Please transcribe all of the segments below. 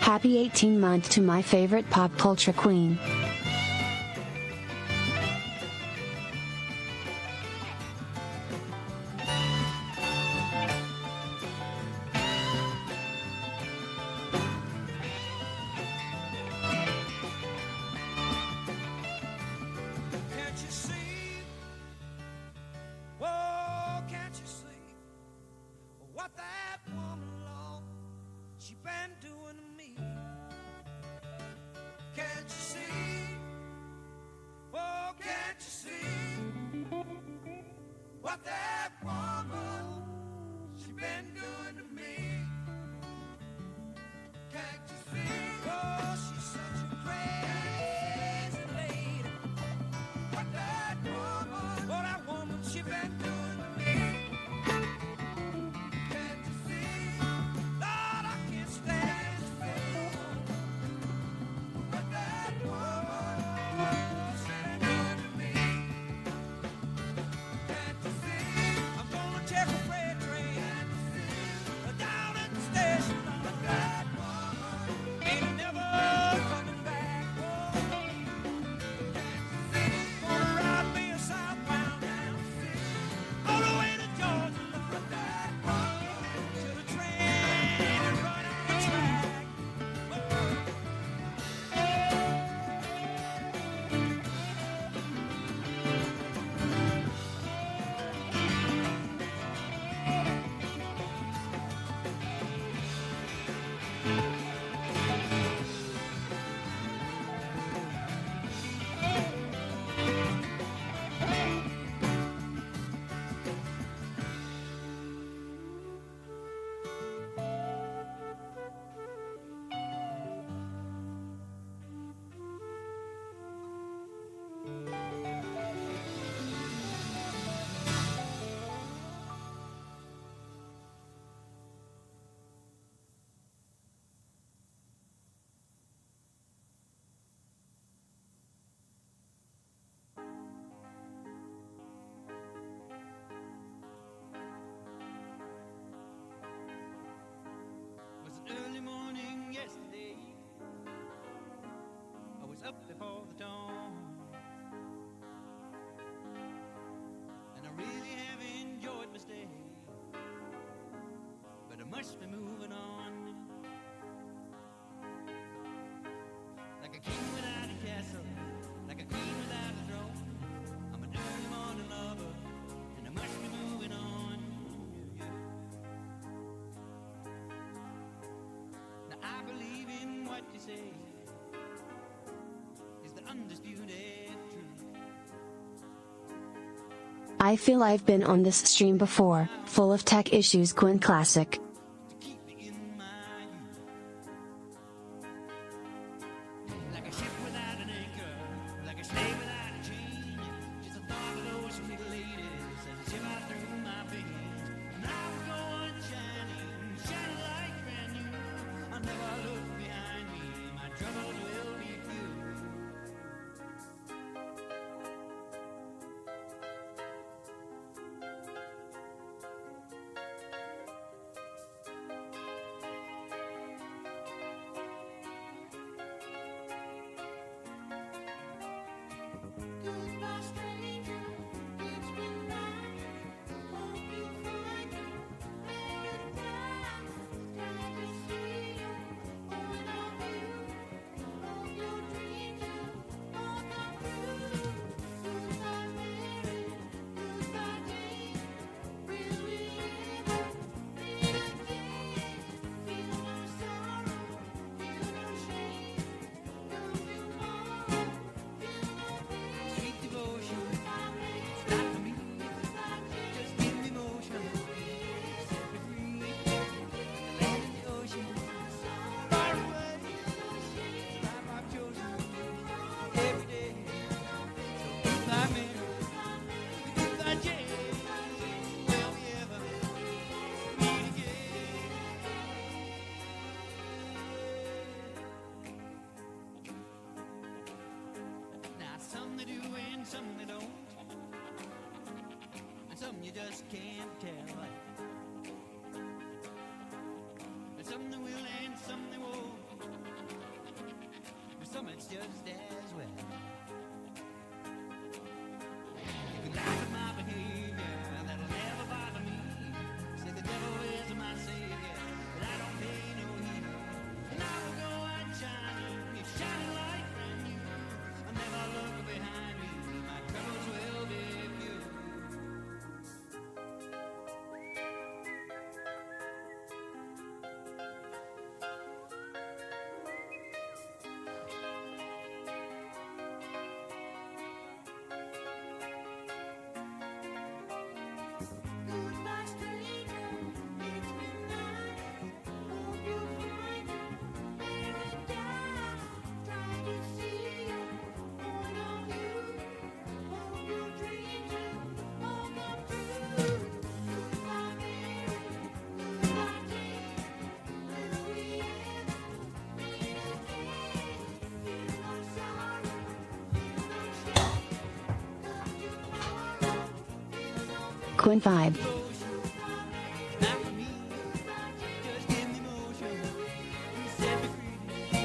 Happy 18th to my favorite pop culture queen. Up before the dawn, and I really have enjoyed my stay, but I must be moving on. Like a king without a castle, like a queen without a throne, I'm an early morning lover, and I must be moving on. Now I believe in what you say, I feel I've been on this stream before, full of tech issues Quinn classic. I never some they don't. And some you just can't tell. And some they will and some they won't. And some it's just as well. You can laugh at my behavior, that'll never bother me. Say the devil is my savior, but I don't pay no heed. And I will go on shining, it's shining like brand new. I never look behind me, my troubles will be few. Goodbye, stranger, it's midnight. Hope you find paradise. Try to see your point of view. Hope your dreams will all come true. Goodbye, Mary. Goodbye, Jane. Will we ever meet again? Feel no sorrow, feel no shame. Come tomorrow, feel no pain. Quinn Vibe. Not for me, just give me motion. You set me free.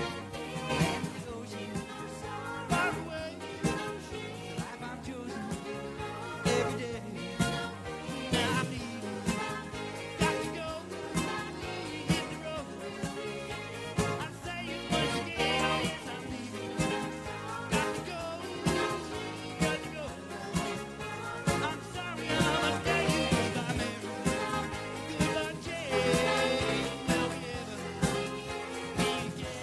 The ocean, far away. The life I've chosen every day. Now I'm leaving, got to go. Hit the road. I'm saying once again, yes I'm leaving. Got to go, got to go. I'm sorry, I must tell you goodbye, Mary. Goodbye, Jane. Will we ever meet again?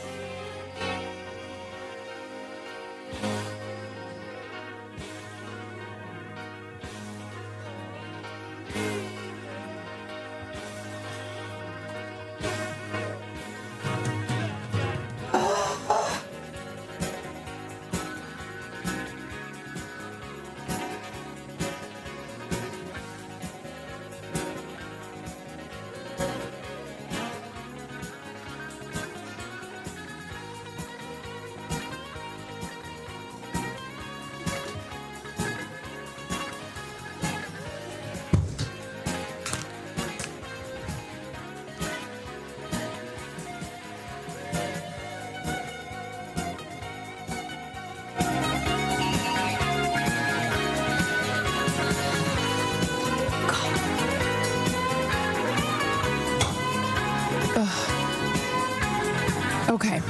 Okay.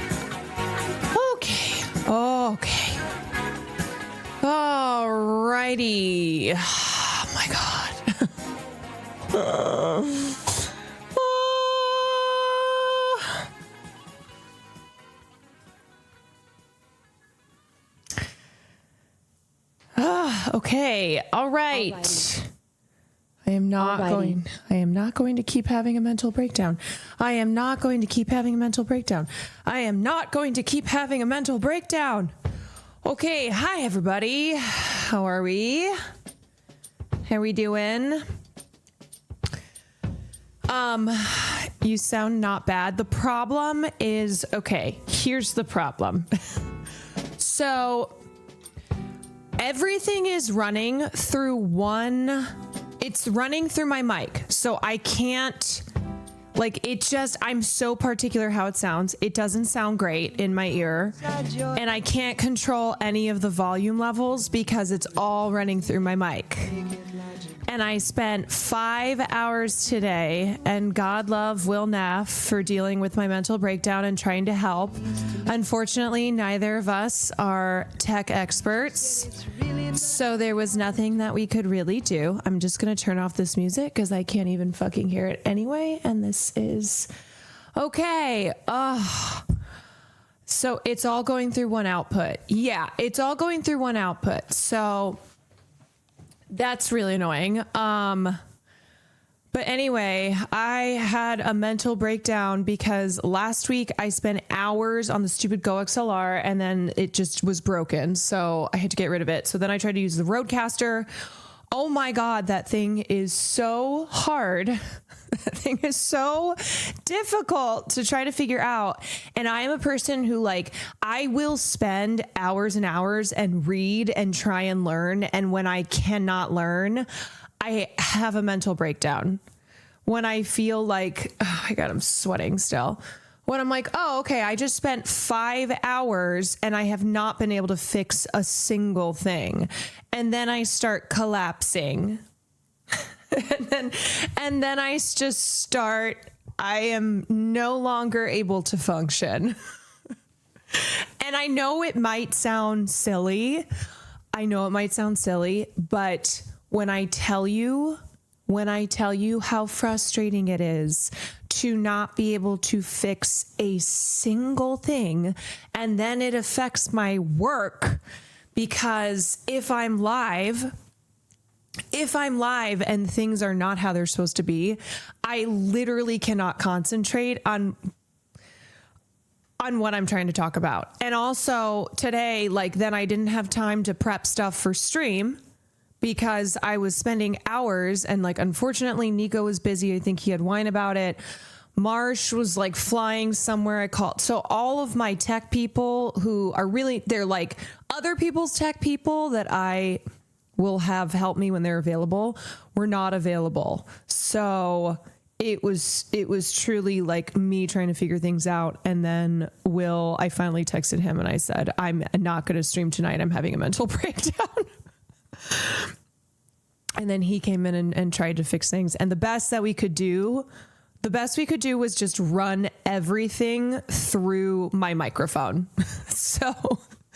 Okay. Okay. Alrighty. Oh my God. Okay. All right. Alrighty. I am not Alrighty. going to keep having a mental breakdown. I am not going to keep having a mental breakdown. I am not going to keep having a mental breakdown. Okay, hi everybody. How are we? How we doing? You sound not bad. The problem is, okay, here's the problem. So everything is running through it's running through my mic. So I can't, I'm so particular how it sounds. It doesn't sound great in my ear. And I can't control any of the volume levels because it's all running through my mic. And I spent 5 hours today, and God love Will Neff for dealing with my mental breakdown and trying to help. Unfortunately, neither of us are tech experts, so there was nothing that we could really do. I'm just going to turn off this music because I can't even fucking hear it anyway, and this is... Okay. So it's all going through one output. Yeah, it's all going through one output. So... that's really annoying. But anyway, I had a mental breakdown because last week I spent hours on the stupid Go XLR and then it just was broken. So I had to get rid of it. So then I tried to use the Rodecaster. Oh my God, that thing is so hard. That thing is so difficult to try to figure out. And I am a person who like, I will spend hours and hours and read and try and learn. And when I cannot learn, I have a mental breakdown. When I feel like, oh my God, I'm sweating still. When I'm like, oh, okay, I just spent 5 hours and I have not been able to fix a single thing. And then I start collapsing. and then I just start, I am no longer able to function. And I know it might sound silly. But when I tell you how frustrating it is to not be able to fix a single thing, and then it affects my work, because if I'm live and things are not how they're supposed to be, I literally cannot concentrate on what I'm trying to talk about. And also today, like, then I didn't have time to prep stuff for stream because I was spending hours, and like, unfortunately, Nico was busy. I think he had wine about it. Marsh was like flying somewhere. I called. So all of my tech people who are really, they're like other people's tech people that I will have help me when they're available, were not available. So it was truly like me trying to figure things out. And then I finally texted him and I said, I'm not going to stream tonight. I'm having a mental breakdown. And then he came in and tried to fix things. And the best we could do was just run everything through my microphone. So,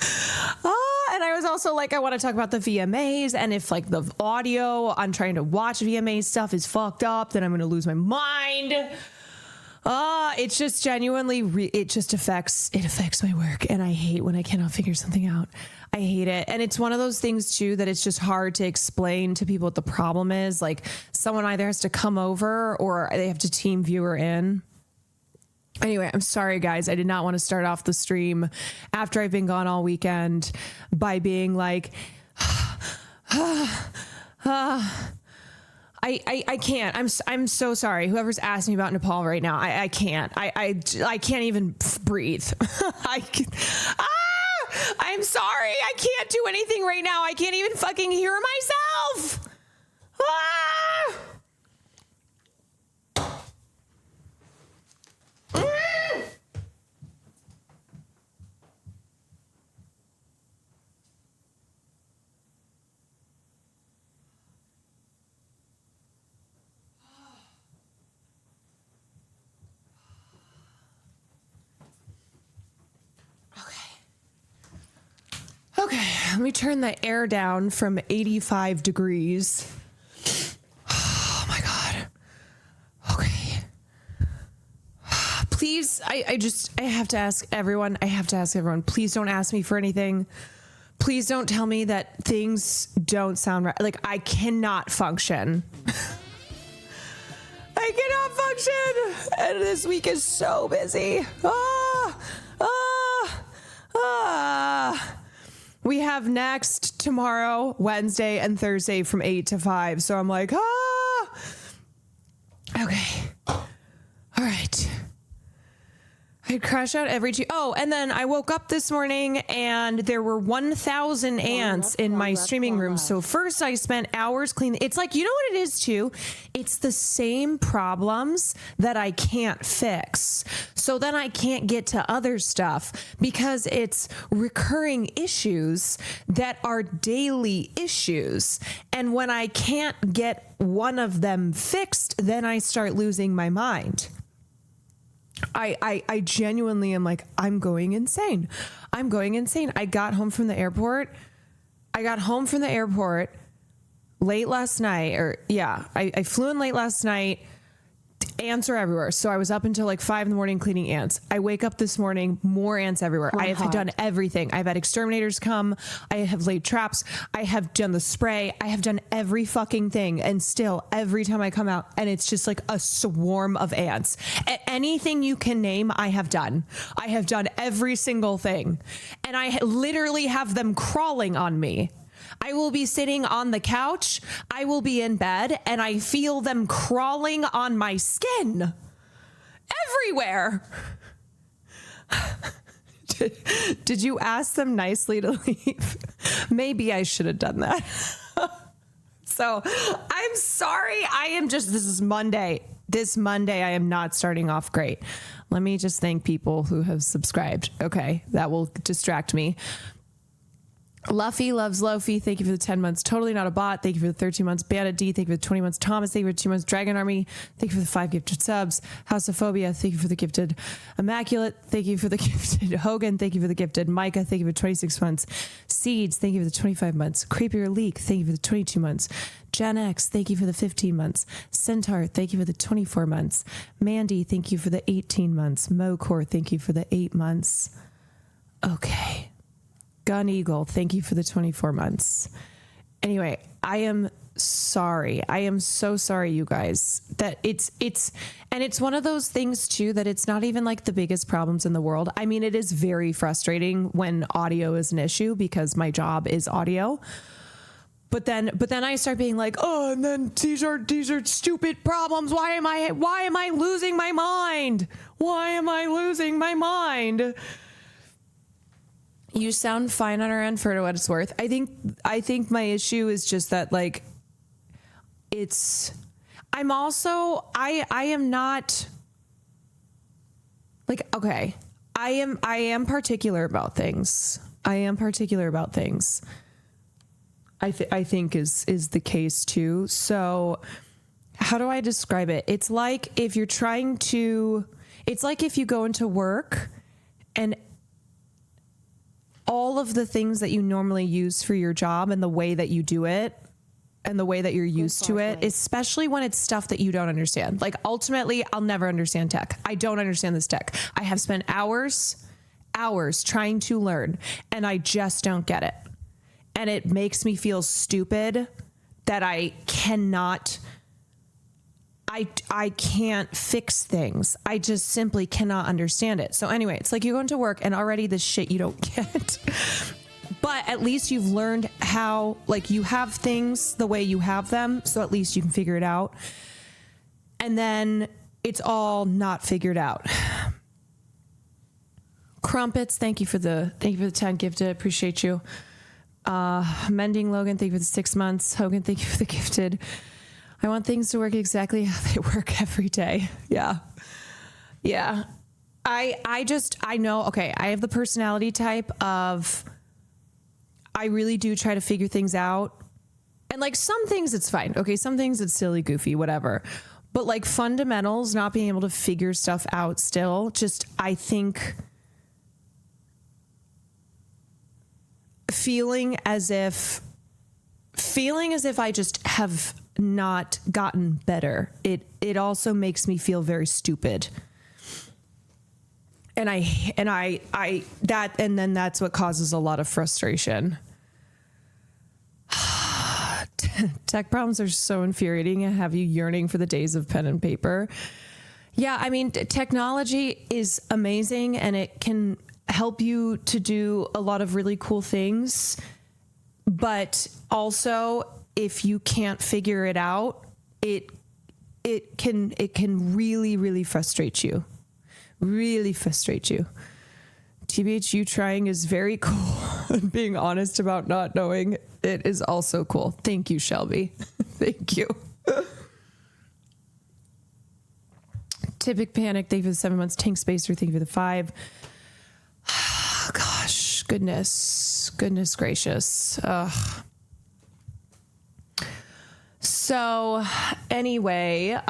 and I was also like, I want to talk about the VMAs, and if like the audio on trying to watch VMA stuff is fucked up, then I'm going to lose my mind. It's just genuinely, it affects my work, and I hate when I cannot figure something out. I hate it. And it's one of those things too, that it's just hard to explain to people what the problem is. Like, someone either has to come over or they have to team viewer in. Anyway, I'm sorry, guys. I did not want to start off the stream after I've been gone all weekend by being like, I can't. I'm so sorry. Whoever's asking me about Nepal right now, I can't. I can't even breathe. I'm sorry. I can't do anything right now. I can't even fucking hear myself. Okay, let me turn the air down from 85 degrees. Oh my God. Okay. Please, I have to ask everyone, please don't ask me for anything. Please don't tell me that things don't sound right. Like, I cannot function. I cannot function. And this week is so busy. We have next tomorrow, Wednesday, and Thursday from 8 to 5. So I'm like, okay. All right. I crash out every two. Oh, and then I woke up this morning and there were 1,000 ants in my streaming room. So first I spent hours cleaning. It's like, you know what it is too? It's the same problems that I can't fix. So then I can't get to other stuff because it's recurring issues that are daily issues. And when I can't get one of them fixed, then I start losing my mind. I genuinely am like, I'm going insane. I got home from the airport late last night, I flew in late last night. Ants are everywhere. So I was up until like 5 a.m. cleaning ants. I wake up this morning, more ants everywhere. I have done everything. I've had exterminators come. I have laid traps. I have done the spray. I have done every fucking thing. And still, every time I come out, and it's just like a swarm of ants. Anything you can name, I have done. I have done every single thing. And I literally have them crawling on me. I will be sitting on the couch. I will be in bed and I feel them crawling on my skin everywhere. Did you ask them nicely to leave? Maybe I should have done that. So I'm sorry. This is Monday. This Monday, I am not starting off great. Let me just thank people who have subscribed. Okay, that will distract me. Luffy loves Lofi. Thank you for the 10 months. Totally not a bot. Thank you for the 13 months. Bandit D. Thank you for the 20 months. Thomas. Thank you for the 2 months. Dragon Army. Thank you for the 5 gifted subs. House of Phobia. Thank you for the gifted Immaculate. Thank you for the gifted Hogan. Thank you for the gifted Micah. Thank you for 26 months. Seeds. Thank you for the 25 months. Creepier Leak. Thank you for the 22 months. Gen X. Thank you for the 15 months. Centaur. Thank you for the 24 months. Mandy. Thank you for the 18 months. Mocor. Thank you for the 8 months. Okay. Gun Eagle, thank you for the 24 months. Anyway, I am sorry. I am so sorry, you guys, that it's one of those things too, that it's not even like the biggest problems in the world. I mean, it is very frustrating when audio is an issue because my job is audio. But then I start being like, oh, and then these are stupid problems. Why am I losing my mind? Why am I losing my mind? You sound fine on our end for what it's worth. I think my issue is just that, like, I'm not like, okay, I am particular about things. I think is the case too. So how do I describe it? It's like if you go into work and all of the things that you normally use for your job and the way that you do it and the way that you're used to it, especially when it's stuff that you don't understand. Like, ultimately, I'll never understand tech. I don't understand this tech. I have spent hours trying to learn, and I just don't get it. And it makes me feel stupid that I can't fix things. I just simply cannot understand it. So anyway, it's like you go into work and already this shit you don't get. But at least you've learned how, like, you have things the way you have them. So at least you can figure it out. And then it's all not figured out. Crumpets, thank you for the 10 gifted. Appreciate you. Mending Logan, thank you for the 6 months. Hogan, thank you for the gifted. I want things to work exactly how they work every day. Yeah. I know, okay, I have the personality type of, I really do try to figure things out. And like some things it's fine. Okay. Some things it's silly, goofy, whatever. But like fundamentals, not being able to figure stuff out still, just, I think feeling as if I just have not gotten better. It also makes me feel very stupid. And then that's what causes a lot of frustration. Tech problems are so infuriating and have you yearning for the days of pen and paper. Yeah, I mean, technology is amazing and it can help you to do a lot of really cool things. But also, if you can't figure it out, it can really, really frustrate you. Really frustrate you. TBHU trying is very cool. And being honest about not knowing it is also cool. Thank you, Shelby. Thank you. Typic Panic, thank you for the 7 months. Tank Spacer, thank you for the 5. Gosh, goodness gracious. Ugh. So anyway,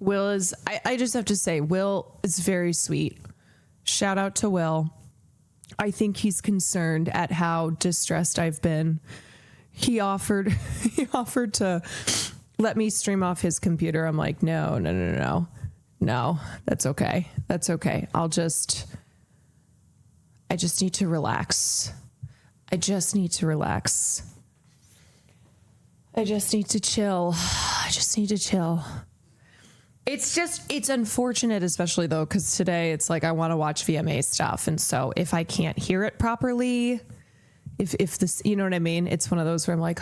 Will is, I just have to say, Will is very sweet. Shout out to Will. I think he's concerned at how distressed I've been. He offered to let me stream off his computer. I'm like, no, that's okay. I just need to relax. I just need to chill. It's unfortunate, especially though, because today it's like I want to watch VMA stuff. And so if I can't hear it properly, if this, you know what I mean? It's one of those where I'm like,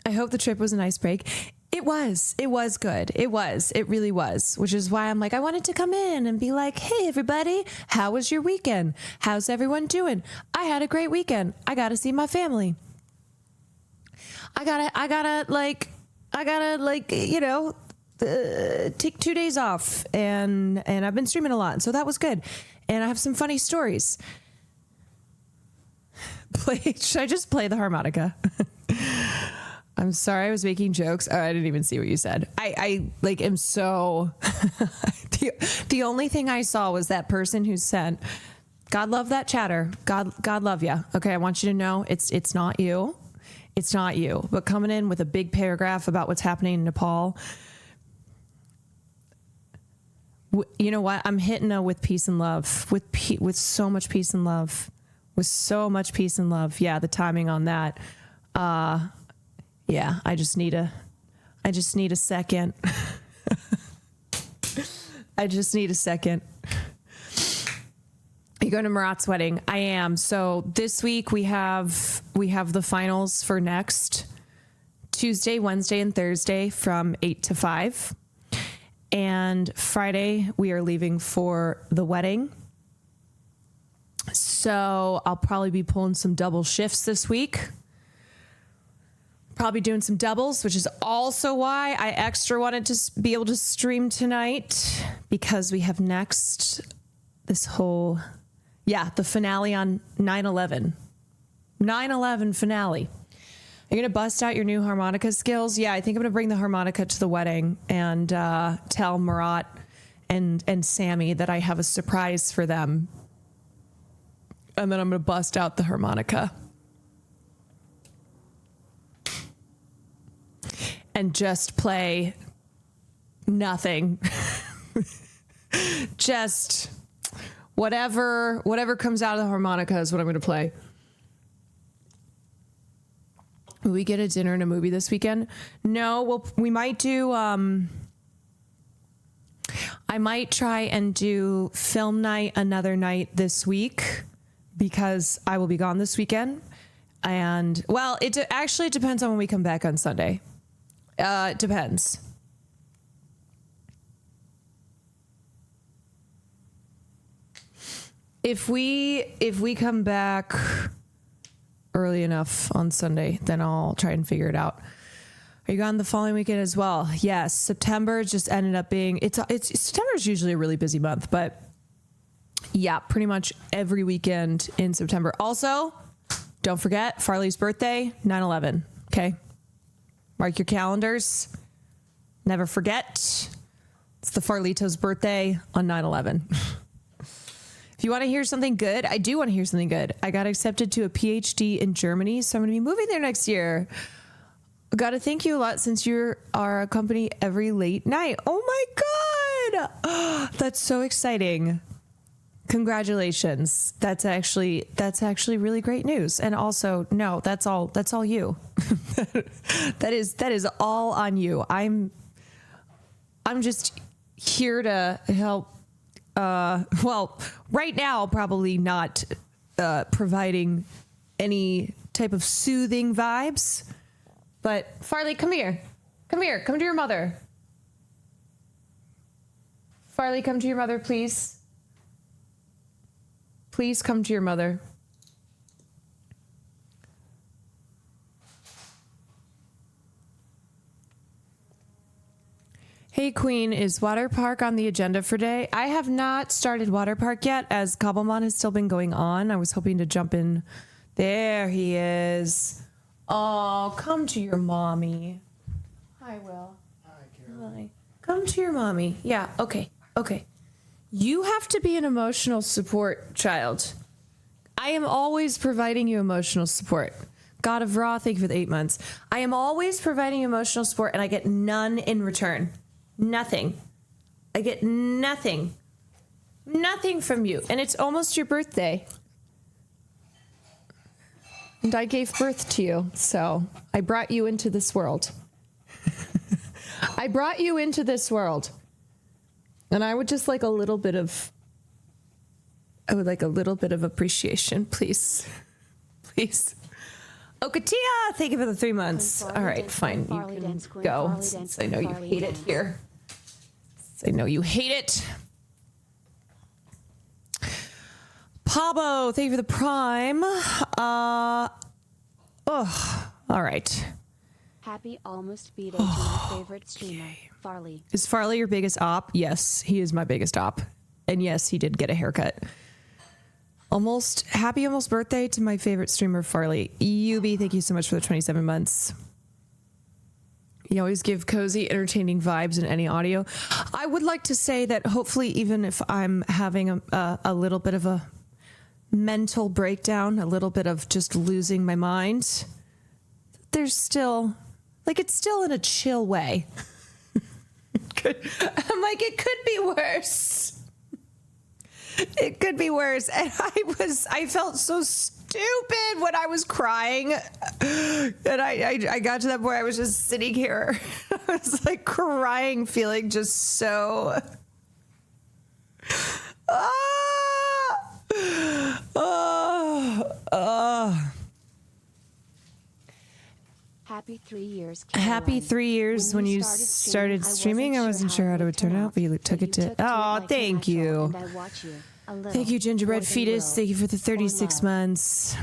I hope the trip was a nice break. It was good. It really was, which is why I'm like, I wanted to come in and be like, hey, everybody, how was your weekend? How's everyone doing? I had a great weekend. I got to see my family. I gotta take 2 days off and I've been streaming a lot. And so that was good. And I have some funny stories. Should I just play the harmonica? I'm sorry, I was making jokes. Oh, I didn't even see what you said. I am so... the only thing I saw was that person who sent, God love that chatter. God love you. Okay, I want you to know it's not you. It's not you. But coming in with a big paragraph about what's happening in Nepal, you know what? I'm hitting her with peace and love, with so much peace and love, with so much peace and love. Yeah, the timing on that. Yeah, I just need a second. I just need a second. You going to Murat's wedding? I am. So this week we have the finals for next Tuesday, Wednesday, and Thursday from 8 to 5. And Friday we are leaving for the wedding. So I'll probably be pulling some double shifts this week. Probably doing some doubles, which is also why I extra wanted to be able to stream tonight, because we have next the finale on 9/11. 9/11 finale. You're going to bust out your new harmonica skills? Yeah, I think I'm going to bring the harmonica to the wedding and tell Murat and Sammy that I have a surprise for them. And then I'm going to bust out the harmonica. And just play nothing. Just whatever comes out of the harmonica is what I'm going to play. Will we get a dinner and a movie this weekend? No, well, we might do, I might try and do film night another night this week, because I will be gone this weekend. And, well, it actually depends on when we come back on Sunday. It depends. If we come back early enough on Sunday, then I'll try and figure it out. Are you gone the following weekend as well? Yes. September just ended up being, September is usually a really busy month, but yeah, pretty much every weekend in September. Also, don't forget Farley's birthday, 9/11. Okay. Mark your calendars. Never forget. It's the Farlito's birthday on 9/11. If you want to hear something good, I do want to hear something good. I got accepted to a PhD in Germany, so I'm going to be moving there next year. I got to thank you a lot, since you are a company every late night. Oh my God. That's so exciting. Congratulations. That's actually really great news. And also, no, that's all you. that is all on you. I'm just here to help. Well, right now, probably not providing any type of soothing vibes, but Farley, come here, come to your mother. Farley, come to your mother, please. Please come to your mother. Hey Queen, is water park on the agenda for today? I have not started water park yet, as Cobblemon has still been going on. I was hoping to jump in. There he is. Oh, come to your mommy. Hi, Will. Hi, Carol. Hi. Come to your mommy. Yeah, okay. You have to be an emotional support child. I am always providing you emotional support. God of Ra, thank you for the 8 months. I am always providing emotional support, and I get none in return. Nothing. I get nothing. Nothing from you. And it's almost your birthday. And I gave birth to you, so I brought you into this world. I brought you into this world. And I would just like a little bit of appreciation, please. Please. Oh, Katia, thank you for the 3 months. All right, fine. You can go, since I know you hate it here. I know you hate it. Pablo, thank you for the prime. All right. Happy almost B-Day to my favorite streamer, Farley. Is Farley your biggest op? Yes, he is my biggest op. And yes, he did get a haircut. Happy almost birthday to my favorite streamer, Farley. UB, thank you so much for the 27 months. You always give cozy, entertaining vibes in any audio. I would like to say that hopefully, even if I'm having a little bit of a mental breakdown, a little bit of just losing my mind, there's still, like, it's still in a chill way. I'm like, it could be worse. It could be worse. And I felt so stupid when I was crying. And I got to that point, I was just sitting here. I was like crying, feeling just so... Happy 3 years, Happy 3 years. When you started streaming, I wasn't sure how it would turn out, but you took it to... Oh, thank you. Thank you, Gingerbread Fetus. Thank you for the 36 months.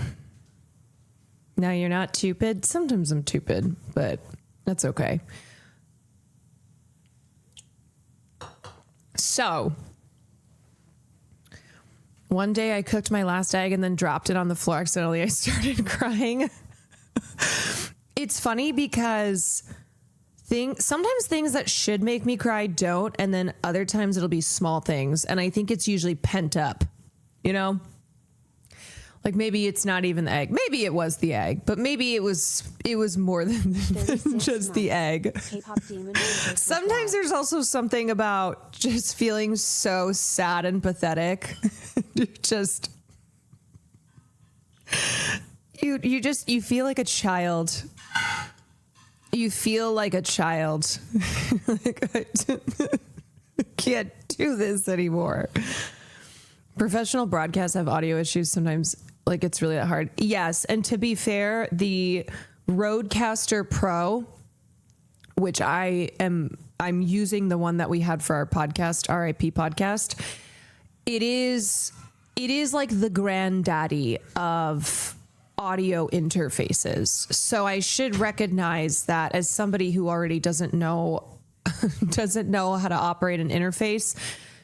Now you're not stupid. Sometimes I'm stupid, but that's okay. So, one day I cooked my last egg and then dropped it on the floor accidentally. I started crying. It's funny because sometimes things that should make me cry don't, and then other times it'll be small things, and I think it's usually pent up, you know? Like maybe it's not even the egg. Maybe it was the egg, but maybe it was more than just the egg. Sometimes there's also something about just feeling so sad and pathetic. You feel like a child. You feel like a child. Like, I can't do this anymore. Professional broadcasts have audio issues sometimes. Like, it's really that hard. Yes, and to be fair, the Rodecaster Pro, which I'm using the one that we had for our podcast, RIP podcast. It is like the granddaddy of audio interfaces. So I should recognize that as somebody who already doesn't know how to operate an interface,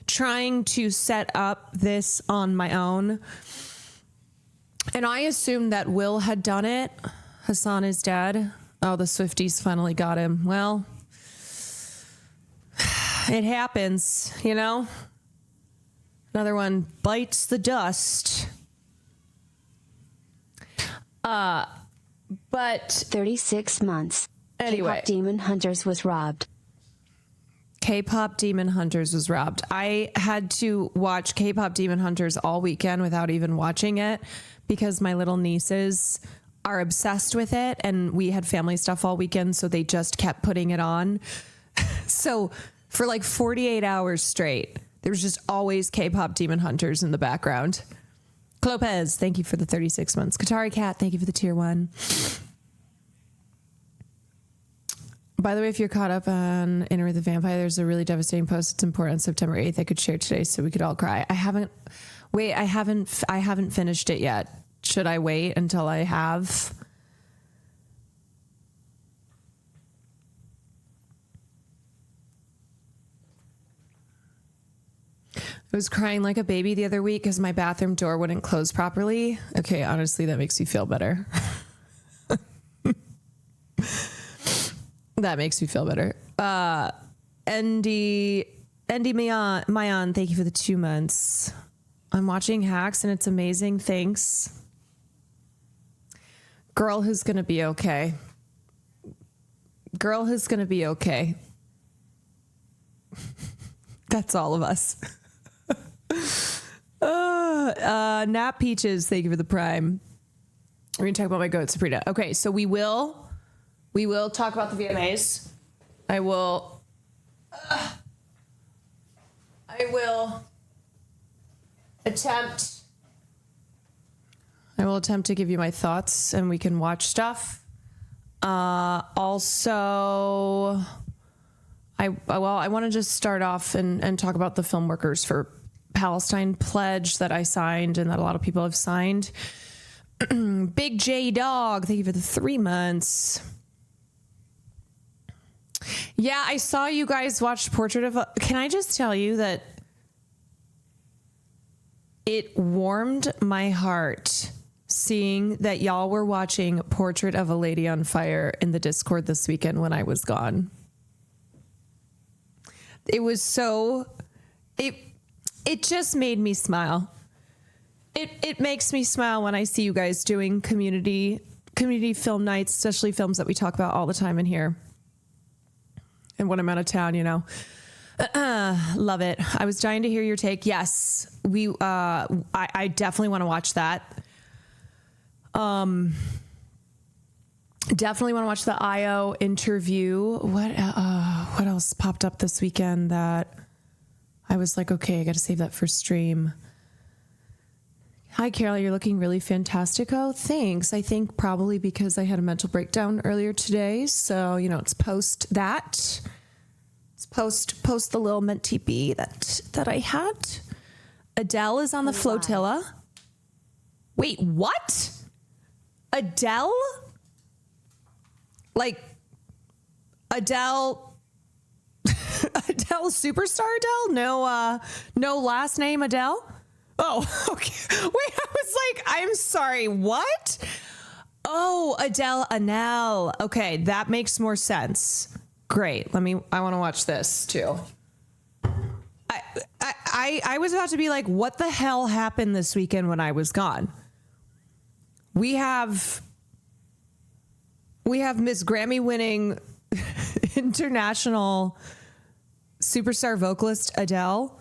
trying to set up this on my own. And I assumed that Will had done it. Hassan is dead. Oh, the Swifties finally got him. Well, it happens, you know? Another one bites the dust. But 36 months. Anyway. K-pop Demon Hunters was robbed. K-pop Demon Hunters was robbed. I had to watch K-pop Demon Hunters all weekend without even watching it because my little nieces are obsessed with it, and we had family stuff all weekend, so they just kept putting it on. So for like 48 hours straight, there was just always K-pop Demon Hunters in the background. Clopez, thank you for the 36 months. Katari Cat, thank you for the tier 1. By the way, if you're caught up on Interviewe the Vampire, there's a really devastating post. It's important on September 8th. I could share today so we could all cry. I haven't finished it yet. Should I wait until I have? I was crying like a baby the other week because my bathroom door wouldn't close properly. Okay, honestly, that makes me feel better. That makes me feel better. Andy Mayan, thank you for the 2 months. I'm watching Hacks and it's amazing. Thanks. Girl who's gonna be okay. Girl who's gonna be okay. That's all of us. Nap Peaches, thank you for the prime. We're going to talk about my goat, Sabrina. Okay, so we will talk about the VMAs. I will attempt to give you my thoughts, and we can watch stuff. Also, I want to just start off and talk about the Filmworkers for Palestine pledge that I signed and that a lot of people have signed. Big J Dog, thank you for the 3 months. Yeah, I saw you guys watch Portrait of can I just tell you that it warmed my heart seeing that y'all were watching Portrait of a Lady on Fire in the Discord this weekend when I was gone. It was so it just made me smile. It makes me smile when I see you guys doing community film nights, especially films that we talk about all the time in here. And when I'm out of town, you know, love it. I was dying to hear your take. Yes, I definitely want to watch that. Definitely want to watch the Ayo interview. What else popped up this weekend that I was like, okay, I got to save that for stream. Hi, Carol. You're looking really fantastic. Oh, thanks. I think probably because I had a mental breakdown earlier today. So, you know, it's post that. It's post the little mint TP that I had. Adele is on the flotilla. Wait, what? Adele? Like Adele superstar Adele? No last name Adele? Oh, okay. Wait, I was like, I'm sorry, what? Oh, Adele Anel. Okay, that makes more sense. Great. I want to watch this too. I was about to be like, what the hell happened this weekend when I was gone? We have Miss Grammy winning international superstar vocalist Adele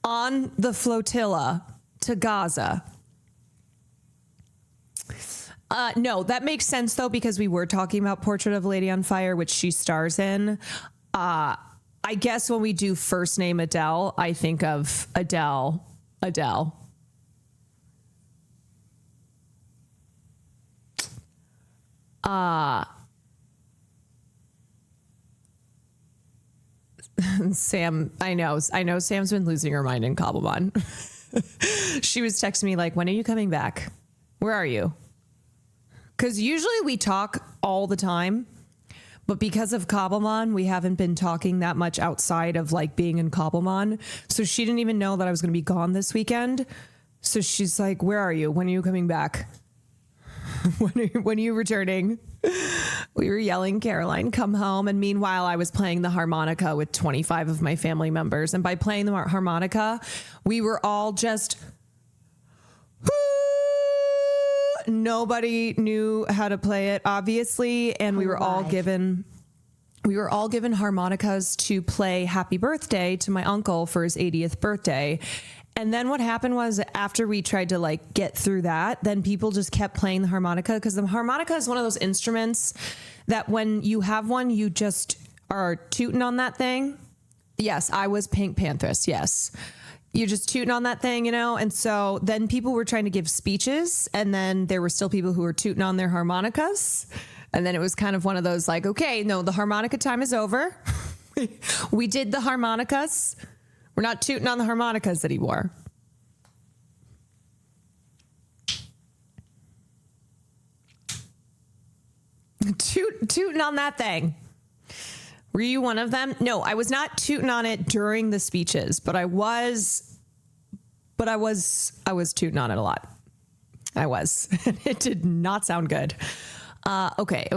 on the flotilla to Gaza. No, that makes sense though, because we were talking about Portrait of a Lady on Fire, which she stars in. I guess when we do first name Adele, I think of Adele. Sam, I know Sam's been losing her mind in Kabelman. She was texting me like, when are you coming back? Where are you? Because usually we talk all the time, but because of Kabelman, we haven't been talking that much outside of like being in Kabelman. So she didn't even know that I was going to be gone this weekend. So she's like, where are you? When are you coming back? When are you returning? We were yelling, Caroline, come home. And meanwhile, I was playing the harmonica with 25 of my family members. And by playing the harmonica, we were all just... Nobody knew how to play it, obviously. And we were all given harmonicas to play Happy Birthday to my uncle for his 80th birthday. And then what happened was, after we tried to like get through that, then people just kept playing the harmonica, because the harmonica is one of those instruments that when you have one, you just are tooting on that thing. Yes, I was Pink Panthers. Yes. You're just tooting on that thing, you know? And so then people were trying to give speeches, and then there were still people who were tooting on their harmonicas. And then it was kind of one of those like, okay, no, the harmonica time is over. We did the harmonicas. We're not tooting on the harmonicas anymore. Tooting on that thing. Were you one of them? No, I was not tooting on it during the speeches, but I was tooting on it a lot. I was. It did not sound good. Okay.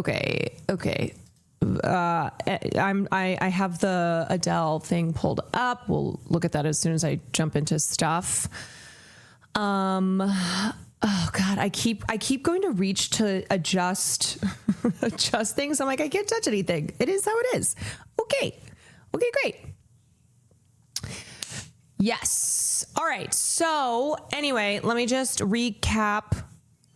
I have the Adele thing pulled up. We'll look at that as soon as I jump into stuff. Oh God, I keep going to reach to adjust things. I'm like, I can't touch anything. It is how it is. Okay, great. Yes. All right. So anyway, let me just recap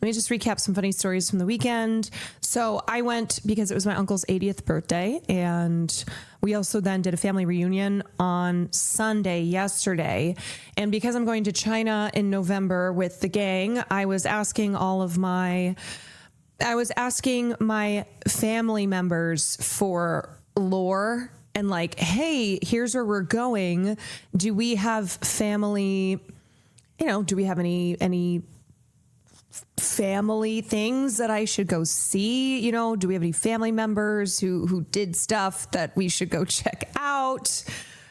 me just recap some funny stories from the weekend. So I went because it was my uncle's 80th birthday, and we also then did a family reunion on Sunday, yesterday. And because I'm going to China in November with the gang, I was asking my family members for lore and like, hey, here's where we're going. Do we have family, do we have any family things that I should go see? Do we have any family members who did stuff that we should go check out?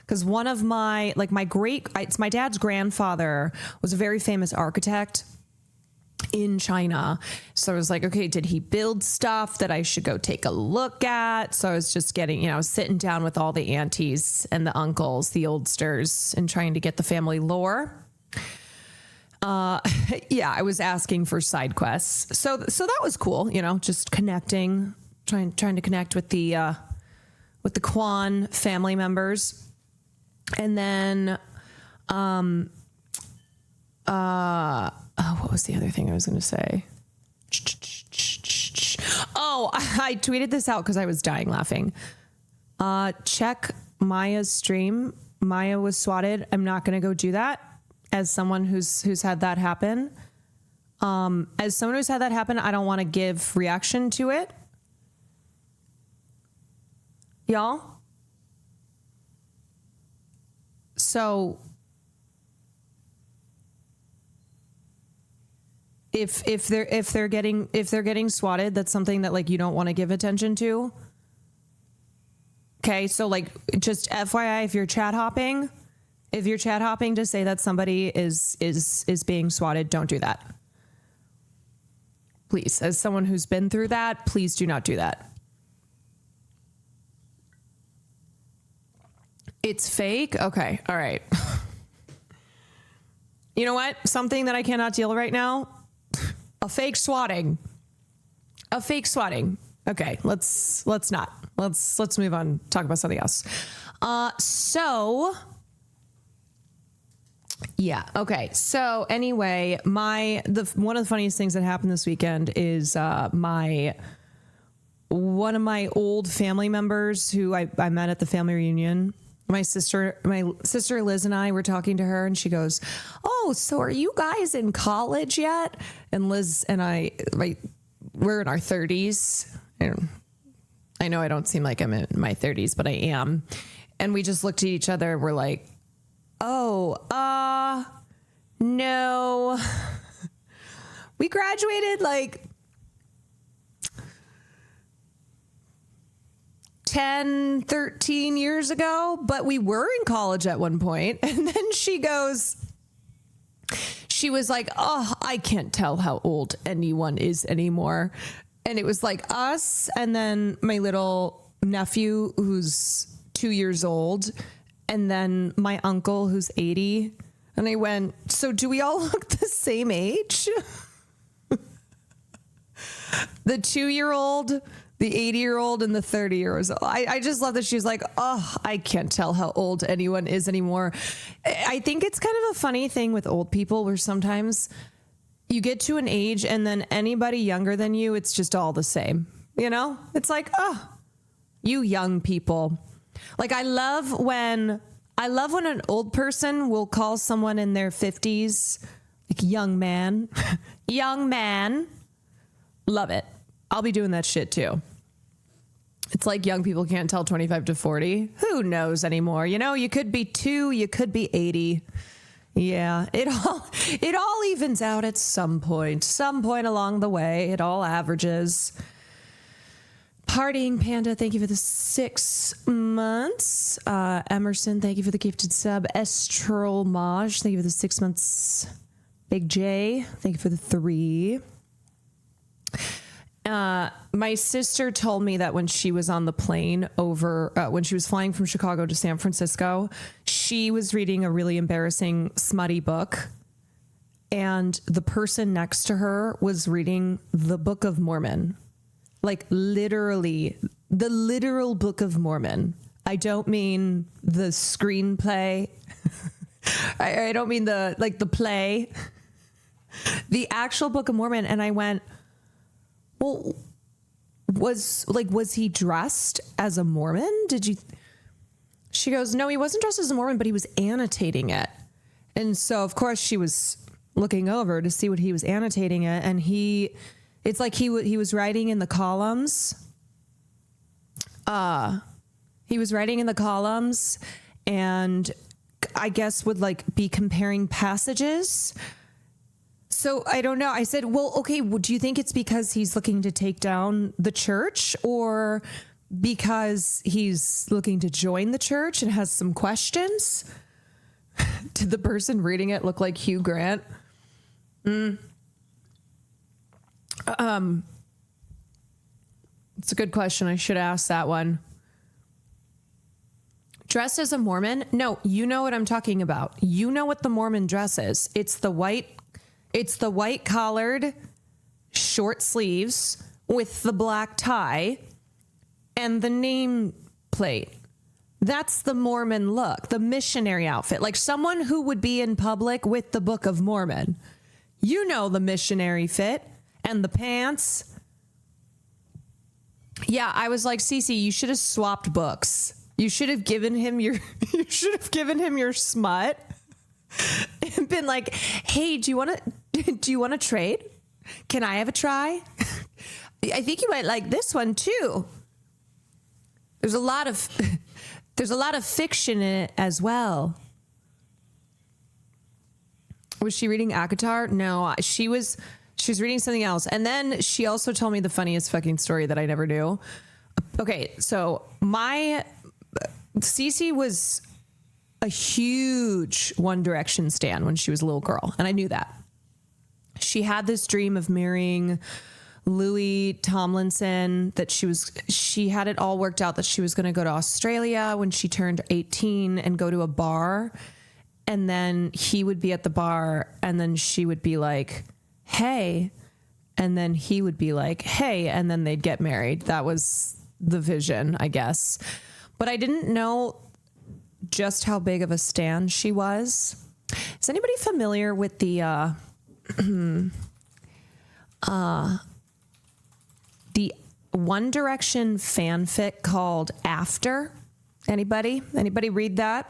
Because one of it's my dad's grandfather was a very famous architect in China. So I was like, okay, did he build stuff that I should go take a look at? So I was just sitting down with all the aunties and the uncles, the oldsters, and trying to get the family lore. I was asking for side quests. So that was cool, just connecting, trying to connect with the Kwan family members. And then, what was the other thing I was going to say? Oh, I tweeted this out because I was dying laughing. Check Maya's stream. Maya was swatted. I'm not going to go do that. As someone who's had that happen, I don't want to give reaction to it. Y'all. So if they're getting swatted, that's something that like you don't want to give attention to. Okay, so like just FYI, if you're chat hopping to say that somebody is being swatted, don't do that. Please, as someone who's been through that, please do not do that. It's fake? Okay, all right. You know what? Something that I cannot deal right now. A fake swatting. Okay, let's not. Let's move on. Talk about something else. Yeah. Okay. So anyway, one of the funniest things that happened this weekend is one of my old family members who I met at the family reunion. My sister Liz and I were talking to her, and she goes, "Oh, so are you guys in college yet?" And Liz and we're in our 30s. I know I don't seem like I'm in my 30s, but I am. And we just looked at each other. We're like, "Oh, no." We graduated like 10, 13 years ago, but we were in college at one point. And then she was like, "Oh, I can't tell how old anyone is anymore." And it was like us, and then my little nephew who's 2 years old, and then my uncle who's 80. And I went, "So do we all look the same age?" The 2-year-old, the 80-year-old, and the 30-year-old. I just love that she's like, "Oh, I can't tell how old anyone is anymore." I think it's kind of a funny thing with old people where sometimes you get to an age and then anybody younger than you, it's just all the same. It's like, "Oh, you young people." Like I love when an old person will call someone in their 50s like young man. Young man. Love it. I'll be doing that shit too. It's like young people can't tell 25 to 40. Who knows anymore? You could be 2, you could be 80. Yeah, it all evens out at some point along the way. It all averages. Partying Panda, thank you for the 6 months. Emerson, thank you for the gifted sub. Estral Maj, thank you for the 6 months. Big J, thank you for the 3. My sister told me that when she was on the plane when she was flying from Chicago to San Francisco, she was reading a really embarrassing, smutty book. And the person next to her was reading the Book of Mormon. Like literally the literal Book of Mormon. I don't mean the screenplay. I don't mean the play. the actual Book of Mormon. And I went, well, was he dressed as a Mormon? She goes, no, he wasn't dressed as a Mormon, but he was annotating it. And so of course she was looking over to see what he was annotating it. And it's like he was writing in the columns. He was writing in the columns and I guess would like be comparing passages. So I don't know. I said, well, okay, do you think it's because he's looking to take down the church or because he's looking to join the church and has some questions? Did the person reading it look like Hugh Grant? It's a good question. I should ask that one. Dressed as a Mormon? No, you know what I'm talking about. You know what the Mormon dress is. It's the white collared short sleeves with the black tie and the name plate. That's the Mormon look, the missionary outfit, like someone who would be in public with the Book of Mormon. You know the missionary fit and the pants. Yeah, I was like, Cece, you should have swapped books. You should have given him your smut and been like, hey, do you want to trade? Can I have a try? I think you might like this one too. There's a lot of fiction in it as well. Was she reading ACOTAR? No, she was reading something else. And then she also told me the funniest fucking story that I never knew. Okay, so Cece was a huge One Direction stan when she was a little girl, and I knew that. She had this dream of marrying Louis Tomlinson, that she had it all worked out that she was going to go to Australia when she turned 18 and go to a bar, and then he would be at the bar and then she would be like, hey, and then he would be like, hey, and then they'd get married. That was the vision, I guess. But I didn't know just how big of a stan she was. Is anybody familiar with the the One Direction fanfic called After? Anybody read that?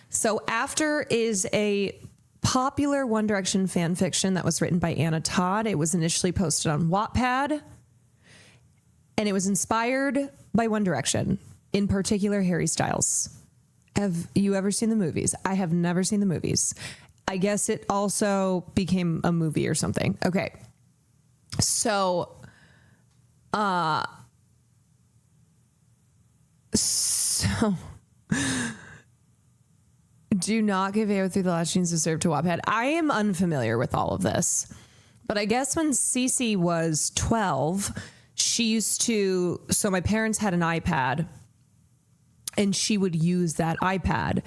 So After is a popular One Direction fan fiction that was written by Anna Todd. It was initially posted on Wattpad, and it was inspired by One Direction, in particular Harry Styles. Have you ever seen the movies? I have never seen the movies. I guess it also became a movie or something. Okay. So do not give Ayo through the last jeans to serve to Wattpad. I am unfamiliar with all of this, but I guess when Cece was 12, so my parents had an iPad and she would use that iPad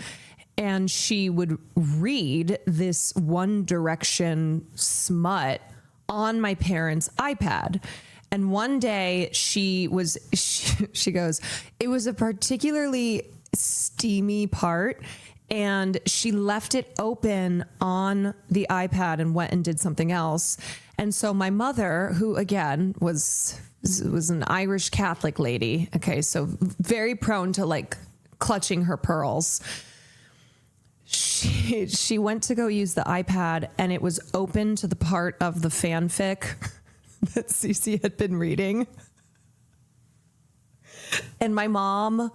and she would read this One Direction smut on my parents' iPad. And one day she goes, it was a particularly steamy part, and she left it open on the iPad and went and did something else. And so my mother, who again was an Irish Catholic lady, okay, so very prone to like clutching her pearls, she went to go use the iPad and it was open to the part of the fanfic that Cece had been reading. And my mom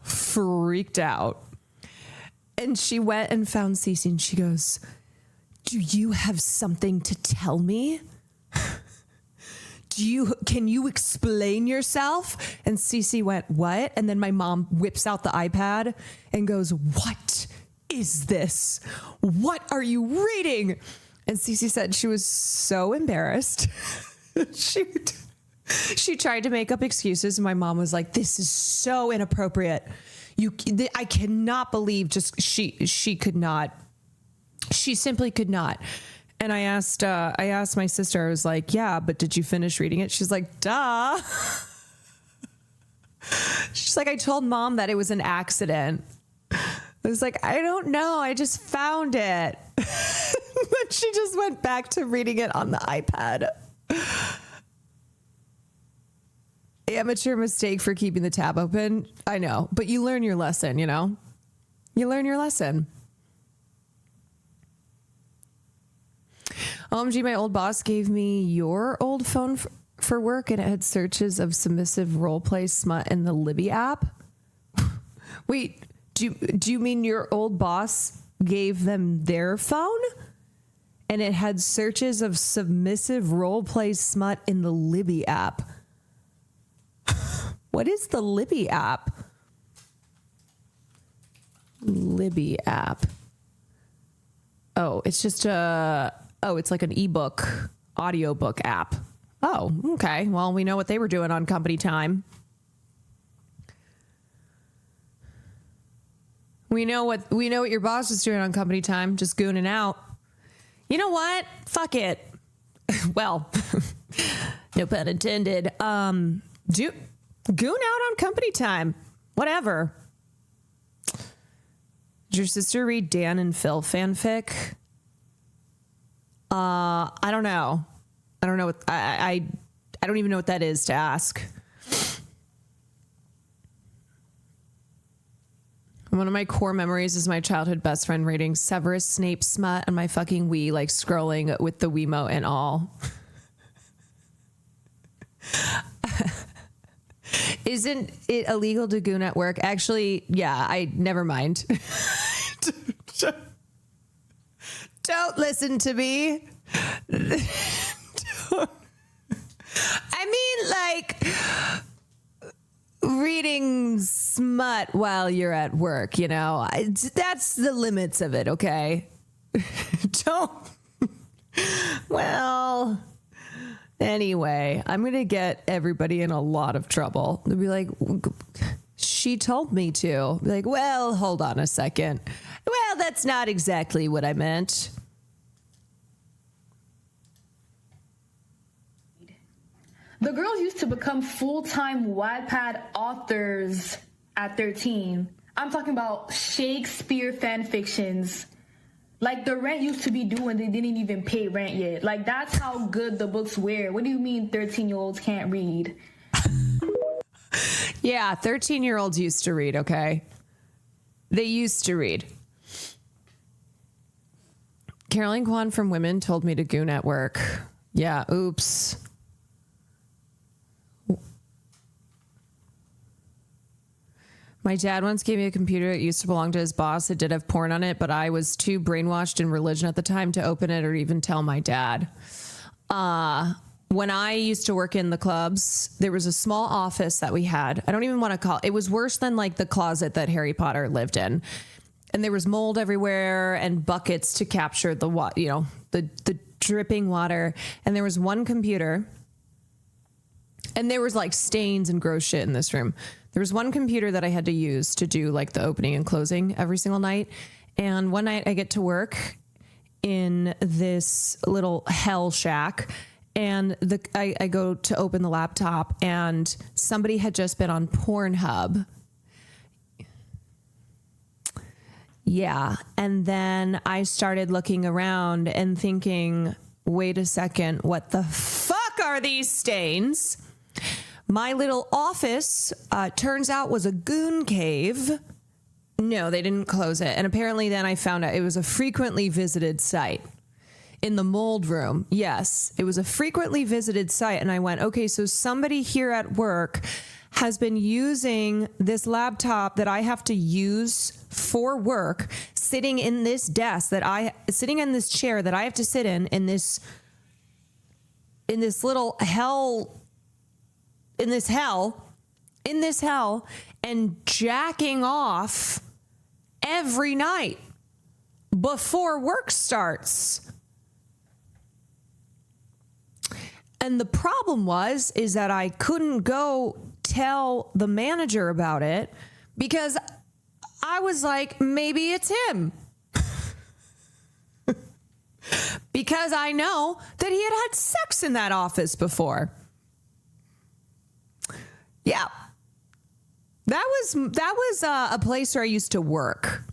freaked out. And she went and found Cece and she goes, do you have something to tell me? Can you explain yourself? And Cece went, what? And then my mom whips out the iPad and goes, what is this? What are you reading? And Cece said she was so embarrassed. She tried to make up excuses. And my mom was like, this is so inappropriate. I cannot believe she could not. She simply could not. And I asked my sister, I was like, yeah, but did you finish reading it? She's like, duh. She's like, I told mom that it was an accident. I was like, I don't know. I just found it. Then she just went back to reading it on the iPad. Amateur mistake for keeping the tab open. I know, but you learn your lesson, you know? You learn your lesson. OMG, my old boss gave me your old phone for work, and it had searches of submissive role play smut in the Libby app. Wait, do you mean your old boss gave them their phone? And it had searches of submissive role play smut in the Libby app. What is the Libby app? Libby app. Oh, it's just it's like an ebook, audiobook app. Oh, okay. Well, we know what they were doing on company time. We know what your boss was doing on company time, just gooning out. You know what? Fuck it. Well, no pun intended. Goon out on company time. Whatever. Did your sister read Dan and Phil fanfic? I don't know. I don't know what I don't even know what that is to ask. One of my core memories is my childhood best friend reading Severus Snape smut on my fucking Wii, like scrolling with the Wiimote and all. Isn't it illegal to goon at work? Actually, yeah, never mind. Don't listen to me. I mean, like, reading smut while you're at work, you know, that's the limits of it, okay? Well, anyway, I'm going to get everybody in a lot of trouble. They'll be like, she told me to. Be like, well, hold on a second. Well, that's not exactly what I meant. The girls used to become full-time Wattpad authors at 13. I'm talking about Shakespeare fan fictions. Like, the rent used to be due and they didn't even pay rent yet. Like, that's how good the books were. What do you mean 13-year-olds can't read? Yeah, 13-year-olds used to read, okay? They used to read. CarolineKwan from Women told me to goon at work. Yeah, oops. My dad once gave me a computer that used to belong to his boss. It did have porn on it, but I was too brainwashed in religion at the time to open it or even tell my dad. When I used to work in the clubs, there was a small office that we had. I don't even want to call it. It was worse than like the closet that Harry Potter lived in. And there was mold everywhere and buckets to capture the the dripping water. And there was one computer. And there was like stains and gross shit in this room. There was one computer that I had to use to do like the opening and closing every single night. And one night I get to work in this little hell shack, and I go to open the laptop, and somebody had just been on Pornhub. Yeah. And then I started looking around and thinking, wait a second, what the fuck are these stains? My little office, turns out, was a goon cave. No, they didn't close it. And apparently then I found out it was a frequently visited site in the mold room. Yes, it was a frequently visited site. And I went, okay, so somebody here at work has been using this laptop that I have to use for work, sitting in this desk sitting in this chair that I have to sit in this little hell, in this hell, and jacking off every night before work starts. And the problem is that I couldn't go tell the manager about it because I was like, maybe it's him. Because I know that he had sex in that office before. Yeah. That was a place where I used to work.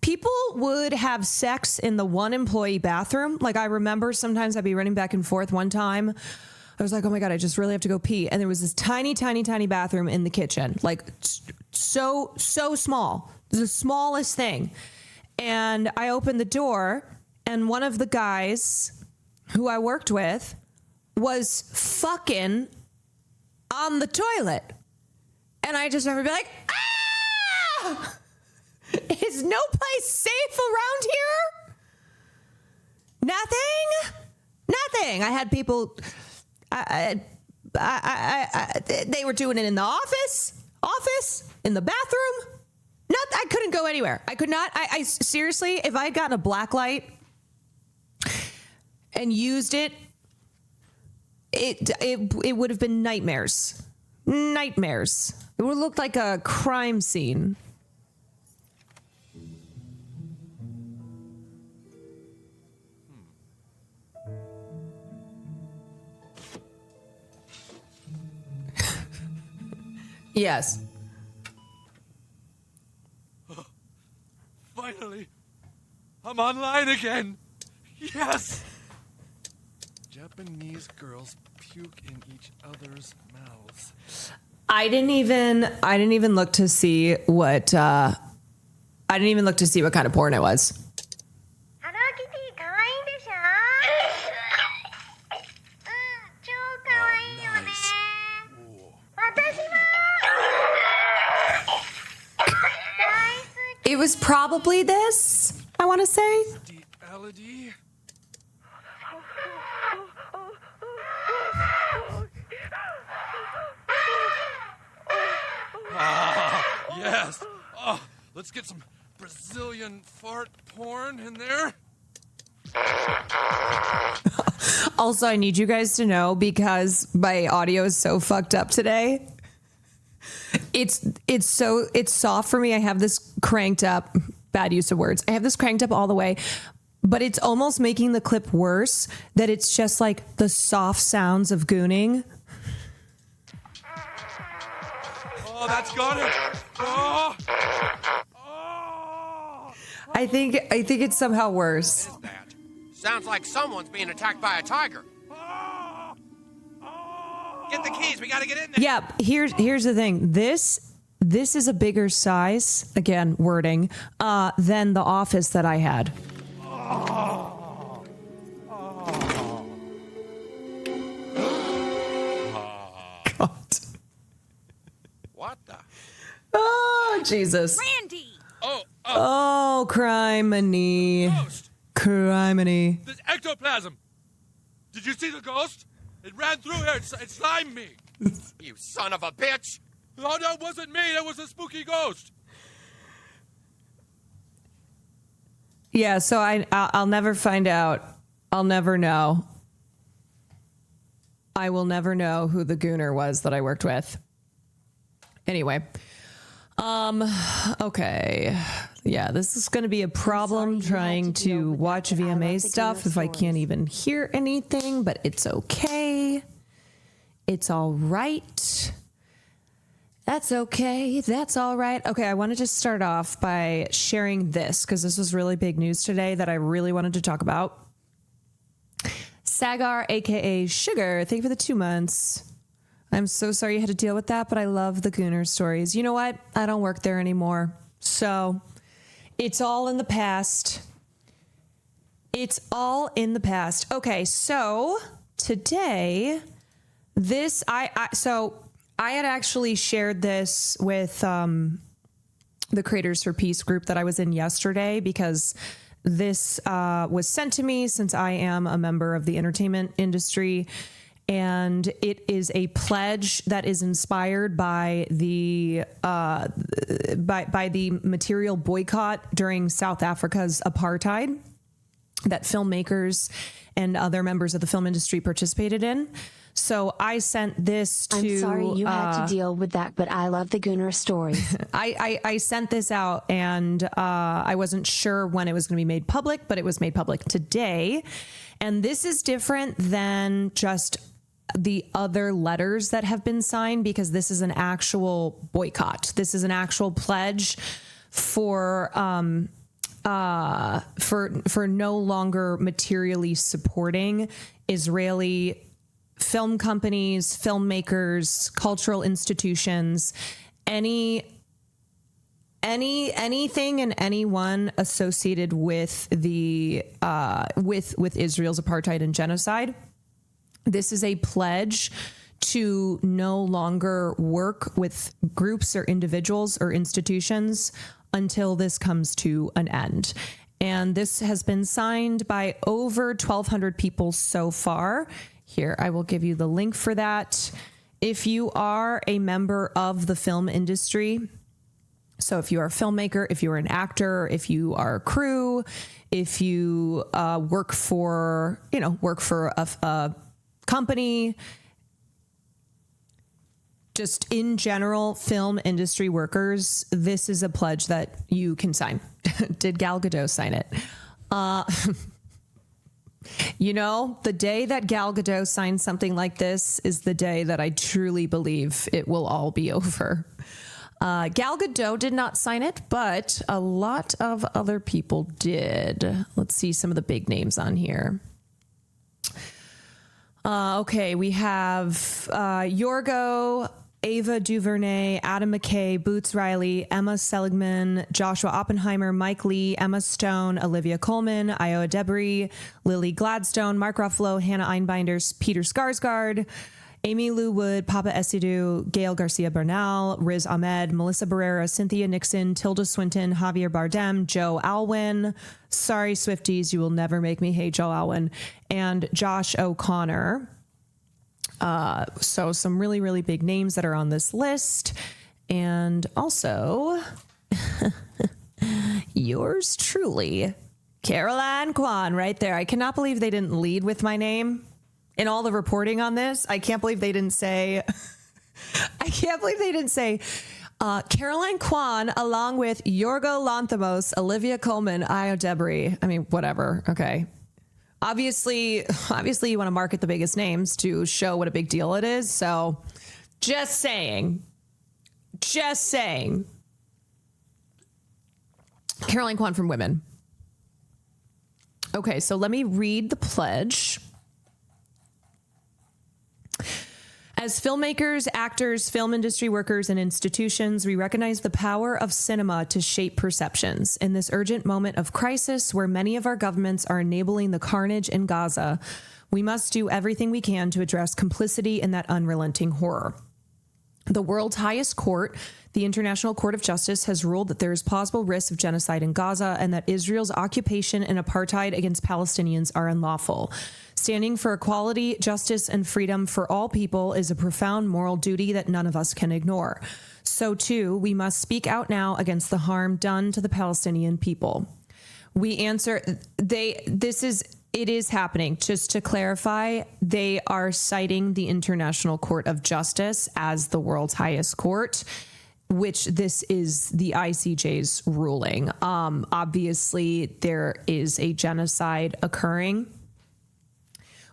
People would have sex in the one employee bathroom. Like, I remember sometimes I'd be running back and forth. One time I was like, oh my God, I just really have to go pee. And there was this tiny, tiny, tiny bathroom in the kitchen. Like, so small. The smallest thing. And I opened the door, and one of the guys who I worked with was fucking on the toilet. And I just remember being like, ah! Is no place safe around here? Nothing. I had people, they were doing it in the office, in the bathroom. I couldn't go anywhere. I could not. I seriously, if I had gotten a black light and used it, it would have been nightmares. Nightmares. It would look like a crime scene. Yes. Finally, I'm online again. Yes. Japanese girls puke in each other's mouths. I didn't even look to see what kind of porn it was. It was probably this, I want to say. Melody. Yes. Oh, let's get some Brazilian fart porn in there. Also, I need you guys to know, because my audio is so fucked up today. It's soft for me. I have this cranked up, bad use of words. I have this cranked up all the way, but it's almost making the clip worse that it's just like the soft sounds of gooning. Oh, that's got it. Oh. I think it's somehow worse. What is that? Sounds like someone's being attacked by a tiger. Get the keys. We got to get in there. Yeah, here's the thing. This is a bigger size, again, wording, than the office that I had. God. What the? Oh, Jesus. Randy! Oh, criminy. Ghost. Criminy. There's ectoplasm. Did you see the ghost? It ran through here. It slimed me. You son of a bitch! Oh, that wasn't me. That was a spooky ghost. Yeah, so I'll never find out. I'll never know. I will never know who the gooner was that I worked with. Anyway. Okay. Yeah, this is going to be a problem trying to watch VMA stuff if I can't even hear anything, but it's okay. It's all right. That's okay. That's all right. Okay, I want to just start off by sharing this, because this was really big news today that I really wanted to talk about. Sagar, aka Sugar, thank you for the 2 months. I'm so sorry you had to deal with that, but I love the Gooner stories. You know what? I don't work there anymore. So it's all in the past. It's all in the past. Okay, so today, I had actually shared this with the Creators for Peace group that I was in yesterday, because this was sent to me since I am a member of the entertainment industry. And it is a pledge that is inspired by the material boycott during South Africa's apartheid that filmmakers and other members of the film industry participated in. So I sent this to... I'm sorry you had to deal with that, but I love the Gooner stories. I sent this out, and I wasn't sure when it was going to be made public, but it was made public today. And this is different than just the other letters that have been signed, because this is an actual boycott. This is an actual pledge for no longer materially supporting Israeli film companies, filmmakers, cultural institutions, anything and anyone associated with the with Israel's apartheid and genocide. This is a pledge to no longer work with groups or individuals or institutions until this comes to an end. And this has been signed by over 1,200 people so far. Here, I will give you the link for that. If you are a member of the film industry, so if you are a filmmaker, if you are an actor, if you are a crew, if you work for a company, just in general, film industry workers, this is a pledge that you can sign. Did Gal Gadot sign it? The day that Gal Gadot signs something like this is the day that I truly believe it will all be over. Gal Gadot did not sign it, but a lot of other people did. Let's see some of the big names on here. Okay, we have Yorgo, Ava DuVernay, Adam McKay, Boots Riley, Emma Seligman, Joshua Oppenheimer, Mike Lee, Emma Stone, Olivia Colman, Ayo Edebiri, Lily Gladstone, Mark Ruffalo, Hannah Einbinder, Peter Skarsgård, Amy Lou Wood, Papa Esidu, Gail Garcia Bernal, Riz Ahmed, Melissa Barrera, Cynthia Nixon, Tilda Swinton, Javier Bardem, Joe Alwyn. Sorry, Swifties, you will never make me hate Joe Alwyn. And Josh O'Connor. So some really, really big names that are on this list. And also, yours truly, Caroline Kwan, right there. I cannot believe they didn't lead with my name in all the reporting on this. I can't believe they didn't say, Caroline Kwan, along with Yorgo Lanthimos, Olivia Colman, Ayo Edebiri. I mean, whatever. Okay. Obviously you want to market the biggest names to show what a big deal it is. So just saying. Caroline Kwan from Women. Okay, so let me read the pledge. As filmmakers, actors, film industry workers, and institutions, we recognize the power of cinema to shape perceptions. In this urgent moment of crisis, where many of our governments are enabling the carnage in Gaza, we must do everything we can to address complicity in that unrelenting horror. The world's highest court, the International Court of Justice, has ruled that there is plausible risk of genocide in Gaza and that Israel's occupation and apartheid against Palestinians are unlawful. Standing for equality, justice, and freedom for all people is a profound moral duty that none of us can ignore. So, too, we must speak out now against the harm done to the Palestinian people. We answer, it is happening. Just to clarify, they are citing the International Court of Justice as the world's highest court, which this is the ICJ's ruling. Obviously, there is a genocide occurring.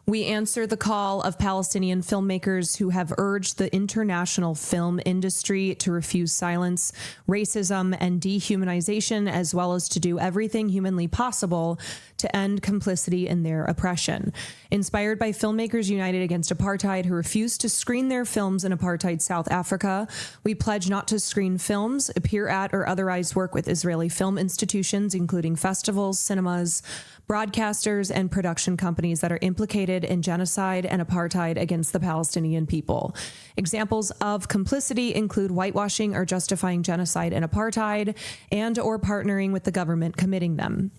We answer the call of Palestinian filmmakers who have urged the international film industry to refuse silence, racism, and dehumanization, as well as to do everything humanly possible to end complicity in their oppression. Inspired by Filmmakers United Against Apartheid, who refused to screen their films in apartheid South Africa, we pledge not to screen films, appear at, or otherwise work with Israeli film institutions, including festivals, cinemas, broadcasters, and production companies that are implicated in genocide and apartheid against the Palestinian people. Examples of complicity include whitewashing or justifying genocide and apartheid, and or partnering with the government committing them.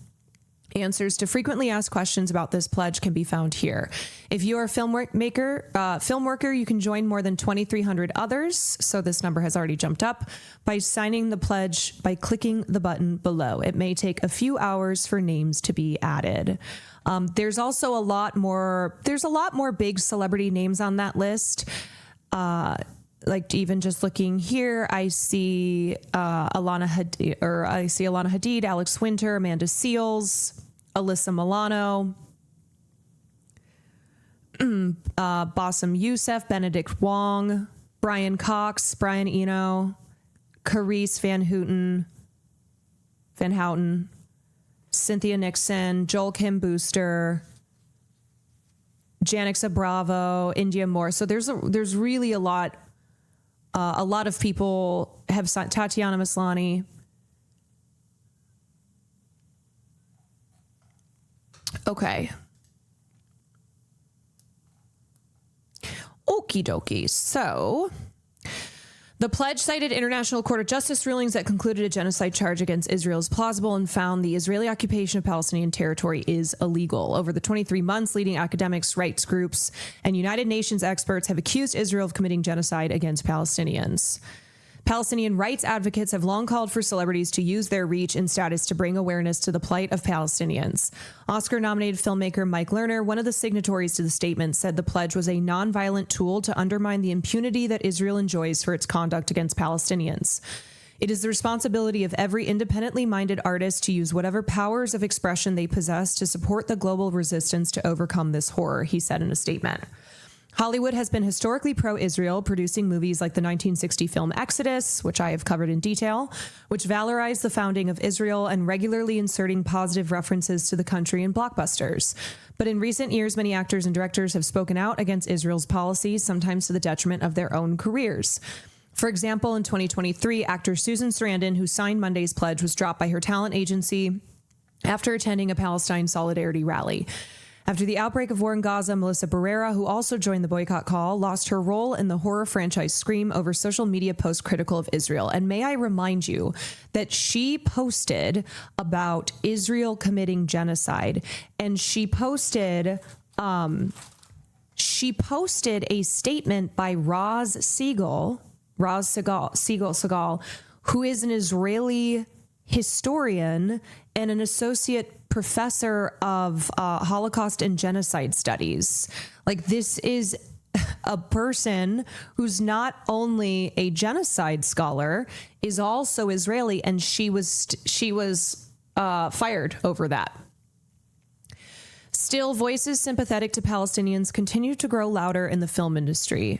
Answers to frequently asked questions about this pledge can be found here. If you are a film worker, you can join more than 2,300 others, so this number has already jumped up, by signing the pledge by clicking the button below. It may take a few hours for names to be added. There's also a lot more big celebrity names on that list. Like even just looking here, I see Alana Hadid, Alex Winter, Amanda Seales, Alyssa Milano, Bassem Youssef, Benedict Wong, Brian Cox, Brian Eno, Carice Van Houten, Van Houten, Cynthia Nixon, Joel Kim Booster, Janixa Bravo, India Moore. So there's really a lot of people have signed. Tatiana Maslany. Okay. Okie dokie. So the pledge cited International Court of Justice rulings that concluded a genocide charge against Israel is plausible and found the Israeli occupation of Palestinian territory is illegal. Over the 23 months, leading academics, rights groups, and United Nations experts have accused Israel of committing genocide against Palestinians. Palestinian rights advocates have long called for celebrities to use their reach and status to bring awareness to the plight of Palestinians. Oscar-nominated filmmaker Mike Lerner, one of the signatories to the statement, said the pledge was a nonviolent tool to undermine the impunity that Israel enjoys for its conduct against Palestinians. It is the responsibility of every independently minded artist to use whatever powers of expression they possess to support the global resistance to overcome this horror, he said in a statement. Hollywood has been historically pro-Israel, producing movies like the 1960 film Exodus, which I have covered in detail, which valorized the founding of Israel and regularly inserting positive references to the country in blockbusters. But in recent years, many actors and directors have spoken out against Israel's policies, sometimes to the detriment of their own careers. For example, in 2023, actor Susan Sarandon, who signed Monday's pledge, was dropped by her talent agency after attending a Palestine solidarity rally. After the outbreak of war in Gaza, Melissa Barrera, who also joined the boycott call, lost her role in the horror franchise Scream over social media posts critical of Israel. And may I remind you that she posted about Israel committing genocide, and she posted a statement by Roz Segal, who is an Israeli historian and an associate professor of Holocaust and genocide studies. Like, this is a person who's not only a genocide scholar, is also Israeli, and she was fired over that. Still, voices sympathetic to Palestinians continue to grow louder in the film industry.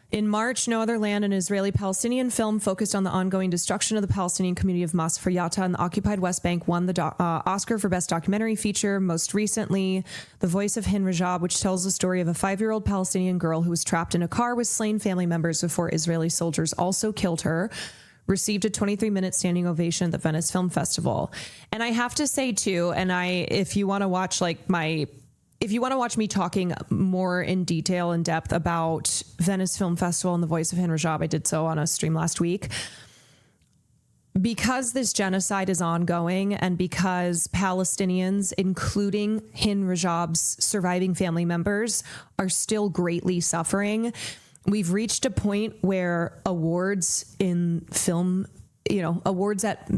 In March, No Other Land, an Israeli-Palestinian film focused on the ongoing destruction of the Palestinian community of Masr Yatta in the occupied West Bank, won the Oscar for Best Documentary Feature. Most recently, The Voice of Hind Rajab, which tells the story of a 5-year-old Palestinian girl who was trapped in a car with slain family members before Israeli soldiers also killed her, received a 23-minute standing ovation at the Venice Film Festival. And I have to say, too, and if you want to watch me talking more in detail, in depth about Venice Film Festival and The Voice of Hind Rajab, I did so on a stream last week. Because this genocide is ongoing and because Palestinians, including Hind Rajab's surviving family members, are still greatly suffering, we've reached a point where awards in film, awards at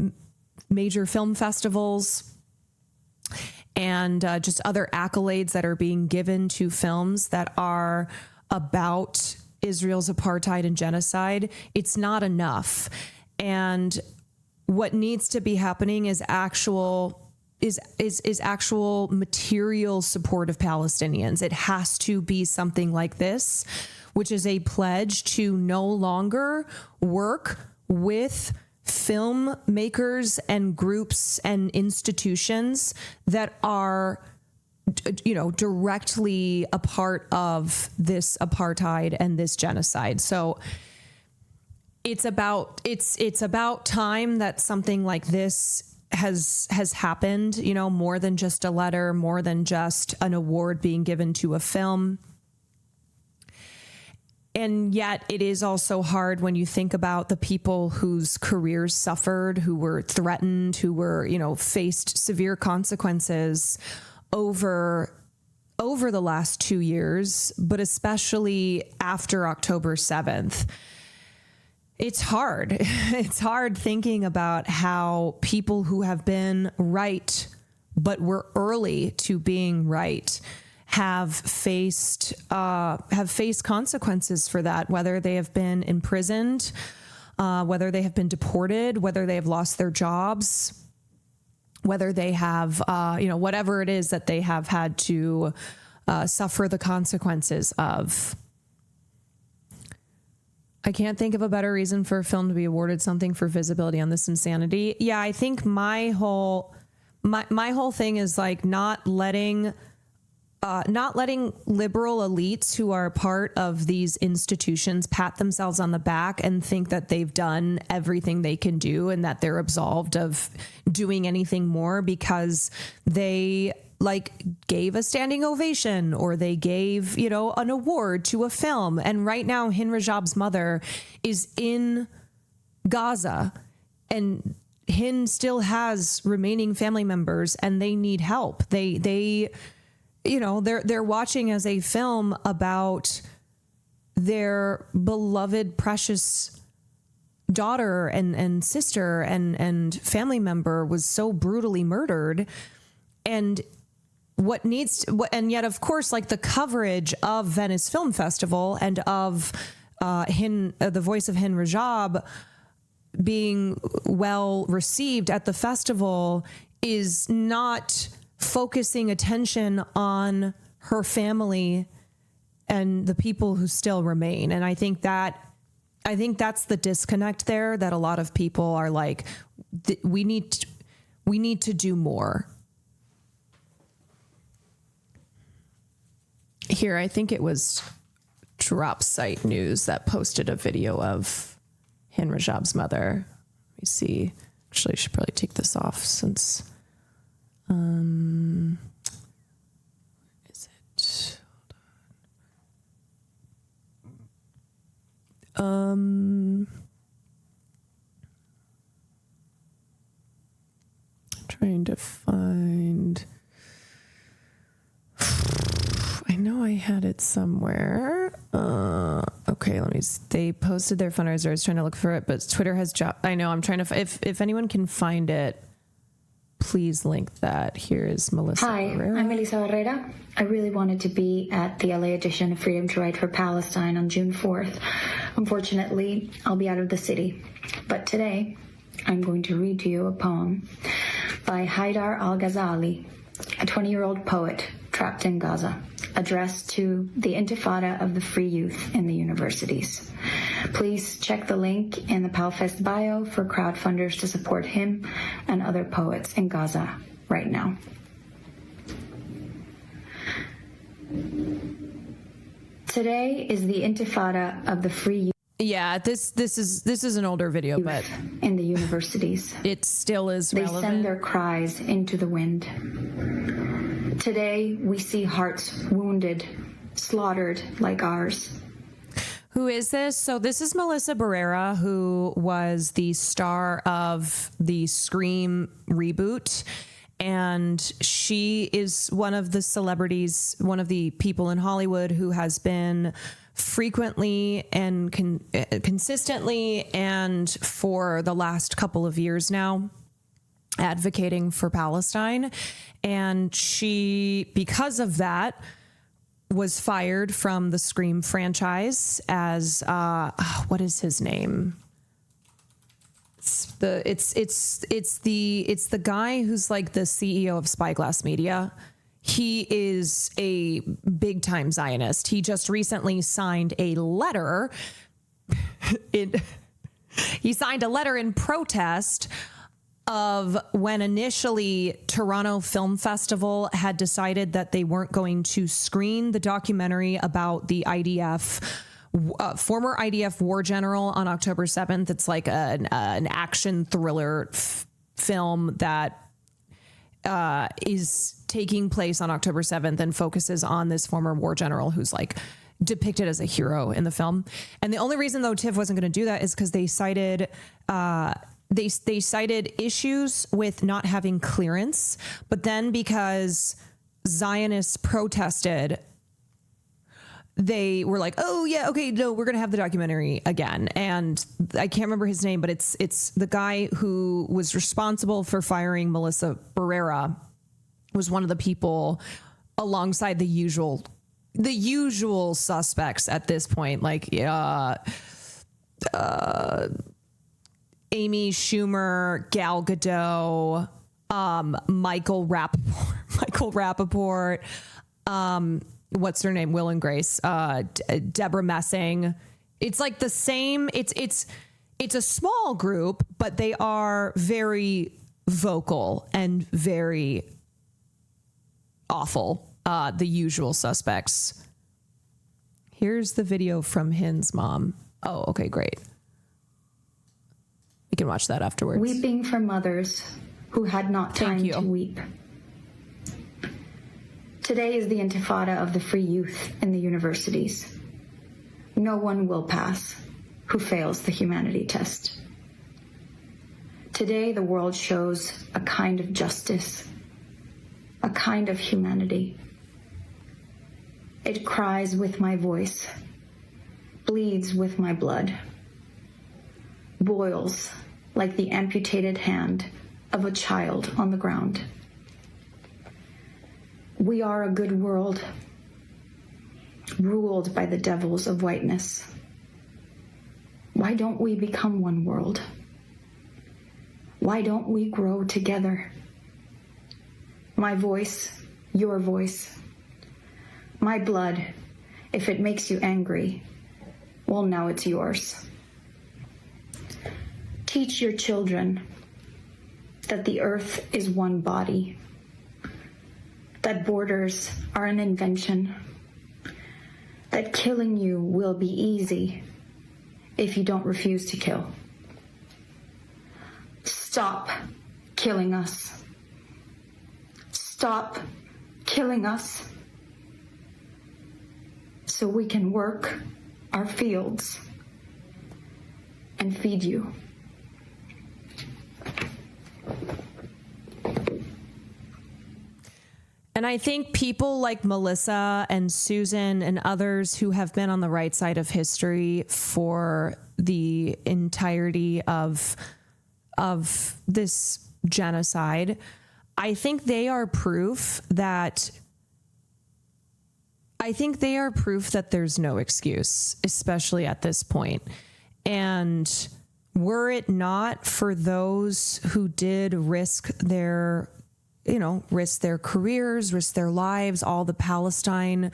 major film festivals, and just other accolades that are being given to films that are about Israel's apartheid and genocide, it's not enough. And what needs to be happening is actual material support of Palestinians. It has to be something like this, which is a pledge to no longer work with filmmakers and groups and institutions that are, directly a part of this apartheid and this genocide. So it's about time that something like this has happened, more than just a letter, more than just an award being given to a film. And yet it is also hard when you think about the people whose careers suffered, who were threatened, who were, faced severe consequences over the last 2 years, but especially after October 7th. It's hard. It's hard thinking about how people who have been right, but were early to being right, have faced consequences for that, whether they have been imprisoned, whether they have been deported, whether they have lost their jobs, whether they have, whatever it is that they have had to suffer the consequences of. I can't think of a better reason for a film to be awarded something for visibility on this insanity. Yeah, I think my whole thing is like not letting liberal elites who are part of these institutions pat themselves on the back and think that they've done everything they can do and that they're absolved of doing anything more because they like gave a standing ovation or they gave, an award to a film. And right now, Hin Rajab's mother is in Gaza and Hin still has remaining family members and they need help. They're watching as a film about their beloved, precious daughter and sister and family member was so brutally murdered. And and yet, of course, like the coverage of Venice Film Festival and of the voice of Hin Rajab being well received at the festival is not focusing attention on her family and the people who still remain. And I think that's the disconnect there, that a lot of people are like, we need to do more. Here, I think it was Drop Site News that posted a video of Hin Rajab's mother. Let me see. Actually, I should probably take this off since... is it? Hold on. Trying to find... I know I had it somewhere. Okay, they posted their fundraiser. I was trying to look for it, but Twitter has I know, I'm trying to, if anyone can find it, please link that. Here is Melissa Barrera. I'm Melissa Barrera. I really wanted to be at the LA edition of Freedom to Write for Palestine on June 4th. Unfortunately, I'll be out of the city. But today, I'm going to read to you a poem by Haidar al-Ghazali, a 20-year-old poet trapped in Gaza, addressed to the Intifada of the free youth in the universities. Please check the link in the PalFest bio for crowdfunders to support him and other poets in Gaza right now. Today is the Intifada of the free youth. Yeah, this is an older video, but in the universities, it still is relevant. They send their cries into the wind. Today, we see hearts wounded, slaughtered like ours. Who is this? So this is Melissa Barrera, who was the star of the Scream reboot. And she is one of the celebrities, one of the people in Hollywood who has been frequently and consistently and for the last couple of years now advocating for Palestine. And she, because of that, was fired from the Scream franchise as what is his name? It's the guy who's like the CEO of Spyglass Media. He is a big time Zionist. He just recently signed a letter. He signed a letter in protest of when initially Toronto Film Festival had decided that they weren't going to screen the documentary about the IDF, former IDF war general on October 7th. It's like an action thriller film that is taking place on October 7th and focuses on this former war general who's like depicted as a hero in the film. And the only reason though TIFF wasn't going to do that is because they cited they cited issues with not having clearance, but then because Zionists protested, they were like, oh yeah, okay, no, we're going to have the documentary again. And I can't remember his name, but it's the guy who was responsible for firing Melissa Barrera was one of the people alongside the usual suspects at this point, like Amy Schumer, Gal Gadot, Michael Rappaport, what's her name? Will and Grace, Deborah Messing, It's like the same. It's a small group, but they are very vocal and very awful. The usual suspects. Here's the video from Hin's mom. Oh, okay, great. We can watch that afterwards. Weeping for mothers who had not time to weep. Today is the intifada of the free youth in the universities. No one will pass who fails the humanity test. Today, the world shows a kind of justice, a kind of humanity. It cries with my voice, bleeds with my blood, boils like the amputated hand of a child on the ground. We are a good world, ruled by the devils of whiteness. Why don't we become one world? Why don't we grow together? My voice, your voice. My blood, if it makes you angry, well, now it's yours. Teach your children that the earth is one body, that borders are an invention, that killing you will be easy if you don't refuse to kill. Stop killing us. Stop killing us so we can work our fields and feed you. And I think people like Melissa and Susan and others who have been on the right side of history for the entirety of this genocide, I think they are proof that there's no excuse, especially at this point. And were it not for those who did risk their careers, risk their lives, all the Palestinian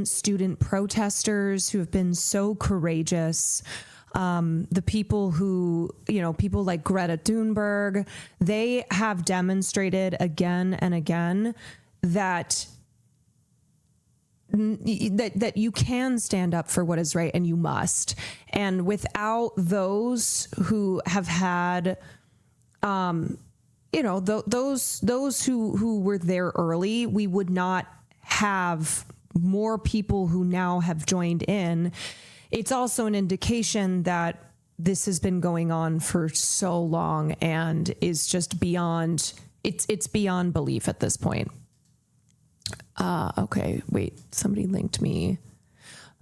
student protesters who have been so courageous, the people who, people like Greta Thunberg, they have demonstrated again and again that you can stand up for what is right, and you must. And without those who have had, those who were there early, we would not have more people who now have joined in. It's also an indication that this has been going on for so long and is just beyond, it's beyond belief at this point. Okay, wait, somebody linked me.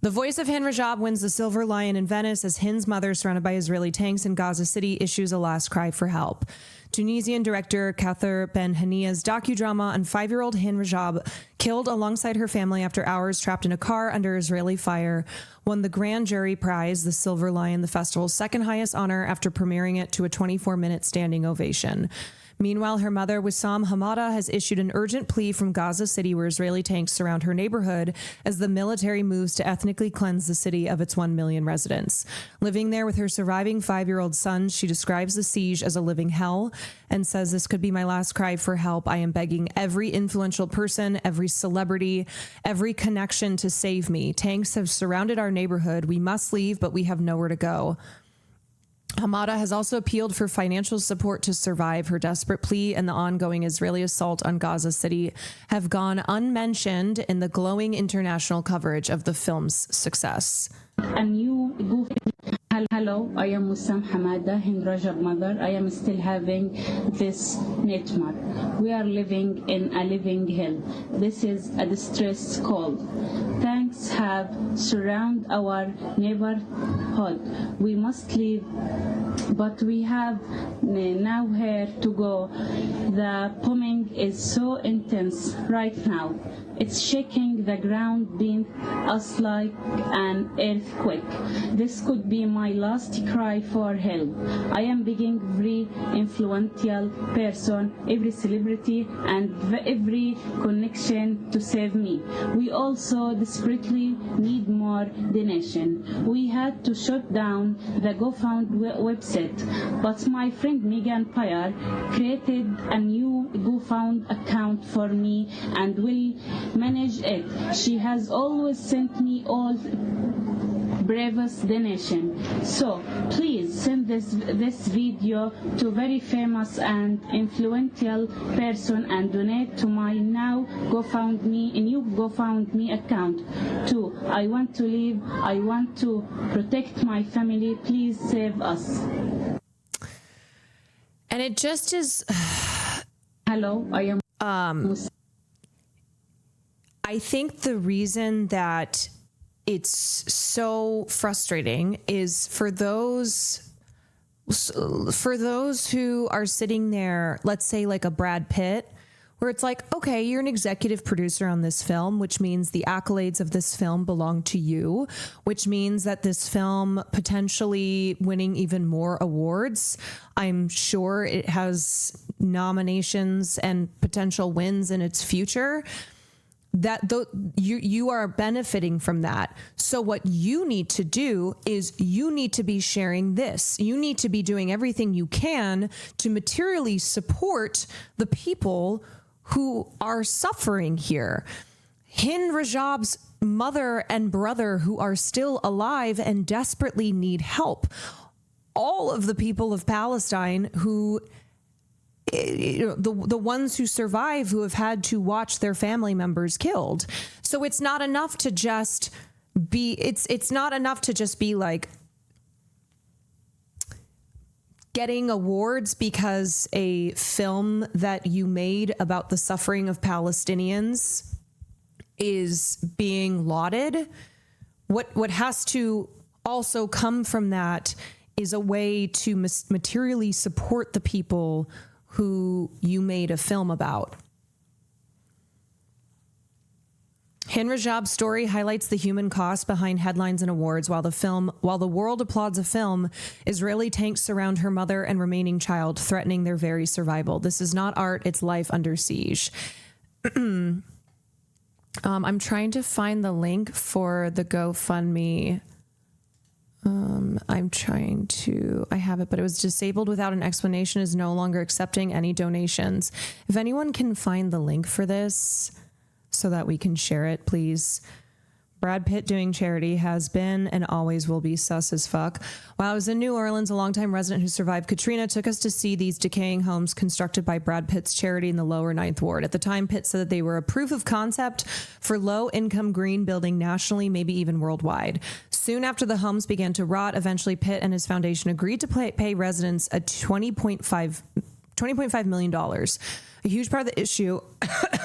The voice of Hin Rajab wins the Silver Lion in Venice as Hin's mother, surrounded by Israeli tanks in Gaza City, issues a last cry for help. Tunisian director Kather Ben Hania's docudrama on 5-year-old Hin Rajab, killed alongside her family after hours trapped in a car under Israeli fire, won the Grand Jury Prize, the Silver Lion, the festival's second highest honor, after premiering it to a 24-minute standing ovation. Meanwhile, her mother, Wissam Hamada, has issued an urgent plea from Gaza City, where Israeli tanks surround her neighborhood as the military moves to ethnically cleanse the city of its 1 million residents. Living there with her surviving 5-year-old son, she describes the siege as a living hell and says, "This could be my last cry for help. I am begging every influential person, every celebrity, every connection to save me. Tanks have surrounded our neighborhood. We must leave, but we have nowhere to go." Hamada has also appealed for financial support to survive. Her desperate plea and the ongoing Israeli assault on Gaza City have gone unmentioned in the glowing international coverage of the film's success. Hello, I am Wissam Hamada, Hin Rajab mother. I am still having this nightmare. We are living in a living hell. This is a distress call. Tanks have surrounded our neighborhood. We must leave, but we have nowhere to go. The bombing is so intense right now. It's shaking feeling the ground beneath us like an earthquake. This could be my last cry for help. I am begging every influential person, every celebrity, and every connection to save me. We also desperately need more donation. We had to shut down the GoFundMe website, but my friend Megan Pyre created a new GoFundMe account for me and will manage it. She has always sent me all bravest donation. So please send this video to very famous and influential person and donate to my new GoFundMe account too. I want to live. I want to protect my family. Please save us. And it just is. Hello, I am. I think the reason that it's so frustrating is for those who are sitting there, let's say like a Brad Pitt, where it's like, okay, you're an executive producer on this film, which means the accolades of this film belong to you, which means that this film potentially winning even more awards. I'm sure it has nominations and potential wins in its future. That you are benefiting from that. So what you need to do is you need to be sharing this. You need to be doing everything you can to materially support the people who are suffering here. Hind Rajab's mother and brother who are still alive and desperately need help. All of the people of Palestine who, the ones who survive, who have had to watch their family members killed. So it's not enough to just be, it's not enough to just be like getting awards because a film that you made about the suffering of Palestinians is being lauded. What has to also come from that is a way to materially support the people who you made a film about. Hind Rajab's story highlights the human cost behind headlines and awards. While the world applauds a film, Israeli tanks surround her mother and remaining child, threatening their very survival. This is not art, it's life under siege. I'm trying to find the link for the GoFundMe. I have it, but it was disabled without an explanation, is no longer accepting any donations. If anyone can find the link for this so that we can share it, please. Brad Pitt doing charity has been and always will be sus as fuck. While I was in New Orleans, a longtime resident who survived Katrina took us to see these decaying homes constructed by Brad Pitt's charity in the lower 9th Ward. At the time, Pitt said that they were a proof of concept for low-income green building nationally, maybe even worldwide. Soon after the homes began to rot, eventually Pitt and his foundation agreed to pay residents a $20.5 million. A huge part of the issue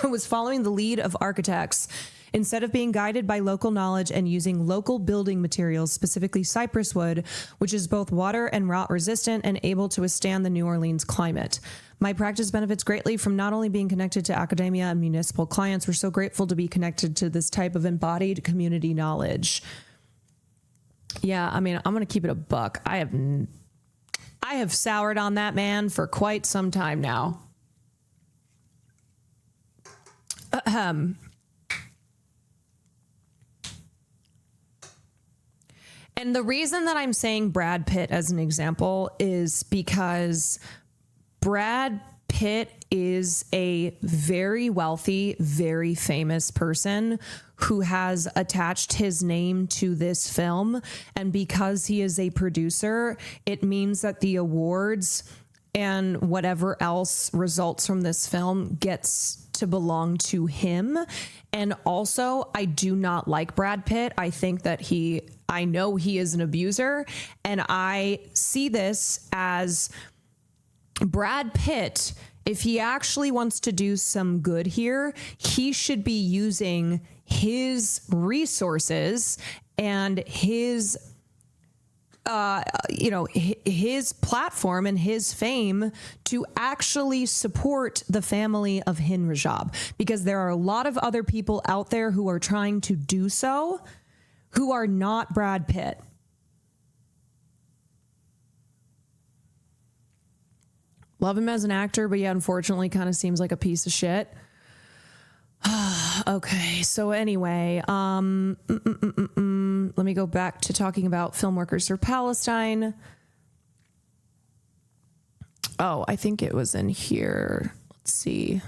was following the lead of architects. Instead of being guided by local knowledge and using local building materials, specifically cypress wood, which is both water and rot resistant and able to withstand the New Orleans climate. My practice benefits greatly from not only being connected to academia and municipal clients, we're so grateful to be connected to this type of embodied community knowledge. Yeah, I mean, I'm going to keep it a buck. I have soured on that man for quite some time now. And the reason that I'm saying Brad Pitt as an example is because Brad Pitt is a very wealthy, very famous person who has attached his name to this film. And because he is a producer, it means that the awards and whatever else results from this film gets to belong to him. And also, I do not like Brad Pitt. I think that I know he is an abuser, and I see this as Brad Pitt, if he actually wants to do some good here, he should be using his resources and his his platform and his fame to actually support the family of Hind Rajab, because there are a lot of other people out there who are trying to do so who are not Brad Pitt. Love him as an actor, but yeah, unfortunately kind of seems like a piece of shit. Okay, so anyway, let me go back to talking about Filmworkers for Palestine. Oh, I think it was in here. Let's see.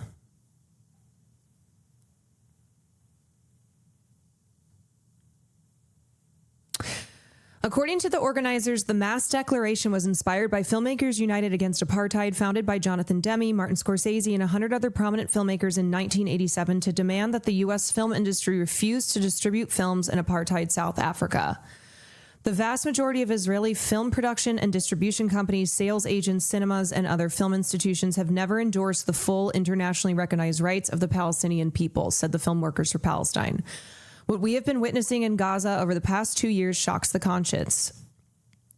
According to the organizers, the mass declaration was inspired by Filmmakers United Against Apartheid, founded by Jonathan Demme, Martin Scorsese, and 100 other prominent filmmakers in 1987 to demand that the U.S. film industry refuse to distribute films in apartheid South Africa. The vast majority of Israeli film production and distribution companies, sales agents, cinemas, and other film institutions have never endorsed the full internationally recognized rights of the Palestinian people, said the Filmworkers for Palestine. What we have been witnessing in Gaza over the past 2 years shocks the conscience,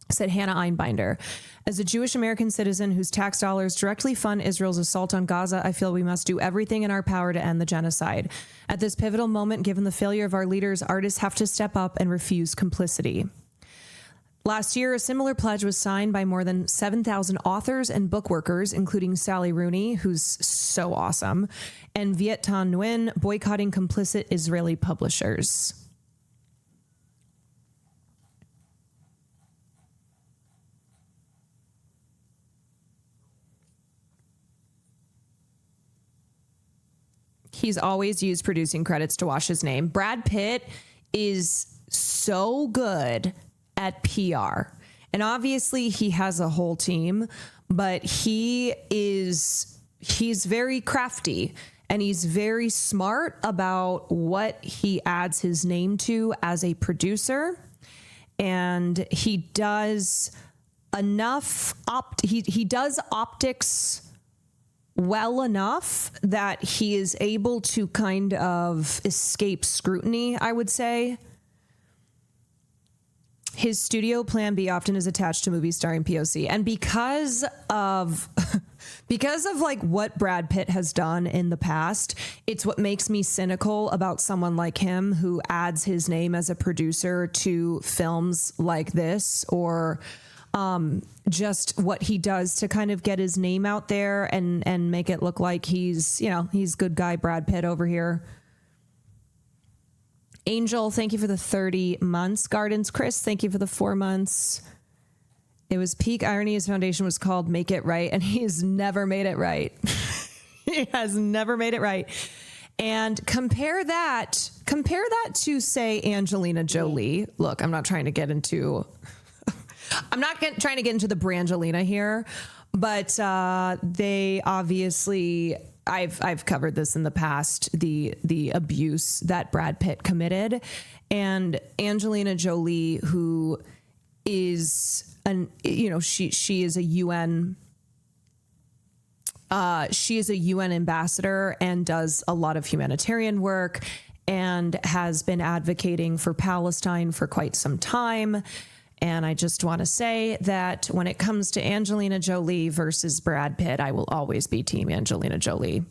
said Hannah Einbinder. As a Jewish American citizen whose tax dollars directly fund Israel's assault on Gaza, I feel we must do everything in our power to end the genocide. At this pivotal moment, given the failure of our leaders, artists have to step up and refuse complicity. Last year, a similar pledge was signed by more than 7,000 authors and book workers, including Sally Rooney, who's so awesome, and Viet Thanh Nguyen, boycotting complicit Israeli publishers. He's always used producing credits to wash his name. Brad Pitt is so good at PR. And obviously he has a whole team, but he's very crafty and he's very smart about what he adds his name to as a producer. And he does enough he does optics well enough that he is able to kind of escape scrutiny, I would say. His studio Plan B often is attached to movies starring POC. And because of like what Brad Pitt has done in the past, it's what makes me cynical about someone like him who adds his name as a producer to films like this, or just what he does to kind of get his name out there and make it look like he's good guy Brad Pitt over here. Angel, thank you for the 30 months. Gardens, Chris, thank you for the 4 months. It was peak irony. His foundation was called Make It Right, and he has never made it right. He has never made it right. And compare that to, say, Angelina Jolie. Look, I'm not trying to get into the Brangelina here, but they obviously, I've covered this in the past, the abuse that Brad Pitt committed, and Angelina Jolie, who is she is a UN ambassador and does a lot of humanitarian work and has been advocating for Palestine for quite some time. And I just want to say that when it comes to Angelina Jolie versus Brad Pitt, I will always be team Angelina Jolie.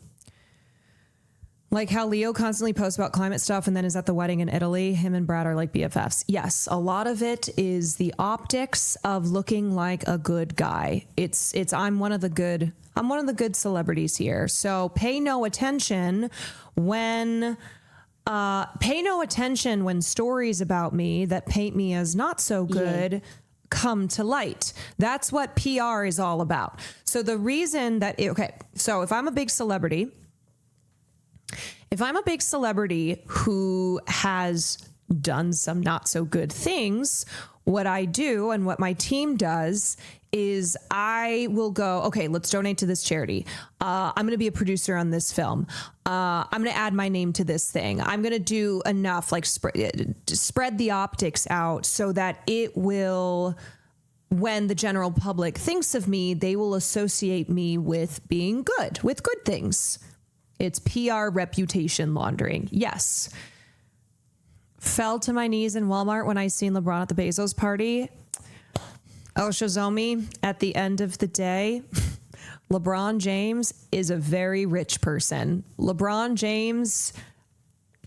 Like how Leo constantly posts about climate stuff and then is at the wedding in Italy. Him and Brad are like BFFs. Yes, a lot of it is the optics of looking like a good guy. I'm one of the good celebrities here. So pay no attention when stories about me that paint me as not so good come to light. That's what PR is all about. So the reason that, so if I'm a big celebrity who has done some not so good things, what I do and what my team does is I will go, okay, let's donate to this charity. I'm going to be a producer on this film. I'm going to add my name to this thing. I'm going to do enough, like spread the optics out so that it will, when the general public thinks of me, they will associate me with being good, with good things. It's PR reputation laundering. Yes. Fell to my knees in Walmart when I seen LeBron at the Bezos party. Oshizomi, at the end of the day, LeBron James is a very rich person. LeBron James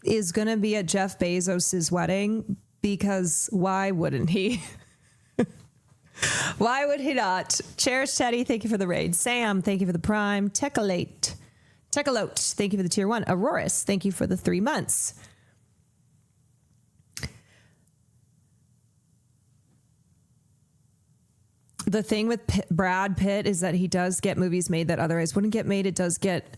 is going to be at Jeff Bezos's wedding because why wouldn't he? Why would he not? Cherish Teddy, thank you for the raid. Sam, thank you for the prime. Tekalote, thank you for the tier 1. Auroras, thank you for the 3 months. The thing with Brad Pitt is that he does get movies made that otherwise wouldn't get made. It does get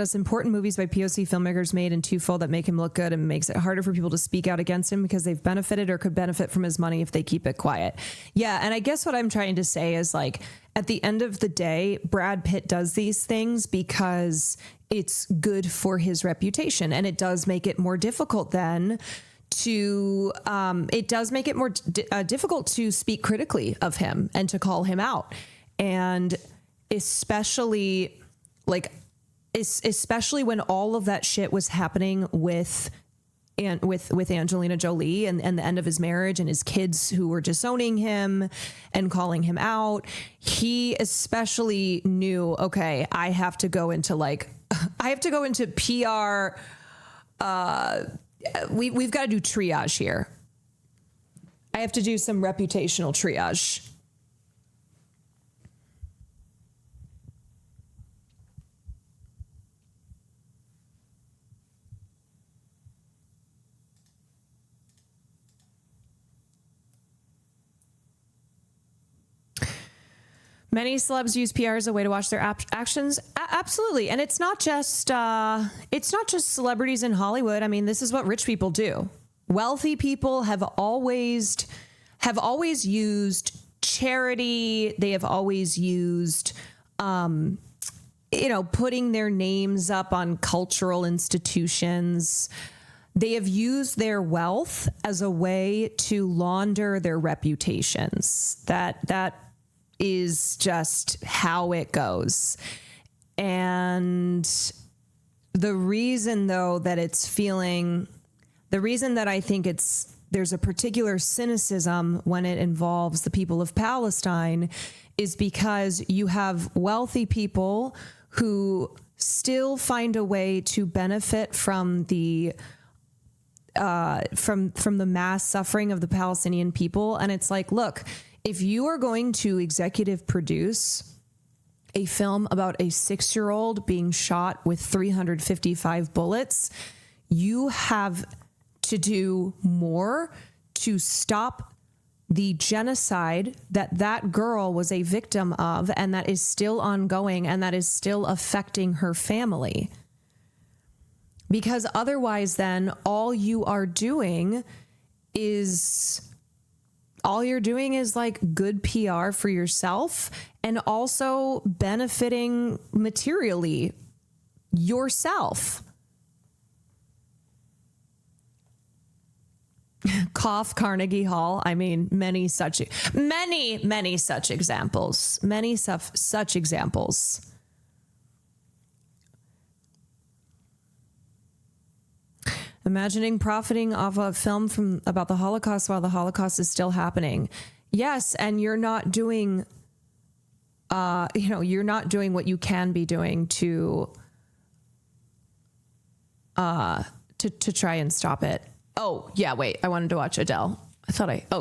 us important movies by POC filmmakers made in twofold that make him look good and makes it harder for people to speak out against him because they've benefited or could benefit from his money if they keep it quiet. Yeah, and I guess what I'm trying to say is, like, at the end of the day, Brad Pitt does these things because it's good for his reputation, and it does make it more difficult then to difficult to speak critically of him and to call him out. And especially when all of that shit was happening with Angelina Jolie and the end of his marriage and his kids who were disowning him and calling him out, he especially knew, okay, I have to go into PR. We've got to do triage here. I have to do some reputational triage. Many celebs use PR as a way to watch their actions. Absolutely. And it's not just celebrities in Hollywood. I mean, this is what rich people do. Wealthy people have always used charity. They have always used, putting their names up on cultural institutions. They have used their wealth as a way to launder their reputations. That is just how it goes. And the reason, though, that I think there's a particular cynicism when it involves the people of Palestine is because you have wealthy people who still find a way to benefit from the mass suffering of the Palestinian people. And it's like, look, if you are going to executive produce a film about a 6-year-old being shot with 355 bullets, you have to do more to stop the genocide that girl was a victim of, and that is still ongoing, and that is still affecting her family. Because otherwise, then all you're doing is like good PR for yourself, and also benefiting materially yourself. Cough, Carnegie Hall. I mean, many such examples. Imagining profiting off a film about the Holocaust while the Holocaust is still happening. Yes, and you're not doing, you're not doing what you can be doing to try and stop it. Oh, yeah, wait, I wanted to watch Adele.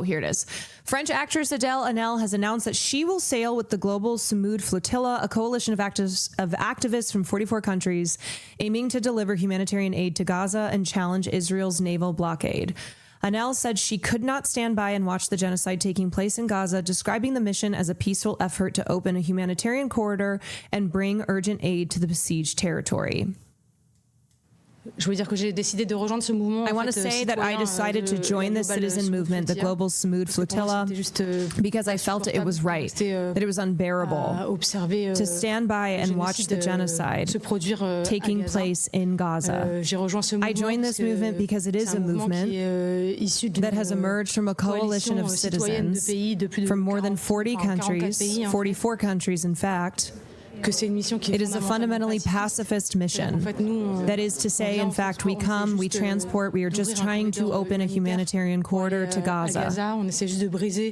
Here it is. French actress Adele Haenel has announced that she will sail with the Global Samud Flotilla, a coalition of activists from 44 countries aiming to deliver humanitarian aid to Gaza and challenge Israel's naval blockade. Haenel said she could not stand by and watch the genocide taking place in Gaza, describing the mission as a peaceful effort to open a humanitarian corridor and bring urgent aid to the besieged territory. I want to say that I decided to join this citizen movement, the Global Samud Flotilla, because I felt it was right, that it was unbearable to stand by and watch the genocide taking place in Gaza. I joined this movement because it is a movement that has emerged from a coalition of citizens from more than 40 countries, 44 countries in fact, que c'est une mission qui est It is a fundamentally pacifist mission. That is to say, in fact, we come, we transport, we are just trying to open a humanitarian corridor to Gaza.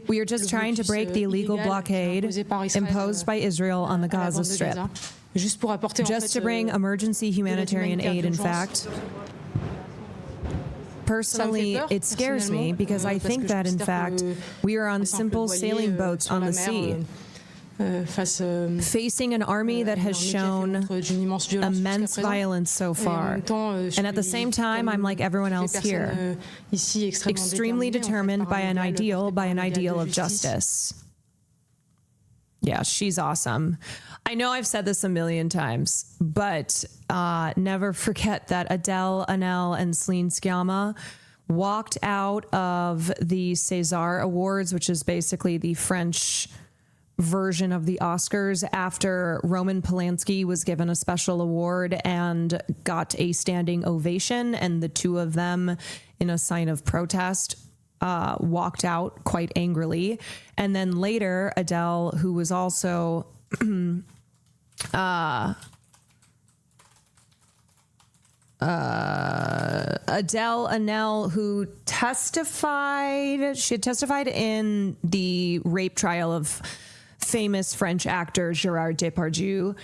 We are just trying to break the illegal blockade imposed by Israel on the Gaza Strip. Just to bring emergency humanitarian aid, in fact. Personally, it scares me because I think that, in fact, we are on simple sailing boats on the sea, facing an army that has shown immense violence so far. And at the same time, I'm like everyone else here, extremely determined by an ideal of justice. Yeah, she's awesome. I know I've said this a million times, but never forget that Adele, Anel, and Celine Sciamma walked out of the César Awards, which is basically the French version of the Oscars, after Roman Polanski was given a special award and got a standing ovation, and the two of them, in a sign of protest, walked out quite angrily. And then later, Adele, who was also Anel, who testified, she had testified in the rape trial of famous French actor Gerard Depardieu,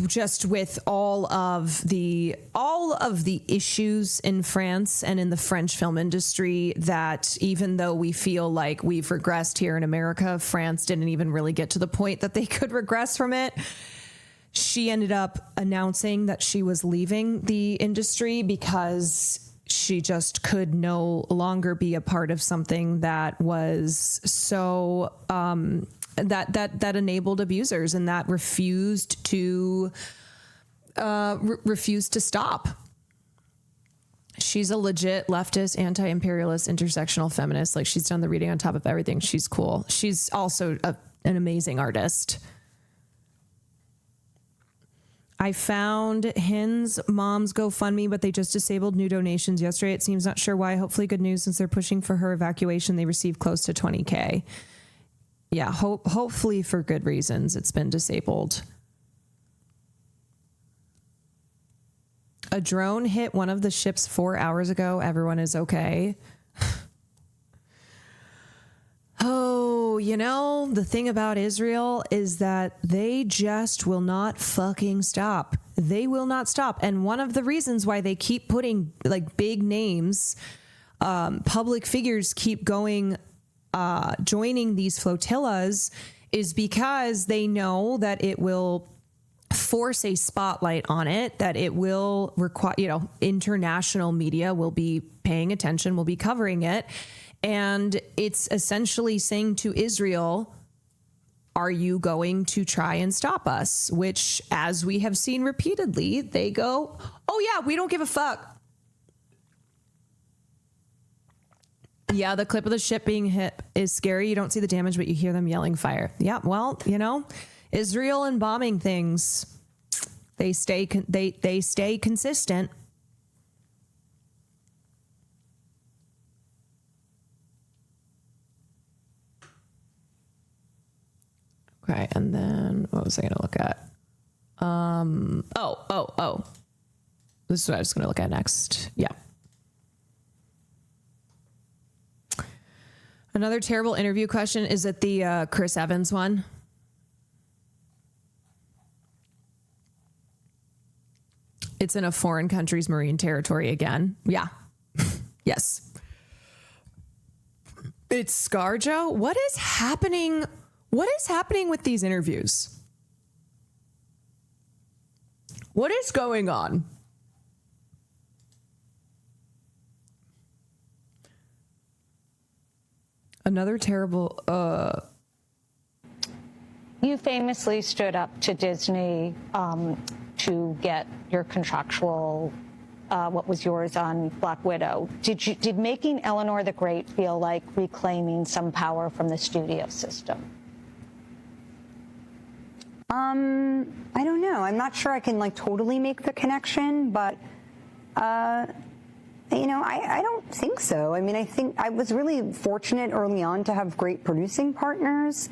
just with all of the issues in France and in the French film industry, that even though we feel like we've regressed here in America, France didn't even really get to the point that they could regress from it. She ended up announcing that she was leaving the industry because she just could no longer be a part of something that was so that enabled abusers and that refused to stop. She's a legit leftist, anti-imperialist, intersectional feminist. Like, she's done the reading on top of everything. She's cool. She's also an amazing artist. I found Hin's mom's GoFundMe, but they just disabled new donations yesterday. It seems not sure why. Hopefully good news, since they're pushing for her evacuation. They received close to 20K. Yeah, hopefully for good reasons it's been disabled. A drone hit one of the ships 4 hours ago. Everyone is okay. Oh, you know, the thing about Israel is that they just will not fucking stop. They will not stop. And one of the reasons why they keep putting like big names, public figures keep going, joining these flotillas, is because they know that it will force a spotlight on it, that it will require, international media will be paying attention, will be covering it. And it's essentially saying to Israel, are you going to try and stop us? Which, as we have seen repeatedly, they go, oh yeah, we don't give a fuck. Yeah, the clip of the ship being hit is scary. You don't see the damage, but you hear them yelling fire. Yeah, well, Israel and bombing things, they stay consistent. Okay, and then what was I going to look at? This is what I was going to look at next. Yeah. Another terrible interview question. Is it the Chris Evans one? It's in a foreign country's marine territory again. Yeah. Yes. It's ScarJo. What is happening? What is happening with these interviews? What is going on? Another terrible... You famously stood up to Disney to get your contractual, what was yours on Black Widow. Did making Eleanor the Great feel like reclaiming some power from the studio system? I don't know. I'm not sure I can totally make the connection, but I don't think so. I mean, I think I was really fortunate early on to have great producing partners.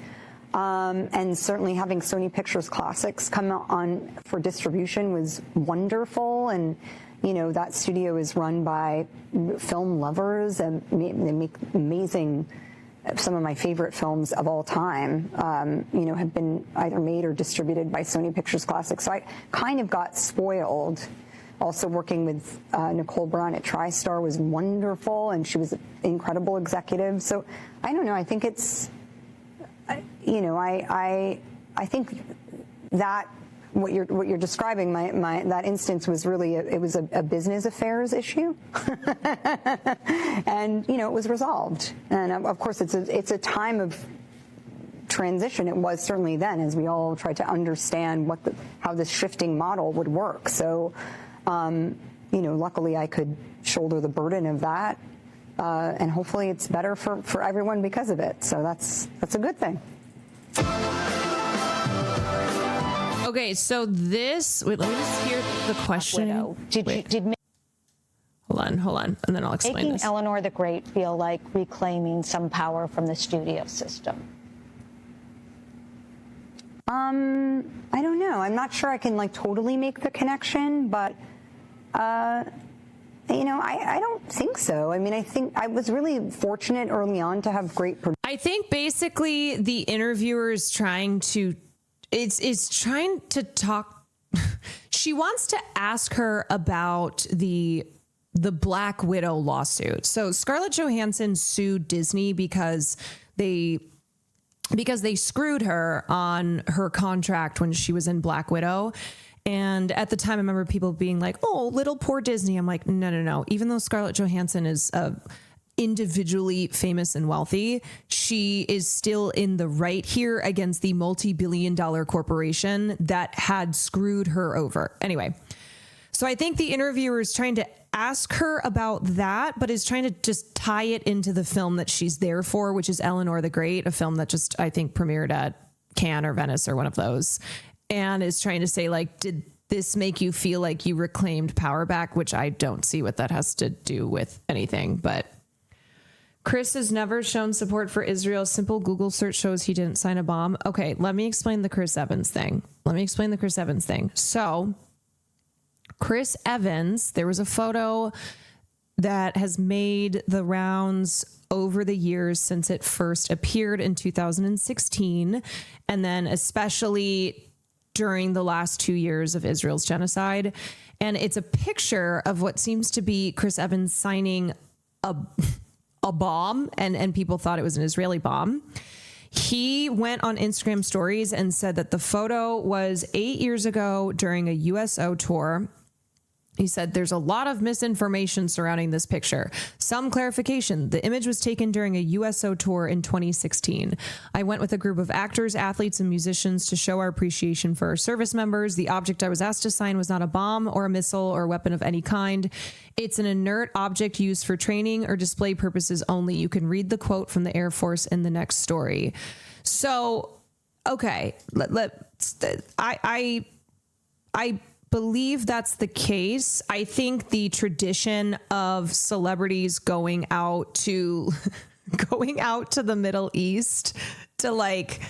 And certainly having Sony Pictures Classics come out on for distribution was wonderful. And, you know, that studio is run by film lovers, and they make amazing, some of my favorite films of all time, you know, have been either made or distributed by Sony Pictures Classics. So I kind of got spoiled. Also working with Nicole Brown at TriStar was wonderful, and she was an incredible executive. So I don't know. I think it's, you know, I think that what you're describing, that instance was really it was a business affairs issue, and you know, it was resolved. And of course, it's a time of transition. It was certainly then, as we all tried to understand how this shifting model would work. So, you know, luckily I could shoulder the burden of that, and hopefully it's better for everyone because of it. So that's a good thing. Okay, so this. Wait, let me just hear the question. Hold on, and then I'll explain making this. Eleanor the Great feel like reclaiming some power from the studio system? I don't know. I'm not sure I can like totally make the connection, but you know, I don't think so. I mean, I think I was really fortunate early on to have great. I think basically the interviewer is trying to talk. She wants to ask her about the Black Widow lawsuit. So Scarlett Johansson sued Disney because they screwed her on her contract when she was in Black Widow. And at the time, I remember people being like, oh, little poor Disney. I'm like, no. Even though Scarlett Johansson is individually famous and wealthy, she is still in the right here against the multi-billion-dollar corporation that had screwed her over. Anyway, so I think the interviewer is trying to ask her about that, but is trying to just tie it into the film that she's there for, which is Eleanor the Great, a film that just, I think, premiered at Cannes or Venice or one of those, and is trying to say, like, did this make you feel like you reclaimed power back? Which I don't see what that has to do with anything. But Chris has never shown support for Israel. Simple Google search shows he didn't sign a bomb. Okay, let me explain the Chris Evans thing. So Chris Evans, there was a photo that has made the rounds over the years since it first appeared in 2016, and then especially during the last 2 years of Israel's genocide. And it's a picture of what seems to be Chris Evans signing a bomb, and people thought it was an Israeli bomb. He went on Instagram stories and said that the photo was 8 years ago during a USO tour. He said, there's a lot of misinformation surrounding this picture. Some clarification. The image was taken during a USO tour in 2016. I went with a group of actors, athletes, and musicians to show our appreciation for our service members. The object I was asked to sign was not a bomb or a missile or a weapon of any kind. It's an inert object used for training or display purposes only. You can read the quote from the Air Force in the next story. So, okay, I believe that's the case. I think the tradition of celebrities going out to the Middle East to like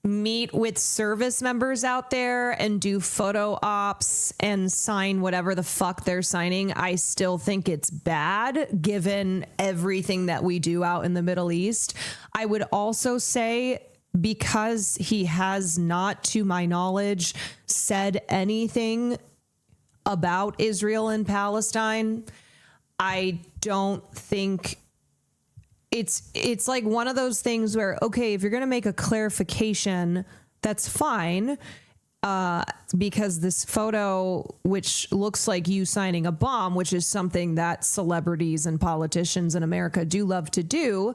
meet with service members out there and do photo ops and sign whatever the fuck they're signing, I still think it's bad given everything that we do out in the Middle East. I would also say, because he has not, to my knowledge, said anything about Israel and Palestine, I don't think it's like one of those things where, okay, if you're going to make a clarification, that's fine. Because this photo, which looks like you signing a bomb, which is something that celebrities and politicians in America do love to do.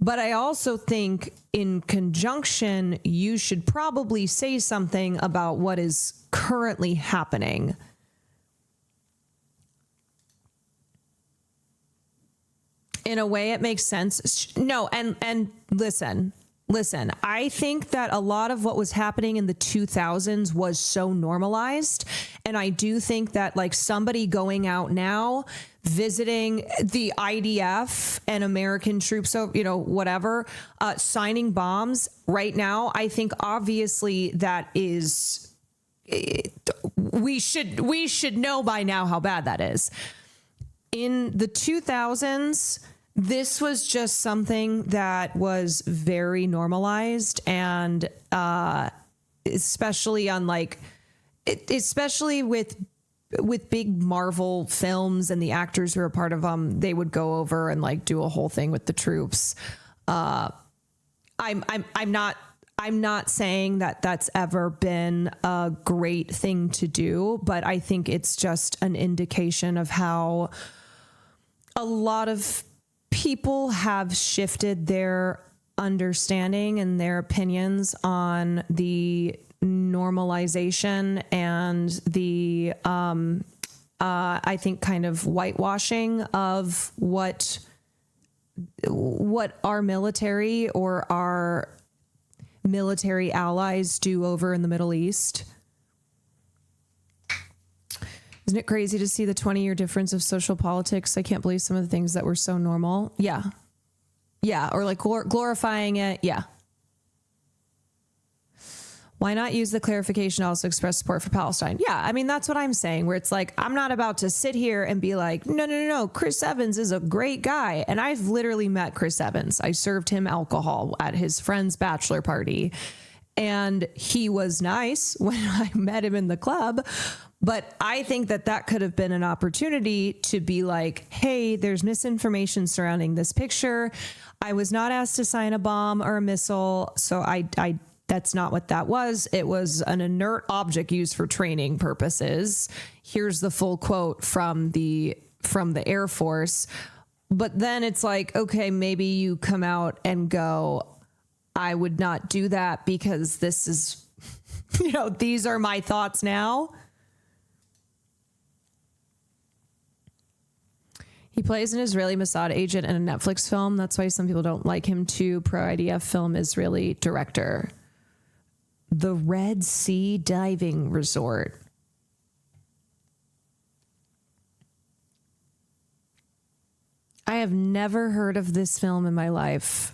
But I also think in conjunction, you should probably say something about what is currently happening. In a way, it makes sense. No, and listen, listen, I think that a lot of what was happening in the 2000s was so normalized. And I do think that like somebody going out now, visiting the IDF and American troops, so, you know, whatever, signing bombs right now, I think obviously that is, we should know by now how bad that is. In the 2000s, this was just something that was very normalized, and especially on like, especially with big Marvel films and the actors who are a part of them, they would go over and like do a whole thing with the troops. I'm not saying that that's ever been a great thing to do, but I think it's just an indication of how a lot of people have shifted their understanding and their opinions on the normalization and the, I think kind of whitewashing of what our military or our military allies do over in the Middle East. Isn't it crazy to see the 20-year difference of social politics? I can't believe some of the things that were so normal. Yeah. Yeah. Or like glorifying it. Yeah. Why not use the clarification to also express support for Palestine? Yeah, I mean, that's what I'm saying, where it's like, I'm not about to sit here and be like, no, Chris Evans is a great guy. And I've literally met Chris Evans. I served him alcohol at his friend's bachelor party. And he was nice when I met him in the club. But I think that that could have been an opportunity to be like, hey, there's misinformation surrounding this picture. I was not asked to sign a bomb or a missile. So I that's not what that was. It was an inert object used for training purposes. Here's the full quote from the Air Force. But then it's like, okay, maybe you come out and go, I would not do that because this is, you know, these are my thoughts now. He plays an Israeli Mossad agent in a Netflix film. That's why some people don't like him too. Pro-IDF film Israeli director. The Red Sea Diving Resort. I have never heard of this film in my life.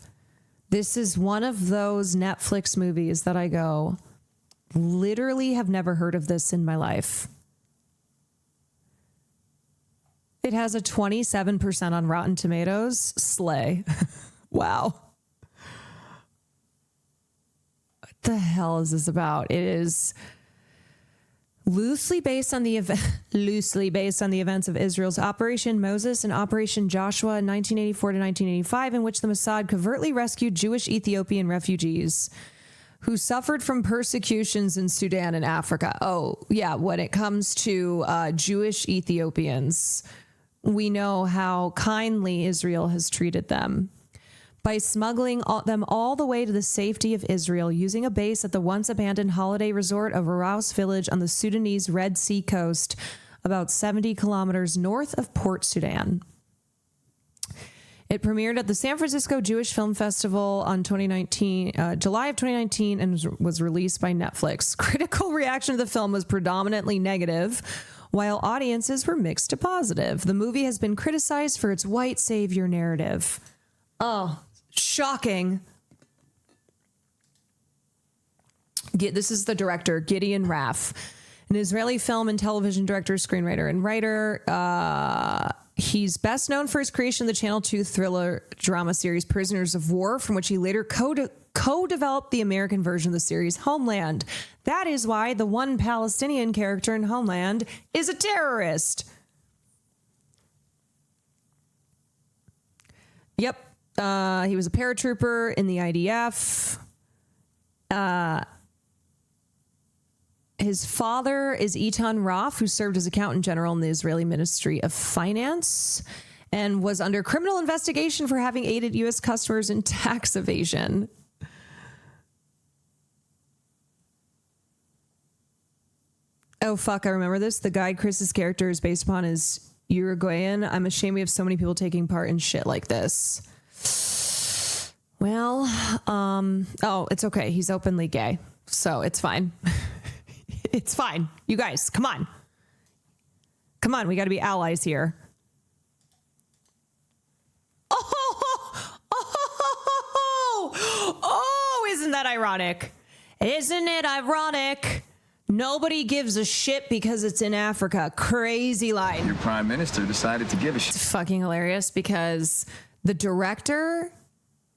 This is one of those Netflix movies that I go, literally have never heard of this in my life. It has a 27% on Rotten Tomatoes. Slay. Wow. What the hell is this about? It is loosely based on the events of Israel's Operation Moses and Operation Joshua in 1984 to 1985, in which the Mossad covertly rescued Jewish Ethiopian refugees who suffered from persecutions in Sudan and Africa. Oh, yeah, when it comes to Jewish Ethiopians, we know how kindly Israel has treated them by smuggling them all the way to the safety of Israel, using a base at the once abandoned holiday resort of Arouse village on the Sudanese Red Sea coast, about 70 kilometers north of Port Sudan. It premiered at the San Francisco Jewish Film Festival on July of 2019, and was released by Netflix. Critical reaction to the film was predominantly negative, while audiences were mixed to positive. The movie has been criticized for its white savior narrative. Oh, shocking. This is the director, Gideon Raff, an Israeli film and television director, screenwriter, and writer. He's best known for his creation of the Channel 2 thriller drama series Prisoners of War, from which he later co-developed the American version of the series Homeland. That is why the one Palestinian character in Homeland is a terrorist. Yep. He was a paratrooper in the IDF. His father is Eitan Raff, who served as accountant general in the Israeli Ministry of Finance and was under criminal investigation for having aided U.S. customers in tax evasion. Oh, fuck, I remember this. The guy Chris's character is based upon is Uruguayan. I'm ashamed we have so many people taking part in shit like this. Well, oh, it's okay. He's openly gay, so it's fine. It's fine. You guys, come on. Come on, we got to be allies here. Oh, isn't that ironic? Isn't it ironic? Nobody gives a shit because it's in Africa. Crazy line. Your prime minister decided to give a shit. It's fucking hilarious because the director,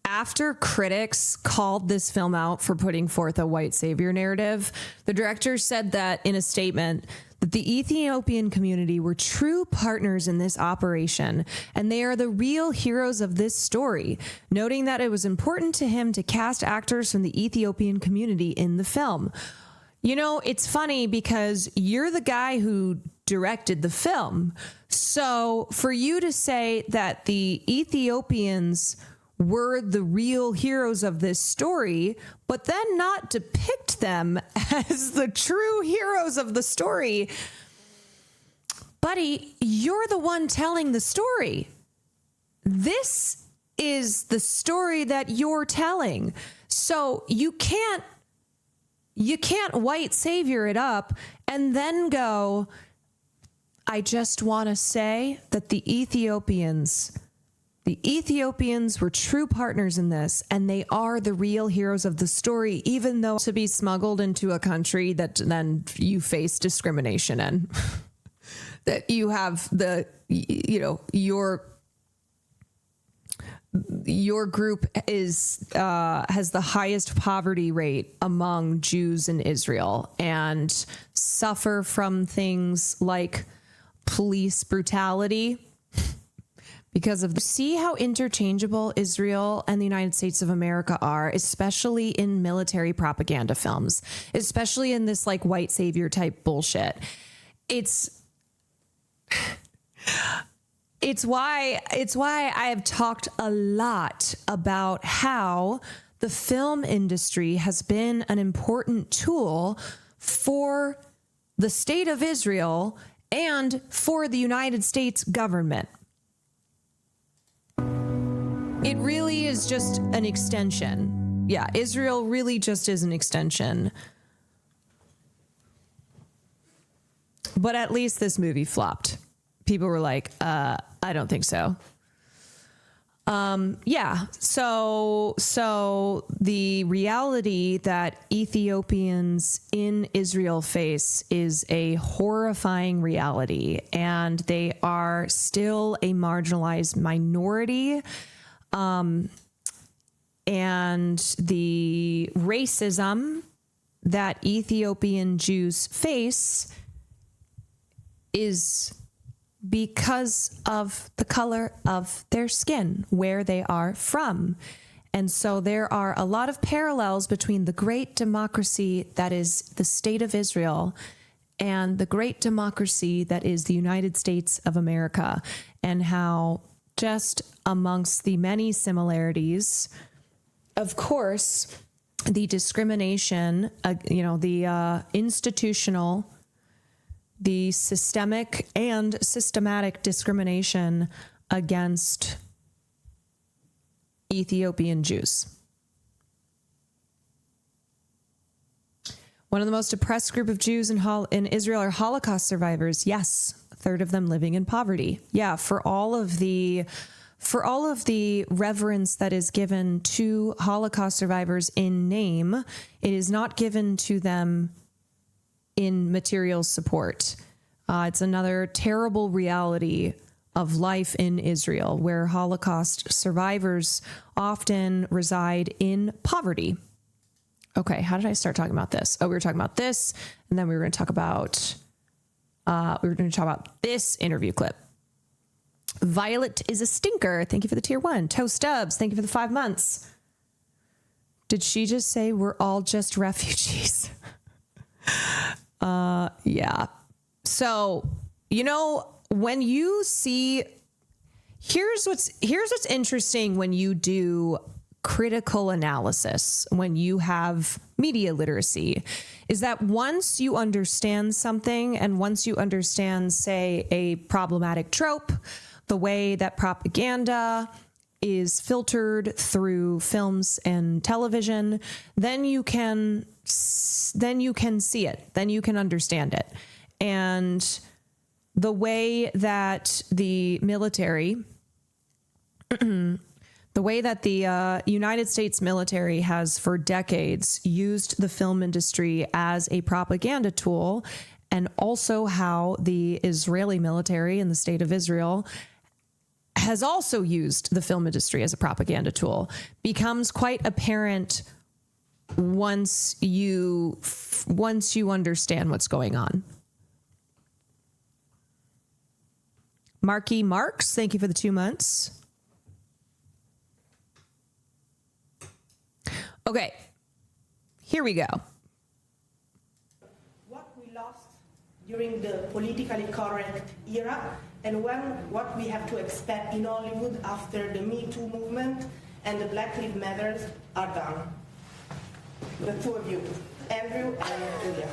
after critics called this film out for putting forth a white savior narrative, the director said that in a statement that the Ethiopian community were true partners in this operation, and they are the real heroes of this story, noting that it was important to him to cast actors from the Ethiopian community in the film. You know, it's funny because you're the guy who directed the film. So for you to say that the Ethiopians were the real heroes of this story, but then not depict them as the true heroes of the story, buddy, you're the one telling the story. This is the story that you're telling. So you can't white savior it up and then go, I just want to say that the Ethiopians were true partners in this, and they are the real heroes of the story, even though to be smuggled into a country that then you face discrimination in. That you have your group has the highest poverty rate among Jews in Israel and suffer from things like police brutality. Because of see how interchangeable Israel and the United States of America are, especially in military propaganda films, especially in this like white savior type bullshit. It's why I have talked a lot about how the film industry has been an important tool for the state of Israel and for the United States government. It really is just an extension. Yeah, Israel really just is an extension. But at least this movie flopped. People were like, I don't think so. Yeah, so the reality that Ethiopians in Israel face is a horrifying reality, and they are still a marginalized minority. And the racism that Ethiopian Jews face is because of the color of their skin, where they are from. And so there are a lot of parallels between the great democracy that is the state of Israel and the great democracy that is the United States of America, and how just amongst the many similarities, of course, the discrimination, the institutional, the systemic and systematic discrimination against Ethiopian Jews. One of the most oppressed group of Jews in Israel are Holocaust survivors. Yes, a third of them living in poverty. Yeah, for all of the reverence that is given to Holocaust survivors in name, it is not given to them in material support. It's another terrible reality of life in Israel, where Holocaust survivors often reside in poverty. Okay, how did I start talking about this? Oh, we were talking about this, and then we were going to talk about this interview clip. Violet is a stinker. Thank you for the tier 1. Toe Stubbs, thank you for the 5 months. Did she just say we're all just refugees? Yeah. So, when you see, here's what's interesting when you do critical analysis, when you have media literacy, is that once you understand something, and once you understand, say, a problematic trope, the way that propaganda is filtered through films and television, then you can see it, then you can understand it. And the way that the military, the way that the United States military has for decades used the film industry as a propaganda tool, and also how the Israeli military in the state of Israel has also used the film industry as a propaganda tool, becomes quite apparent once you understand what's going on. Marky Marks, thank you for the 2 months. Okay, here we go. What we lost during the politically correct era, and what we have to expect in Hollywood after the Me Too movement and the Black Lives Matter are done. The two of you, Andrew and Julia.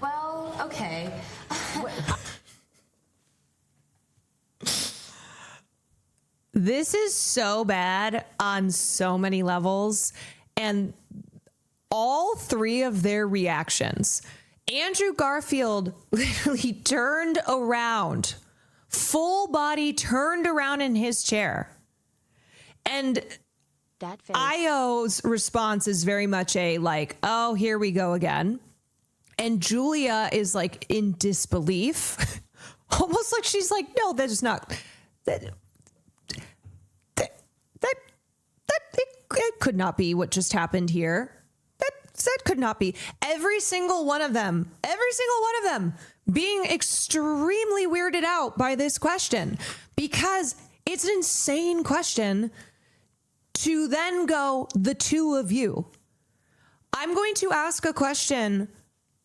Well, okay. This is so bad on so many levels, and all three of their reactions. Andrew Garfield literally turned around, full body turned around in his chair. And that face. Ayo's response is very much a like, oh, here we go again. And Julia is like in disbelief, almost like she's like, no, that is not, it could not be what just happened here. That could not be. Every single one of them being extremely weirded out by this question, because it's an insane question to then go, the two of you. I'm going to ask a question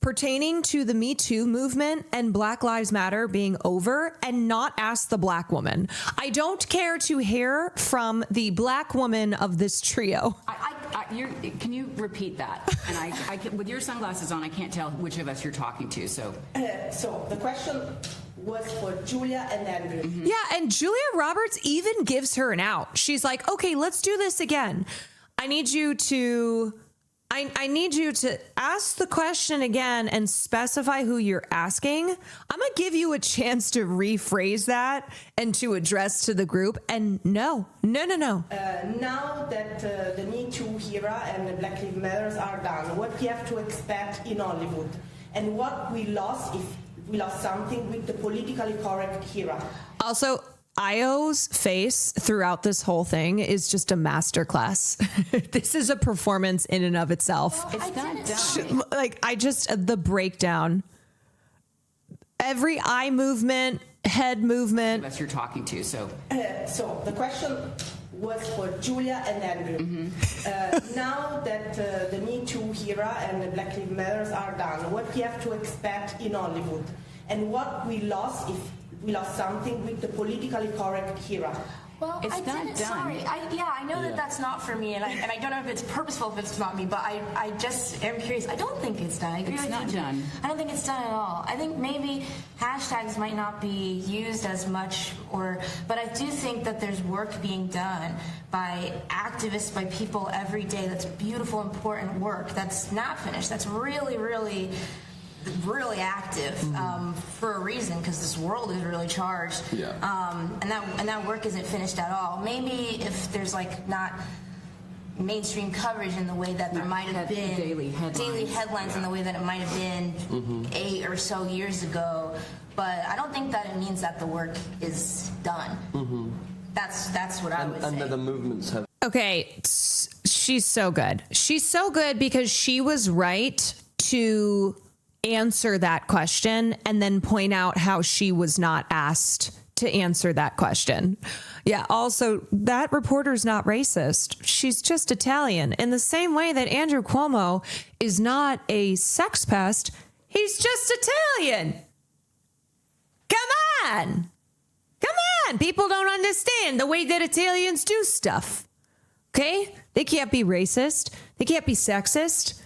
pertaining to the Me Too movement and Black Lives Matter being over, and not ask the black woman. I don't care to hear from the black woman of this trio. Can you repeat that? And I can, with your sunglasses on, I can't tell which of us you're talking to. So the question was for Julia and Andrew. Mm-hmm. Yeah, and Julia Roberts even gives her an out. She's like, okay, let's do this again. I need you to ask the question again and specify who you're asking. I'm going to give you a chance to rephrase that and to address to the group. And no. Now that the Me Too era and the Black Lives Matter are done, what we have to expect in Hollywood, and what we lost, if we lost something with the politically correct era. Also, Ayo's face throughout this whole thing is just a masterclass. This is a performance in and of itself. Well, it's not done. Like, the breakdown. Every eye movement, head movement. Unless you're talking to, so the question was for Julia and Andrew. Mm-hmm. Now that the Me Too era and the Black Lives Matter are done, what we have to expect in Hollywood, and what we lost, if we lost something with the politically correct era. Well, it's not done. Sorry. I know that that's not for me, and I don't know if it's purposeful if it's not me, but I just am curious. I don't think it's done. It's not done. I don't think it's done at all. I think maybe hashtags might not be used as much, but I do think that there's work being done by activists, by people every day. That's beautiful, important work. That's not finished. That's really, really active for a reason, because this world is really charged. Yeah. And that work isn't finished at all. Maybe if there's not mainstream coverage in the way that there might have been daily headlines in the way that it might have been 8 or so years ago, but I don't think that it means that the work is done. That's what I would say. And that the movements have. Okay, she's so good. She's so good because she was right to answer that question and then point out how she was not asked to answer that question. Yeah, also, that reporter's not racist. She's just Italian. In the same way that Andrew Cuomo is not a sex pest, he's just Italian. Come on. People don't understand the way that Italians do stuff. Okay? They can't be racist. They can't be sexist.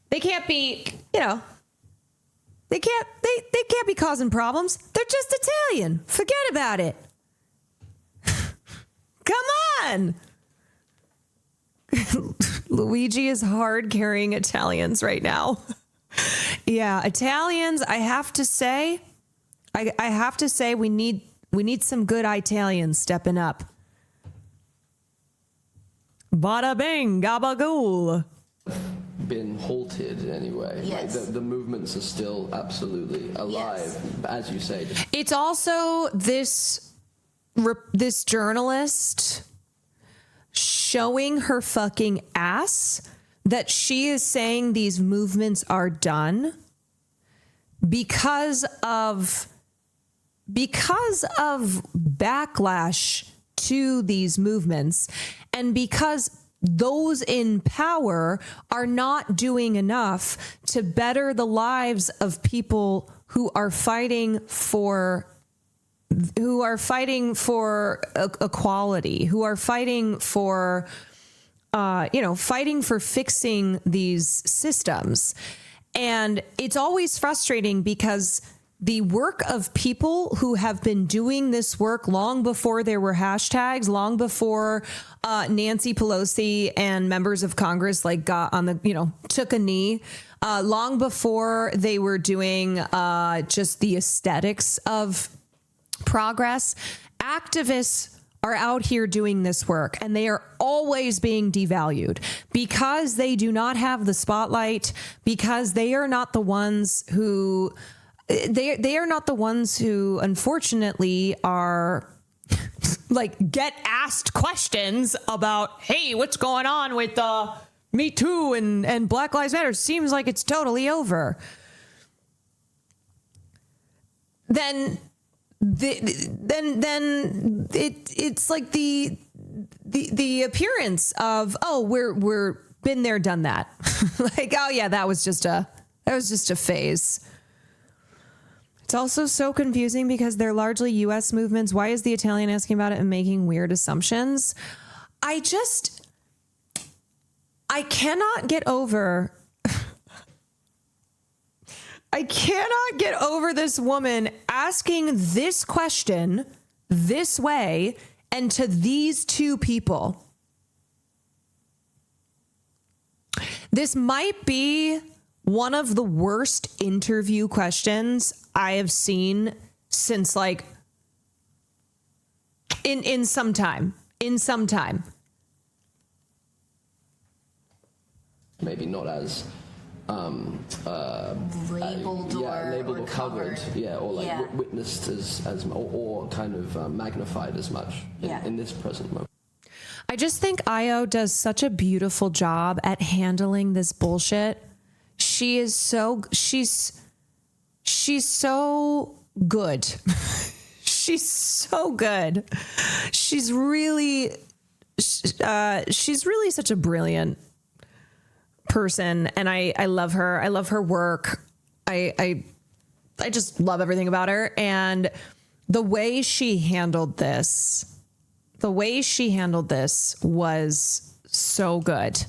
They can't be, they can't be causing problems. They're just Italian. Forget about it. Come on. Luigi is hard carrying Italians right now. Yeah, Italians, I have to say we need some good Italians stepping up. Bada bing, gabagool. Been halted anyway. Yes. Like the movements are still absolutely alive, as you say. It's also this journalist showing her fucking ass that she is saying these movements are done because of backlash to these movements, and because those in power are not doing enough to better the lives of people who are fighting for equality, who are fighting for fighting for fixing these systems. And it's always frustrating because the work of people who have been doing this work long before there were hashtags, long before Nancy Pelosi and members of Congress got on the, took a knee, long before they were doing just the aesthetics of progress, activists are out here doing this work, and they are always being devalued because they do not have the spotlight, because they are not the ones who unfortunately are get asked questions about, hey, what's going on with Me Too and Black Lives Matter? Seems like it's totally over. Then it's like the appearance of, oh, we're been there, done that. Oh yeah, that was just a phase. It's also so confusing because they're largely U.S. movements. Why is the Italian asking about it and making weird assumptions? I cannot get over this woman asking this question this way and to these two people. This might be one of the worst interview questions I have seen since in some time. Maybe not as labeled or covered, or witnessed as or kind of magnified as much in this present moment. I just think Ayo does such a beautiful job at handling this bullshit. She's so good. She's so good. She's really such a brilliant person, and I love her. I love her work. I just love everything about her, and the way she handled this was so good.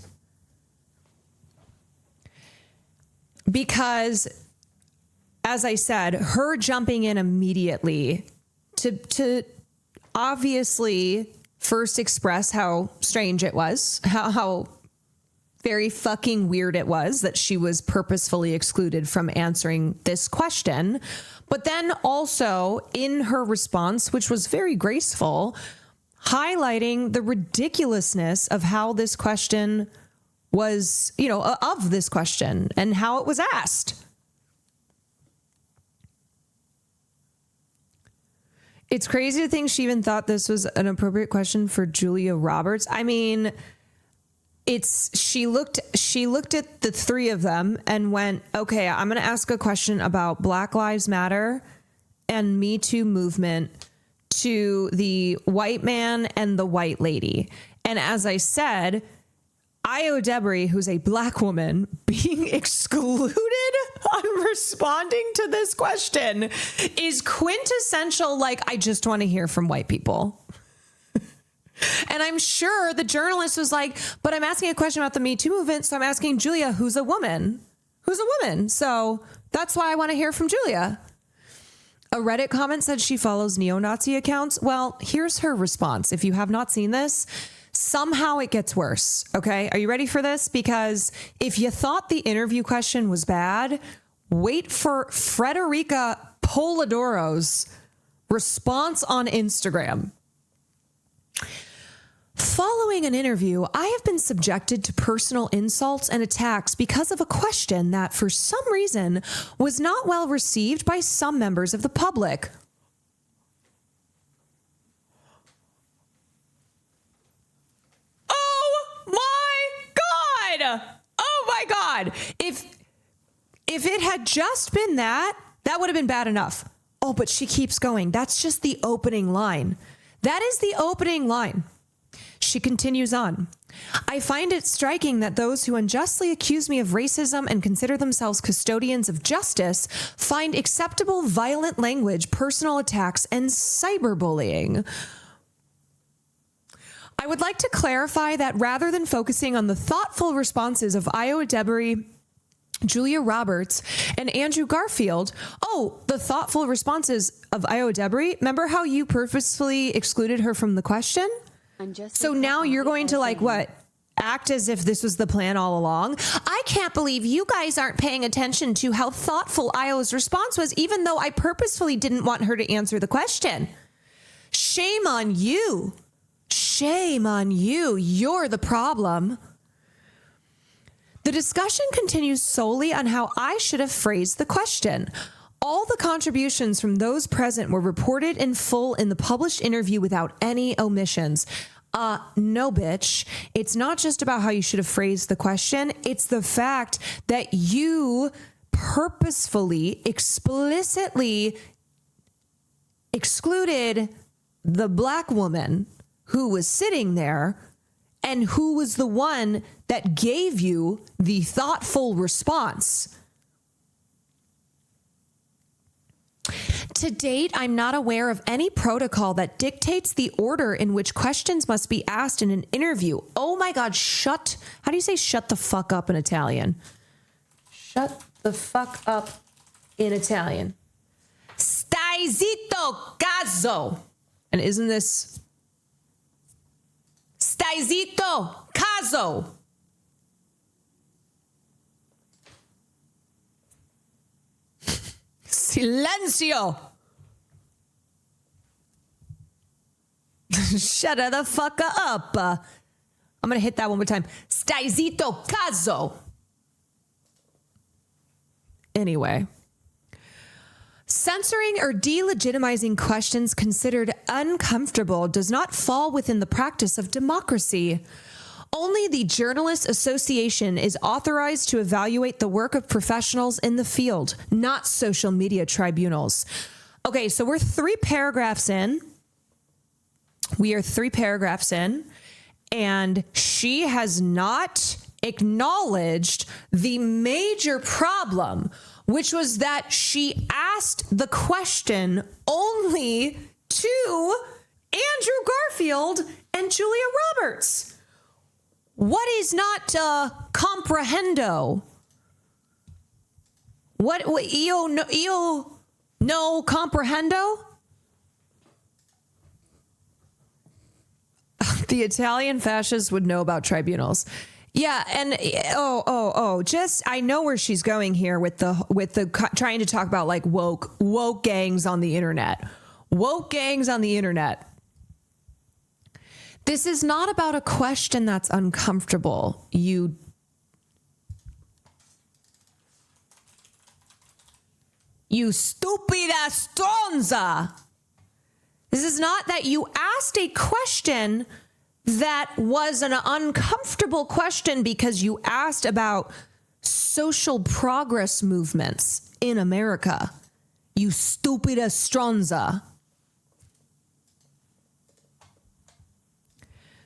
Because, as I said, her jumping in immediately to obviously first express how strange it was, how very fucking weird it was that she was purposefully excluded from answering this question. But then also in her response, which was very graceful, highlighting the ridiculousness of how this question was, of this question and how it was asked. It's crazy to think she even thought this was an appropriate question for Julia Roberts. I mean, she looked at the three of them and went, okay, I'm going to ask a question about Black Lives Matter and Me Too movement to the white man and the white lady. And as I said, Ayo Edebiri, who's a black woman, being excluded on responding to this question is quintessential. I just want to hear from white people. And I'm sure the journalist was like, but I'm asking a question about the Me Too movement. So I'm asking Julia, who's a woman. So that's why I want to hear from Julia. A Reddit comment said she follows neo-Nazi accounts. Well, here's her response. If you have not seen this, somehow it gets worse. Okay. Are you ready for this? Because if you thought the interview question was bad, wait for Frederica Polidoro's response on Instagram. Following an interview, I have been subjected to personal insults and attacks because of a question that, for some reason, was not well received by some members of the public. Oh my God! Oh my God! If it had just been that would have been bad enough. Oh, but she keeps going. That's just the opening line. That is the opening line. She continues on. I find it striking that those who unjustly accuse me of racism and consider themselves custodians of justice find acceptable violent language, personal attacks, and cyberbullying. I would like to clarify that rather than focusing on the thoughtful responses of Ayo Edebiri, Julia Roberts, and Andrew Garfield. Oh, the thoughtful responses of Ayo Edebiri. Remember how you purposefully excluded her from the question? So now you're going to act as if this was the plan all along? I can't believe you guys aren't paying attention to how thoughtful Ayo's response was, even though I purposefully didn't want her to answer the question. Shame on you. Shame on you. You're the problem. The discussion continues solely on how I should have phrased the question. All the contributions from those present were reported in full in the published interview without any omissions. No, bitch. It's not just about how you should have phrased the question. It's the fact that you purposefully, explicitly excluded the black woman who was sitting there and who was the one that gave you the thoughtful response. To date, I'm not aware of any protocol that dictates the order in which questions must be asked in an interview. Oh my God, how do you say shut the fuck up in Italian? Shut the fuck up in Italian. Stai zitto, cazzo. And isn't this stai zitto, cazzo? Silencio. Shut the fuck up. I'm going to hit that one more time. Stai zitto, cazzo. Anyway. Censoring or delegitimizing questions considered uncomfortable does not fall within the practice of democracy. Only the Journalists Association is authorized to evaluate the work of professionals in the field, not social media tribunals. Okay, so we're 3 paragraphs in. We are 3 paragraphs in, and she has not acknowledged the major problem, which was that she asked the question only to Andrew Garfield and Julia Roberts. What is not comprehendo? What io no comprehendo? The Italian fascists would know about tribunals. Yeah, and just I know where she's going here with the trying to talk about like woke gangs on the internet. Woke gangs on the internet. This is not about a question that's uncomfortable. You stupida stronza. This is not that you asked a question that was an uncomfortable question because you asked about social progress movements in America. You stupida stronza.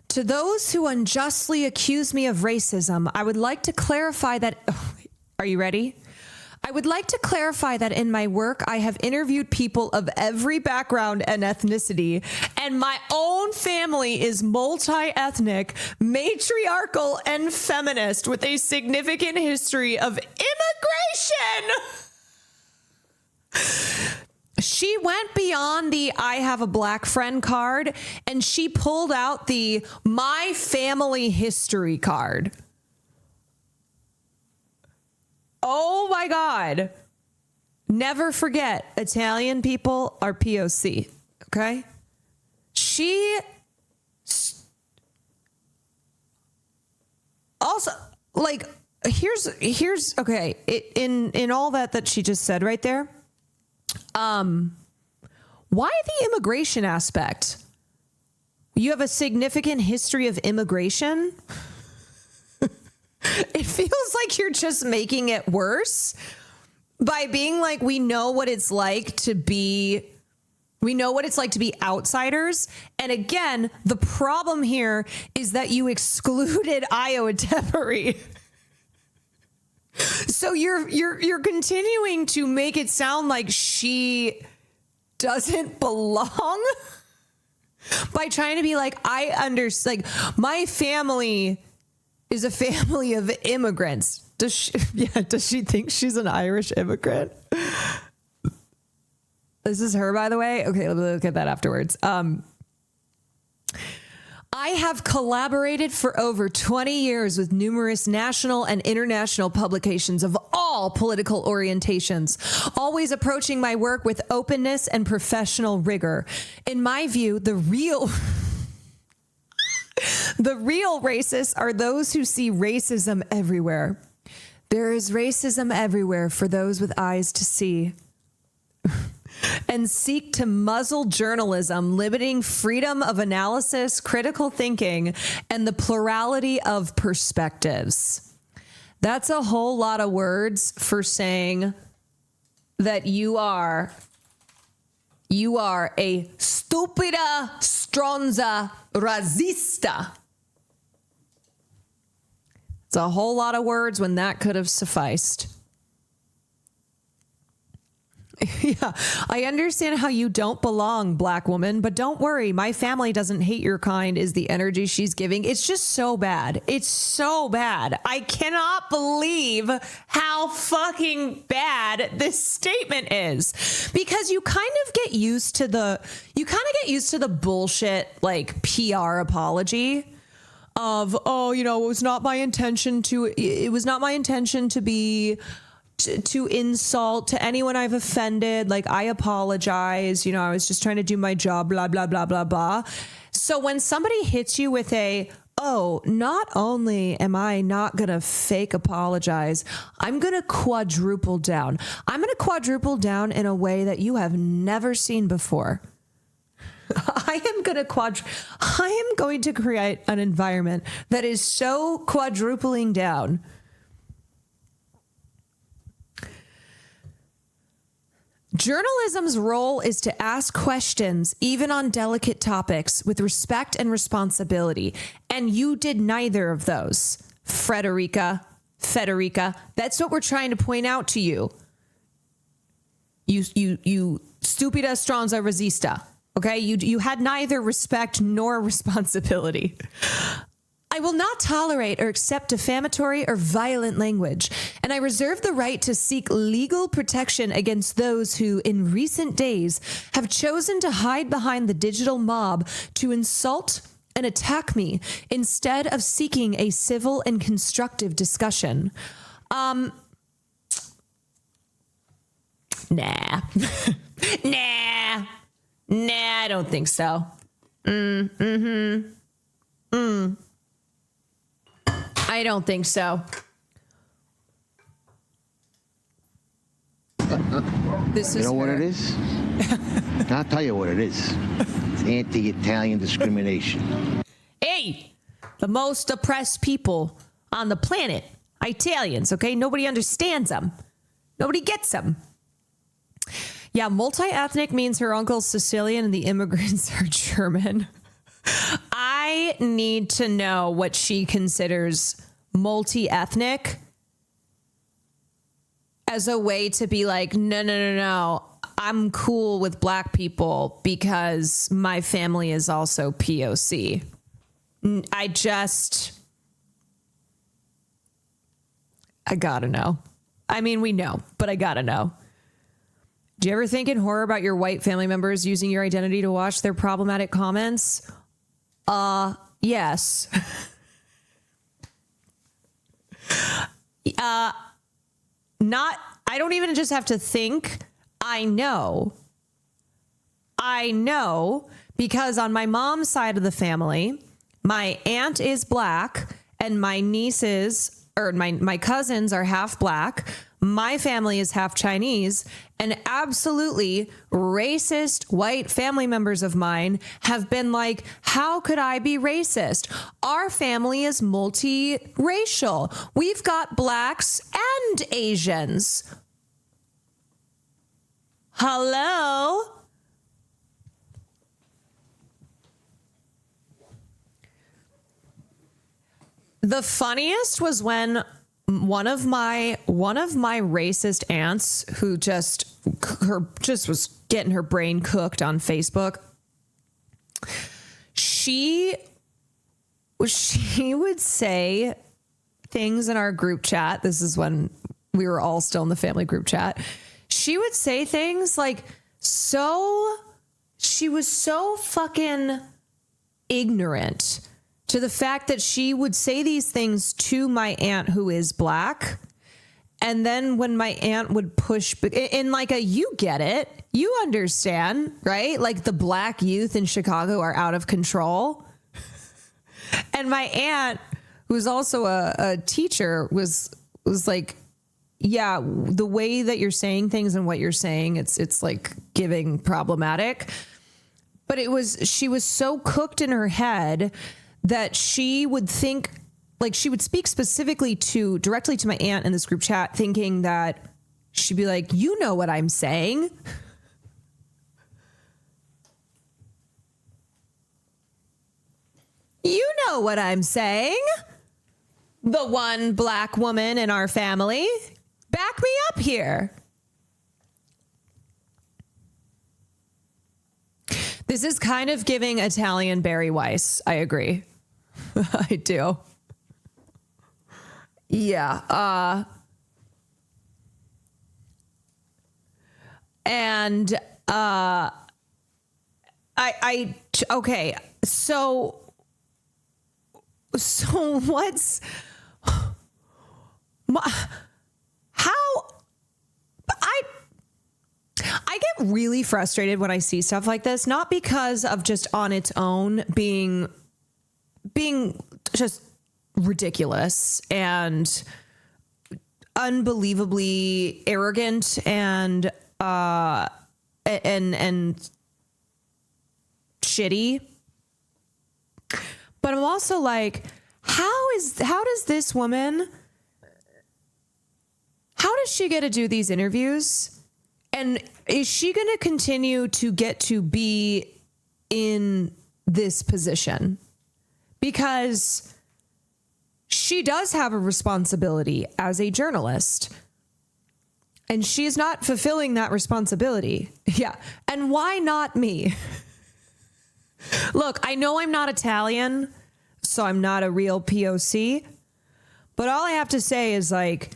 To those who unjustly accuse me of racism, I would like to clarify that... Are you ready? I would like to clarify that in my work, I have interviewed people of every background and ethnicity, and my own family is multi-ethnic, matriarchal, and feminist with a significant history of immigration. She went beyond the I have a black friend card and she pulled out the my family history card. Oh my God. Never forget, Italian people are POC. Okay? She also, like, here's okay, in all that she just said right there. Why the immigration aspect? You have a significant history of immigration? It feels like you're just making it worse by being like, we know what it's like to be outsiders. And again, the problem here is that you excluded Ayo Edebiri. So you're continuing to make it sound like she doesn't belong by trying to be like, I understand, like, my family is a family of immigrants. Does she think she's an Irish immigrant? This is her, by the way. Okay, let me look at that afterwards. I have collaborated for over 20 years with numerous national and international publications of all political orientations, always approaching my work with openness and professional rigor. In my view, the real racists are those who see racism everywhere. There is racism everywhere for those with eyes to see. And seek to muzzle journalism, limiting freedom of analysis, critical thinking, and the plurality of perspectives. That's a whole lot of words for saying that you are a stupida, stronza, razista. It's a whole lot of words when that could have sufficed. Yeah, I understand how you don't belong, black woman, but don't worry. My family doesn't hate your kind is the energy she's giving. It's just so bad. It's so bad. I cannot believe how fucking bad this statement is, because you kind of get used to the bullshit, like, PR apology of, oh, you know, it was not my intention to be to insult to anyone I've offended. Like, I apologize. You know, I was just trying to do my job, blah, blah, blah, blah, blah. So when somebody hits you with not only am I not going to fake apologize, I'm going to quadruple down. I'm going to quadruple down in a way that you have never seen before. I am going to create an environment that is so quadrupling down. Journalism's role is to ask questions, even on delicate topics, with respect and responsibility. And you did neither of those, Federica. That's what we're trying to point out to you. You stupida, stronza, resista. Okay? You had neither respect nor responsibility. I will not tolerate or accept defamatory or violent language, and I reserve the right to seek legal protection against those who, in recent days, have chosen to hide behind the digital mob to insult and attack me instead of seeking a civil and constructive discussion. Nah. Nah, I don't think so. I don't think so. This is what it is? I'll tell you what it is. It's anti-Italian discrimination. Hey, the most oppressed people on the planet, Italians, okay? Nobody understands them. Nobody gets them. Yeah, multi-ethnic means her uncle's Sicilian and the immigrants are German. I need to know what she considers multi-ethnic as a way to be like, no. I'm cool with black people because my family is also POC. I gotta know. I mean, we know, but I gotta know. Do you ever think in horror about your white family members using your identity to watch their problematic comments? Yes. I don't even just have to think. I know because on my mom's side of the family, my aunt is black and my nieces or my cousins are half black. My family is half Chinese, and absolutely racist white family members of mine have been like, how could I be racist? Our family is multiracial. We've got blacks and Asians. Hello? The funniest was when one of my racist aunts who just was getting her brain cooked on Facebook. She would say things in our group chat. This is when we were all still in the family group chat. She would say things like, she was so fucking ignorant to the fact that she would say these things to my aunt who is black. And then when my aunt would push in like you get it, you understand, right? Like the black youth in Chicago are out of control. And my aunt, who's also a teacher, was like, yeah, the way that you're saying things and what you're saying, it's like giving problematic. But she was so cooked in her head that she would think, like she would speak specifically directly to my aunt in this group chat, thinking that she'd be like, you know what I'm saying? You know what I'm saying? The one black woman in our family. Back me up here. This is kind of giving Italian Barry Weiss. I agree. I do. Yeah. And okay. So what's I get really frustrated when I see stuff like this, not because of just on its own being just ridiculous and unbelievably arrogant and shitty. But I'm also like, how does this woman, how does she get to do these interviews? And is she going to continue to get to be in this position? Because she does have a responsibility as a journalist. And she is not fulfilling that responsibility. Yeah. And why not me? Look, I know I'm not Italian, so I'm not a real POC. But all I have to say is, like,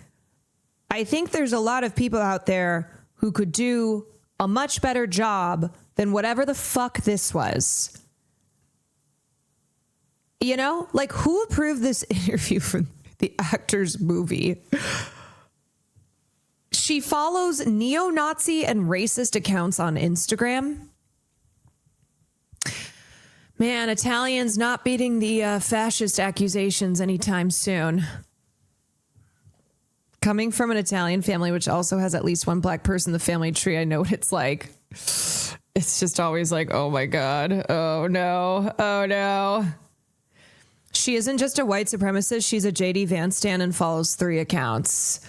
I think there's a lot of people out there who could do a much better job than whatever the fuck this was. You know, like, who approved this interview from the actor's movie? She follows neo-Nazi and racist accounts on Instagram. Man, Italians not beating the fascist accusations anytime soon. Coming from an Italian family, which also has at least one black person in the family tree, I know what it's like. It's just always like, oh my God. Oh no. Oh no. She isn't just a white supremacist. She's a JD Vance stan and follows 3 accounts.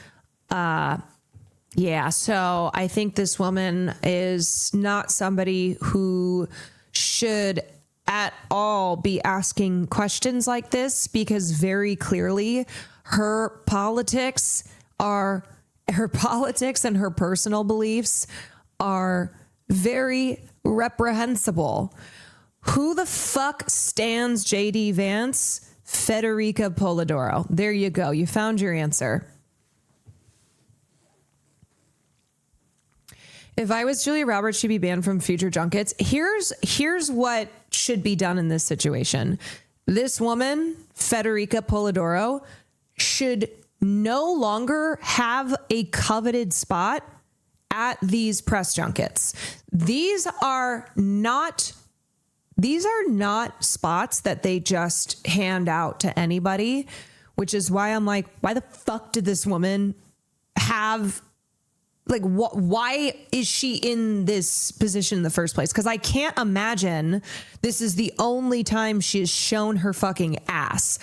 Yeah. So I think this woman is not somebody who should at all be asking questions like this, because very clearly her politics and her personal beliefs are very reprehensible. Who the fuck stands JD Vance? Federica Polidoro. There you go. You found your answer. If I was Julia Roberts, she'd be banned from future junkets. Here's what should be done in this situation. This woman, Federica Polidoro, should no longer have a coveted spot at these press junkets. These are not spots that they just hand out to anybody, which is why I'm like, why the fuck did this woman have, like, why is she in this position in the first place? Because I can't imagine this is the only time she has shown her fucking ass.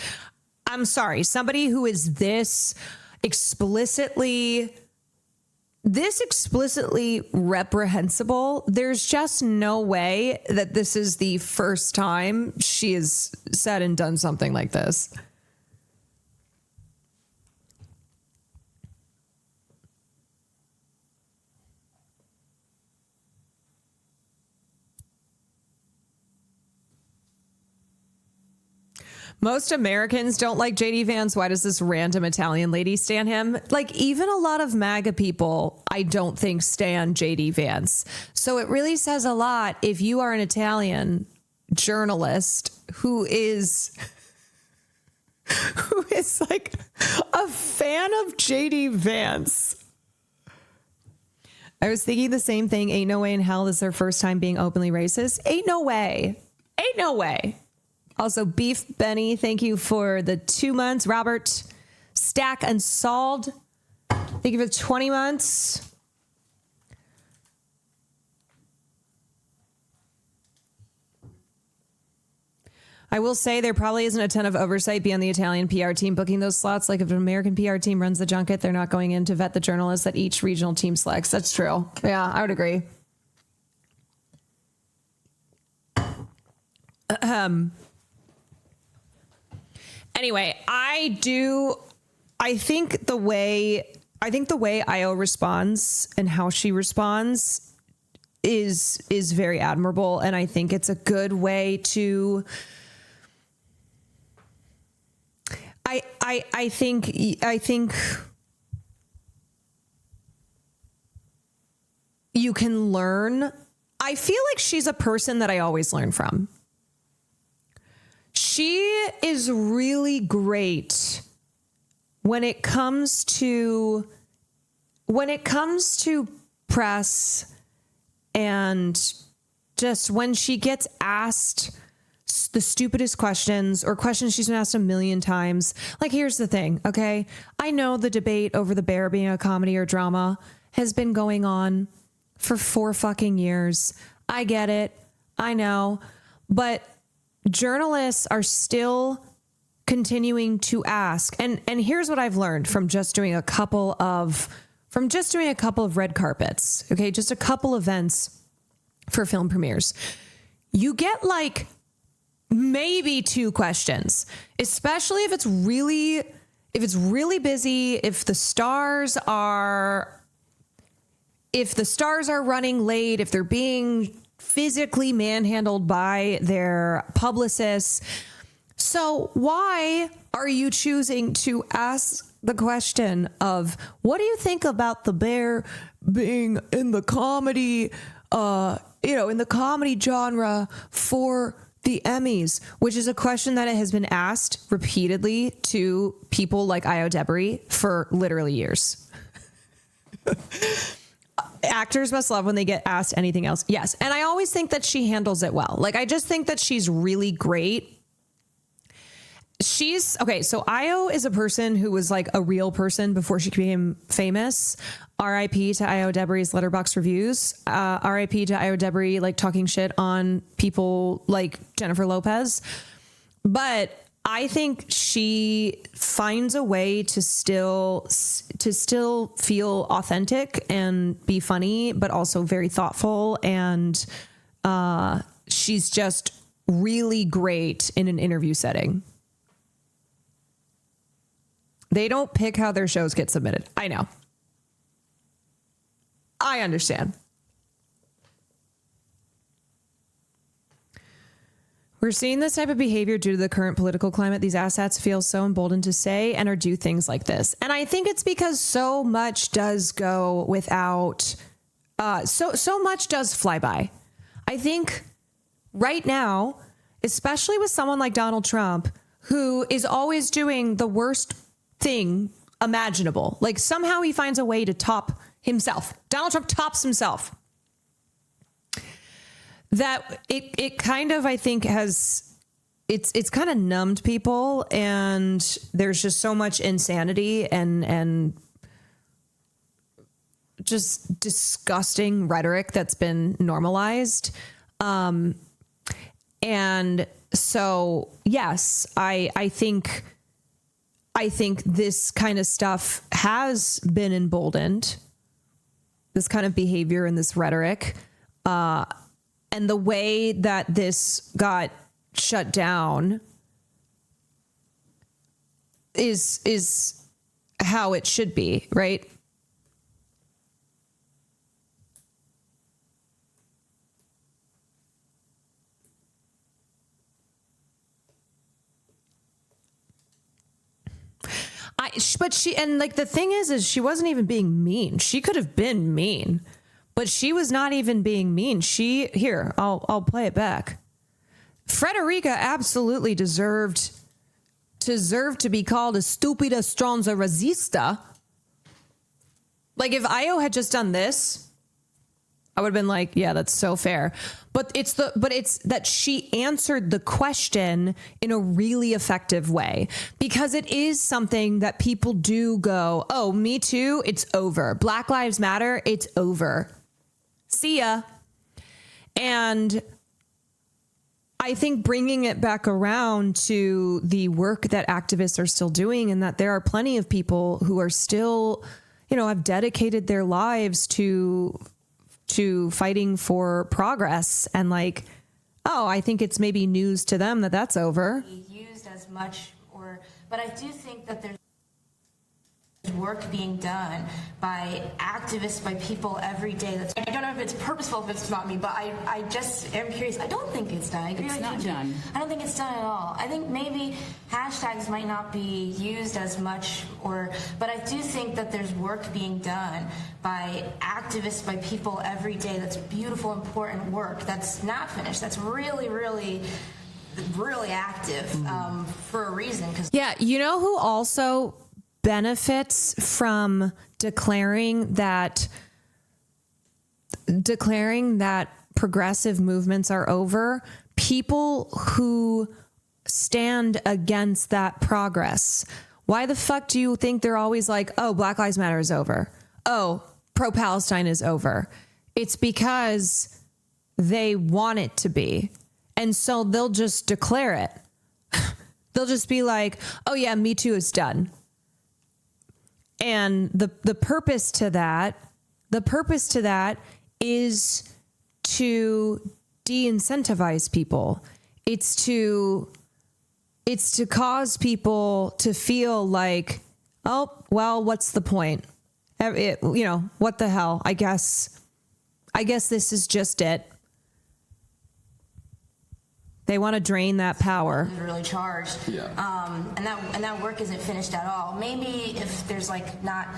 I'm sorry, somebody who is this explicitly reprehensible, there's just no way that this is the first time she has said and done something like this. Most Americans don't like JD Vance. Why does this random Italian lady stan him? Like, even a lot of MAGA people, I don't think stan JD Vance. So it really says a lot if you are an Italian journalist who is like a fan of JD Vance. I was thinking the same thing. Ain't no way in hell this is their first time being openly racist. Ain't no way. Ain't no way. Also, Beef Benny, thank you for the 2 months. Robert Stack and Sald, thank you for the 20 months. I will say there probably isn't a ton of oversight beyond the Italian PR team booking those slots. Like if an American PR team runs the junket, they're not going in to vet the journalists that each regional team selects. That's true. Yeah, I would agree. Anyway, I think the way Ayo responds and how she responds is very admirable, and I think it's a good way to. I think you can learn. I feel like she's a person that I always learn from. She is really great when it comes to press, and just when she gets asked the stupidest questions or questions she's been asked a million times. Like, here's the thing, okay? I know the debate over The Bear being a comedy or drama has been going on for 4 fucking years. I get it. I know. But journalists are still continuing to ask. And here's what I've learned from just doing a couple of red carpets. Okay, just a couple events for film premieres. You get like maybe 2 questions, especially if it's really busy, if the stars are running late, if they're being physically manhandled by their publicists. So why are you choosing to ask the question of, what do you think about The Bear being in the comedy, in the comedy genre for the Emmys, which is a question that has been asked repeatedly to people like Ayo Edebiri for literally years. Actors must love when they get asked anything else. Yes. And I always think that she handles it well. Like, I just think that she's really great. So Ayo is a person who was like a real person before she became famous. R.I.P. to Ayo Edebiri's Letterboxd reviews. R.I.P. to Ayo Edebiri, like talking shit on people like Jennifer Lopez. But I think she finds a way to still feel authentic and be funny, but also very thoughtful. And she's just really great in an interview setting. They don't pick how their shows get submitted. I know. I understand. We're seeing this type of behavior due to the current political climate. These asshats feel so emboldened to say and or do things like this. And I think it's because so much does go without So much does fly by. I think right now, especially with someone like Donald Trump, who is always doing the worst thing imaginable. Like somehow he finds a way to top himself. Donald Trump tops himself. That it kind of, I think, it's kind of numbed people, and there's just so much insanity and just disgusting rhetoric that's been normalized. And so, yes, I think this kind of stuff has been emboldened, this kind of behavior and this rhetoric. And the way that this got shut down is how it should be, right? But she, and like the thing is she wasn't even being mean. She could have been mean, but she was not even being mean. I'll play it back. Frederica absolutely deserved to be called a stupida stronza resista. Like if Ayo had just done this, I would have been like, yeah, that's so fair. But it's that she answered the question in a really effective way, because it is something that people do go, oh, Me Too, it's over. Black Lives Matter, it's over. See ya. And I think bringing it back around to the work that activists are still doing, and that there are plenty of people who are still, have dedicated their lives to fighting for progress, and like, oh, I think it's maybe news to them that that's over. Used as much, but I do think that there's work being done by activists, by people every day. I don't know if it's purposeful, if it's not me, but I just am curious. I don't think it's done. I agree it's not done. I don't think it's done at all. I think maybe hashtags might not be used as much, but I do think that there's work being done by activists, by people every day. That's beautiful, important work that's not finished. That's really, really, really active for a reason. Yeah, you know who also benefits from declaring that progressive movements are over? People who stand against that progress. Why the fuck do you think they're always like, oh, Black Lives Matter is over? Oh, pro-Palestine is over. It's because they want it to be. And so they'll just declare it. They'll just be like, oh yeah, Me Too is done. And the purpose to that is to de-incentivize people. It's to cause people to feel like, oh, well, what's the point? What the hell? I guess this is just it. They want to drain that power. Really charged. Yeah. And that work isn't finished at all. Maybe if there's not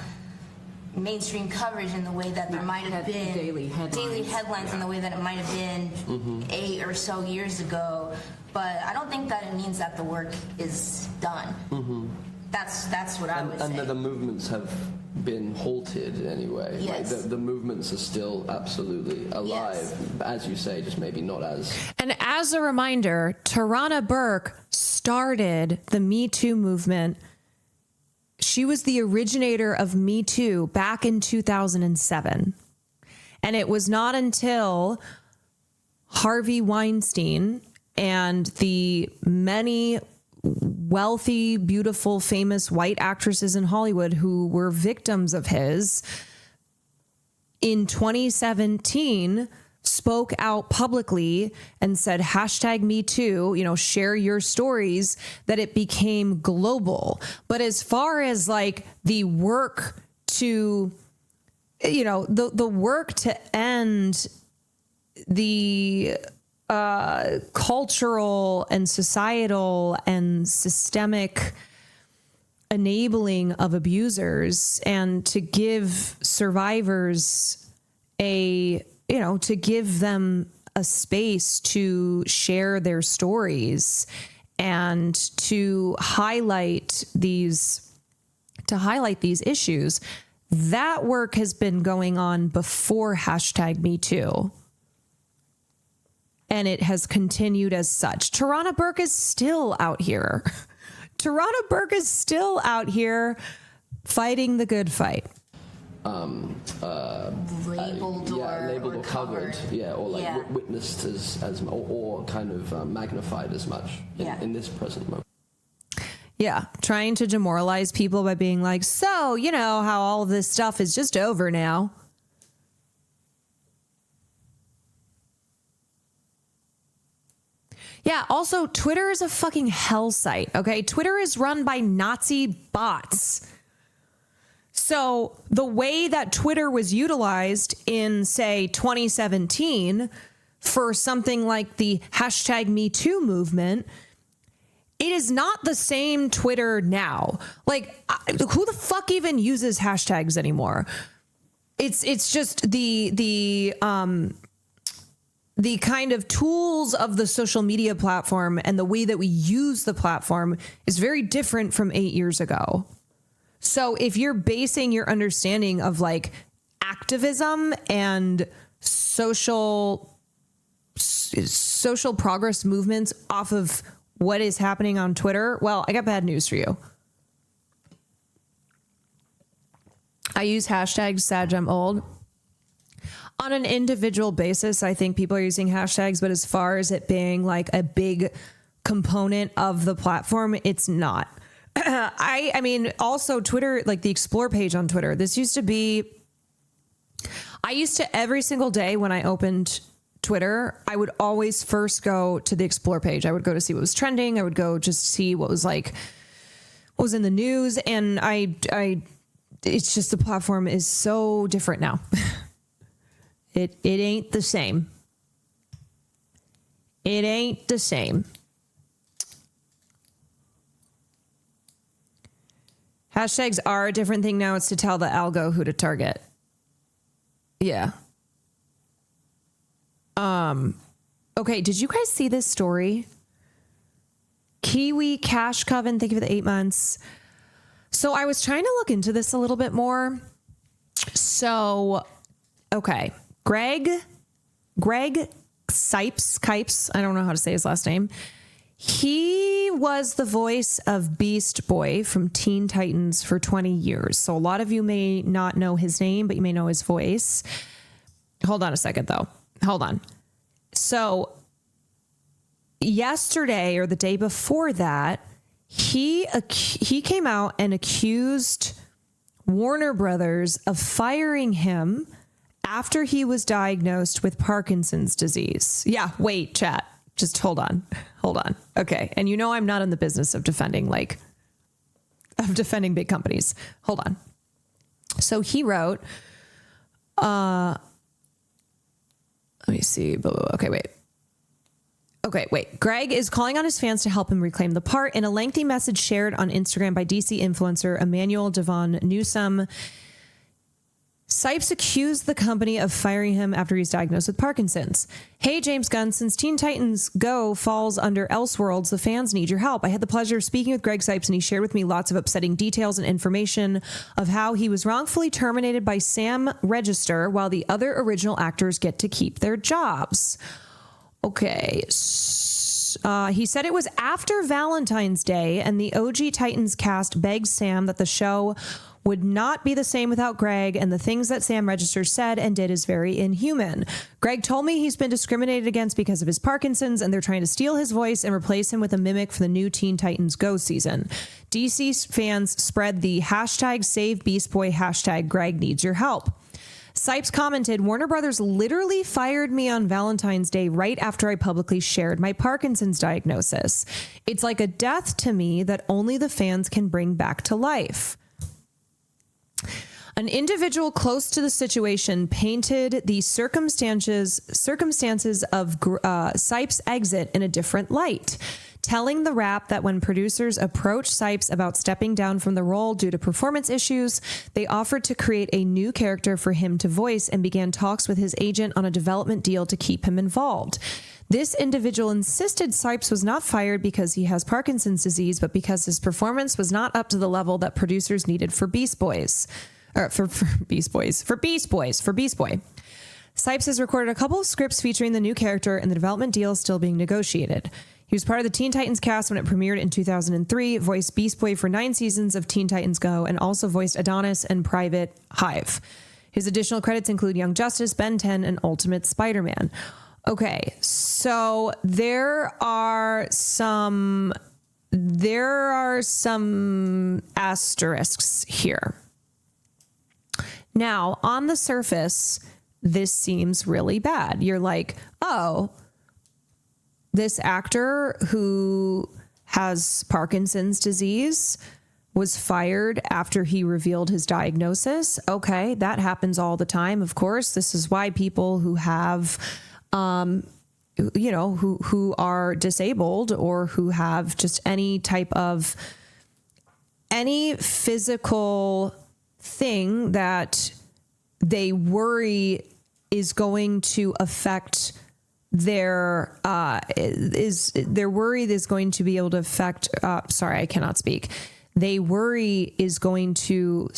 mainstream coverage in the way that there might have been daily headlines in the way that it might have been 8 or so years ago, but I don't think that it means that the work is done. That's what I would say. And the movements have been halted anyway. Yes. Like the movements are still absolutely alive, yes. As you say, just maybe not as. And as a reminder, Tarana Burke started the Me Too movement. She was the originator of Me Too back in 2007. And it was not until Harvey Weinstein and the many wealthy, beautiful, famous white actresses in Hollywood who were victims of his in 2017 spoke out publicly and said, hashtag Me Too, share your stories, that it became global. But as far as the work to, the work to end the cultural and societal and systemic enabling of abusers, and to give survivors to give them a space to share their stories and to highlight these issues. That work has been going on before #MeToo. And it has continued as such. Tarana Burke is still out here. Tarana Burke is still out here fighting the good fight. Labeled or covered, or witnessed as or kind of magnified as much in this present moment. Yeah, trying to demoralize people by being like, so, you know how all of this stuff is just over now. Yeah, also, Twitter is a fucking hell site, okay? Twitter is run by Nazi bots. So the way that Twitter was utilized in, say, 2017 for something like the #MeToo movement, it is not the same Twitter now. Like, who the fuck even uses hashtags anymore? It's just the kind of tools of the social media platform and the way that we use the platform is very different from 8 years ago. So if you're basing your understanding of like activism and social progress movements off of what is happening on Twitter, well, I got bad news for you. I use hashtags #SageI'mOld. On an individual basis, I think people are using hashtags, but as far as it being like a big component of the platform, it's not. I mean, also Twitter, like the explore page on Twitter, I used to every single day when I opened Twitter, I would always first go to the explore page. I would go to see what was trending. I would go just see what was in the news. And it's just the platform is so different now. It ain't the same. It ain't the same. Hashtags are a different thing now. It's to tell the algo who to target. Yeah. Okay, did you guys see this story? Kiwi Cash Coven, thank you for the 8 months. So I was trying to look into this a little bit more. So, okay. Greg Sipes, I don't know how to say his last name. He was the voice of Beast Boy from Teen Titans for 20 years. So a lot of you may not know his name, but you may know his voice. Hold on a second, though. Hold on. So yesterday or the day before that, he came out and accused Warner Brothers of firing him after he was diagnosed with Parkinson's disease. Yeah, wait, chat. Just hold on. Okay. And you know I'm not in the business of defending big companies. Hold on. So he wrote, let me see. Okay, wait. Greg is calling on his fans to help him reclaim the part. In a lengthy message shared on Instagram by DC influencer Emmanuel Devon Newsome, Sipes accused the company of firing him after he's diagnosed with Parkinson's. Hey, James Gunn, since Teen Titans Go falls under Elseworlds, the fans need your help. I had the pleasure of speaking with Greg Sipes, and he shared with me lots of upsetting details and information of how he was wrongfully terminated by Sam Register while the other original actors get to keep their jobs. Okay. He said it was after Valentine's Day, and the OG Titans cast begged Sam that the show would not be the same without Greg, and the things that Sam Register said and did is very inhuman. Greg told me he's been discriminated against because of his Parkinson's, and they're trying to steal his voice and replace him with a mimic for the new Teen Titans Go season. DC fans spread the hashtag Save Beast Boy hashtag Greg needs your help. Sipes commented, Warner Brothers literally fired me on Valentine's Day right after I publicly shared my Parkinson's diagnosis. It's like a death to me that only the fans can bring back to life. An individual close to the situation painted the circumstances of Sipes' exit in a different light. telling The Wrap that when producers approached Sipes about stepping down from the role due to performance issues, they offered to create a new character for him to voice and began talks with his agent on a development deal to keep him involved. This individual insisted Sipes was not fired because he has Parkinson's disease, but because his performance was not up to the level that producers needed for Beast Boys. For Beast Boy. Sipes has recorded a couple of scripts featuring the new character, and the development deal is still being negotiated. He was part of the Teen Titans cast when it premiered in 2003, voiced Beast Boy for 9 seasons of Teen Titans Go, and also voiced Adonis and Private Hive. His additional credits include Young Justice, Ben 10, and Ultimate Spider-Man. Okay, so there are some asterisks here. Now, on the surface, this seems really bad. You're like, oh, this actor who has Parkinson's disease was fired after he revealed his diagnosis. Okay, that happens all the time, of course. This is why people who have who are disabled or who have just any physical thing that they worry is going to affect their their worry is going to be able to affect I cannot speak. They worry is going to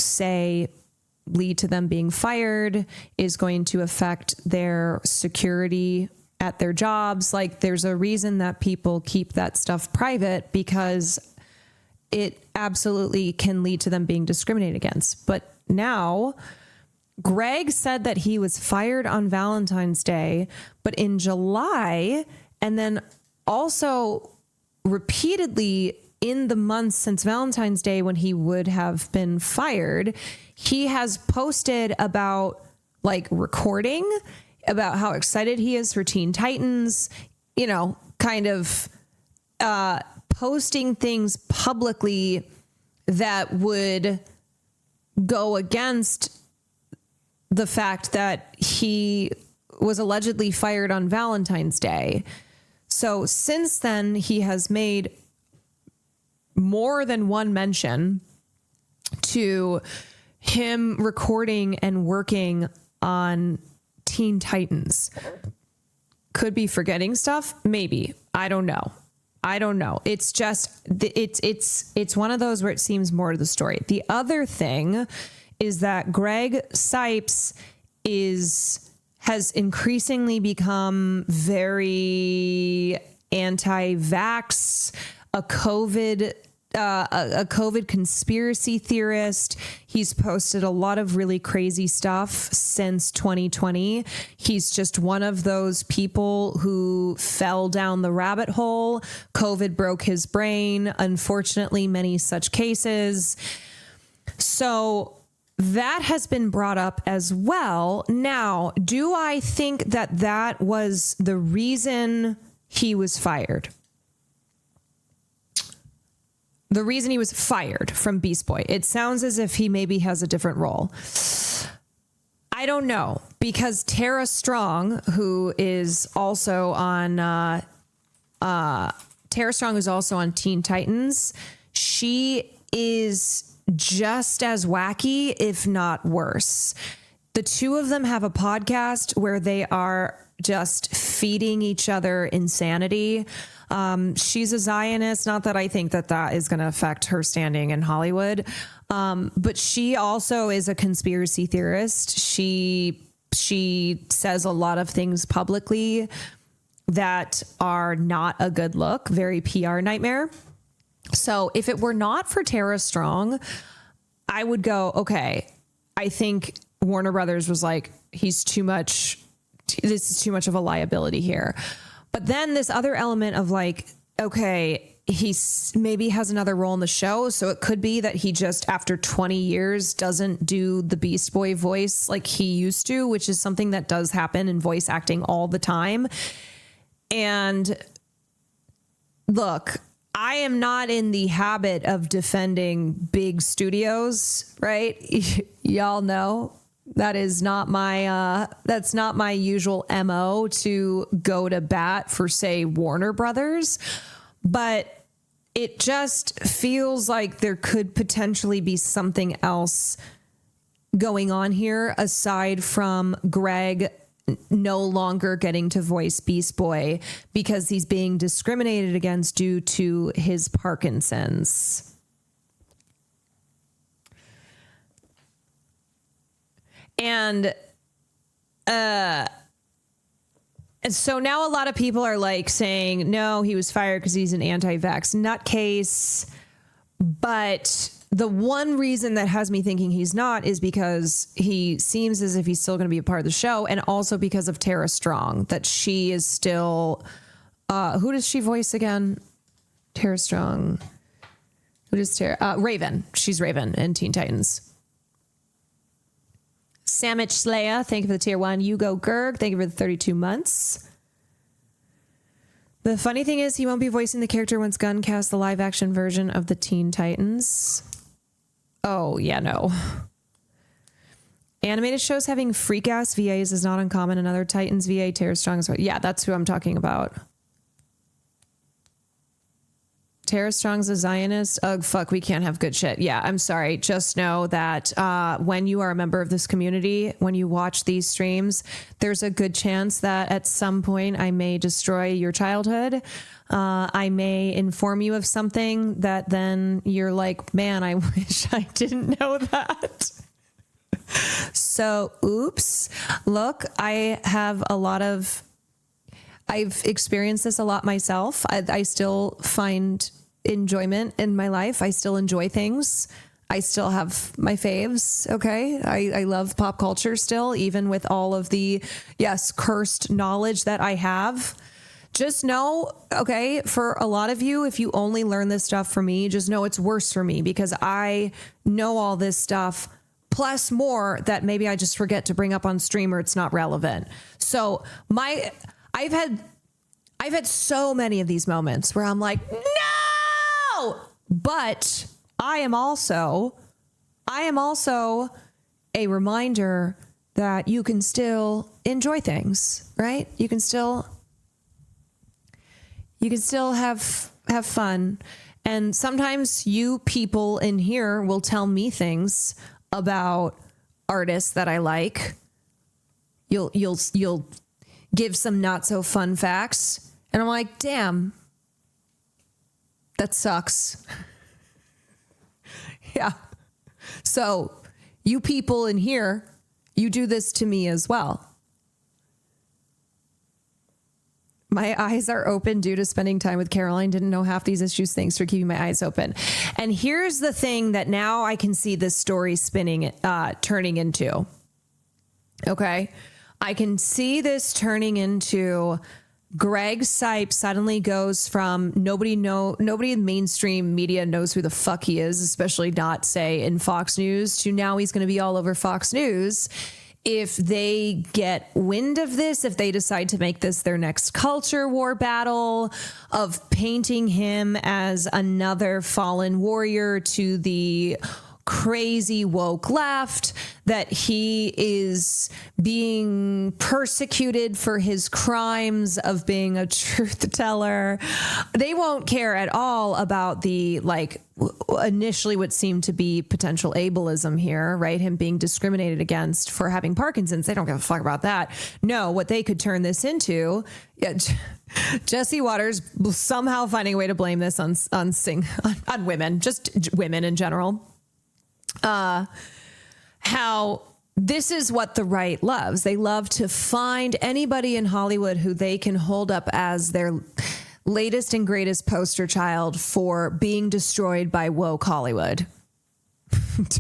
lead to them being fired, is going to affect their security at their jobs. Like, there's a reason that people keep that stuff private, because it absolutely can lead to them being discriminated against. But now Greg said that he was fired on Valentine's Day, but in July, and then also repeatedly in the months since Valentine's Day when he would have been fired, he has posted about recording about how excited he is for Teen Titans, posting things publicly that would go against the fact that he was allegedly fired on Valentine's Day. So since then, he has made more than one mention to him recording and working on Teen Titans. Could be forgetting stuff. Maybe. I don't know. It's just, it's one of those where it seems more to the story. The other thing is that Greg Sipes has increasingly become very anti-vax, a COVID conspiracy theorist. He's posted a lot of really crazy stuff since 2020. He's just one of those people who fell down the rabbit hole. COVID broke his brain. Unfortunately, many such cases. So that has been brought up as well. Now, do I think that that was the reason he was fired? The reason he was fired from Beast Boy. It sounds as if he maybe has a different role. I don't know, because Tara Strong, who is also on Teen Titans, she is just as wacky, if not worse. The two of them have a podcast where they are just feeding each other insanity. She's a Zionist. Not that I think that is going to affect her standing in Hollywood. But she also is a conspiracy theorist. She says a lot of things publicly that are not a good look, very PR nightmare. So if it were not for Tara Strong, I would go, okay, I think Warner Brothers was like, this is too much of a liability here. But then this other element of okay, he maybe has another role in the show. So it could be that he just, after 20 years, doesn't do the Beast Boy voice like he used to, which is something that does happen in voice acting all the time. And look, I am not in the habit of defending big studios, right? Y'all know that's not my usual MO to go to bat for, say, Warner Brothers. but it just feels like there could potentially be something else going on here aside from Greg no longer getting to voice Beast Boy because he's being discriminated against due to his Parkinson's. And so now a lot of people are like saying, no, he was fired because he's an anti-vax nutcase. But the one reason that has me thinking he's not is because he seems as if he's still going to be a part of the show. And also because of Tara Strong, that she is still, who does she voice again? Tara Strong. Who does Tara? Raven. She's Raven in Teen Titans. Samich Slaya, thank you for the tier 1. Hugo Gerg, thank you for the 32 months. The funny thing is he won't be voicing the character once Gunn casts the live action version of the Teen Titans. Oh, yeah, no. Animated shows having freak-ass VAs is not uncommon. Another Titans VA, Tara Strong. Yeah, that's who I'm talking about. Tara Strong's a Zionist. Ugh, fuck, we can't have good shit. Yeah, I'm sorry. Just know that when you are a member of this community, when you watch these streams, there's a good chance that at some point I may destroy your childhood. I may inform you of something that then you're like, man, I wish I didn't know that. So, oops. Look, I've experienced this a lot myself. I still find enjoyment in my life. I still enjoy things. I still have my faves. Okay. I love pop culture still, even with all of the, yes, cursed knowledge that I have. Just know, okay, for a lot of you, if you only learn this stuff from me, just know it's worse for me because I know all this stuff plus more that maybe I just forget to bring up on stream or it's not relevant. So I've had so many of these moments where I'm like, no, but I am also a reminder that you can still enjoy things, right? You can still have fun. And sometimes you people in here will tell me things about artists that I like. You'll give some not so fun facts. And I'm like, damn, that sucks. Yeah. So you people in here, you do this to me as well. My eyes are open due to spending time with Caroline. Didn't know half these issues. Thanks for keeping my eyes open. And here's the thing that now I can see this story turning into. Okay. I can see this turning into Greg Sipe suddenly goes from nobody in mainstream media knows who the fuck he is, especially not say in Fox News, to now he's going to be all over Fox News. If they get wind of this, if they decide to make this their next culture war battle of painting him as another fallen warrior to the crazy woke left, that he is being persecuted for his crimes of being a truth teller. They won't care at all about the, like, initially what seemed to be potential ableism here, right? Him being discriminated against for having Parkinson's. They don't give a fuck about that. No, what they could turn this into, Jesse Waters somehow finding a way to blame this on women, just women in general. How this is what the right loves. They love to find anybody in Hollywood who they can hold up as their latest and greatest poster child for being destroyed by woke Hollywood.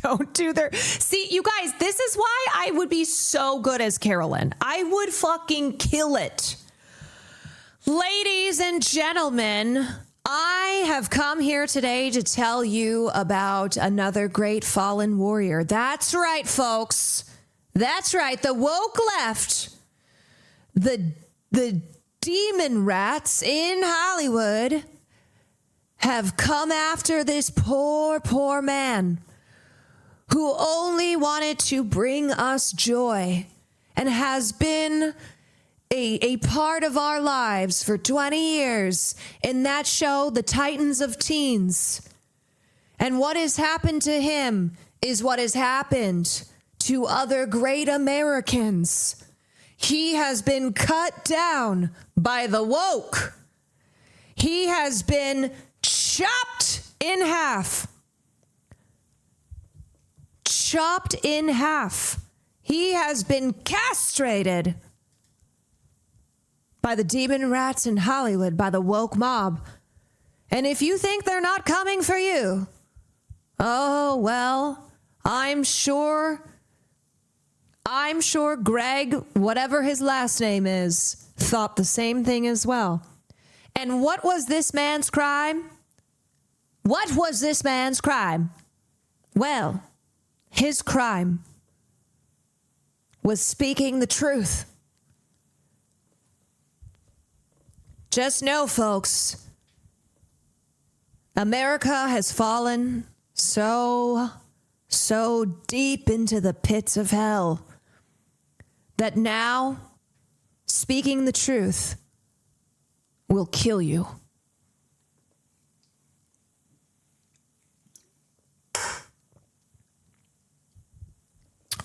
Don't do their... See, you guys, this is why I would be so good as Carolyn. I would fucking kill it. Ladies and gentlemen, I have come here today to tell you about another great fallen warrior. That's right, folks. That's right. The woke left, the demon rats in Hollywood have come after this poor, poor man who only wanted to bring us joy and has been a part of our lives for 20 years in that show, The Titans of Teens. And what has happened to him is what has happened to other great Americans. He has been cut down by the woke. He has been chopped in half. Chopped in half. He has been castrated by the demon rats in Hollywood, by the woke mob. And if you think they're not coming for you, oh, well, I'm sure Greg, whatever his last name is, thought the same thing as well. And what was this man's crime? What was this man's crime? Well, his crime was speaking the truth. Just know, folks, America has fallen so deep into the pits of hell that now speaking the truth will kill you.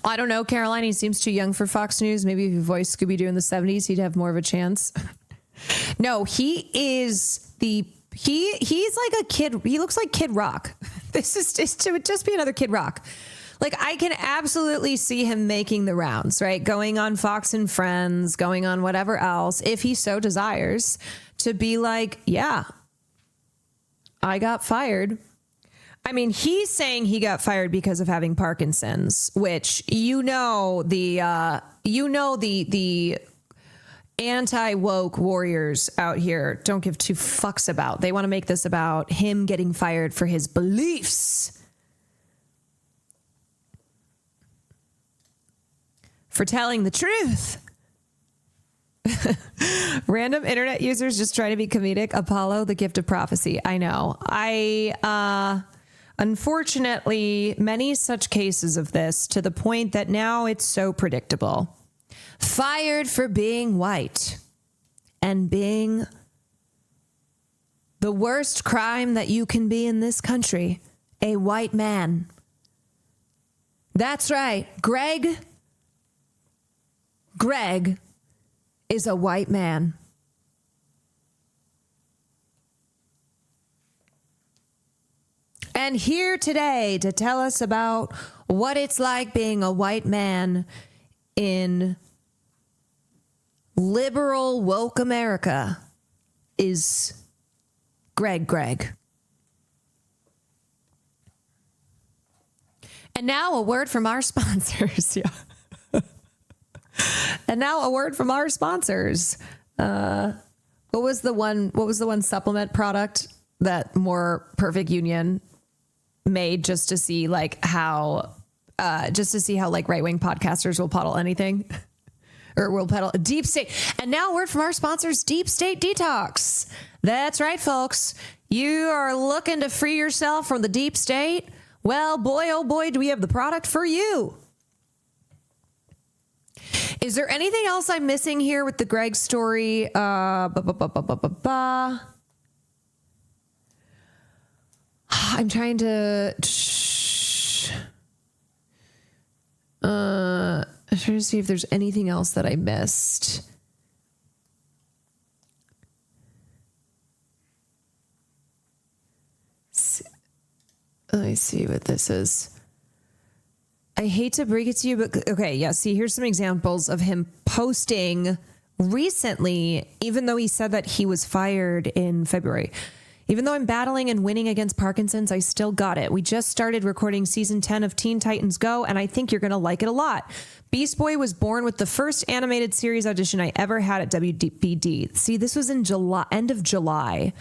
I don't know, Caroline, he seems too young for Fox News. Maybe if he voiced Scooby-Doo in the 70s, he'd have more of a chance. No, he is he's like a kid. He looks like Kid Rock. It would just be another Kid Rock. Like, I can absolutely see him making the rounds, right? Going on Fox and Friends, going on whatever else, if he so desires, to be like, yeah, I got fired. I mean, he's saying he got fired because of having Parkinson's, which the anti-woke warriors out here don't give two fucks about. They want to make this about him getting fired for his beliefs. For telling the truth. Random internet users just trying to be comedic. Apollo, the gift of prophecy. I know. Unfortunately, many such cases of this, to the point that now it's so predictable. Fired for being white and being the worst crime that you can be in this country, a white man. That's right. Greg is a white man. And here today to tell us about what it's like being a white man in liberal woke America is Greg. And now a word from our sponsors. Yeah. And now a word from our sponsors. What was the one supplement product that More Perfect Union made just to see how right-wing podcasters will puddle anything? Or will peddle Deep State. And now a word from our sponsors, Deep State Detox. That's right, folks. You are looking to free yourself from the deep state? Well, boy, oh boy, do we have the product for you. Is there anything else I'm missing here with the Greg story? I'm trying to... I'm trying to see if there's anything else that I missed. Let me see what this is. I hate to break it to you, but okay, yeah, see, here's some examples of him posting recently, even though he said that he was fired in February. Even though I'm battling and winning against Parkinson's, I still got it. We just started recording season 10 of Teen Titans Go, and I think you're going to like it a lot. Beast Boy was born with the first animated series audition I ever had at WBD. See, this was in July, end of July.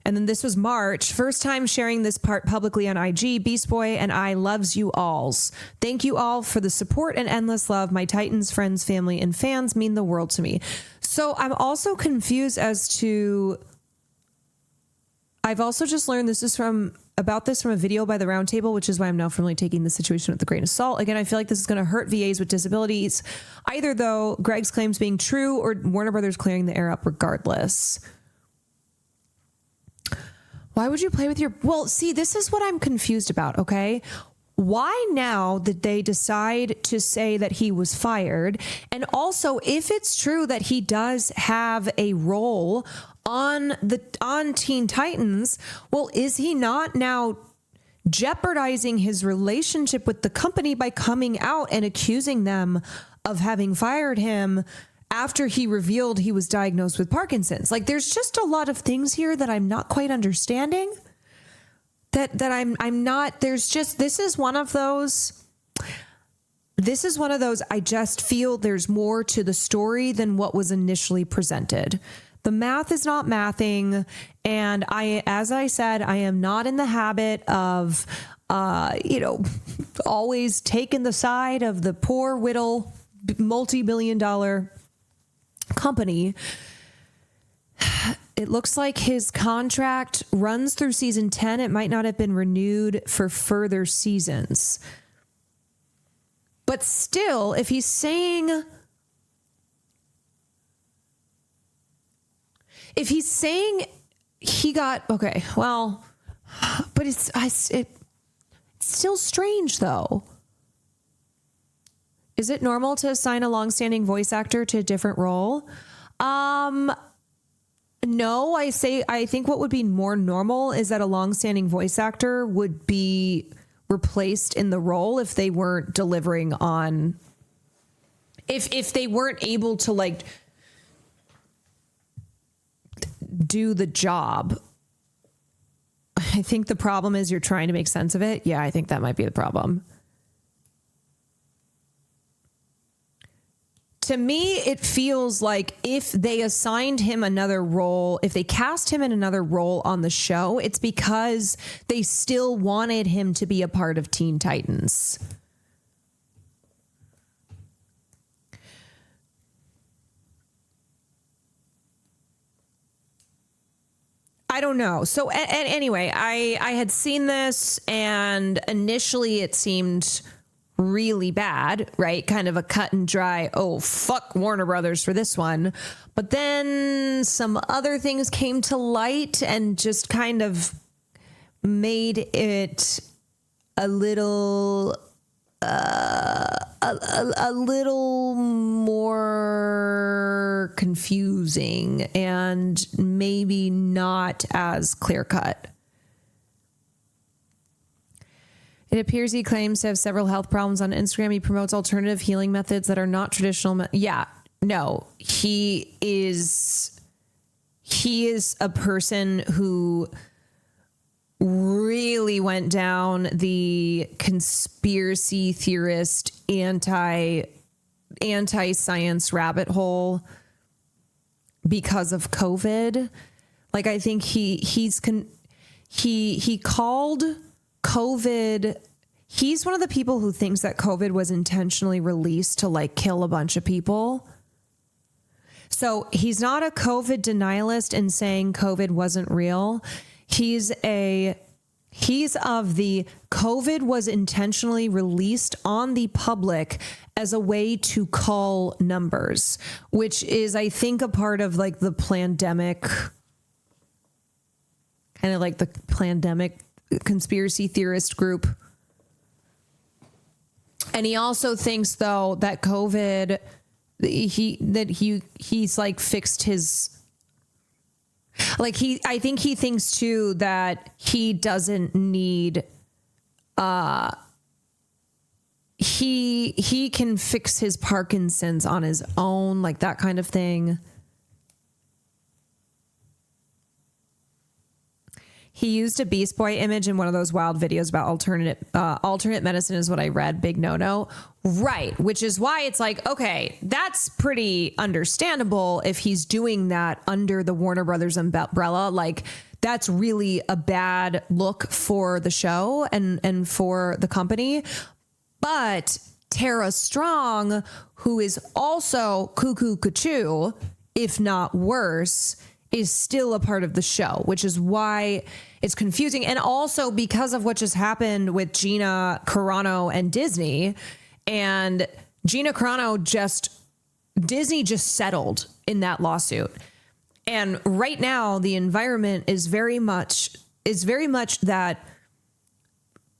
And then this was March. First time sharing this part publicly on IG. Beast Boy and I loves you alls. Thank you all for the support and endless love. My Titans, friends, family, and fans mean the world to me. So I'm also confused as to... I've also just learned, this is from about this from a video by the Roundtable, which is why I'm now firmly taking the situation with a grain of salt. Again, I feel like this is going to hurt VAs with disabilities, either though Greg's claims being true or Warner Brothers clearing the air up regardless. Why would you play with your... Well, see, this is what I'm confused about, okay? Why now did they decide to say that he was fired? And also, if it's true that he does have a role on Teen Titans, well, is he not now jeopardizing his relationship with the company by coming out and accusing them of having fired him after he revealed he was diagnosed with Parkinson's? Like, there's just a lot of things here that I'm not quite understanding. That I'm not, there's just, this is one of those, I just feel there's more to the story than what was initially presented. The math is not mathing. And as I said, I am not in the habit of, always taking the side of the poor whittle multi-billion-dollar company. It looks like his contract runs through season 10. It might not have been renewed for further seasons. But still, if he's saying he got, okay, well, but it's still strange though. Is it normal to assign a longstanding voice actor to a different role? No, I think what would be more normal is that a longstanding voice actor would be replaced in the role if they weren't delivering on, if they weren't able to like do the job. I think the problem is you're trying to make sense of it. Yeah, I think that might be the problem. To me, it feels like if they assigned him another role, if they cast him in another role on the show, it's because they still wanted him to be a part of Teen Titans. I don't know. So anyway, I had seen this and initially it seemed really bad, right? Kind of a cut and dry, oh, fuck Warner Brothers for this one. But then some other things came to light and just kind of made it a little more confusing and maybe not as clear cut. It appears he claims to have several health problems. On Instagram, he promotes alternative healing methods that are not traditional. He is a person who really went down the conspiracy theorist, anti-science rabbit hole because of COVID. Like, I think he called COVID. He's one of the people who thinks that COVID was intentionally released to like kill a bunch of people. So he's not a COVID denialist and saying COVID wasn't real. He's of the COVID was intentionally released on the public as a way to call numbers, which is, I think, a part of like the pandemic, kind of like the pandemic conspiracy theorist group. And he also thinks though that COVID, he's like fixed his, like I think he thinks too that he doesn't need, he can fix his Parkinson's on his own, like that kind of thing. He used a Beast Boy image in one of those wild videos about alternate medicine is what I read. Big no. Right. Which is why it's like, okay, that's pretty understandable if he's doing that under the Warner Brothers umbrella. Like, that's really a bad look for the show and for the company. But Tara Strong, who is also cuckoo, if not worse, is still a part of the show, which is why it's confusing. And also because of what just happened with Gina Carano and Disney. And Gina Carano Disney just settled in that lawsuit. And right now the environment is very much that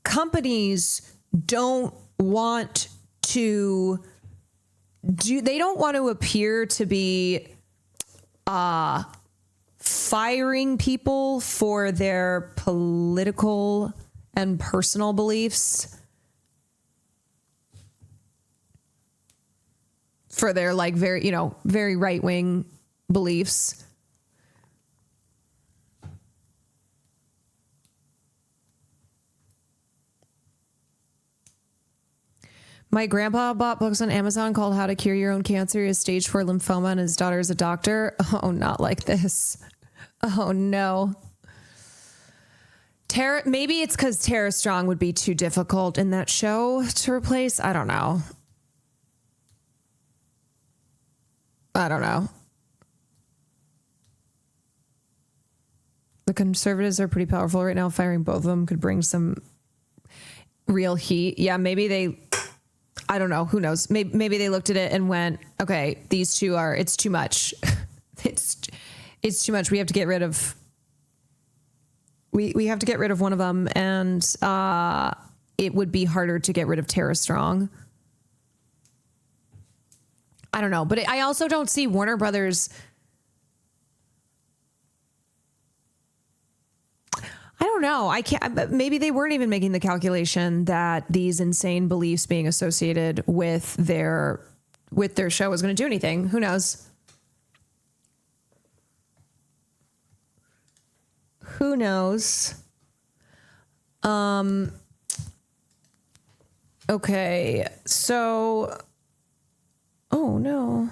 companies don't want to appear to be firing people for their political and personal beliefs, for their like very right-wing beliefs. My grandpa bought books on Amazon called How to Cure Your Own Cancer. He has stage 4 lymphoma and his daughter is a doctor. Oh, not like this. Oh, no. Maybe it's because Tara Strong would be too difficult in that show to replace. I don't know. The conservatives are pretty powerful right now. Firing both of them could bring some real heat. Yeah, maybe I don't know. Who knows? Maybe they looked at it and went, okay, these two it's too much. It's too much. We have to get rid of, we have to get rid of one of them. And it would be harder to get rid of Tara Strong. I don't know. But I also don't see Warner Brothers. I don't know. I can't. Maybe they weren't even making the calculation that these insane beliefs being associated with their show was going to do anything. Who knows? Who knows? Okay. So. Oh no.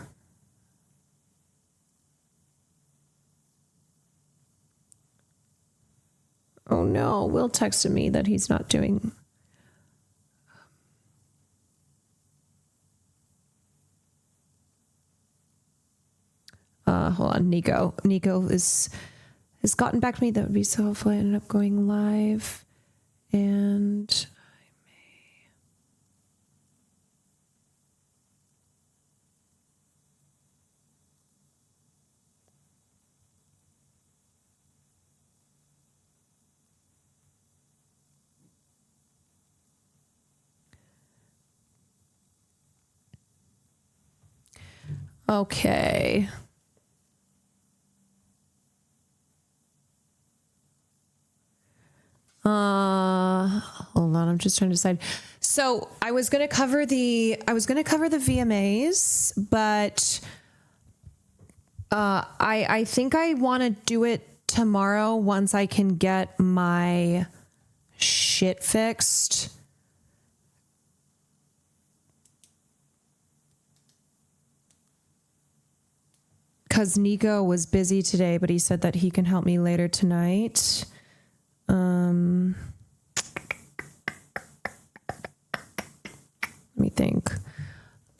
Oh no, Will texted me that he's not doing. Hold on, Nico. Nico has gotten back to me. That would be so helpful. I ended up going live, and okay. Hold on, I'm just trying to decide. So I was gonna cover the VMAs, but I think I want to do it tomorrow once I can get my shit fixed. Because Nico was busy today, but he said that he can help me later tonight. Let me think.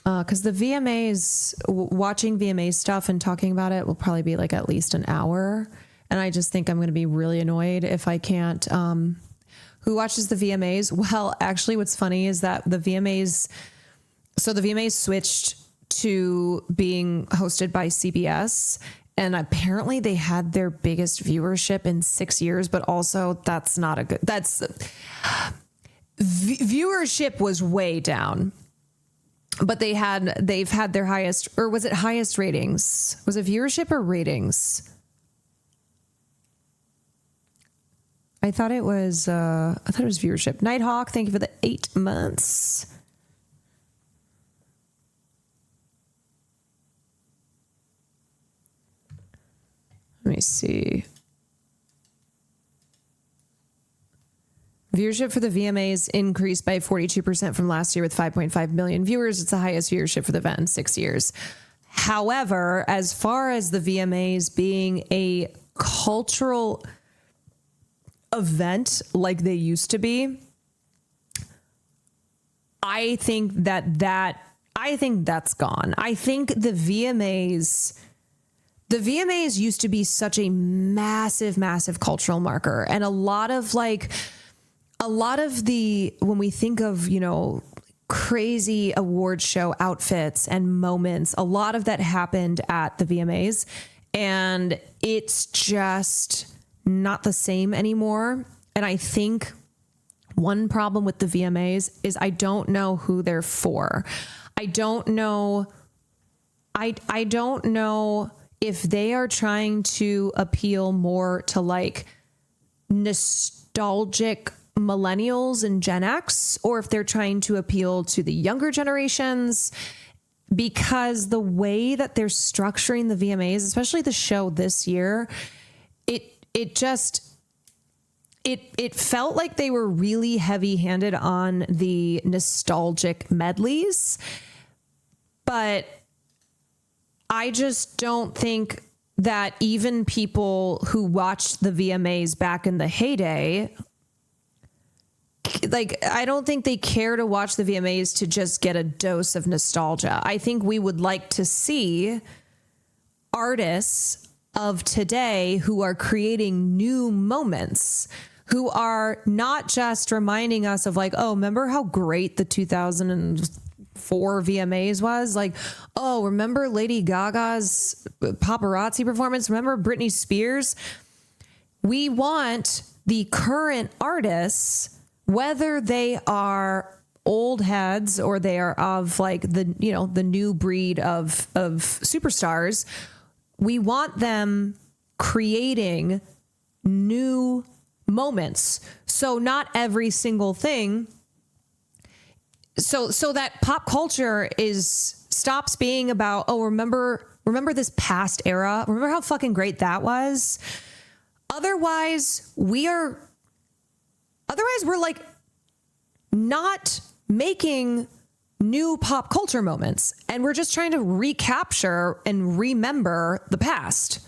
Because the VMAs, watching VMA stuff and talking about it will probably be like at least an hour. And I just think I'm going to be really annoyed if I can't. Who watches the VMAs? Well, actually, what's funny is that the VMAs switched to being hosted by CBS. And apparently they had their biggest viewership in 6 years, but also viewership was way down, but they've had their highest, or was it highest ratings? Was it viewership or ratings? I thought it was viewership. Nighthawk, thank you for the 8 months. Let me see. Viewership for the VMAs increased by 42% from last year with 5.5 million viewers. It's the highest viewership for the event in 6 years. However, as far as the VMAs being a cultural event like they used to be, I think that's gone. I think the the VMAs used to be such a massive, massive cultural marker. And a lot of the, when we think of, you know, crazy award show outfits and moments, a lot of that happened at the VMAs, and it's just not the same anymore. And I think one problem with the VMAs is I don't know who they're for. I don't know if they are trying to appeal more to like nostalgic millennials and Gen X, or if they're trying to appeal to the younger generations, because the way that they're structuring the VMAs, especially the show this year, it felt like they were really heavy-handed on the nostalgic medleys, but I just don't think that even people who watched the VMAs back in the heyday, like, I don't think they care to watch the VMAs to just get a dose of nostalgia. I think we would like to see artists of today who are creating new moments, who are not just reminding us of like, oh, remember how great the 2004 VMAs was? Like, oh, remember Lady Gaga's paparazzi performance? Remember Britney Spears? We want the current artists, whether they are old heads or they are of like the, you know, the new breed of superstars, we want them creating new moments. So not every single thing. So that pop culture stops being about, oh, remember this past era. Remember how fucking great that was. Otherwise we're like not making new pop culture moments, and we're just trying to recapture and remember the past.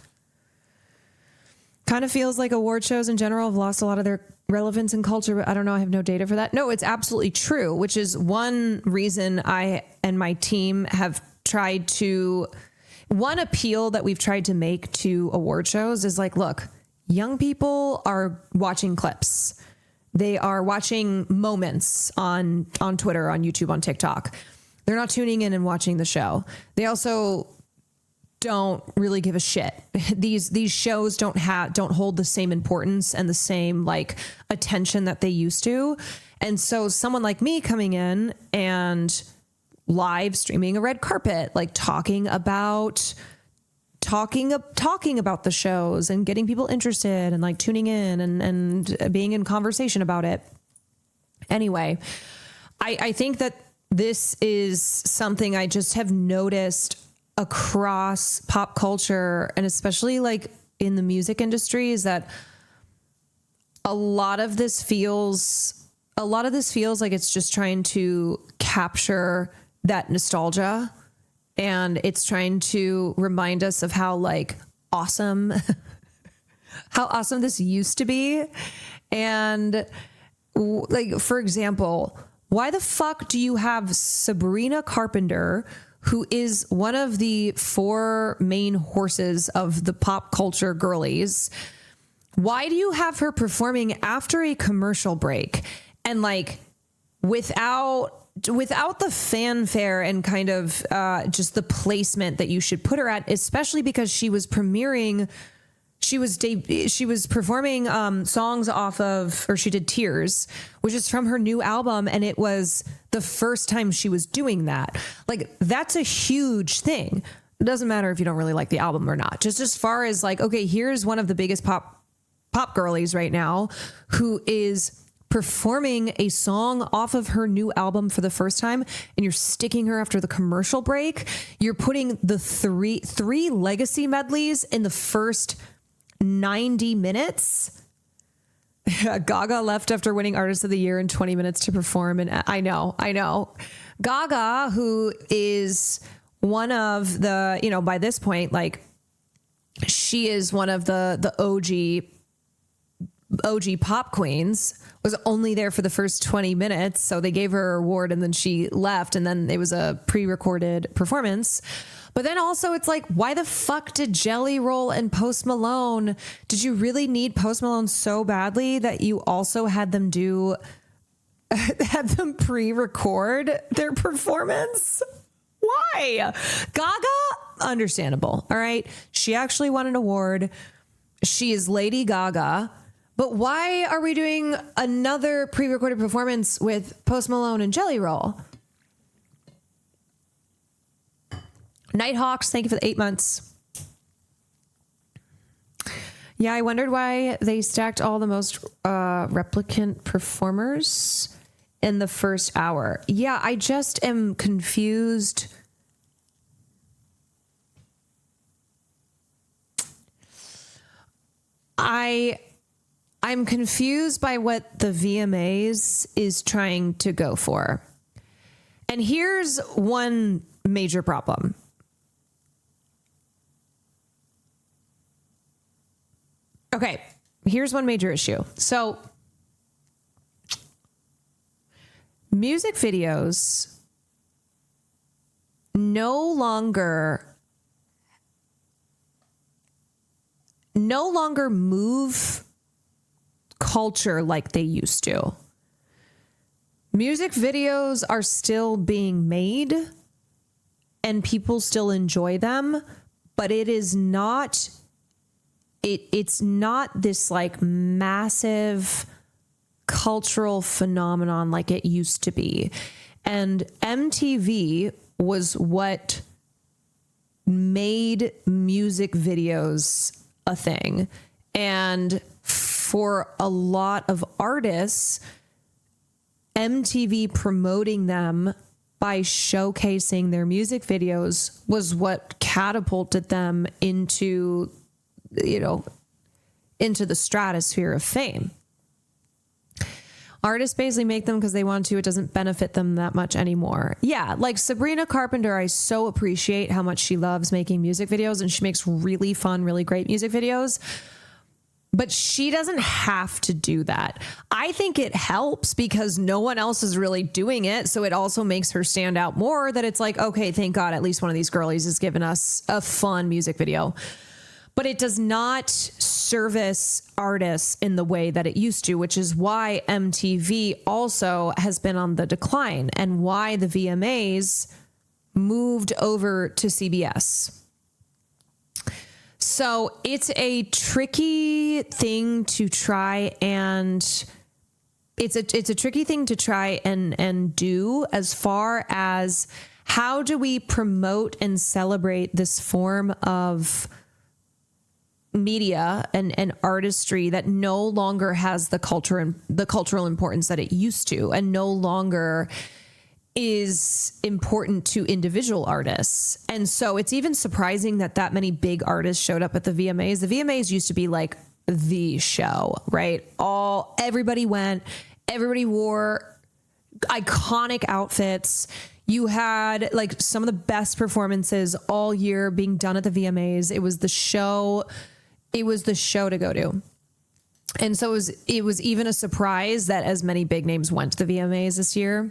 Kind of feels like award shows in general have lost a lot of their relevance in culture, but I don't know. I have no data for that. No, it's absolutely true, which is one reason I and my team have tried to, one appeal that we've tried to make to award shows is like, look, young people are watching clips. They are watching moments on Twitter, on YouTube, on TikTok. They're not tuning in and watching the show. They also don't really give a shit. These shows don't hold the same importance and the same like attention that they used to. And so someone like me coming in and live streaming a red carpet, like talking about the shows and getting people interested and like tuning in and being in conversation about it. Anyway, I think that this is something I just have noticed across pop culture, and especially like in the music industry, is that a lot of this feels like it's just trying to capture that nostalgia. And it's trying to remind us of how like awesome this used to be. And like, for example, why the fuck do you have Sabrina Carpenter, who is one of the 4 main horses of the pop culture girlies? Why do you have her performing after a commercial break and like without the fanfare and kind of just the placement that you should put her at, especially because she was performing songs off of, or she did Tears, which is from her new album, and it was the first time she was doing that. Like, that's a huge thing. It doesn't matter if you don't really like the album or not. Just as far as like, okay, here's one of the biggest pop girlies right now who is performing a song off of her new album for the first time, and you're sticking her after the commercial break. You're putting the three legacy medleys in the first 90 minutes. Gaga left after winning Artist of the Year in 20 minutes to perform. And I know. Gaga, who is one of the, you know, by this point, like, she is one of the OG OG Pop Queens, was only there for the first 20 minutes. So they gave her an award and then she left, and then it was a pre-recorded performance. But then also it's like, why the fuck did Jelly Roll and Post Malone, did you really need Post Malone so badly that you also had them pre-record their performance? Why? Gaga, understandable. All right. She actually won an award. She is Lady Gaga. But why are we doing another pre-recorded performance with Post Malone and Jelly Roll? Nighthawks, thank you for the 8 months. Yeah, I wondered why they stacked all the most replicant performers in the first hour. Yeah, I just am confused. I'm confused by what the VMAs is trying to go for. And here's one major problem. Okay, here's one major issue. So, music videos no longer move culture like they used to. Music videos are still being made and people still enjoy them, but it is not it's not this like massive cultural phenomenon like it used to be. And MTV was what made music videos a thing. And for a lot of artists, MTV promoting them by showcasing their music videos was what catapulted them into, into the stratosphere of fame. Artists basically make them because they want to. It doesn't benefit them that much anymore. Yeah, like Sabrina Carpenter, I so appreciate how much she loves making music videos, and she makes really fun, really great music videos. But she doesn't have to do that. I think it helps because no one else is really doing it. So it also makes her stand out more, that it's like, okay, thank God at least one of these girlies has given us a fun music video. But it does not service artists in the way that it used to, which is why MTV also has been on the decline and why the VMAs moved over to CBS. So it's a tricky thing to try and it's a tricky thing to try and do, as far as how do we promote and celebrate this form of media and artistry that no longer has the culture and the cultural importance that it used to, and no longer is important to individual artists. And so it's even surprising that many big artists showed up at the VMAs. The VMAs used to be like the show, right? Everybody went, everybody wore iconic outfits. You had like some of the best performances all year being done at the VMAs. It was the show to go to. And so it was even a surprise that as many big names went to the VMAs this year.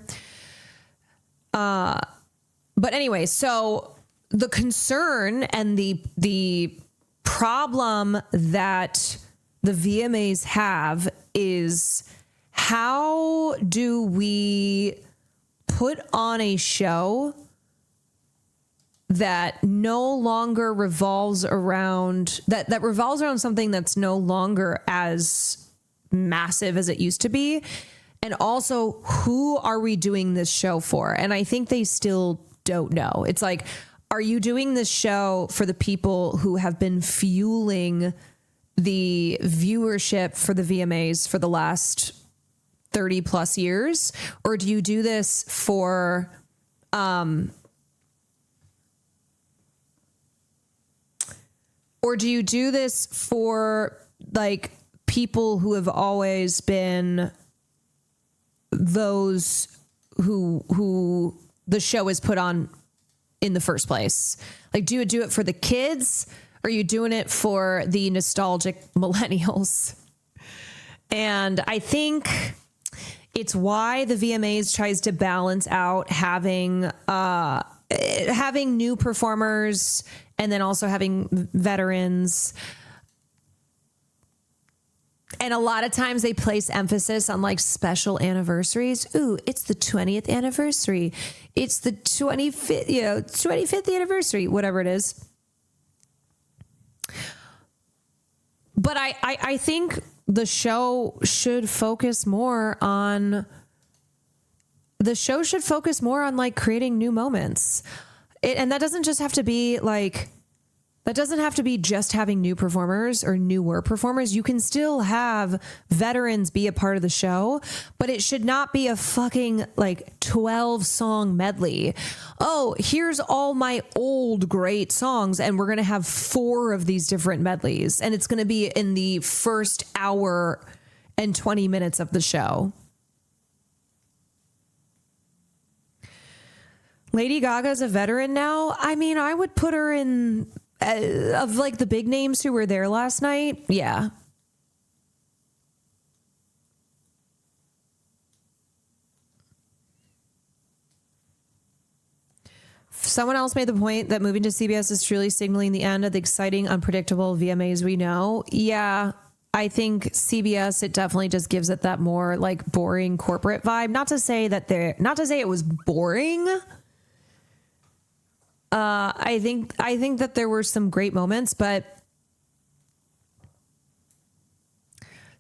But anyway, so the concern and the problem that the VMAs have is, how do we put on a show that no longer revolves around that revolves around something that's no longer as massive as it used to be? And also, who are we doing this show for? And I think they still don't know. It's like, are you doing this show for the people who have been fueling the viewership for the VMAs for the last 30 plus years? Or do you do this for, like people who have always been those who the show is put on in the first place? Like, do you do it for the kids? Or are you doing it for the nostalgic millennials? And I think it's why the VMAs tries to balance out having new performers and then also having veterans. And a lot of times they place emphasis on like special anniversaries. Ooh, it's the 20th anniversary. It's the 25th, 25th anniversary, whatever it is. But I think the show should focus more on like creating new moments. And that doesn't just have to be like, that doesn't have to be just having new performers or newer performers. You can still have veterans be a part of the show, but it should not be a fucking like 12 song medley. Oh, here's all my old great songs, and we're going to have 4 of these different medleys, and it's going to be in the first hour and 20 minutes of the show. Lady Gaga's a veteran now. I mean, I would put her in of like the big names who were there last night. Yeah. Someone else made the point that moving to CBS is truly signaling the end of the exciting, unpredictable VMAs we know. Yeah, I think CBS, it definitely just gives it that more like boring corporate vibe. Not to say it was boring. I think that there were some great moments, but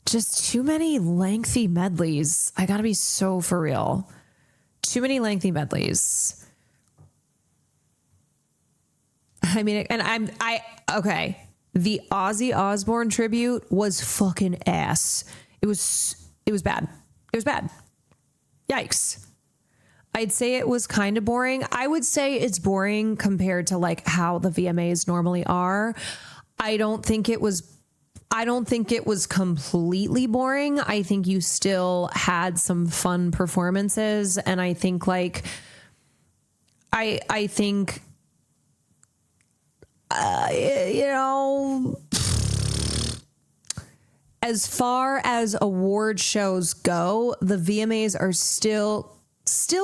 just too many lengthy medleys. I gotta be so for real. Too many lengthy medleys. I mean, and okay. The Ozzy Osbourne tribute was fucking ass. It was bad. It was bad. Yikes. I'd say it was kind of boring. I would say it's boring compared to like how the VMAs normally are. I don't think it was completely boring. I think you still had some fun performances, and I think like I think as far as award shows go, the VMAs are still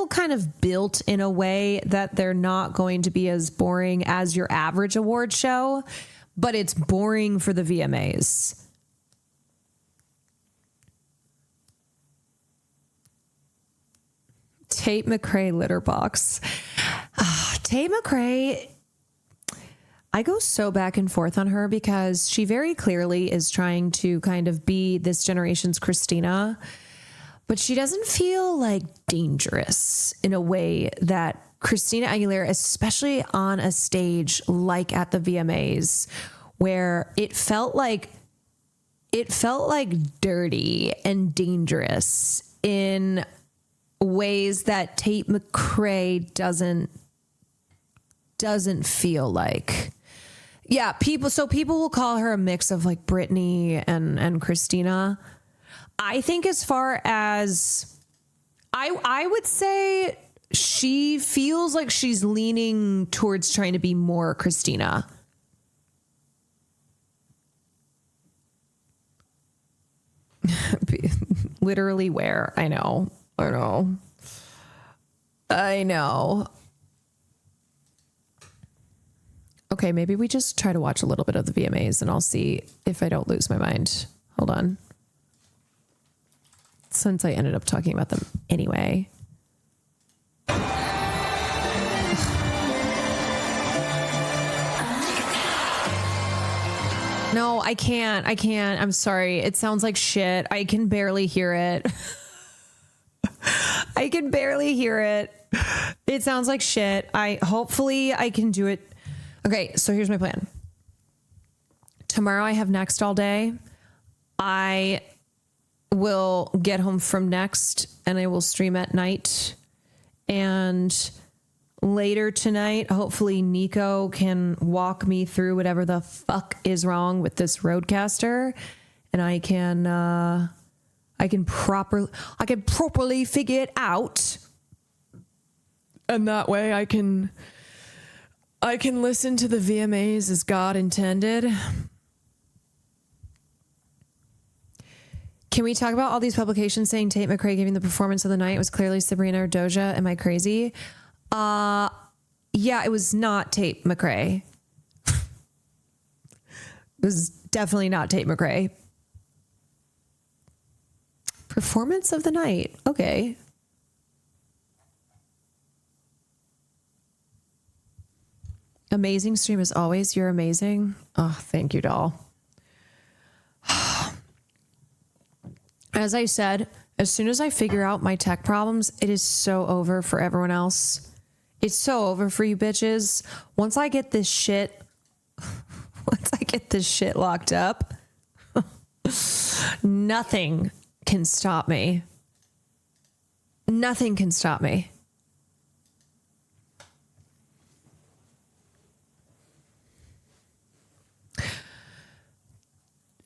kind of built in a way that they're not going to be as boring as your average award show, but it's boring for the VMAs. Tate McRae litter box. Tate McRae, I go so back and forth on her because she very clearly is trying to kind of be this generation's Christina, but she doesn't feel like dangerous in a way that Christina Aguilera, especially on a stage like at the VMAs, where it felt like dirty and dangerous in ways that Tate McRae doesn't feel like. Yeah, people will call her a mix of like Britney and Christina. I think as far as I would say she feels like she's leaning towards trying to be more Christina. Literally where? I know. Okay, maybe we just try to watch a little bit of the VMAs and I'll see if I don't lose my mind. Hold on. Since I ended up talking about them anyway. No, I can't. I'm sorry. It sounds like shit. I can barely hear it. It sounds like shit. Hopefully I can do it. Okay, so here's my plan. Tomorrow I have Next all day. I will get home from Next and I will stream at night. And later tonight, hopefully Nico can walk me through whatever the fuck is wrong with this Rodecaster, and I can properly figure it out. And that way I can listen to the VMAs as God intended. Can we talk about all these publications saying Tate McRae giving the performance of the night was clearly Sabrina or Doja? Am I crazy? Yeah, it was not Tate McRae. It was definitely not Tate McRae. Performance of the night. Okay. Amazing stream as always. You're amazing. Oh, thank you, doll. As I said, as soon as I figure out my tech problems, it is so over for everyone else. It's so over for you bitches. Once I get this shit locked up, nothing can stop me. Nothing can stop me.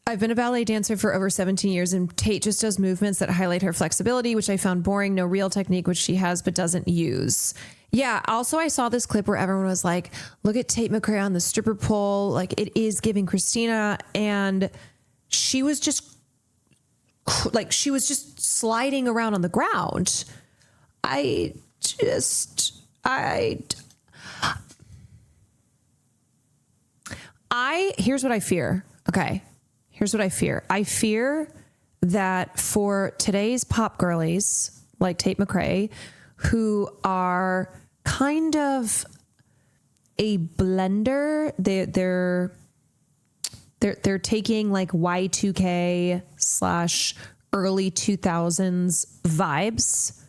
I've been a ballet dancer for over 17 years, and Tate just does movements that highlight her flexibility, which I found boring. No real technique, which she has but doesn't use. Yeah. Also, I saw this clip where everyone was like, look at Tate McRae on the stripper pole. Like, it is giving Christina. And she was just sliding around on the ground. Here's what I fear. Okay. Here's what I fear. I fear that for today's pop girlies like Tate McRae, who are kind of a blender, they're taking like Y2K / early 2000s vibes,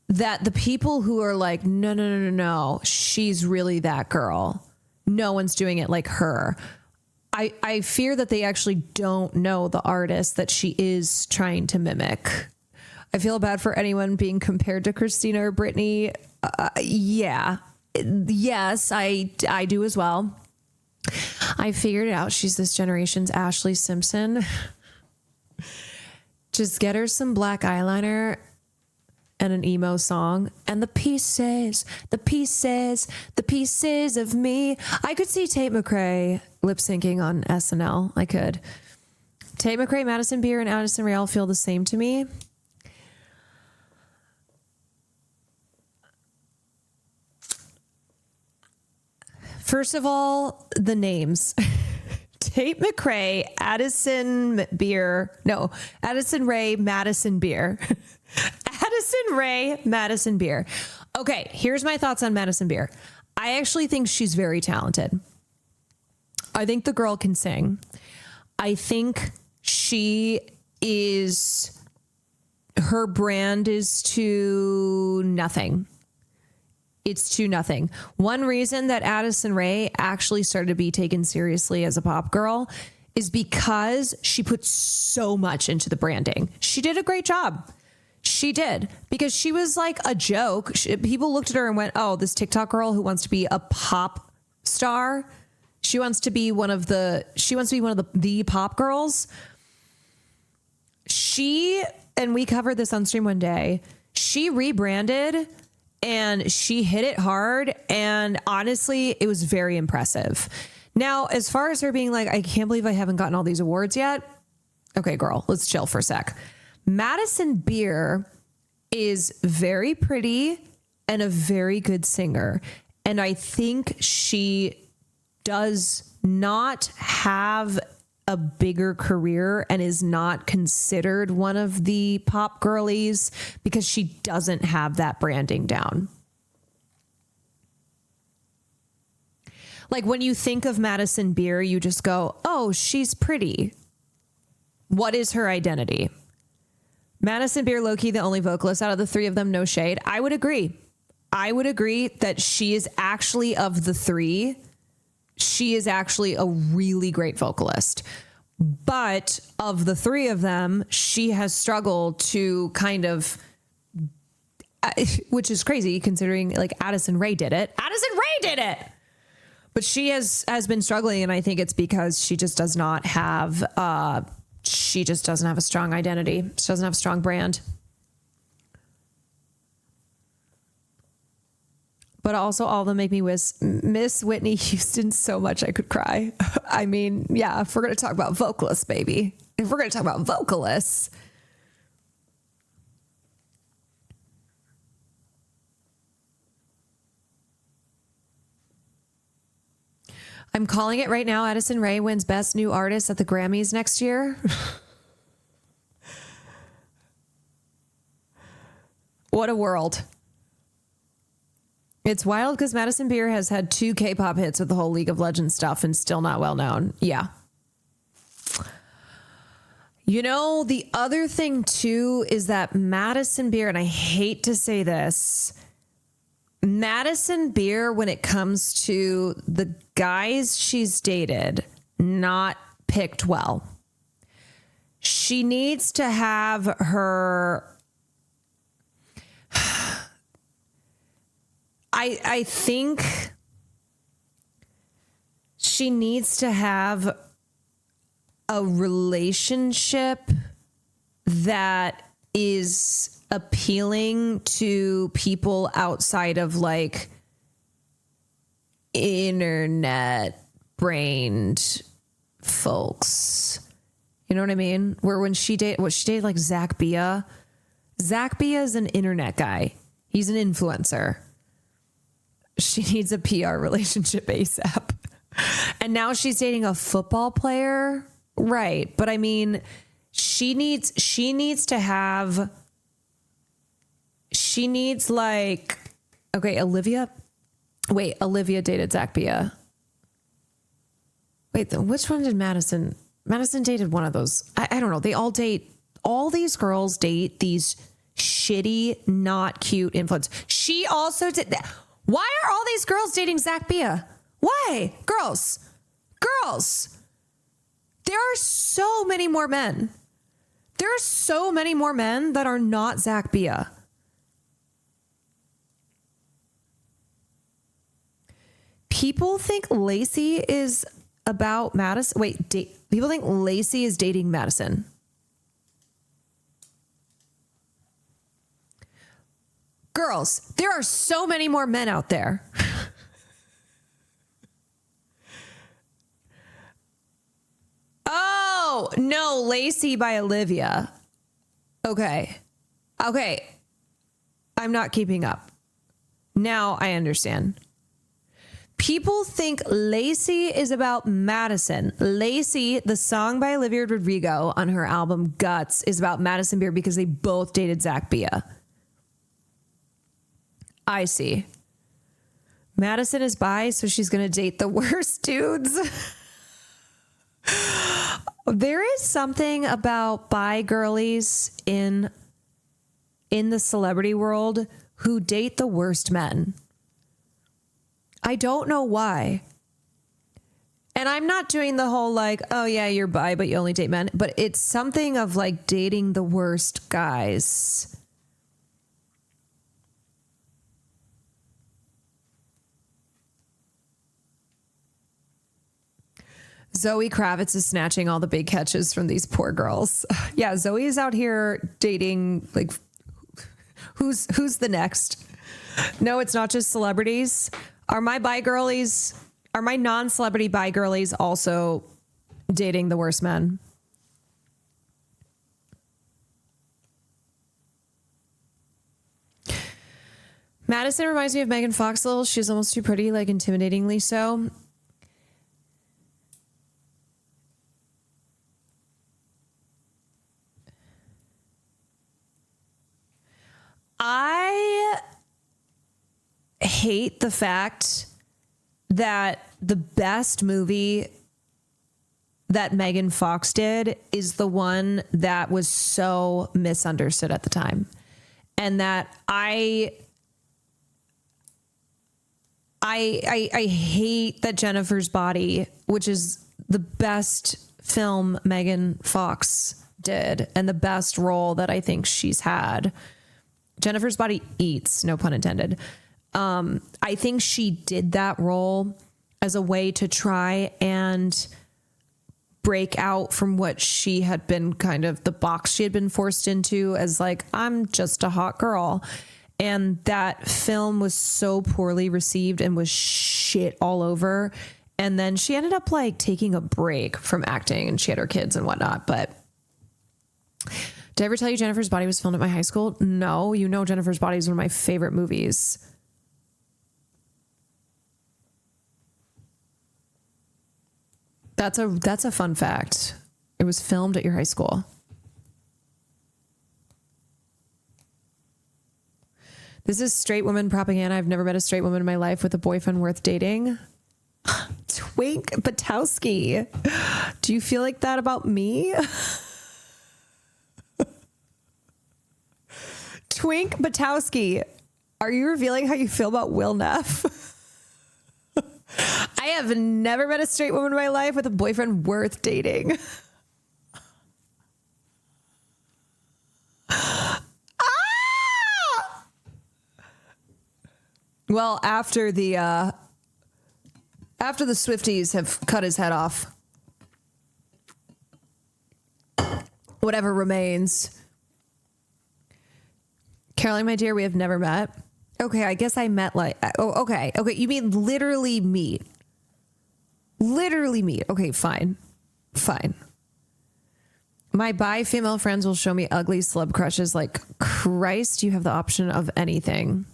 that the people who are like, no, she's really that girl. No one's doing it like her. I fear that they actually don't know the artist that she is trying to mimic. I feel bad for anyone being compared to Christina or Britney. Yeah. Yes, I do as well. I figured it out. She's this generation's Ashley Simpson. Just get her some black eyeliner and an emo song, and the pieces of me. I could see Tate McRae lip syncing on SNL. I could. Tate McRae, Madison Beer, and Addison Rae all feel the same to me. First of all, the names. Tate McRae, Addison Rae, Madison Beer. Addison Rae, Madison Beer. Okay, here's my thoughts on Madison Beer. I actually think she's very talented. I think the girl can sing. I think her brand is to nothing. It's to nothing. One reason that Addison Rae actually started to be taken seriously as a pop girl is because she put so much into the branding. She did a great job. She did, because she was like a joke. People looked at her and went, oh, this TikTok girl who wants to be a pop star. She wants to be one of the pop girls. And we covered this on stream one day. She rebranded and she hit it hard. And honestly, it was very impressive. Now, as far as her being like, I can't believe I haven't gotten all these awards yet. Okay, girl, let's chill for a sec. Madison Beer is very pretty and a very good singer. And I think she does not have a bigger career and is not considered one of the pop girlies because she doesn't have that branding down. Like, when you think of Madison Beer, you just go, oh, she's pretty. What is her identity? Madison Beer, low-key, the only vocalist out of the three of them, no shade. I would agree. I would agree that she is actually, of the three, she is actually a really great vocalist. But of the three of them, she has struggled to kind of, which is crazy considering like Addison Rae did it. But she has been struggling, and I think it's because she just does not have a strong identity. She doesn't have a strong brand. but also all of them make me miss Whitney Houston so much I could cry. I mean, yeah, if we're going to talk about vocalists, baby. If we're going to talk about vocalists. I'm calling it right now. Addison Rae wins Best New Artist at the Grammys next year. What a world. It's wild because Madison Beer has had 2 K-pop hits with the whole League of Legends stuff and still not well known. Yeah. You know, the other thing too is that Madison Beer, and I hate to say this, Madison Beer, when it comes to the guys she's dated, not picked well. She needs to have her... I think she needs to have a relationship that is appealing to people outside of like internet brained folks. You know what I mean? Where when she dated like Zach Bia. Zach Bia is an internet guy. He's an influencer. She needs a PR relationship ASAP. And now she's dating a football player. Right. But I mean, she needs like, okay, Olivia dated Zach Bia. Wait, which one did Madison dated one of those. I don't know. All these girls date these shitty, not cute influencers. She also did that. Why are all these girls dating Zach Bia? Why? Girls. There are so many more men. There are so many more men that are not Zach Bia. People think Lacey is about Madison. Wait, people think Lacey is dating Madison. Girls, there are so many more men out there. Oh, no, Lacey by Olivia. Okay. I'm not keeping up. Now I understand. People think Lacey is about Madison. Lacey, the song by Olivia Rodrigo on her album Guts, is about Madison Beer because they both dated Zach Bia. I see. Madison is bi, so she's going to date the worst dudes. There is something about bi girlies in the celebrity world who date the worst men. I don't know why. And I'm not doing the whole like, oh yeah, you're bi, but you only date men. But it's something of like dating the worst guys. Zoe Kravitz is snatching all the big catches from these poor girls. Yeah, Zoe is out here dating, like, who's the next? No, it's not just celebrities. Are my non-celebrity bi girlies also dating the worst men? Madison reminds me of Megan Fox a little. She's almost too pretty, like intimidatingly so. I hate the fact that the best movie that Megan Fox did is the one that was so misunderstood at the time. And that I hate that Jennifer's Body, which is the best film Megan Fox did and the best role that I think she's had. Jennifer's Body eats, no pun intended. I think she did that role as a way to try and break out from what she had been kind of the box she had been forced into as like, I'm just a hot girl. And that film was so poorly received and was shit all over. And then she ended up like taking a break from acting, and she had her kids and whatnot. But did I ever tell you Jennifer's Body was filmed at my high school? No, you know Jennifer's Body is one of my favorite movies. That's a fun fact. It was filmed at your high school. This is straight woman propaganda. I've never met a straight woman in my life with a boyfriend worth dating. Twink Batowski. Do you feel like that about me? Twink Batowski. Are you revealing how you feel about Will Neff? I have never met a straight woman in my life with a boyfriend worth dating. Well, after the Swifties have cut his head off, whatever remains. Caroline, my dear, we have never met. Okay, I guess I met like, oh, okay. You mean literally meet. Literally meet. Okay, fine. My bi female friends will show me ugly celeb crushes like, Christ, you have the option of anything.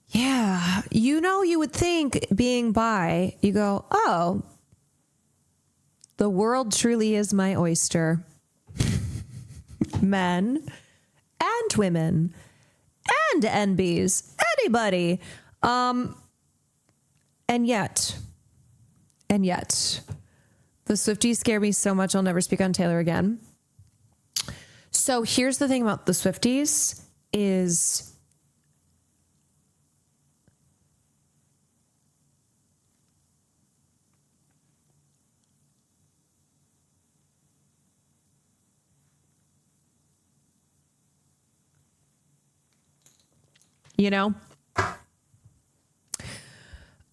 Yeah. You would think being bi, you go, oh, the world truly is my oyster. Men and women and NBs, anybody. And yet, the Swifties scare me so much I'll never speak on Taylor again. So here's the thing about the Swifties is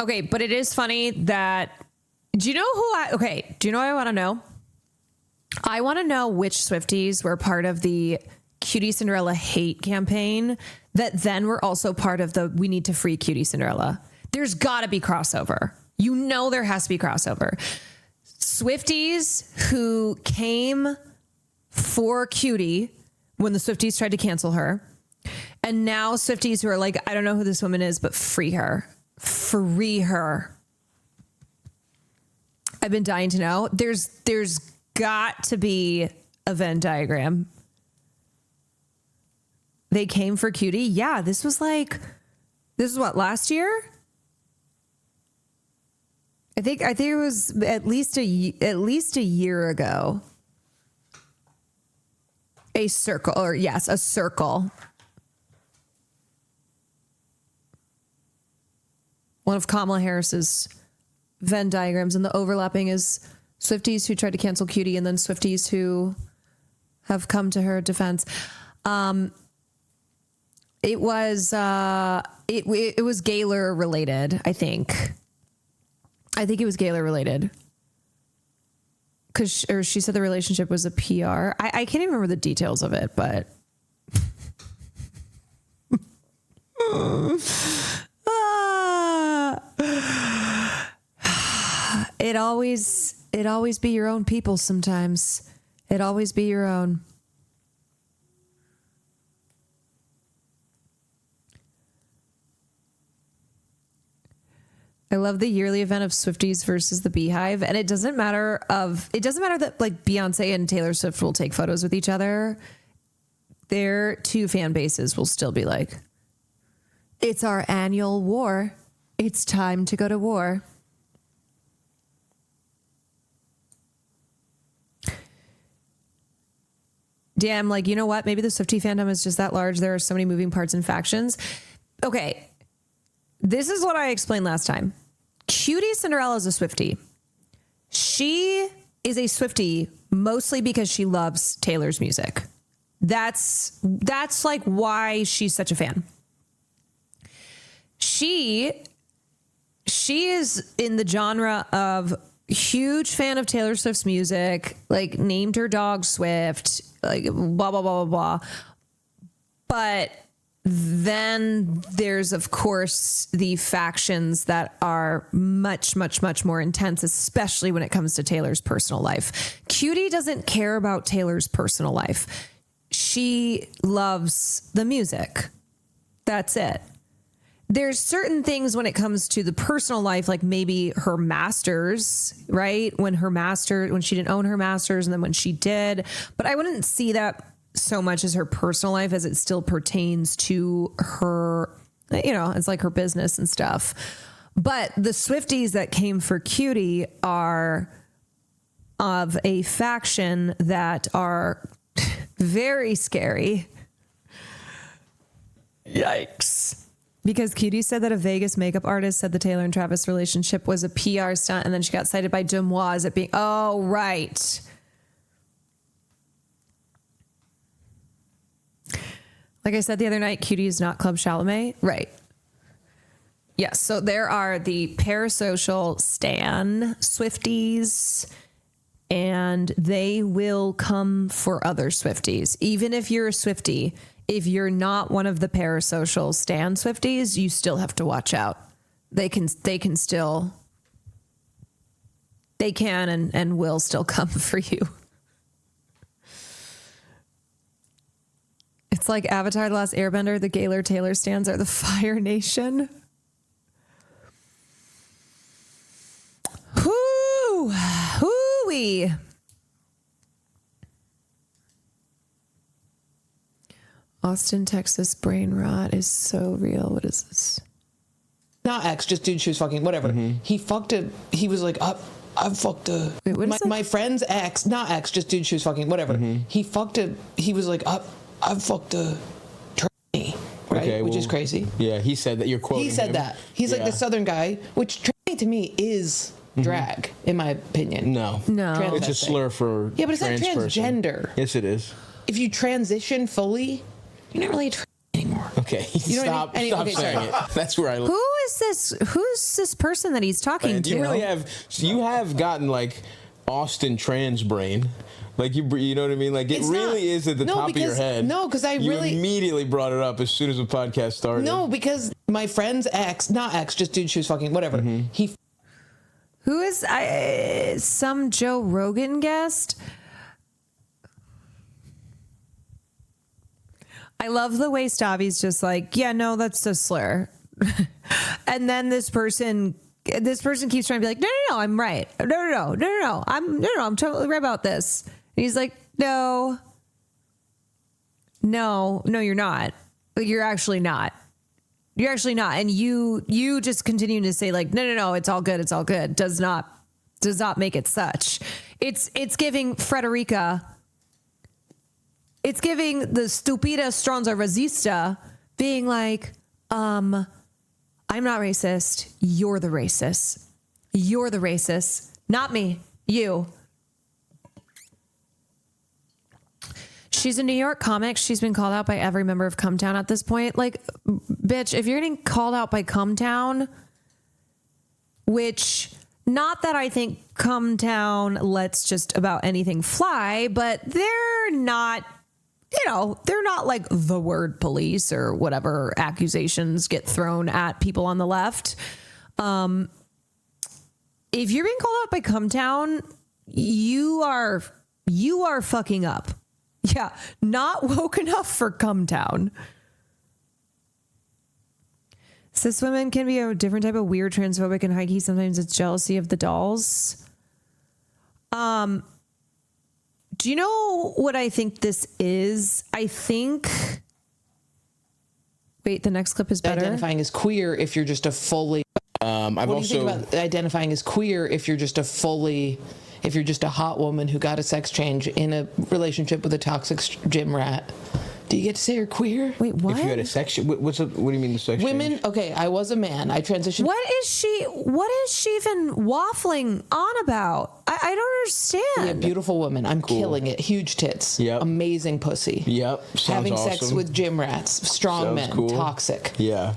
okay, but it is funny that, do you know what I want to know? I want to know which Swifties were part of the Cutie Cinderella hate campaign that then were also part of the we need to free Cutie Cinderella. There's got to be crossover. There has to be crossover. Swifties who came for Cutie when the Swifties tried to cancel her. And now Swifties who are like, I don't know who this woman is, but free her. Free her. I've been dying to know. There's got to be a Venn diagram. They came for Cutie. Yeah, this is what, last year? I think it was at least a year ago. A circle. One of Kamala Harris's Venn diagrams, and the overlapping is Swifties who tried to cancel Cutie and then Swifties who have come to her defense. It was Gaylor related, I think. It was Gaylor related. Or she said the relationship was a PR. I can't even remember the details of it, but it always be your own people sometimes. It always be your own. I love the yearly event of Swifties versus the Beehive. And it doesn't matter that like Beyonce and Taylor Swift will take photos with each other. Their two fan bases will still be like, it's our annual war. It's time to go to war. Damn, like, you know what? Maybe the Swiftie fandom is just that large. There are so many moving parts and factions. Okay. This is what I explained last time. Cutie Cinderella is a Swiftie. She is a Swiftie mostly because she loves Taylor's music. That's like why she's such a fan. She is in the genre of huge fan of Taylor Swift's music, like named her dog Swift, like blah, blah, blah, blah, blah. But Then there's, of course, the factions that are much, much, much more intense, especially when it comes to Taylor's personal life. Cutie doesn't care about Taylor's personal life. She loves the music. That's it. There's certain things when it comes to the personal life, like maybe her masters, right? When she didn't own her masters, and then when she did. But I wouldn't see that so much as her personal life as it still pertains to her, it's like her business and stuff. But the Swifties that came for Cutie are of a faction that are very scary. Yikes. Because Cutie said that a Vegas makeup artist said the Taylor and Travis relationship was a PR stunt, and then she got cited by Demois as it being, oh, right. Like I said the other night, Cutie is not Club Chalamet. Right. Yes. So there are the parasocial stan Swifties, and they will come for other Swifties. Even if you're a Swiftie, if you're not one of the parasocial stan Swifties, you still have to watch out. They can and will still come for you. It's like Avatar: The Last Airbender. The Gaylor Taylor stands are the Fire Nation. Hoo-wee. Austin, Texas brain rot is so real. What is this? Not ex, just dude she was fucking, whatever. He fucked a, he was like, I fucked a, wait, what is my friend's ex, not ex, just dude she was fucking, whatever. He fucked a, he was like, I fucked a tranny, right? Okay, which is crazy. Yeah, he said that. You're quoting He said him. that. He's like the Southern guy, which tranny to me is drag, in my opinion. No. Transvestite. It's a slur for Yeah, but it's not trans person. transgender. Yes, it is. If you transition fully, you're not really a tranny anymore. Okay, You know stop what I mean? saying Sorry. it. That's where I live. Who's this person that he's talking to? You have gotten like Austin trans brain. Like you know what I mean? Like it really is at the top of your head. No, because you immediately brought it up as soon as the podcast started. No, because my friend's ex, not ex, just dude she was fucking, whatever. Who is some Joe Rogan guest? I love the way Stavi's just like, yeah, no, that's a slur. And then this person keeps trying to be like, no, I'm right. No, I'm totally right about this. And he's like, no, you're not. Like, you're actually not. You're actually not. And you just continue to say like, no, it's all good. Does not make it such. It's giving Frederica. It's giving the stupida stronza resista being like, I'm not racist. You're the racist. You're the racist. Not me. You. She's a New York comic. She's been called out by every member of Cumtown at this point. Like, bitch, if you're getting called out by Cumtown, which, not that I think Cumtown lets just about anything fly, but they're not, they're not like the word police or whatever accusations get thrown at people on the left. If you're being called out by Cumtown, you are fucking up. Yeah, not woke enough for Cumtown. Cis women can be a different type of weird transphobic and high key. Sometimes it's jealousy of the dolls. Do you know what I think this is? I think. Wait, the next clip is better. Identifying as queer if you're just a fully. What do you think about identifying as queer if you're just a hot woman who got a sex change in a relationship with a toxic gym rat? Do you get to say you're queer? Wait, what? If you had a sex, what do you mean the sex Women, change? okay, I was a man. I transitioned. What is she even waffling on about? I don't understand. Yeah, beautiful woman. I'm killing it. Huge tits. Yep. Amazing pussy. Yep. Sounds Having awesome. sex with gym rats. Strong Sounds men. cool. Toxic. Yeah.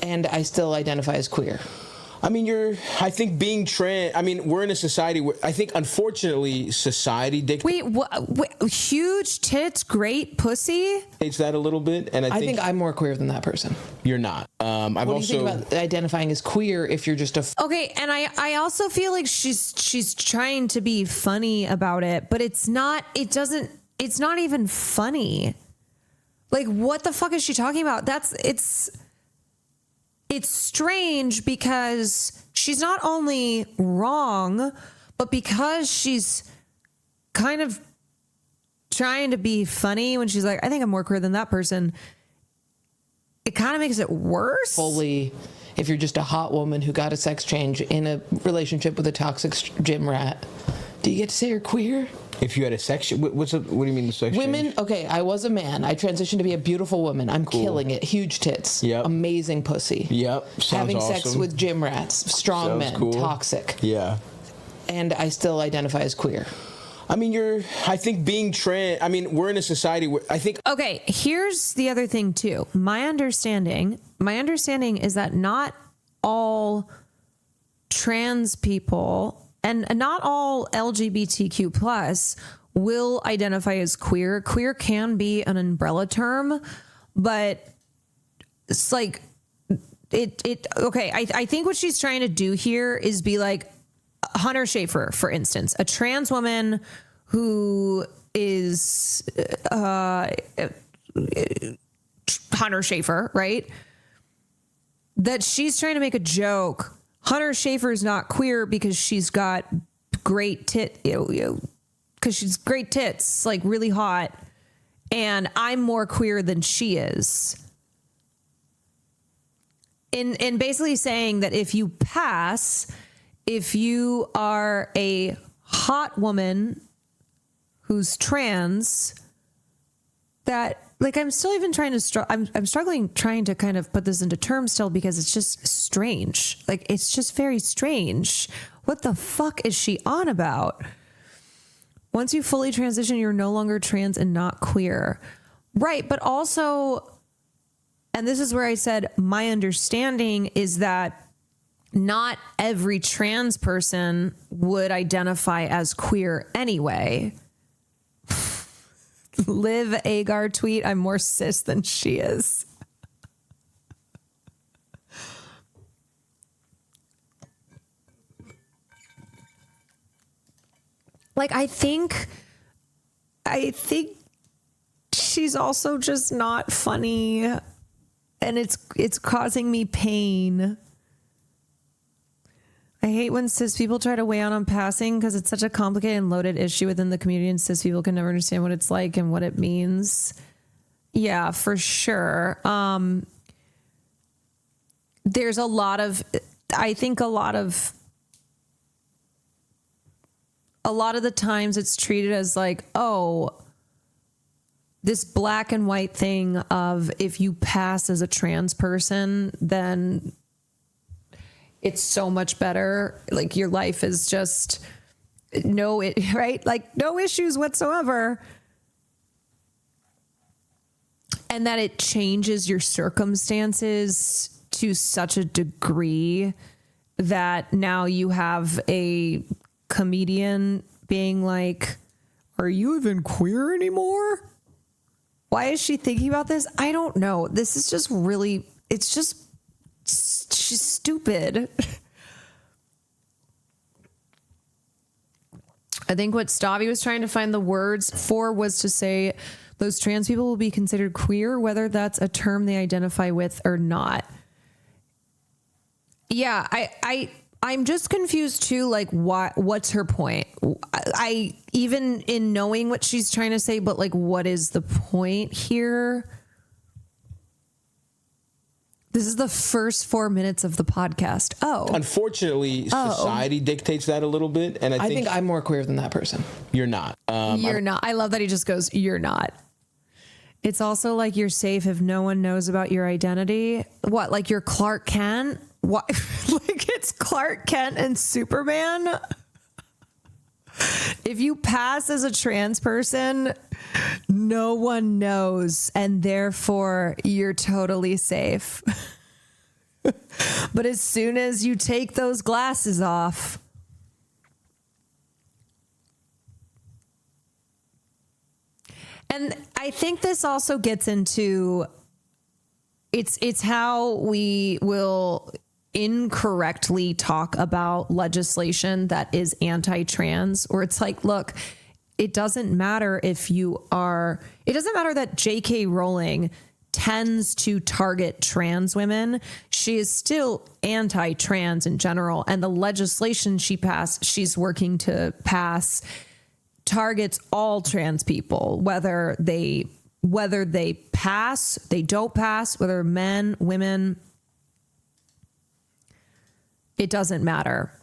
And I still identify as queer. I mean, I think being trans, I mean, we're in a society where I think, unfortunately, society dictates. Wait, huge tits, great pussy? It's that a little bit. And I think I'm more queer than that person. You're not. What do you think about identifying as queer if you're just a... Okay, and I also feel like she's trying to be funny about it, but it's not even funny. Like, what the fuck is she talking about? It's strange because she's not only wrong, but because she's kind of trying to be funny when she's like, I think I'm more queer than that person. It kind of makes it worse. Fully, if you're just a hot woman who got a sex change in a relationship with a toxic gym rat, do you get to say you're queer? If you had a sex, what do you mean the sex women? change? Okay, I was a man. I transitioned to be a beautiful woman. I'm killing it. Huge tits. Yep. Amazing pussy. Yep. Sounds Having awesome. sex with gym rats. Strong men. Cool. Toxic. Yeah. And I still identify as queer. I mean, I think being trans, I mean, we're in a society where I think... Okay, here's the other thing too. My understanding is that not all trans people and not all LGBTQ plus will identify as queer. Queer can be an umbrella term, but it's like okay, I think what she's trying to do here is be like Hunter Schafer, for instance, a trans woman who is Hunter Schafer, right? That she's trying to make a joke. Hunter Schafer is not queer because she's got great because she's great tits, like really hot, and I'm more queer than she is. And basically saying that if you are a hot woman who's trans, that like I'm still even trying to I'm struggling trying to kind of put this into terms still because it's just strange. Like it's just very strange. What the fuck is she on about? Once you fully transition, you're no longer trans and not queer. Right, but also, and this is where I said my understanding is that not every trans person would identify as queer anyway. Liv Agar tweet, I'm more cis than she is. Like, I think she's also just not funny, and it's causing me pain. I hate when cis people try to weigh on passing because it's such a complicated and loaded issue within the community, and cis people can never understand what it's like and what it means. Yeah, for sure. There's a lot of the times it's treated as like, oh, this black and white thing of if you pass as a trans person, then it's so much better. Like your life is just right? Like no issues whatsoever. And that it changes your circumstances to such a degree that now you have a comedian being like, are you even queer anymore? Why is she thinking about this? I don't know. This is just really, she's stupid. I think what Stavi was trying to find the words for was to say those trans people will be considered queer, whether that's a term they identify with or not. Yeah, I'm just confused too, like what's her point? I even in knowing what she's trying to say, but like what is the point here? This is the first 4 minutes of the podcast. Oh. Unfortunately, society dictates that a little bit. And I think I'm more queer than that person. You're not. You're not. I love that he just goes, you're not. It's also like you're safe if no one knows about your identity. What, like you're Clark Kent? What? Like it's Clark Kent and Superman? If you pass as a trans person, no one knows, and therefore you're totally safe. But But as soon as you take those glasses off, and I think this also gets into it's how we will incorrectly talk about legislation that is anti-trans, or it's like, look, it doesn't matter that J.K. Rowling tends to target trans women. She is still anti-trans in general, and the legislation she's working to pass targets all trans people, whether they pass, they don't pass, whether men, women, it doesn't matter.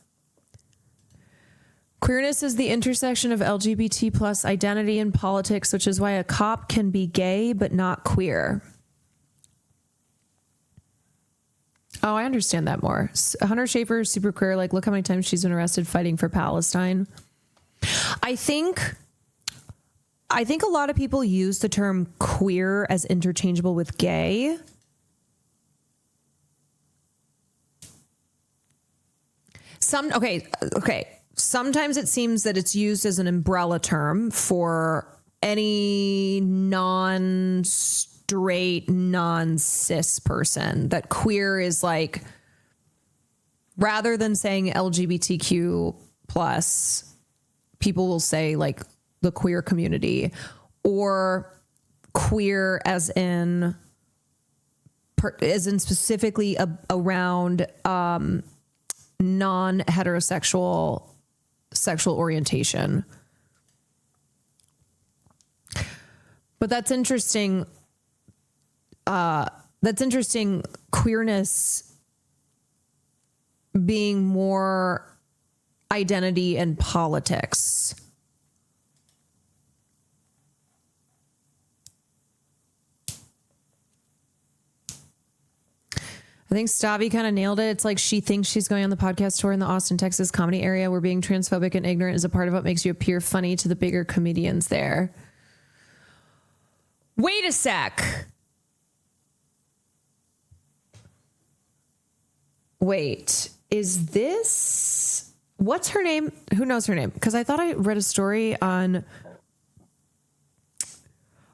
Queerness is the intersection of LGBT plus identity and politics, which is why a cop can be gay but not queer. Oh, I understand that more. Hunter Schafer is super queer. Like, look how many times she's been arrested fighting for Palestine. I think a lot of people use the term queer as interchangeable with gay. Sometimes it seems that it's used as an umbrella term for any non-straight, non-cis person. That queer is like, rather than saying LGBTQ plus, people will say like the queer community, or queer as in specifically around non-heterosexual sexual orientation. But that's interesting. Queerness being more identity and politics. I think Stavi kind of nailed it. It's like she thinks she's going on the podcast tour in the Austin, Texas comedy area where being transphobic and ignorant is a part of what makes you appear funny to the bigger comedians there. Wait a sec. Wait, is this... What's her name? Who knows her name? Because I thought I read a story on...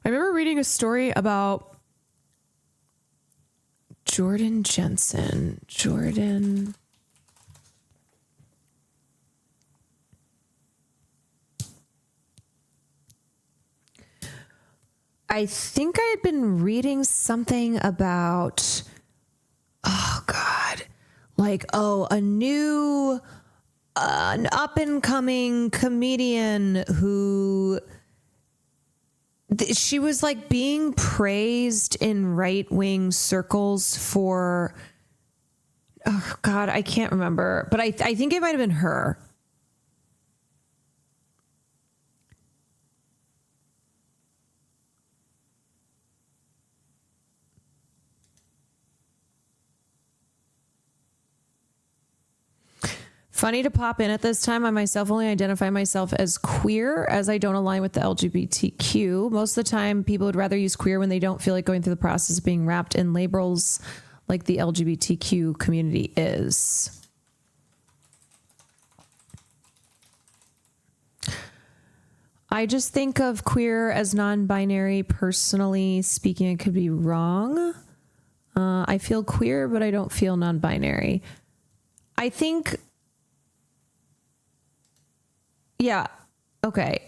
I remember reading a story about Jordan Jensen. I think I had been reading something about, an up and coming comedian who she was like being praised in right-wing circles for, I can't remember, but I think it might have been her. Funny to pop in at this time. I myself only identify myself as queer, as I don't align with the LGBTQ. Most of the time, people would rather use queer when they don't feel like going through the process of being wrapped in labels like the LGBTQ community is. I just think of queer as non-binary. Personally speaking, I could be wrong. I feel queer, but I don't feel non-binary. I think... Yeah. Okay.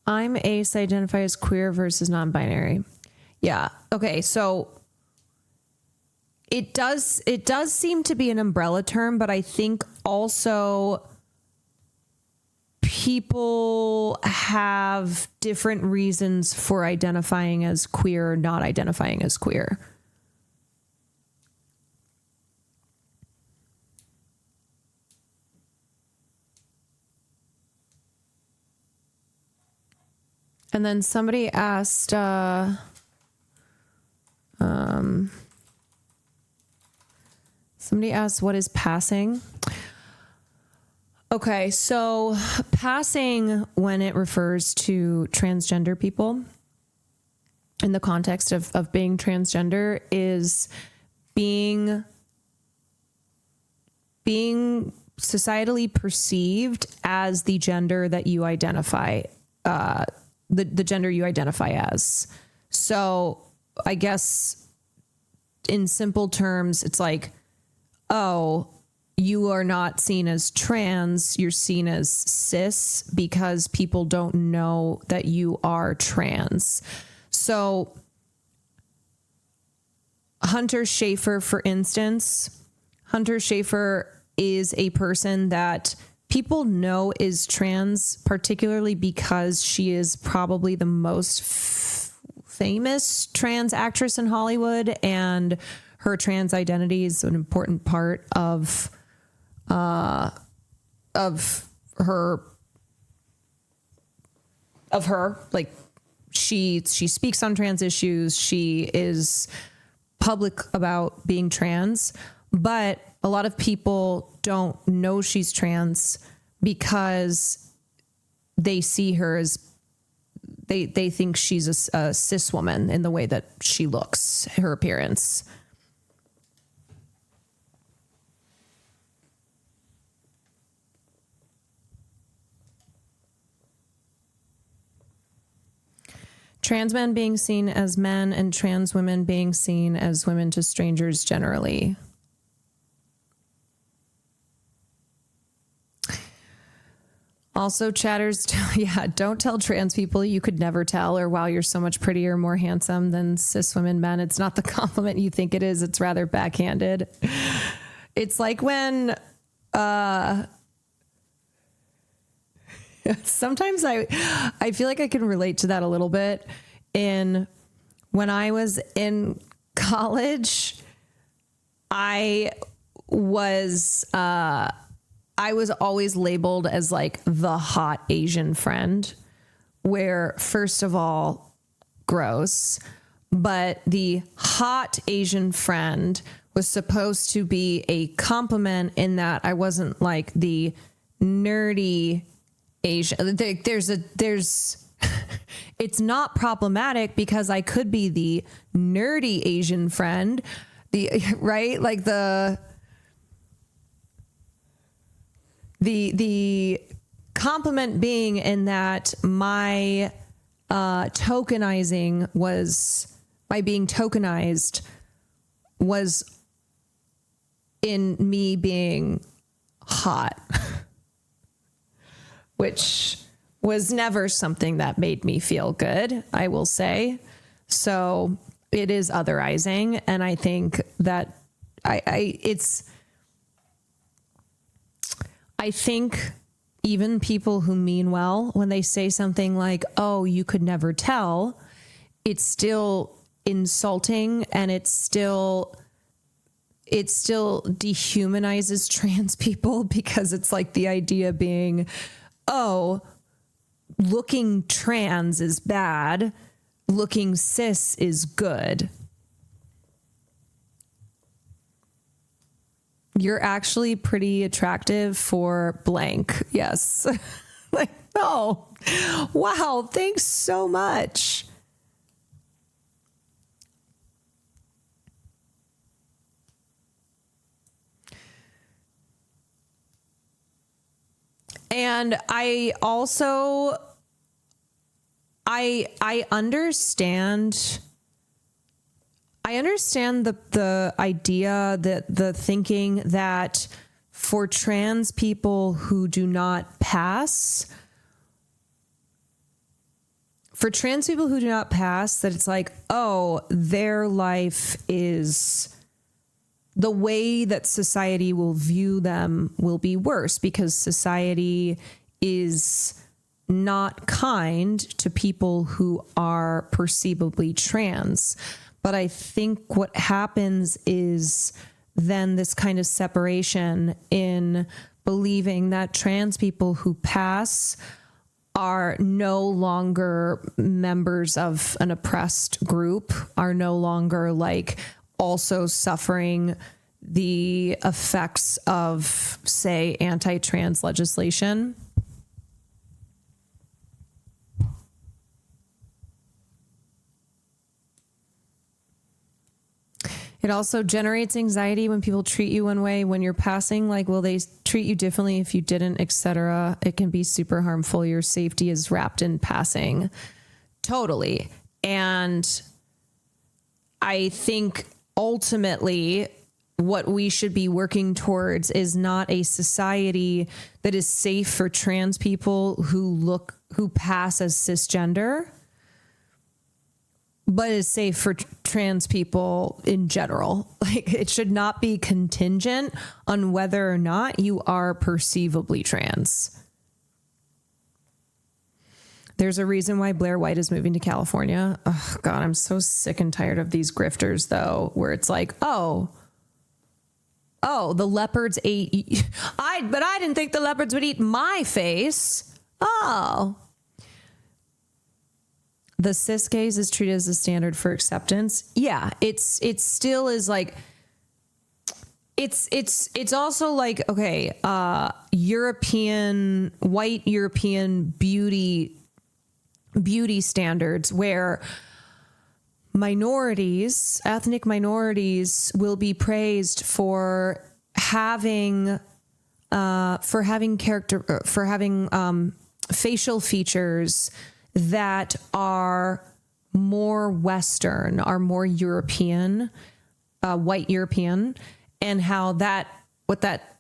I'm ace, identify as queer versus non-binary. Yeah. Okay. So it does seem to be an umbrella term, but I think also people have different reasons for identifying as queer or not identifying as queer. And then somebody asked, what is passing? Okay, so passing, when it refers to transgender people in the context of being transgender, is being societally perceived as the gender that you identify, the gender you identify as. So I guess in simple terms, it's like, oh, you are not seen as trans, you're seen as cis because people don't know that you are trans. So Hunter Schafer, for instance, Hunter Schafer is a person that people know is trans, particularly because she is probably the most famous trans actress in Hollywood, and her trans identity is an important part of her. Like, she speaks on trans issues. She is public about being trans, but a lot of people don't know she's trans because they see her as, they think she's a cis woman in the way that she looks, her appearance. Trans men being seen as men and trans women being seen as women to strangers generally. Also, chatters, don't tell trans people you could never tell, or wow, you're so much prettier, more handsome than cis women men. It's not the compliment you think it is. It's rather backhanded. It's like when, sometimes I feel like I can relate to that a little bit. When I was in college, I was always labeled as like the hot Asian friend, where first of all, gross, but the hot Asian friend was supposed to be a compliment in that I wasn't like the nerdy Asian. It's not problematic because I could be the nerdy Asian friend, right? Like the compliment being in that my tokenizing was, my being tokenized was in me being hot, which was never something that made me feel good, I will say. So it is otherizing. And I think that I think even people who mean well, when they say something like, oh, you could never tell, it's still insulting, and it still dehumanizes trans people, because it's like the idea being, oh, looking trans is bad, looking cis is good. You're actually pretty attractive for blank. Yes. Like, oh, wow. Thanks so much. And I also, I understand the idea, that the thinking that for trans people who do not pass, that it's like, oh, their life is, the way that society will view them will be worse because society is not kind to people who are perceivably trans. But I think what happens is then this kind of separation in believing that trans people who pass are no longer members of an oppressed group, are no longer like also suffering the effects of, say, anti-trans legislation. It also generates anxiety when people treat you one way when you're passing. Like, will they treat you differently if you didn't, etc.? It can be super harmful. Your safety is wrapped in passing. Totally. And I think ultimately what we should be working towards is not a society that is safe for trans people who pass as cisgender, but is safe for trans people in general. Like, it should not be contingent on whether or not you are perceivably trans. There's a reason why Blair White is moving to California. Oh God, I'm so sick and tired of these grifters though, where it's like, oh, the leopards ate, but I didn't think the leopards would eat my face. Oh. The cis gaze is treated as a standard for acceptance. Yeah, it still is like, it's also like, okay, white European beauty standards where ethnic minorities will be praised for having facial features that are more Western, are more European, white European, and how what that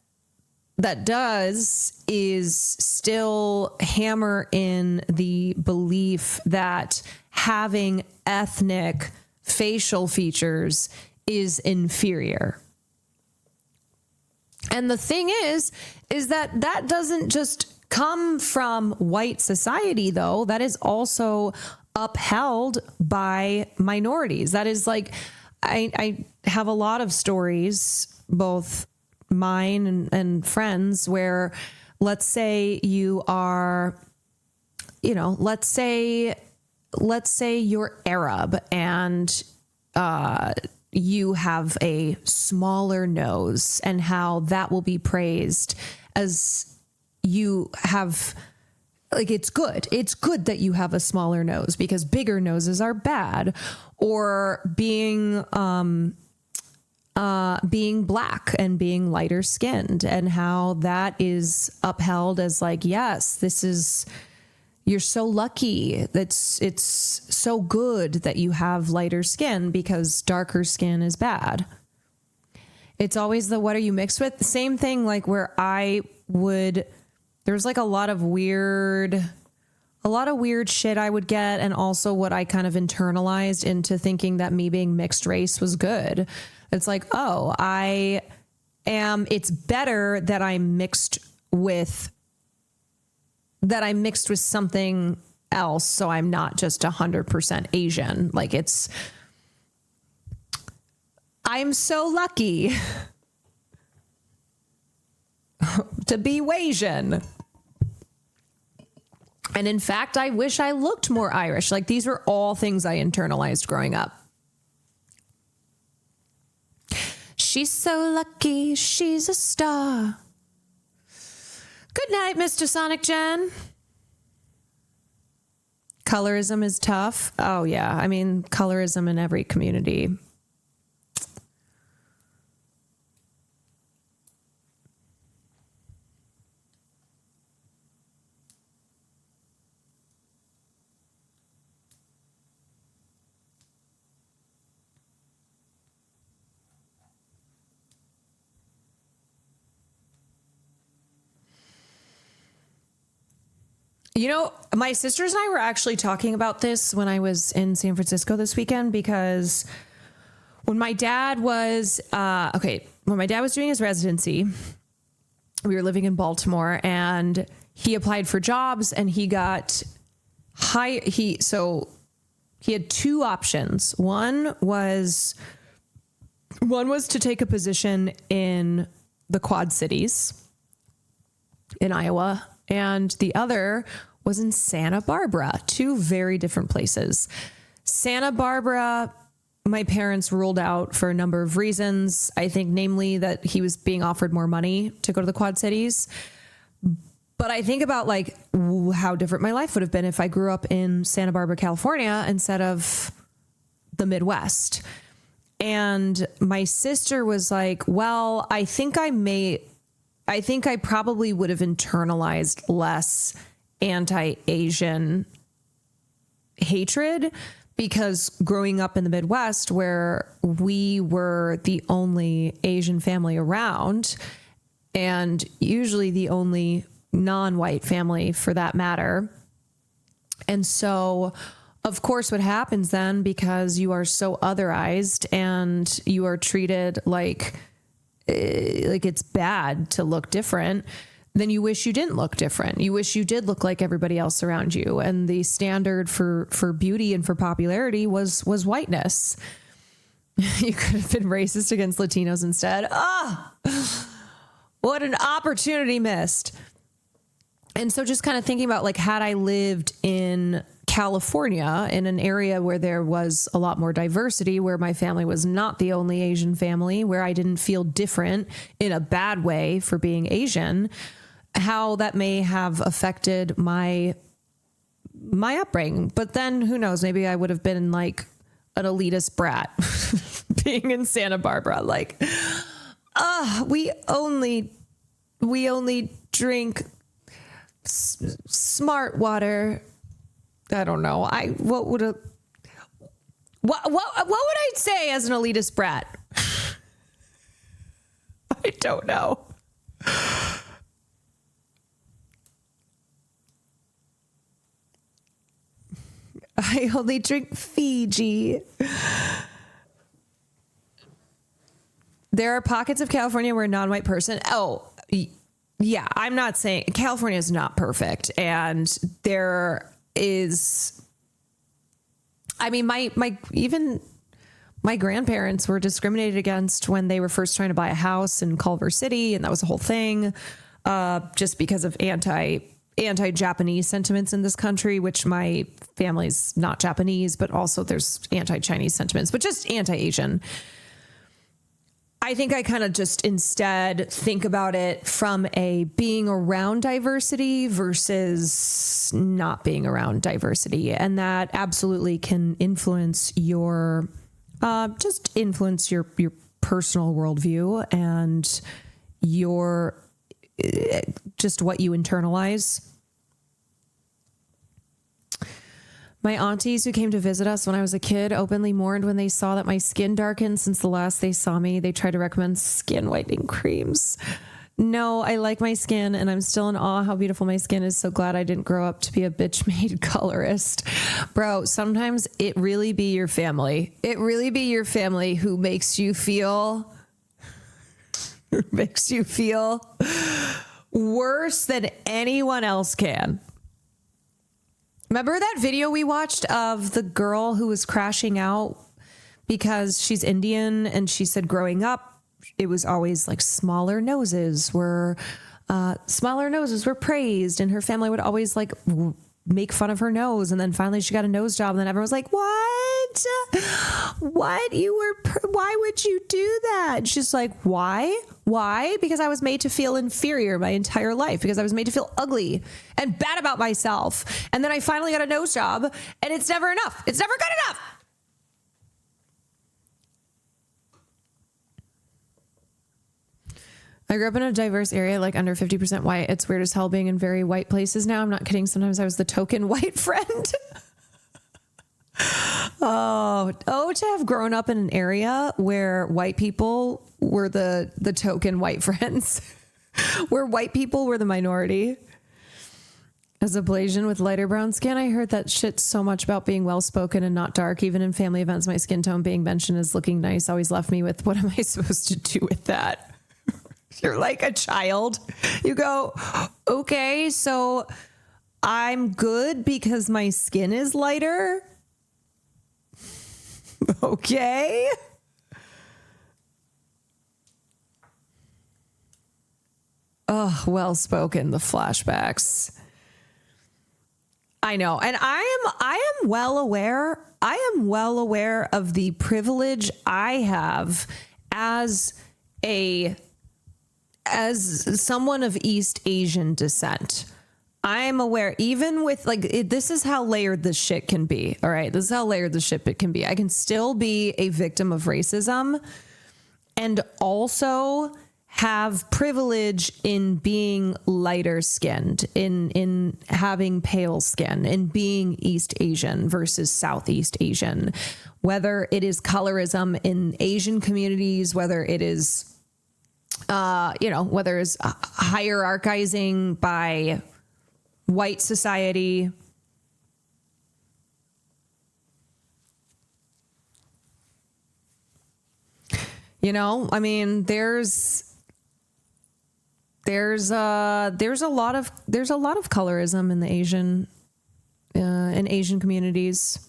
does is still hammer in the belief that having ethnic facial features is inferior. And the thing is that doesn't just come from white society, though. That is also upheld by minorities. That is like, I have a lot of stories, both mine and friends, where let's say you are, let's say you're Arab and you have a smaller nose, and how that will be praised as you have, like, it's good that you have a smaller nose because bigger noses are bad, or being black and being lighter skinned, and how that is upheld as like, yes, you're so lucky. It's so good that you have lighter skin because darker skin is bad. It's always the, what are you mixed with? The same thing, like where there's like a lot of weird shit I would get, and also what I kind of internalized into thinking that me being mixed race was good. It's like, it's better that I'm mixed with something else, so I'm not just 100% Asian. Like, I'm so lucky to be Asian. And in fact, I wish I looked more Irish. Like, these were all things I internalized growing up. She's so lucky, she's a star. Good night, Mr. Sonic Jen. Colorism is tough. Oh, yeah. I mean, colorism in every community. My sisters and I were actually talking about this when I was in San Francisco this weekend, because when my dad was doing his residency, we were living in Baltimore, and he applied for jobs, and he got hired. He had two options. One was to take a position in the Quad Cities in Iowa, and the other was in Santa Barbara, 2 very different places. Santa Barbara, my parents ruled out for a number of reasons. I think namely that he was being offered more money to go to the Quad Cities. But I think about like how different my life would have been if I grew up in Santa Barbara, California, instead of the Midwest. And my sister was like, well, I think I probably would have internalized less anti-Asian hatred, because growing up in the Midwest, where we were the only Asian family around, and usually the only non-white family for that matter. And so, of course, what happens then, because you are so otherized and you are treated like it's bad to look different, then you wish you didn't look different. You wish you did look like everybody else around you. And the standard for beauty and for popularity was whiteness. You could have been racist against Latinos instead. What an opportunity missed. And so just kind of thinking about like, had I lived in California, in an area where there was a lot more diversity, where my family was not the only Asian family, where I didn't feel different in a bad way for being Asian, how that may have affected my upbringing. But then who knows, maybe I would have been like an elitist brat being in Santa Barbara. Like, we only drink smart water. I don't know. What would I say as an elitist brat? I don't know. I only drink Fiji. There are pockets of California where a non-white person, yeah, I'm not saying California is not perfect. And there is, I mean, even my grandparents were discriminated against when they were first trying to buy a house in Culver City. And that was a whole thing, just because of anti-Japanese sentiments in this country, which my family's not Japanese, but also there's anti-Chinese sentiments, but just anti-Asian. I think I kind of just instead think about it from a being around diversity versus not being around diversity. And that absolutely can influence your personal worldview and your just what you internalize. My aunties who came to visit us when I was a kid openly mourned when they saw that my skin darkened since the last they saw me. They tried to recommend skin whitening creams. No, I like my skin and I'm still in awe how beautiful my skin is. So glad I didn't grow up to be a bitch-made colorist. Bro, sometimes it really be your family. It really be your family who makes you feel worse than anyone else can. Remember that video we watched of the girl who was crashing out because she's Indian, and she said growing up, it was always like smaller noses were praised, and her family would always like make fun of her nose. And then finally she got a nose job, and then everyone was like, what? Why would you do that? And she's like, why? Because I was made to feel inferior my entire life, because I was made to feel ugly and bad about myself. And then I finally got a nose job, and it's never enough. It's never good enough. I grew up in a diverse area, like under 50% white. It's weird as hell being in very white places now. I'm not kidding. Sometimes I was the token white friend. To have grown up in an area where white people were the token white friends, where white people were the minority. As a Blasian with lighter brown skin, I heard that shit so much about being well-spoken and not dark. Even in family events, my skin tone being mentioned as looking nice always left me with, what am I supposed to do with that? You're like a child. You go, okay, so I'm good because my skin is lighter. Okay. Oh, well spoken, the flashbacks. I know. And I am well aware of the privilege I have as someone of East Asian descent. I'm aware, even with this is how layered this shit can be. All right. This is how layered this shit can be. I can still be a victim of racism and also have privilege in being lighter skinned, in having pale skin, in being East Asian versus Southeast Asian, whether it is colorism in Asian communities, whether it is, whether it's hierarchizing by white society. I mean, there's a lot of colorism in the Asian communities.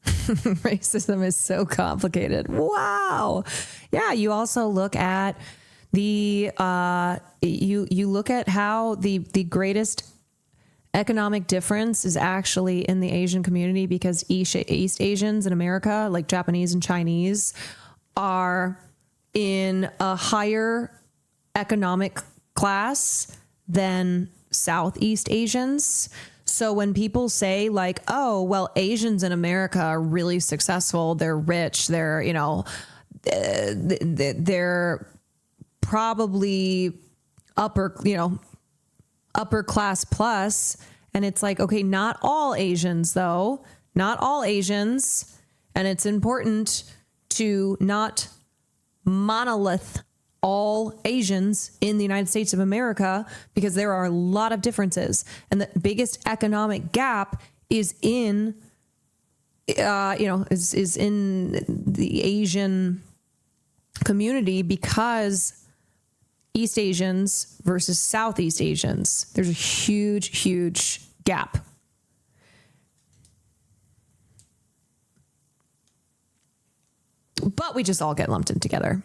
Racism is so complicated. Wow. Yeah. You also look at you look at how the greatest economic difference is actually in the Asian community, because East Asians in America, like Japanese and Chinese, are in a higher economic class than Southeast Asians. So when people say like, oh, well, Asians in America are really successful, they're rich, they're probably upper class plus. And it's like, okay, not all Asians though, not all Asians. And it's important to not monolith all Asians in the United States of America, because there are a lot of differences. And the biggest economic gap is in, is in the Asian community, because East Asians versus Southeast Asians, there's a huge, huge gap. But we just all get lumped in together.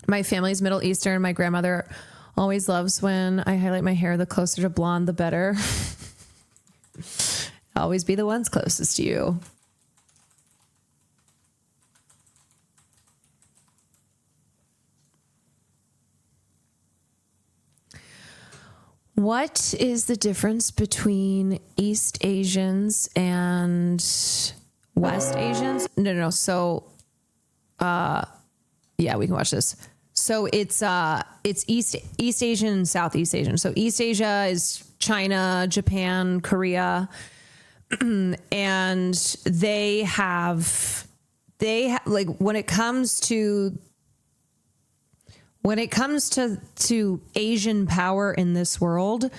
My family's Middle Eastern. My grandmother always loves when I highlight my hair. The closer to blonde, the better. Always be the ones closest to you. What is the difference between East Asians and West Asians? No. So, yeah, we can watch this. So it's East Asian and Southeast Asian. So East Asia is China, Japan, Korea, and they have like when it comes to Asian power in this world,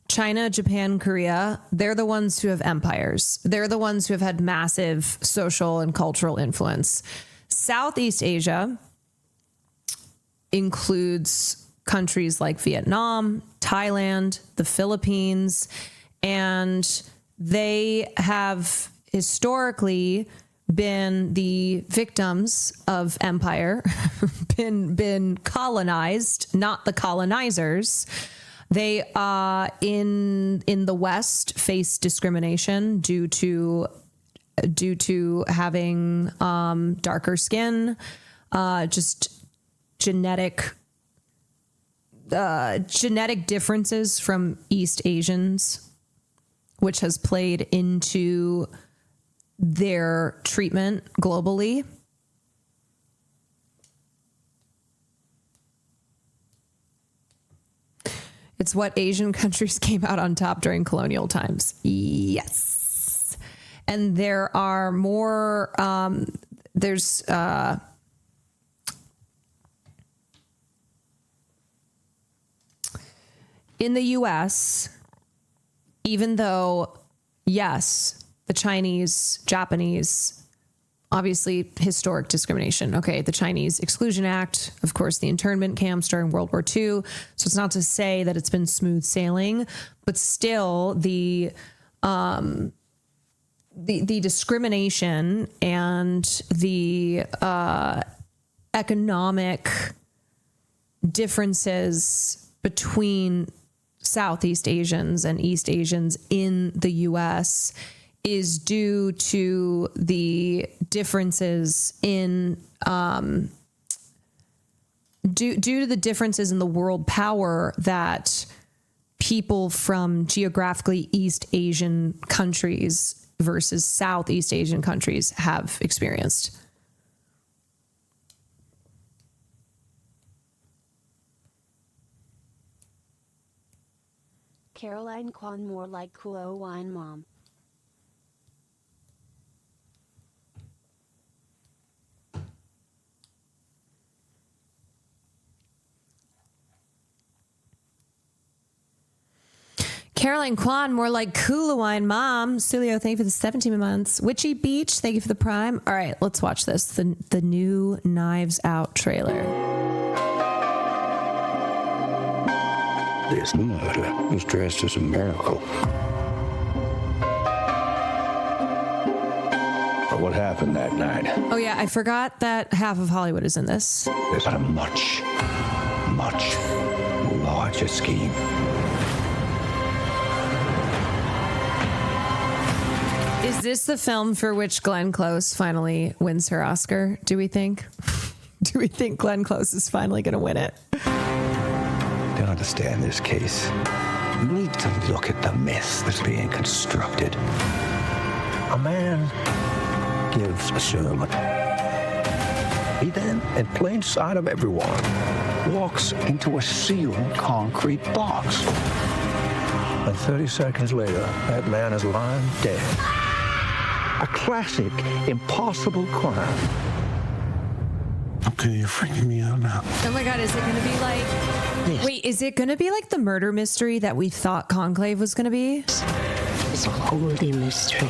China, Japan, Korea, they're the ones who have empires. They're the ones who have had massive social and cultural influence. Southeast Asia includes countries like Vietnam, Thailand, the Philippines, and they have historically been the victims of empire, been colonized, not the colonizers. They in the West face discrimination due to having darker skin, just genetic differences from East Asians, which has played into their treatment globally. It's what Asian countries came out on top during colonial times. Yes. And there are more, in the US, even though, yes, the Chinese, Japanese, obviously historic discrimination. Okay, the Chinese Exclusion Act, of course, the internment camps during World War II. So it's not to say that it's been smooth sailing, but still the the discrimination and the economic differences between Southeast Asians and East Asians in the U.S. is due to the differences in due to the differences in the world power that people from geographically East Asian countries versus Southeast Asian countries have experienced. CarolineKwan, more like Kuo Wine Mom. CarolineKwan, more like Wine Mom. Sulio, thank you for the 17 months. Witchy Beach, thank you for the Prime. All right, let's watch this. The new Knives Out trailer. This murder was dressed as a miracle. But what happened that night? Oh yeah, I forgot that half of Hollywood is in this. There's a much, much larger scheme. Is this the film for which Glenn Close finally wins her Oscar, do we think? Do we think Glenn Close is finally going to win it? To understand this case, you need to look at the myth that's being constructed. A man gives a sermon. He then, in plain sight of everyone, walks into a sealed concrete box. And 30 seconds later, that man is lying dead. A classic, impossible crime. Okay, you're freaking me out now. Oh my God, is it going to be like... Yes. Wait, is it going to be like the murder mystery that we thought Conclave was going to be? It's a holy mystery.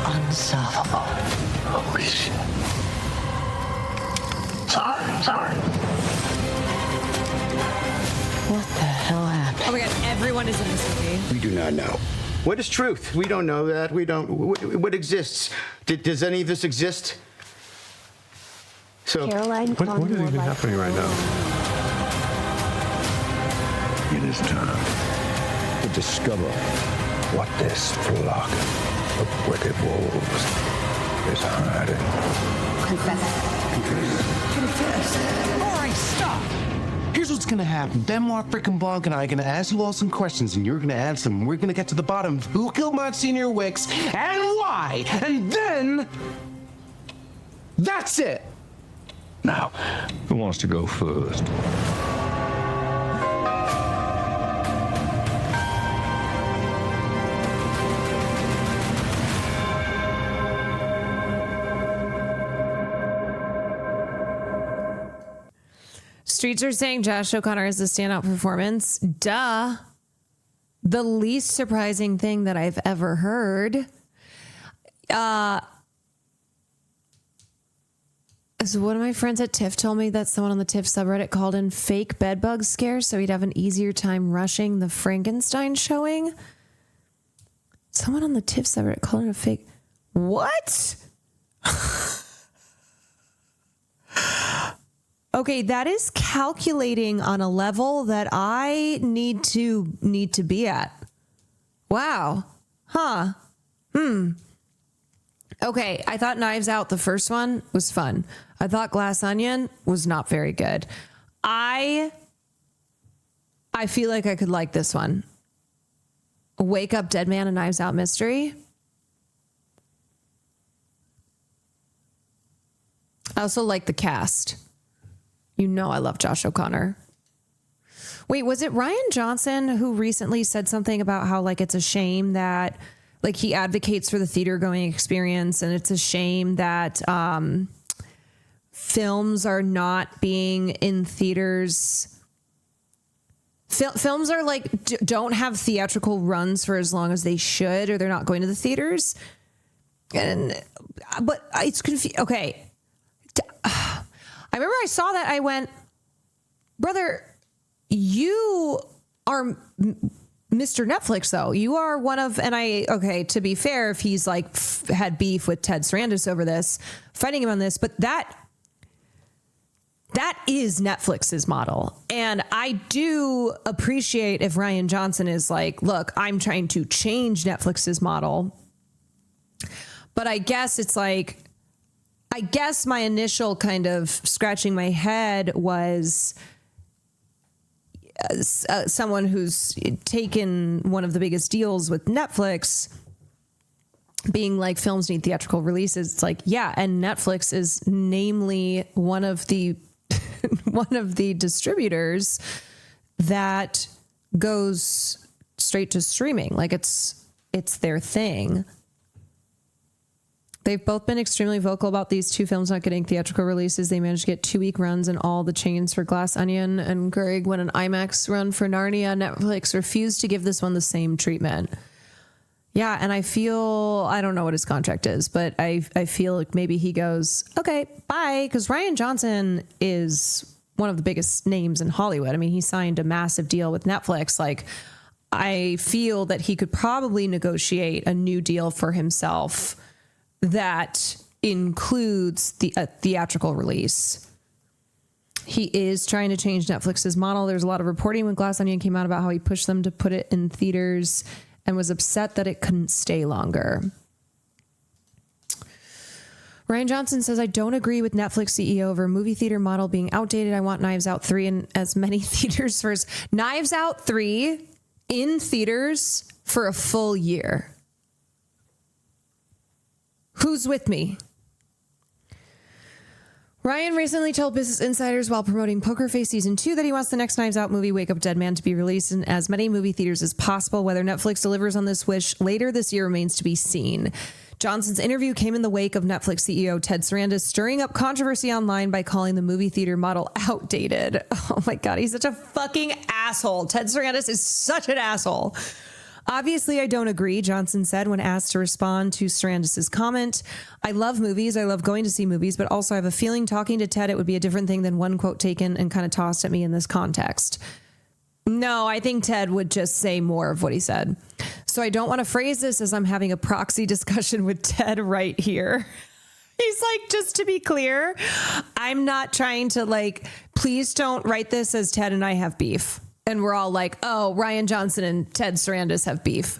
Unsolvable. Holy shit. Sorry. What the hell happened? Oh my God, everyone is in this movie. We do not know. What is truth? We don't know that. We don't. What exists? Does any of this exist? So, what is even happening right now? It is time to discover what this flock of wicked wolves is hiding. Confess. All right, stop. Here's what's gonna happen. Benoit freaking Blanc and I are gonna ask you all some questions, and you're gonna answer them. We're gonna get to the bottom of who killed Monsignor Wicks and why, and then that's it. Now, who wants to go first? Streets are saying Josh O'Connor is a standout performance. Duh. The least surprising thing that I've ever heard. So one of my friends at TIFF told me that someone on the TIFF subreddit called in fake bedbug scares so he'd have an easier time rushing the Frankenstein showing. Someone on the TIFF subreddit called it a fake. What? Okay, that is calculating on a level that I need to be at. Wow. Huh. Okay, I thought Knives Out, the first one, was fun. I thought Glass Onion was not very good. I feel like I could like this one. Wake Up Dead Man, a Knives Out mystery. I also like the cast. You know I love Josh O'Connor. Wait, was it Ryan Johnson who recently said something about how like it's a shame that like he advocates for the theater going experience and it's a shame that films are not being in theaters. Films are like don't have theatrical runs for as long as they should, or they're not going to the theaters. But it's confusing. Okay. I remember I saw that. I went, brother, you are Mr. Netflix, though, you are one of, to be fair, if he's like had beef with Ted Sarandos over this, fighting him on this, but that is Netflix's model. And I do appreciate if Rian Johnson is like, look, I'm trying to change Netflix's model. But I guess it's like, my initial kind of scratching my head was someone who's taken one of the biggest deals with Netflix being like, films need theatrical releases. It's like, yeah, and Netflix is namely one of the distributors that goes straight to streaming. Like it's their thing. They've both been extremely vocal about these two films not getting theatrical releases. They managed to get 2-week runs in all the chains for Glass Onion and Greg won an IMAX run for Narnia. Netflix refused to give this one the same treatment. Yeah, and I don't know what his contract is, but I feel like maybe he goes, okay, bye, because Rian Johnson is one of the biggest names in Hollywood. I mean, he signed a massive deal with Netflix. Like, I feel that he could probably negotiate a new deal for himself that includes a theatrical release. He is trying to change Netflix's model. There's a lot of reporting when Glass Onion came out about how he pushed them to put it in theaters and was upset that it couldn't stay longer. Rian Johnson says, I don't agree with Netflix CEO over movie theater model being outdated. I want Knives Out 3 in as many theaters first. Knives Out 3 in theaters for a full year. Who's with me? Ryan recently told Business Insiders while promoting Poker Face Season 2 that he wants the next Knives Out movie, Wake Up Dead Man, to be released in as many movie theaters as possible. Whether Netflix delivers on this wish later this year remains to be seen. Johnson's interview came in the wake of Netflix CEO Ted Sarandos stirring up controversy online by calling the movie theater model outdated. Oh my God, he's such a fucking asshole. Ted Sarandos is such an asshole. Obviously, I don't agree, Johnson said when asked to respond to Sarandos' comment. I love movies. I love going to see movies, but also I have a feeling talking to Ted, it would be a different thing than one quote taken and kind of tossed at me in this context. No, I think Ted would just say more of what he said. So I don't want to phrase this as I'm having a proxy discussion with Ted right here. He's like, just to be clear, I'm not trying to please don't write this as Ted and I have beef. And we're all like, oh, Rian Johnson and Ted Sarandos have beef.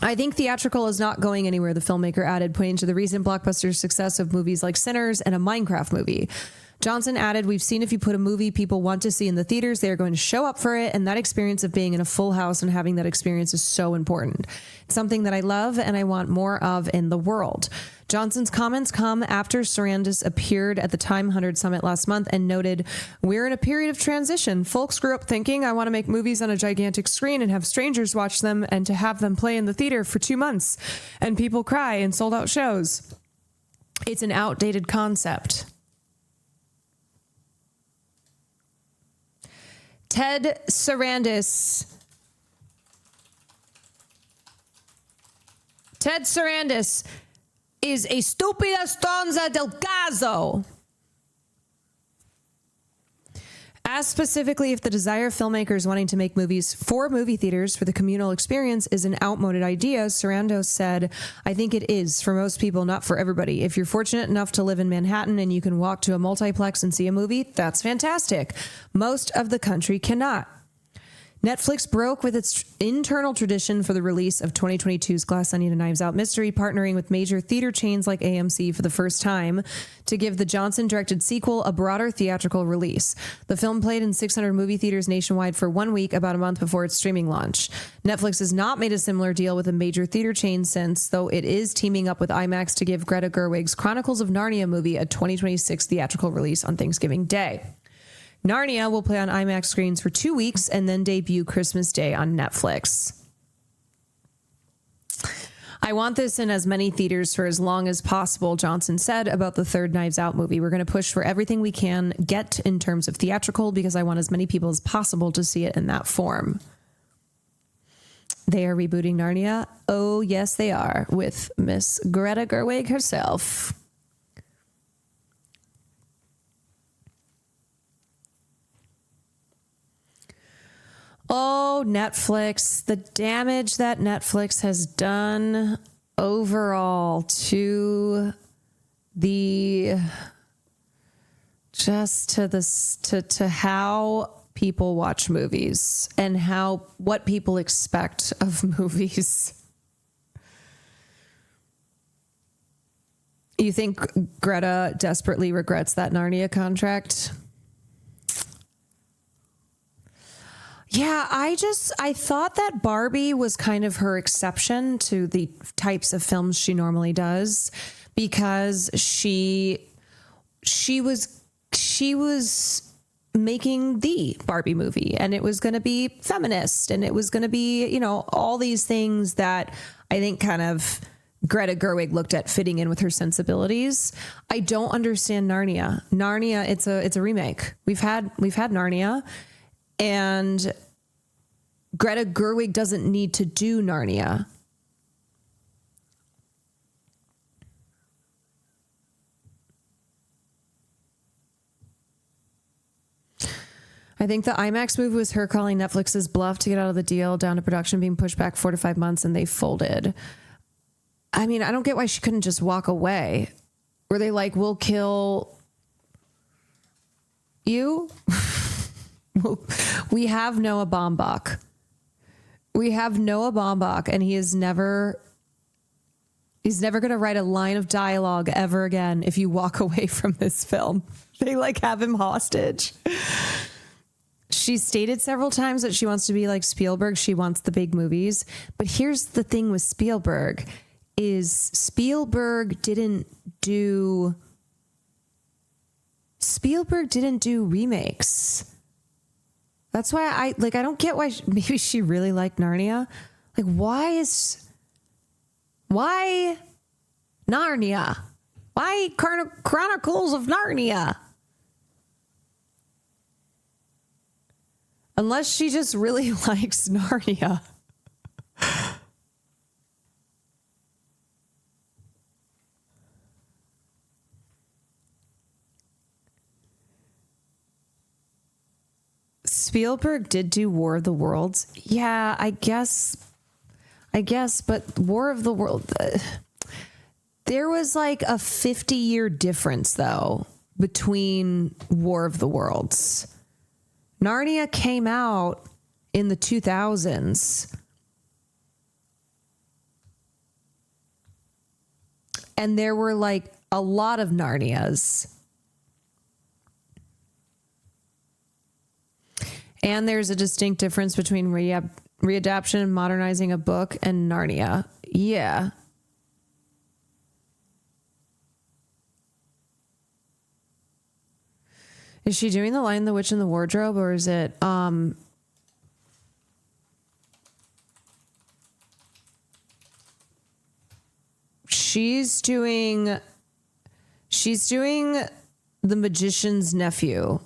I think theatrical is not going anywhere, the filmmaker added, pointing to the recent blockbuster success of movies like Sinners and a Minecraft movie. Johnson added, we've seen if you put a movie people want to see in the theaters, they are going to show up for it. And that experience of being in a full house and having that experience is so important. It's something that I love and I want more of in the world. Johnson's comments come after Sarandos appeared at the Time 100 Summit last month and noted, we're in a period of transition. Folks grew up thinking I want to make movies on a gigantic screen and have strangers watch them and to have them play in the theater for 2 months and people cry in sold out shows. It's an outdated concept. Ted Sarandos is a stupida stronza del caso. Asked specifically if the desire of filmmakers wanting to make movies for movie theaters for the communal experience is an outmoded idea, Sarandos said, I think it is for most people, not for everybody. If you're fortunate enough to live in Manhattan and you can walk to a multiplex and see a movie, that's fantastic. Most of the country cannot. Netflix broke with its internal tradition for the release of 2022's Glass Onion and Knives Out Mystery, partnering with major theater chains like AMC for the first time to give the Johnson-directed sequel a broader theatrical release. The film played in 600 movie theaters nationwide for 1 week, about a month before its streaming launch. Netflix has not made a similar deal with a major theater chain since, though it is teaming up with IMAX to give Greta Gerwig's Chronicles of Narnia movie a 2026 theatrical release on Thanksgiving Day. Narnia will play on IMAX screens for 2 weeks and then debut Christmas Day on Netflix. I want this in as many theaters for as long as possible, Johnson said about the third Knives Out movie. We're going to push for everything we can get in terms of theatrical because I want as many people as possible to see it in that form. They are rebooting Narnia. Oh, yes, they are, with Miss Greta Gerwig herself. Oh, Oh, Netflix, the damage that Netflix has done overall to how people watch movies and what people expect of movies. You think Greta desperately regrets that Narnia contract? Yeah, I thought that Barbie was kind of her exception to the types of films she normally does, because she was making the Barbie movie, and it was going to be feminist, and it was going to be, you know, all these things that I think kind of Greta Gerwig looked at fitting in with her sensibilities. I don't understand Narnia. Narnia, it's a remake. We've had Narnia, and Greta Gerwig doesn't need to do Narnia. I think the IMAX movie was her calling Netflix's bluff to get out of the deal, down to production being pushed back 4 to 5 months, and they folded. I mean, I don't get why she couldn't just walk away. Were they like, we'll kill you? We have Noah Baumbach. And he's never going to write a line of dialogue ever again if you walk away from this film. They like have him hostage. She stated several times that she wants to be like Spielberg. She wants the big movies. But here's the thing with Spielberg is Spielberg didn't do remakes. That's why I don't get why maybe she really liked Narnia. Like, why Narnia? Why Chronicles of Narnia? Unless she just really likes Narnia. Spielberg did do War of the Worlds. Yeah, I guess, but War of the World, there was like a 50-year difference though between War of the Worlds. Narnia came out in the 2000s. And there were like a lot of Narnias. And there's a distinct difference between readaptation and modernizing a book and Narnia. Yeah. Is she doing The Lion, the Witch, and the Wardrobe, or is it she's doing The Magician's Nephew.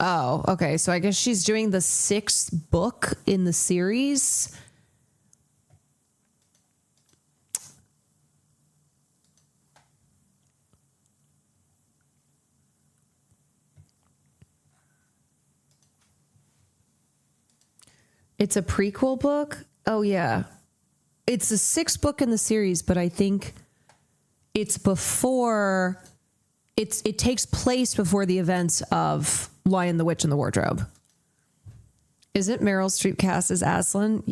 Oh, okay. So I guess she's doing the 6th book in the series. It's a prequel book? Oh, yeah. It's the 6th book in the series, but I think it's before... It takes place before the events of Lion, the Witch, and the Wardrobe. Is it Meryl Streep cast as Aslan?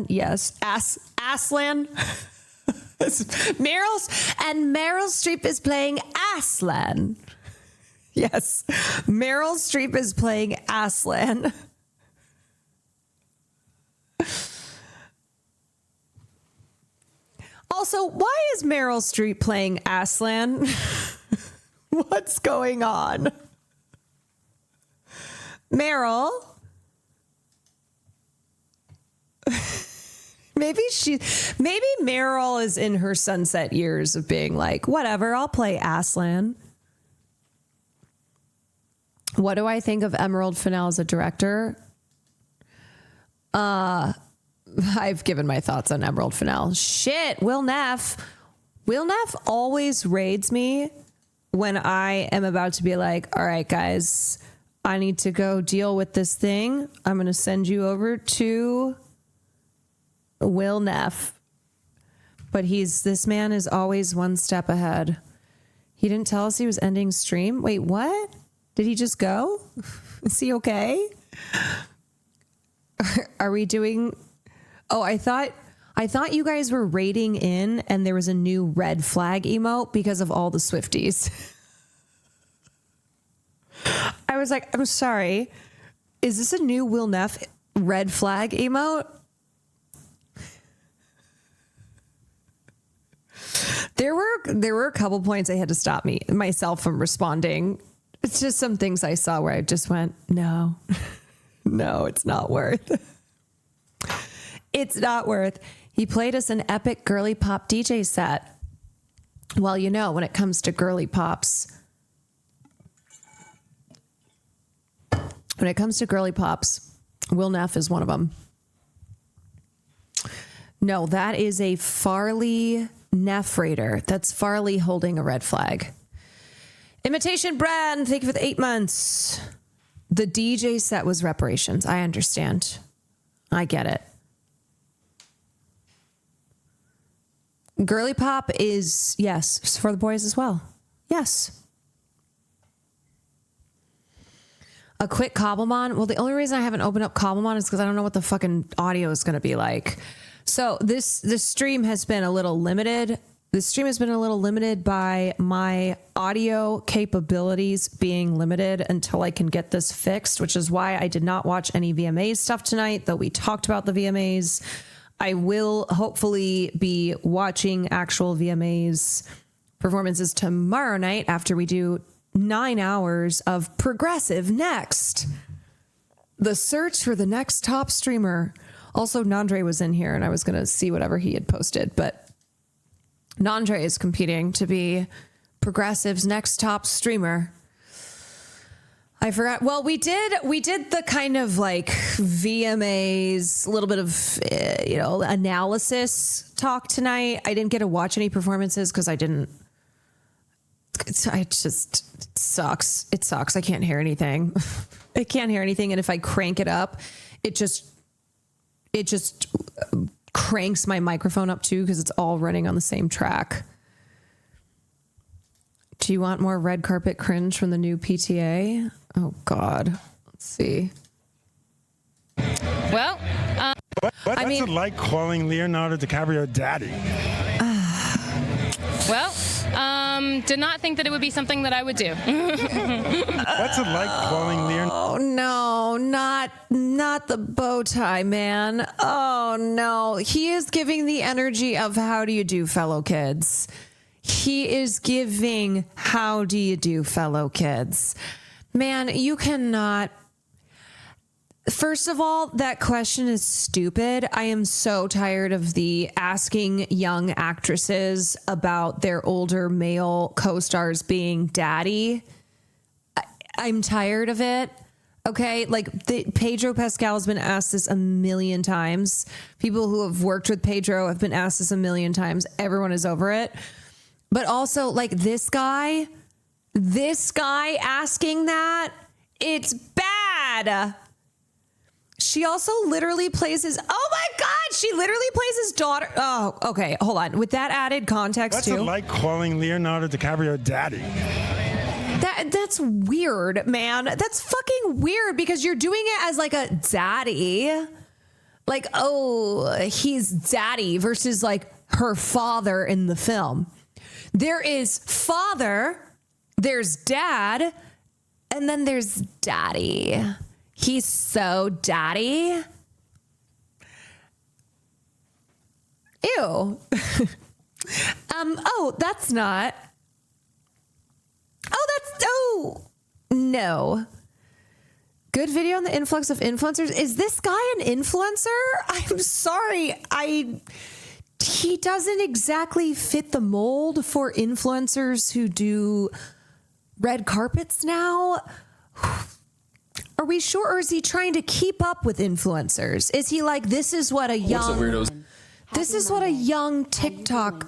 Yes. Aslan? Meryl Streep is playing Aslan. Yes. Meryl Streep is playing Aslan. Also, why is Meryl Streep playing Aslan? What's going on? Meryl? Maybe Meryl is in her sunset years of being like, whatever, I'll play Aslan. What do I think of Emerald Fennell as a director? I've given my thoughts on Emerald Fennell. Shit, Will Neff. Will Neff always raids me when I am about to be like, all right, guys, I need to go deal with this thing. I'm going to send you over to Will Neff. But this man is always one step ahead. He didn't tell us he was ending stream. Wait, what? Did he just go? Is he okay? Are we doing... Oh, I thought you guys were raiding in and there was a new red flag emote because of all the Swifties. I was like, I'm sorry. Is this a new Will Neff red flag emote? There were a couple points I had to stop myself from responding. It's just some things I saw where I just went, no, it's not worth. It's not worth. He played us an epic girly pop DJ set. Well, when it comes to girly pops, Will Neff is one of them. No, that is a Farley Neff raider. That's Farley holding a red flag. Imitation Brand, thank you for the 8 months. The DJ set was reparations. I understand. I get it. Girly pop is, yes, for the boys as well. Yes. A quick Cobblemon. Well, the only reason I haven't opened up Cobblemon is because I don't know what the fucking audio is going to be like. So this stream has been a little limited. The stream has been a little limited by my audio capabilities being limited until I can get this fixed, which is why I did not watch any VMAs stuff tonight, though we talked about the VMAs. I will hopefully be watching actual VMAs performances tomorrow night after we do 9 hours of Progressive Next. The search for the next top streamer. Also, Nandre was in here and I was going to see whatever he had posted, but Nandre is competing to be Progressive's next top streamer. I forgot. Well, we did the kind of like VMAs, a little bit of, analysis talk tonight. I didn't get to watch any performances because it sucks. It sucks. I can't hear anything. I can't hear anything. And if I crank it up, it just cranks my microphone up too, because it's all running on the same track. Do you want more red carpet cringe from the new PTA? Oh, God. Let's see. Well, what's it like calling Leonardo DiCaprio daddy? Did not think that it would be something that I would do. What's it like calling Leonardo? Oh, no, not the bow tie, man. Oh, no. He is giving the energy of how do you do, fellow kids? He is giving how do you do, fellow kids? Man, you cannot. First of all, that question is stupid. I am so tired of the asking young actresses about their older male co-stars being daddy. I'm tired of it. Okay, like Pedro Pascal has been asked this a million times. People who have worked with Pedro have been asked this a million times. Everyone is over it. But also, like this guy asking that, it's bad. She also literally plays oh my God, she literally plays his daughter. Oh, okay, hold on. With that added context What's it like calling Leonardo DiCaprio daddy? That's weird, man. That's fucking weird because you're doing it as like a daddy. Like, oh, he's daddy versus like her father in the film. There is father, there's dad, and then there's daddy. He's so daddy. Ew. That's not. No. Good video on the influx of influencers. Is this guy an influencer? I'm sorry. He doesn't exactly fit the mold for influencers who do red carpets now. Are we sure, or is he trying to keep up with influencers? Is he like, this is what a young TikTok.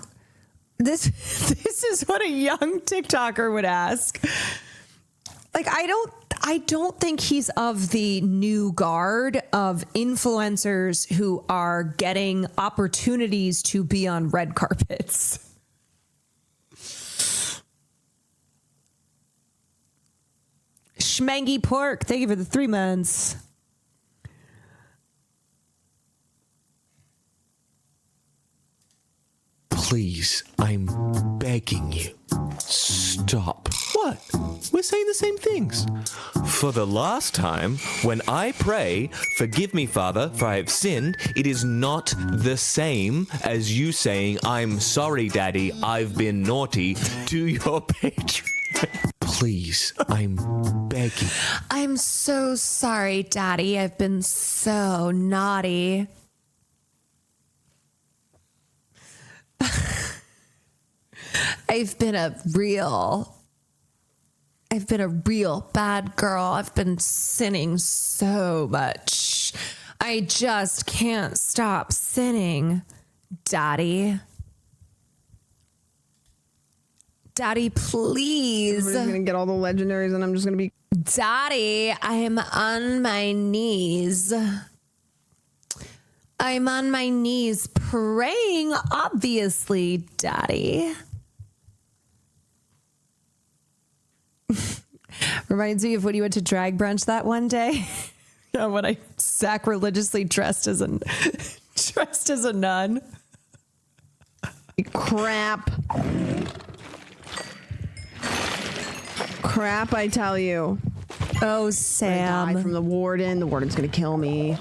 This is what a young TikToker would ask. Like, I I don't think he's of the new guard of influencers who are getting opportunities to be on red carpets. Schmangy Pork, thank you for the 3 months. Please, I'm begging you. Stop. What? We're saying the same things. For the last time, when I pray, forgive me, Father, for I have sinned, it is not the same as you saying, I'm sorry, Daddy, I've been naughty, to your patron. Please, I'm begging. I'm so sorry, Daddy. I've been so naughty. I've been a real bad girl. I've been sinning so much. I just can't stop sinning, Daddy. Daddy, please. Everybody's going to get all the legendaries and I'm just going to be... Daddy, I am on my knees. I'm on my knees praying, obviously, Daddy. Reminds me of when you went to drag brunch that one day. When I sacrilegiously dressed as a nun. Crap, I tell you. Oh, Sam. I died from the warden. The warden's gonna kill me.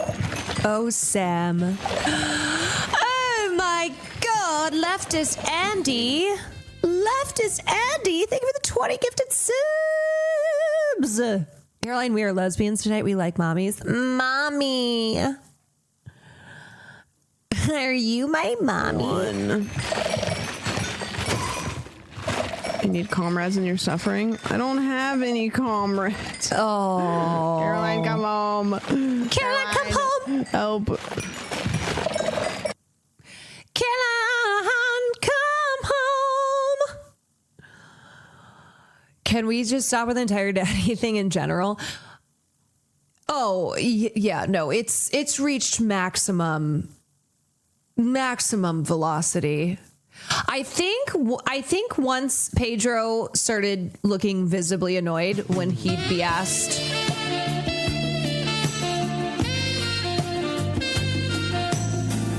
Oh, Sam. Oh, my God. Leftist Andy. Leftist Andy. Thank you for the 20 gifted subs. Caroline, we are lesbians tonight. We like mommies. Mommy. Are you my mommy? You need comrades in your suffering? I don't have any comrades. Oh. Caroline, come home. Caroline, come home. Help. Caroline, come home. Can we just stop with the entire daddy thing in general? Oh, yeah, no, it's reached maximum velocity. I think once Pedro started looking visibly annoyed when he'd be asked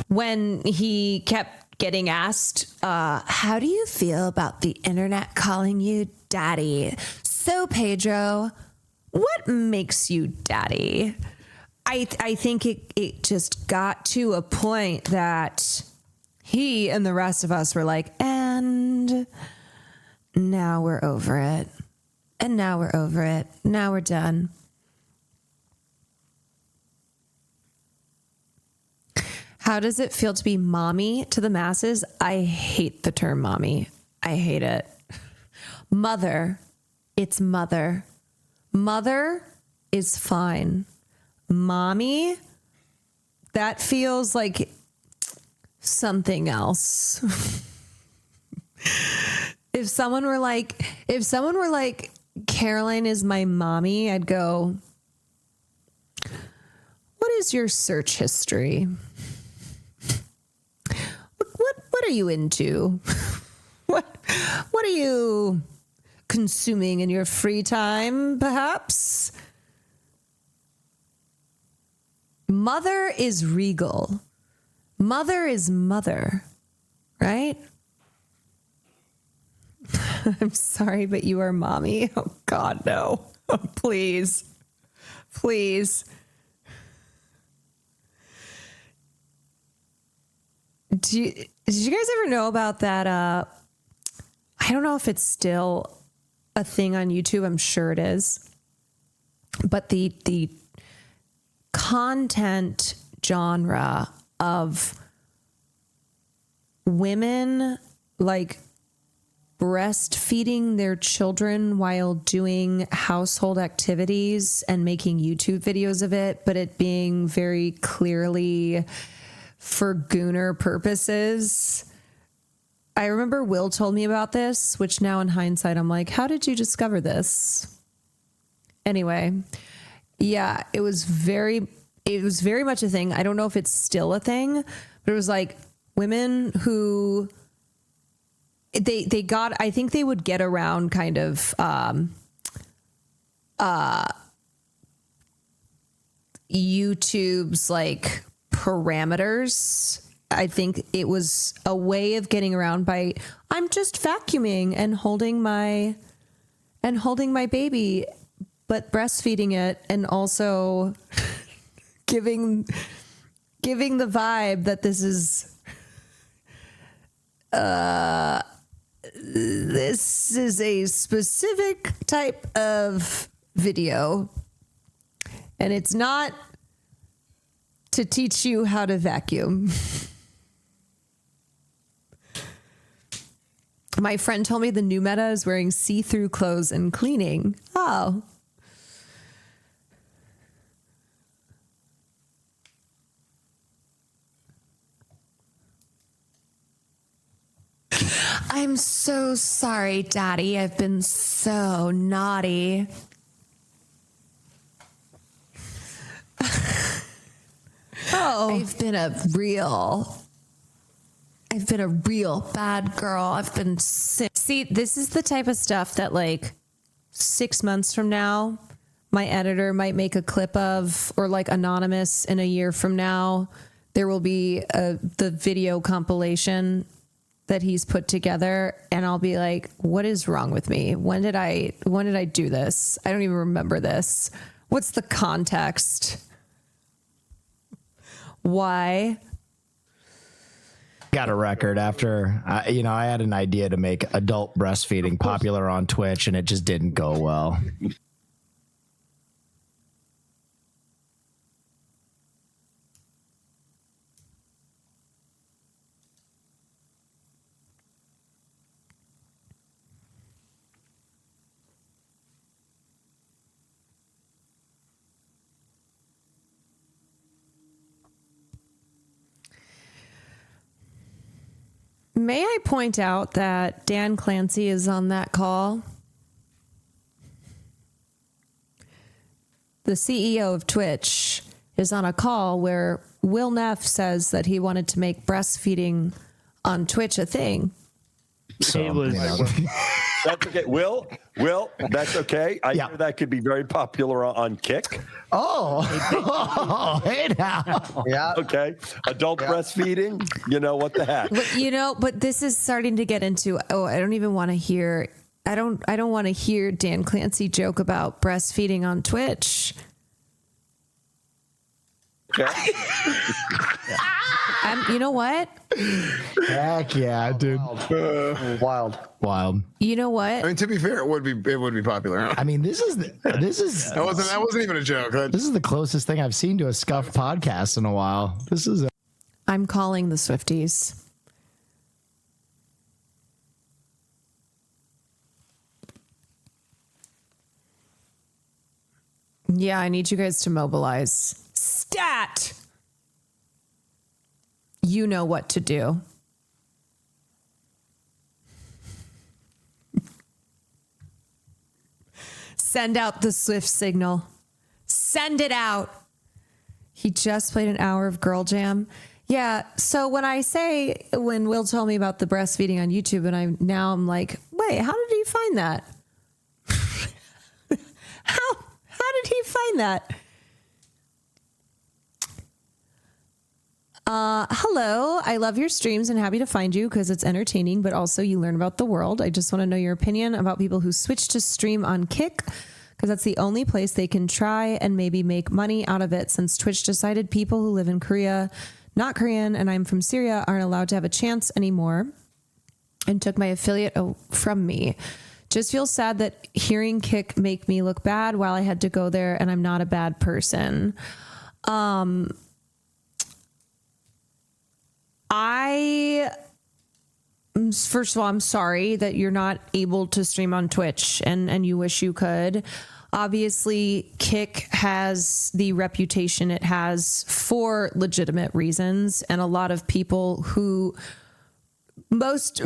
when he kept getting asked, how do you feel about the internet calling you daddy? So Pedro, what makes you daddy? I think it just got to a point that he and the rest of us were like, and now we're over it. And now we're over it. Now we're done. How does it feel to be mommy to the masses? I hate the term mommy. I hate it. Mother. It's mother. Mother is fine. Mommy, that feels like something else. If someone were like, Caroline is my mommy, I'd go, what is your search history? What are you into? What are you consuming in your free time, perhaps? Mother is regal. Mother is mother, right? I'm sorry, but you are mommy. Oh, God, no. Oh, please. Please. Did you guys ever know about that? I don't know if it's still a thing on YouTube. I'm sure it is. But the content genre of women like breastfeeding their children while doing household activities and making YouTube videos of it, but it being very clearly for gooner purposes. I remember Will told me about this, which now in hindsight, I'm like, how did you discover this? Anyway, yeah, it was very much a thing. I don't know if it's still a thing, but it was like women who they got, I think they would get around kind of YouTube's like parameters. I think it was a way of getting around by, I'm just vacuuming and holding my baby, but breastfeeding it, and also giving the vibe that this is a specific type of video, and it's not to teach you how to vacuum. My friend told me the new meta is wearing see-through clothes and cleaning. Oh. I'm so sorry, Daddy. I've been so naughty. Oh. I've been a real bad girl. I've been sick. See, this is the type of stuff that like 6 months from now, my editor might make a clip of, or like anonymous in a year from now, there will be the video compilation that he's put together, and I'll be like, what is wrong with me? When did I do this? I don't even remember this. What's the context? Why? Got a record after, I had an idea to make adult breastfeeding popular on Twitch, and it just didn't go well. May I point out that Dan Clancy is on that call? The CEO of Twitch is on a call where Will Neff says that he wanted to make breastfeeding on Twitch a thing. So, that's okay. Will, that's okay. I hear that could be very popular on Kick. Oh, hey now. Yeah. Okay. Adult breastfeeding. What the heck? But this is starting to get into. I don't even want to hear. I don't want to hear Dan Clancy joke about breastfeeding on Twitch. Okay. You know what? Heck yeah, dude. Wild. You know what? I mean, to be fair, it would be popular. I mean, this is that wasn't even a joke. This is the closest thing I've seen to a scuffed podcast in a while. I'm calling the Swifties. Yeah, I need you guys to mobilize. Stat! You know what to do. Send out the Swift signal. Send it out. He just played an hour of Girl Jam. Yeah, so when Will told me about the breastfeeding on YouTube, and I'm like, wait, how did he find that? How did he find that? Hello, I love your streams and happy to find you because it's entertaining, but also you learn about the world. I just want to know your opinion about people who switch to stream on Kick because that's the only place they can try and maybe make money out of it since Twitch decided people who live in Korea, not Korean, and I'm from Syria, aren't allowed to have a chance anymore and took my affiliate from me. Just feel sad that hearing Kick make me look bad while I had to go there and I'm not a bad person. First of all, I'm sorry that you're not able to stream on Twitch and you wish you could. Obviously, Kick has the reputation it has for legitimate reasons, and a lot of people who most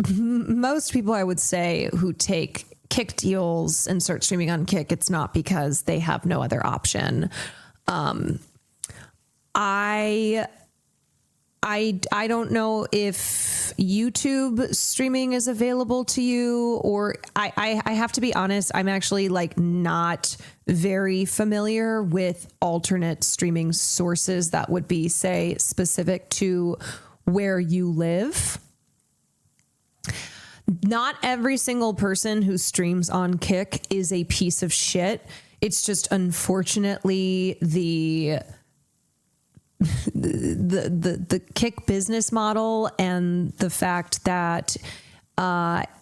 people I would say who take Kick deals and start streaming on Kick, it's not because they have no other option. I don't know if YouTube streaming is available to you, or I have to be honest, I'm actually like not very familiar with alternate streaming sources that would be, say, specific to where you live. Not every single person who streams on Kick is a piece of shit. It's just unfortunately the Kick business model and the fact that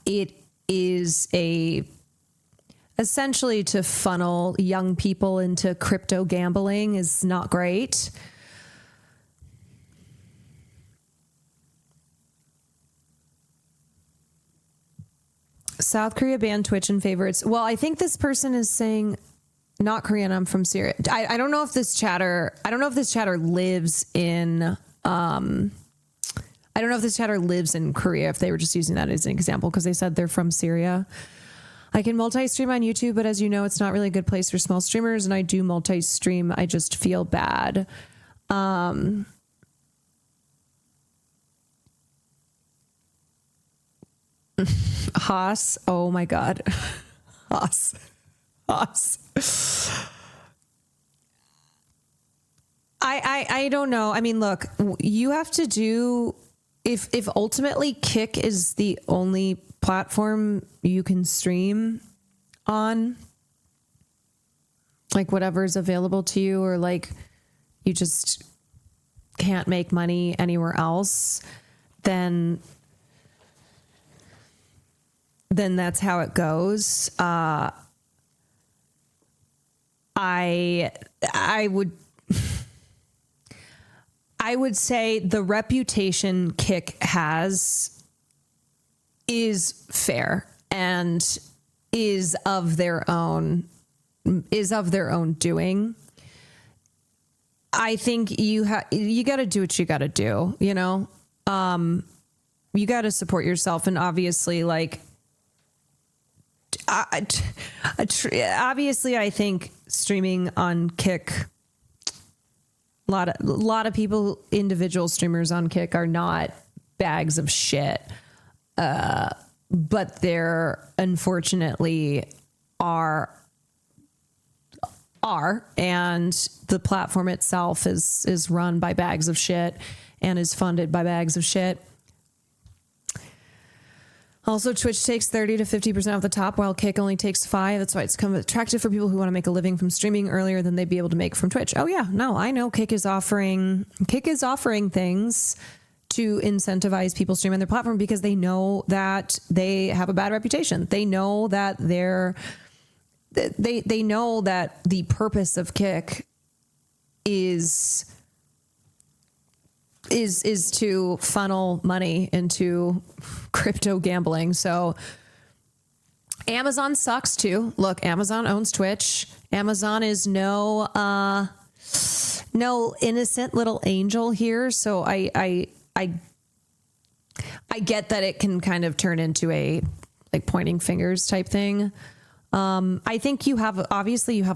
it is essentially to funnel young people into crypto gambling is not great. South Korea banned Twitch and favorites. Well, I think this person is saying not Korean. I'm from Syria. I don't know if this chatter lives in, I don't know if this chatter lives in Korea, if they were just using that as an example, because they said they're from Syria. I can multi-stream on YouTube, but as you know, it's not really a good place for small streamers. And I do multi-stream. I just feel bad. Haas. Oh my God. Haas. I don't know. I mean, look, you have to do, if ultimately Kick is the only platform you can stream on, like whatever's available to you, or like you just can't make money anywhere else, then that's how it goes. I would say the reputation Kick has is fair and is of their own doing. I think you got to do what you got to do, you know? You got to support yourself, and obviously like obviously I think streaming on Kick, a lot of people, individual streamers on Kick are not bags of shit, but there unfortunately are, and the platform itself is run by bags of shit and is funded by bags of shit. Also, Twitch takes 30 to 50% off the top, while Kick only takes 5%. That's why it's kind of attractive for people who want to make a living from streaming earlier than they'd be able to make from Twitch. Oh yeah, no, I know Kick is offering things to incentivize people streaming their platform because they know that they have a bad reputation. They know that they know that the purpose of Kick is to funnel money into crypto gambling. So Amazon sucks too. Look, Amazon owns Twitch. Amazon is no innocent little angel here. So I get that it can kind of turn into a like pointing fingers type thing. I think you have a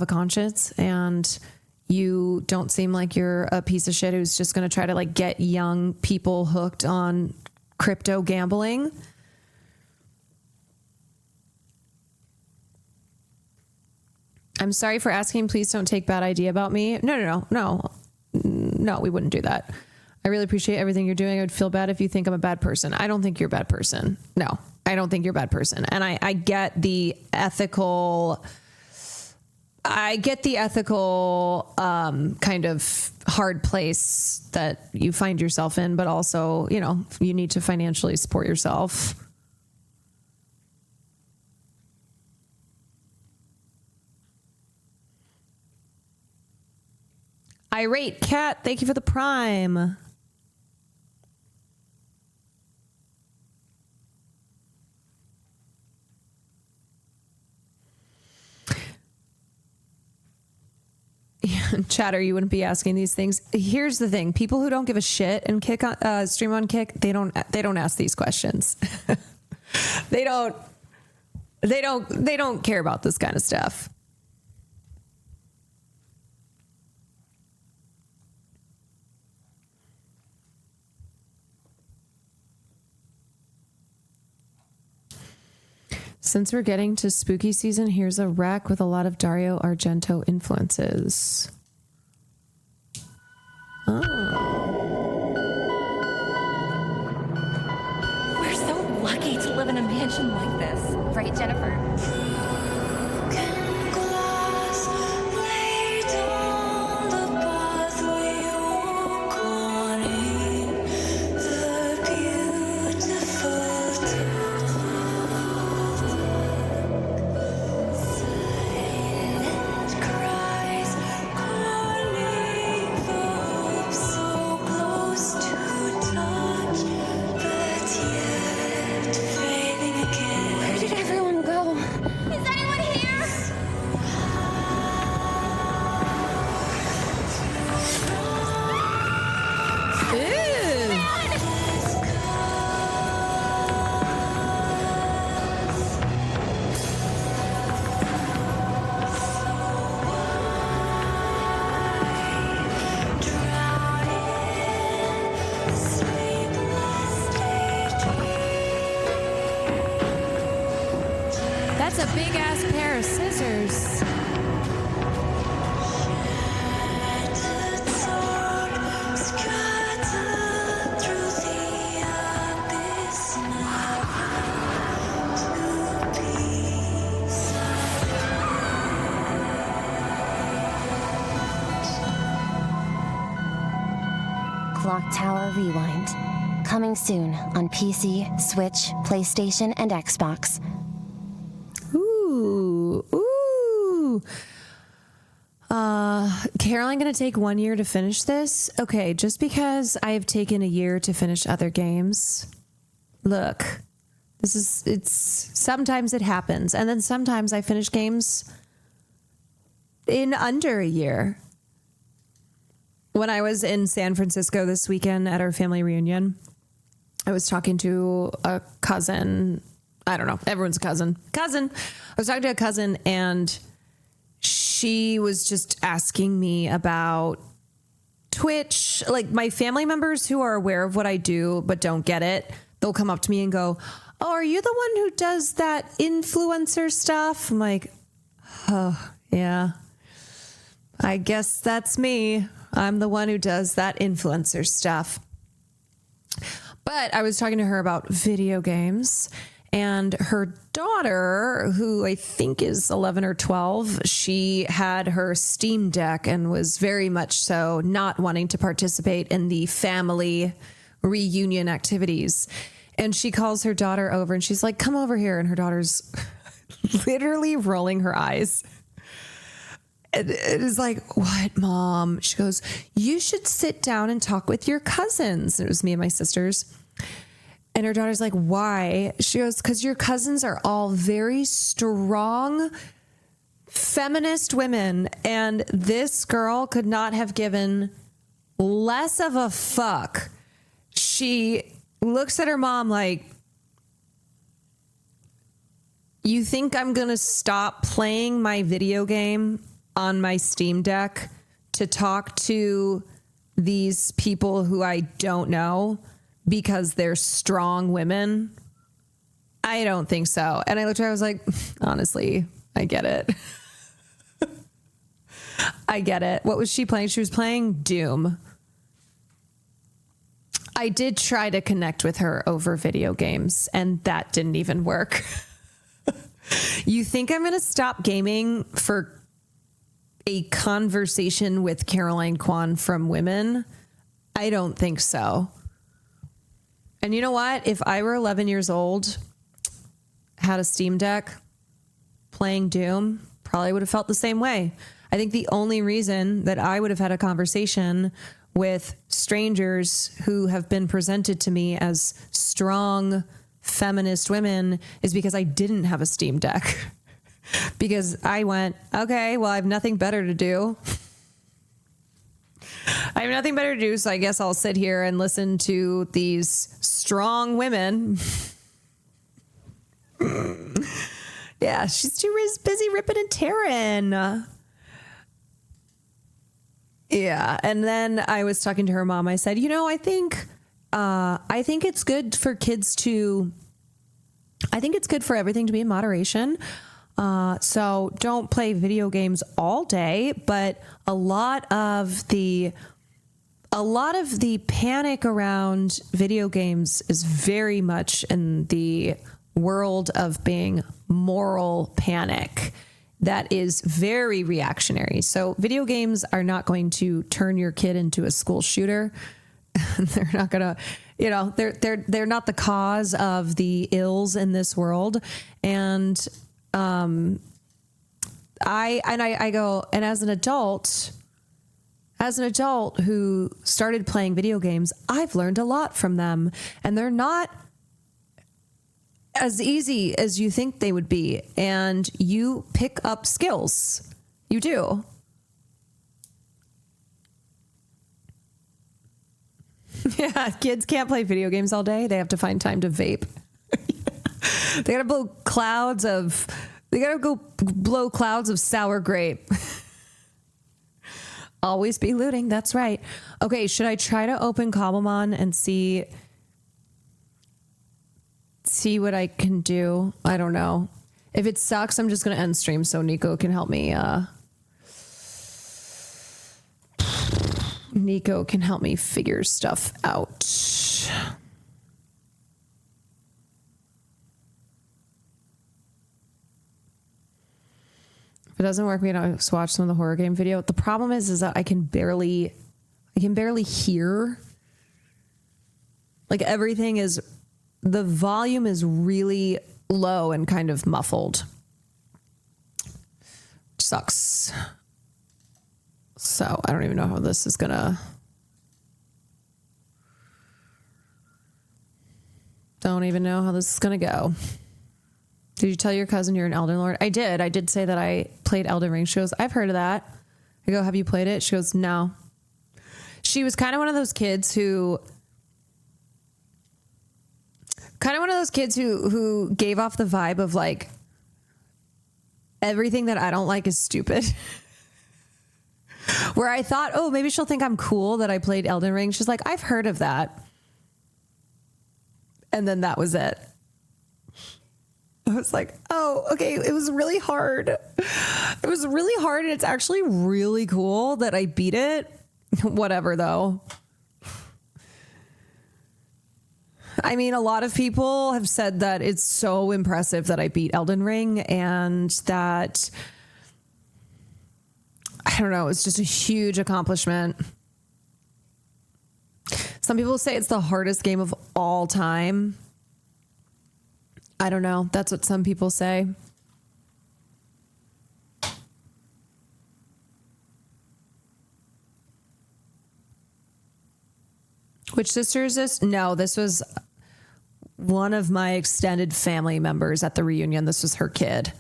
conscience, and you don't seem like you're a piece of shit who's just going to try to like get young people hooked on crypto gambling. I'm sorry for asking. Please don't take bad idea about me. No, we wouldn't do that. I really appreciate everything you're doing. I would feel bad if you think I'm a bad person. I don't think you're a bad person. No, I don't think you're a bad person. And I get the ethical kind of hard place that you find yourself in, but also, you know, you need to financially support yourself. Irate Cat, thank you for the Prime. Chatter, you wouldn't be asking these things. Here's the thing: people who don't give a shit and stream on Kick, they don't ask these questions. They don't They don't care about this kind of stuff. Since we're getting to spooky season, here's a rec with a lot of Dario Argento influences. Oh. We're so lucky to live in a mansion like this. Right, Jennifer? Where did everyone go? Is anyone here? That's a big ass pair of scissors. Clock Tower Rewind. Coming soon on PC, Switch, PlayStation, and Xbox. Ooh. Caroline gonna take 1 year to finish this? Okay, just because I have taken a year to finish other games. Look, sometimes it happens. And then sometimes I finish games in under a year. When I was in San Francisco this weekend at our family reunion, I was talking to a cousin. I don't know. Everyone's a cousin. I was talking to a cousin, and she was just asking me about Twitch. Like, my family members who are aware of what I do but don't get it, they'll come up to me and go, "Oh, are you the one who does that influencer stuff?" I'm like, "Oh, yeah. I guess that's me. I'm the one who does that influencer stuff." But I was talking to her about video games, and her daughter, who I think is 11 or 12, she had her Steam Deck and was very much so not wanting to participate in the family reunion activities. And she calls her daughter over and she's like, "Come over here." And her daughter's literally rolling her eyes. It is like, "What, Mom?" She goes, "You should sit down and talk with your cousins." It was me and my sisters. And her daughter's like, "Why?" She goes, "Because your cousins are all very strong, feminist women. And this girl could not have given less of a fuck." She looks at her mom like, "You think I'm going to stop playing my video game on my Steam Deck to talk to these people who I don't know because they're strong women?" I don't think so. And I looked at her, I was like, honestly, I get it. I get it. What was she playing? She was playing Doom. I did try to connect with her over video games, and that didn't even work. You think I'm going to stop gaming for a conversation with CarolineKwan from women? I don't think so. And you know what? If I were 11 years old, had a Steam Deck, playing Doom, probably would have felt the same way. I think the only reason that I would have had a conversation with strangers who have been presented to me as strong feminist women is because I didn't have a Steam Deck. Because I went, okay, well, I have nothing better to do. So I guess I'll sit here and listen to these strong women. Yeah, she's too busy ripping and tearing. Yeah, and then I was talking to her mom. I said, I think it's good for kids to. I think it's good for everything to be in moderation. So don't play video games all day, but a lot of the panic around video games is very much in the world of being moral panic. That is very reactionary. So video games are not going to turn your kid into a school shooter. They're not going to, they're not the cause of the ills in this world. And I go, and as an adult who started playing video games, I've learned a lot from them, and they're not as easy as you think they would be. And you pick up skills. You do. Yeah, kids can't play video games all day. They have to find time to vape. They gotta blow clouds of sour grape. Always be looting. That's right. Okay, should I try to open Cobblemon and see what I can do? I don't know. If it sucks, I'm just gonna end stream so Nico can help me. Nico can help me figure stuff out. If it doesn't work, we can always watch some of the horror game video. The problem is that I can barely hear. Like the volume is really low and kind of muffled. Sucks. So I don't even know how this is gonna. Don't even know how this is gonna go. Did you tell your cousin you're an Elden Lord? I did. I did say that I played Elden Ring. She goes, I've heard of that. I go, have you played it? She goes, no. She was kind of one of those kids who gave off the vibe of like, everything that I don't like is stupid. Where I thought, oh, maybe she'll think I'm cool that I played Elden Ring. She's like, I've heard of that. And then that was it. I was like, oh, okay. It was really hard. It was really hard. And it's actually really cool that I beat it. Whatever, though. I mean, a lot of people have said that it's so impressive that I beat Elden Ring, and that, I don't know, it's just a huge accomplishment. Some people say it's the hardest game of all time. I don't know. That's what some people say. Which sister is this? No, this was one of my extended family members at the reunion. This was her kid.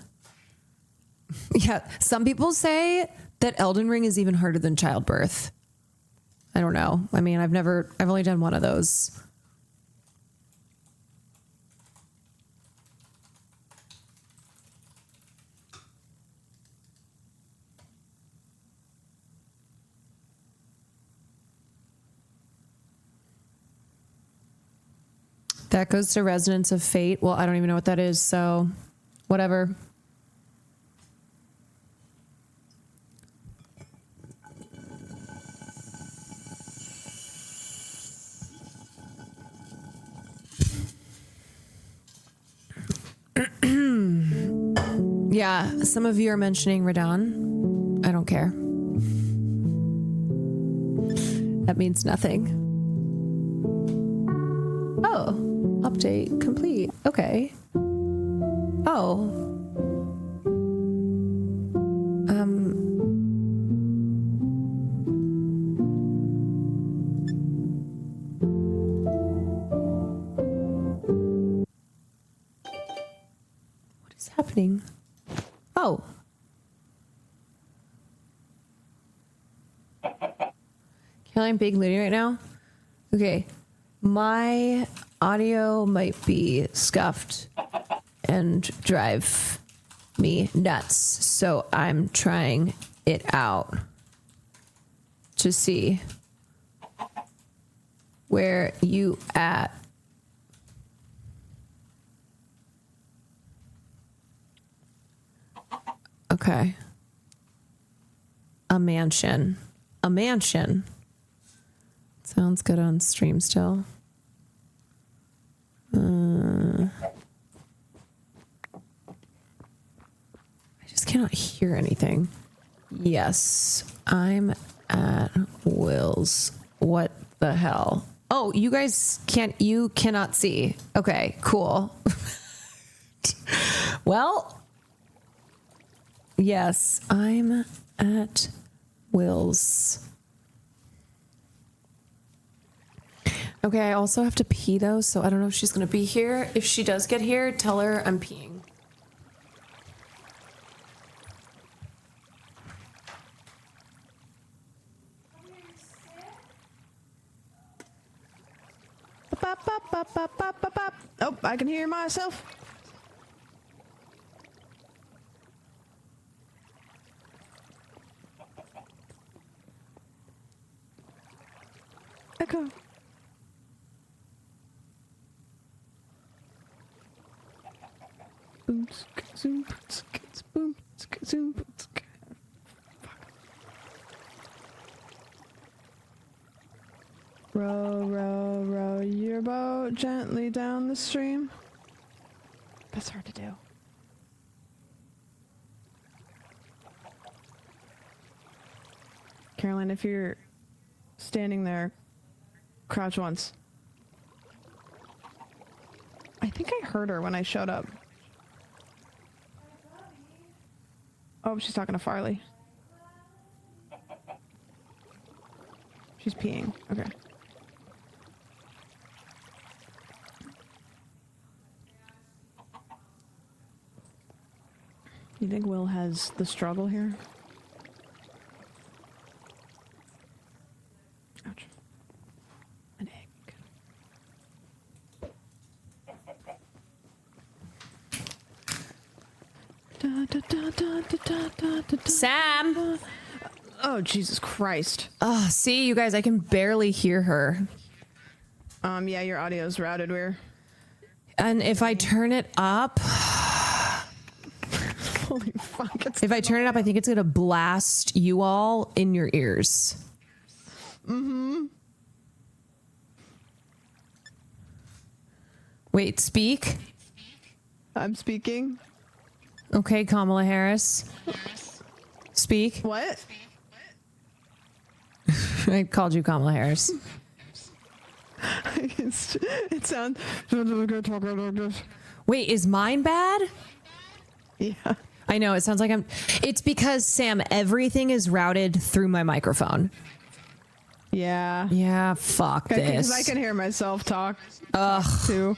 Yeah. Some people say that Elden Ring is even harder than childbirth. I don't know. I mean, I've only done one of those. That goes to Resonance of Fate. Well, I don't even know what that is, so whatever. Yeah, some of you are mentioning Radon. I don't care. That means nothing. Oh, update complete. Okay. Oh. What is happening? Oh. Caroline being looting right now? Okay. My audio might be scuffed and drive me nuts. So I'm trying it out to see where you at. Okay. A mansion. A mansion. Sounds good on stream still. I just cannot hear anything. Yes, I'm at Will's. What the hell? Oh, you guys you cannot see. Okay, cool. Well, yes, I'm at Will's. Okay, I also have to pee though, so I don't know if she's gonna be here. If she does get here, tell her I'm peeing. Oh, I can hear myself. Echo. Boom, zoom, boom, zoom. Row, row, row your boat gently down the stream. That's hard to do. Caroline, if you're standing there, crouch once. I think I heard her when I showed up. Oh, she's talking to Farley. She's peeing. Okay. You think Will has the struggle here? Ouch. An egg. Sam! Oh, Jesus Christ. Oh, see, you guys, I can barely hear her. Yeah, your audio's routed weird. And if I turn it up... Holy fuck. If I turn it up, I think it's going to blast you all in your ears. Mm-hmm. Wait, speak? I'm speaking. Okay, Kamala Harris. Speak. What? I called you Kamala Harris. It sounds... Wait, is mine bad? Yeah. I know, it sounds like I'm... It's because, Sam, everything is routed through my microphone. Yeah. Yeah, fuck this. Because I can hear myself talk too.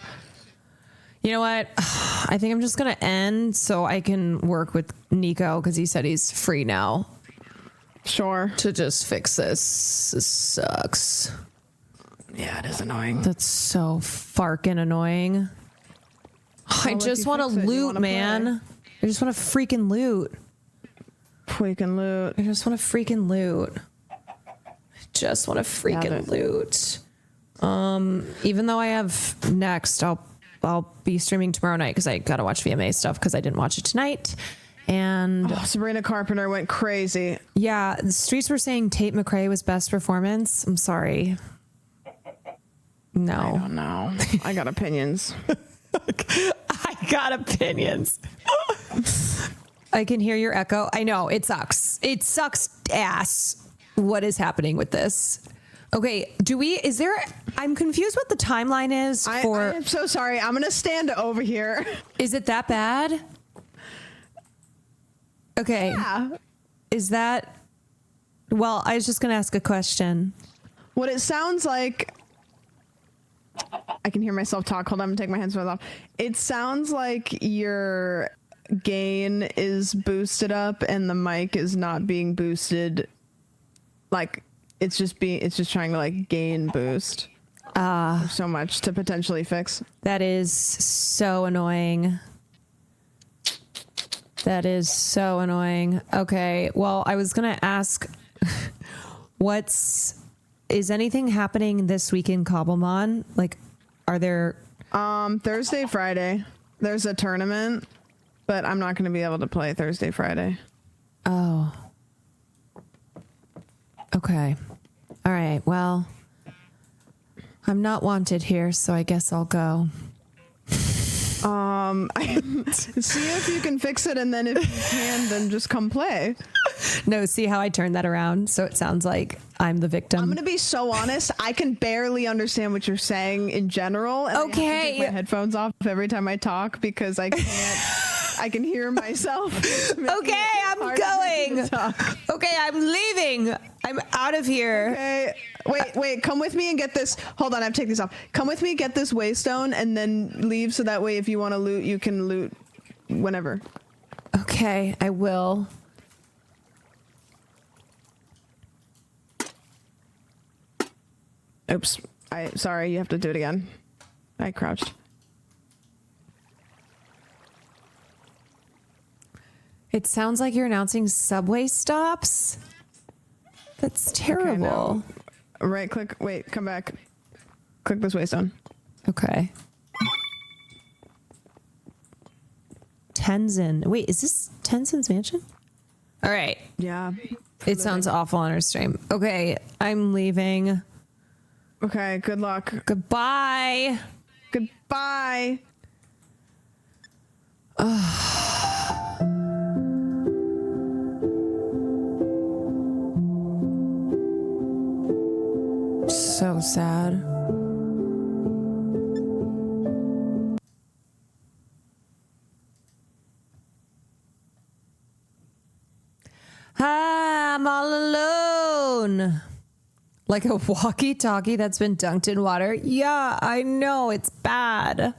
You know what? I think I'm just going to end so I can work with Nico because he said he's free now. Sure. To just fix this. This sucks. Yeah, it is annoying. That's so farking annoying. I just want to loot, man. I just want to freaking loot. Freaking loot. I just want to freaking loot. Just want to freaking loot. Even though I have next, I'll be streaming tomorrow night because I gotta watch VMA stuff because I didn't watch it tonight. And Sabrina Carpenter went crazy. Yeah, the streets were saying Tate McRae was best performance. I'm sorry. No. I don't know. I got opinions. I got opinions. I can hear your echo. I know, it sucks. It sucks ass. What is happening with this? Okay, I'm confused what the timeline is for... I am so sorry. I'm going to stand over here. Is it that bad? Okay. Yeah. Is that... Well, I was just going to ask a question. What it sounds like... I can hear myself talk. Hold on, I'm going to take my headphones off. It sounds like your gain is boosted up and the mic is not being boosted. Like... It's just trying to like gain boost. So much to potentially fix. That is so annoying. That is so annoying. Okay, well, I was going to ask, is anything happening this week in Cobblemon? Like, are there... Thursday, Friday, there's a tournament, but I'm not going to be able to play Thursday, Friday. Oh. Okay. All right, well, I'm not wanted here, so I guess I'll go. See if you can fix it, and then if you can, then just come play. No, see how I turned that around? So it sounds like I'm the victim. I'm going to be so honest. I can barely understand what you're saying in general. And okay. I have to take my headphones off every time I talk because I can't. I can hear myself. Okay, I'm going. Okay, I'm leaving. I'm out of here. Okay. Wait. Come with me and get this. Hold on, I have to take this off. Come with me, get this waystone, and then leave so that way if you want to loot, you can loot whenever. Okay, I will. Oops. Sorry, you have to do it again. I crouched. It sounds like you're announcing subway stops. That's terrible. Okay, right click. Wait, come back. Click this waystone. Okay. Tenzin. Wait, is this Tenzin's mansion? All right. Yeah. It sounds awful on our stream. Okay, I'm leaving. Okay, good luck. Goodbye. Goodbye. So sad. I'm all alone. Like a walkie-talkie that's been dunked in water. Yeah, I know. It's bad.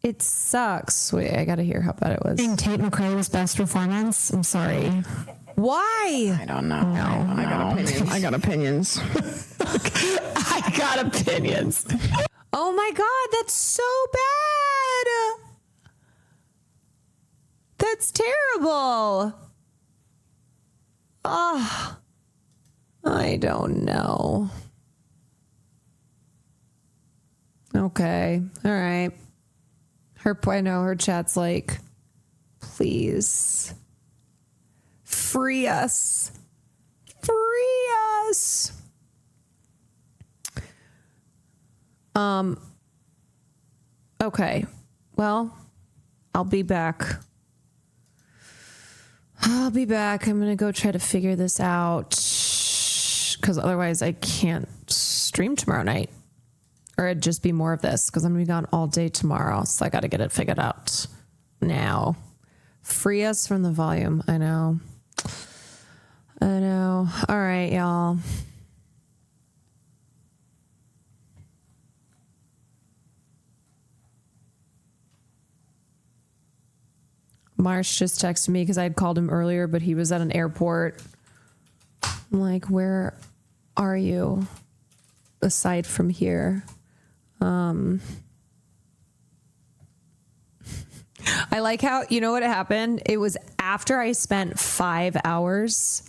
It sucks. Wait, I gotta hear how bad it was. Tate McRae's best performance. I'm sorry. Why? I don't know. I got opinions. I got opinions. I got opinions. Oh my God, that's so bad. That's terrible. Oh, I don't know. Okay. All right. I know her chat's like, please free us. Free us. Okay. Well, I'll be back. I'm going to go try to figure this out because otherwise I can't stream tomorrow night. Or it'd just be more of this because I'm going to be gone all day tomorrow. So I got to get it figured out now. Free us from the volume. I know. All right, y'all. Marsh just texted me because I had called him earlier, but he was at an airport. I'm like, where are you aside from here? I like how, you know what happened? It was after I spent 5 hours.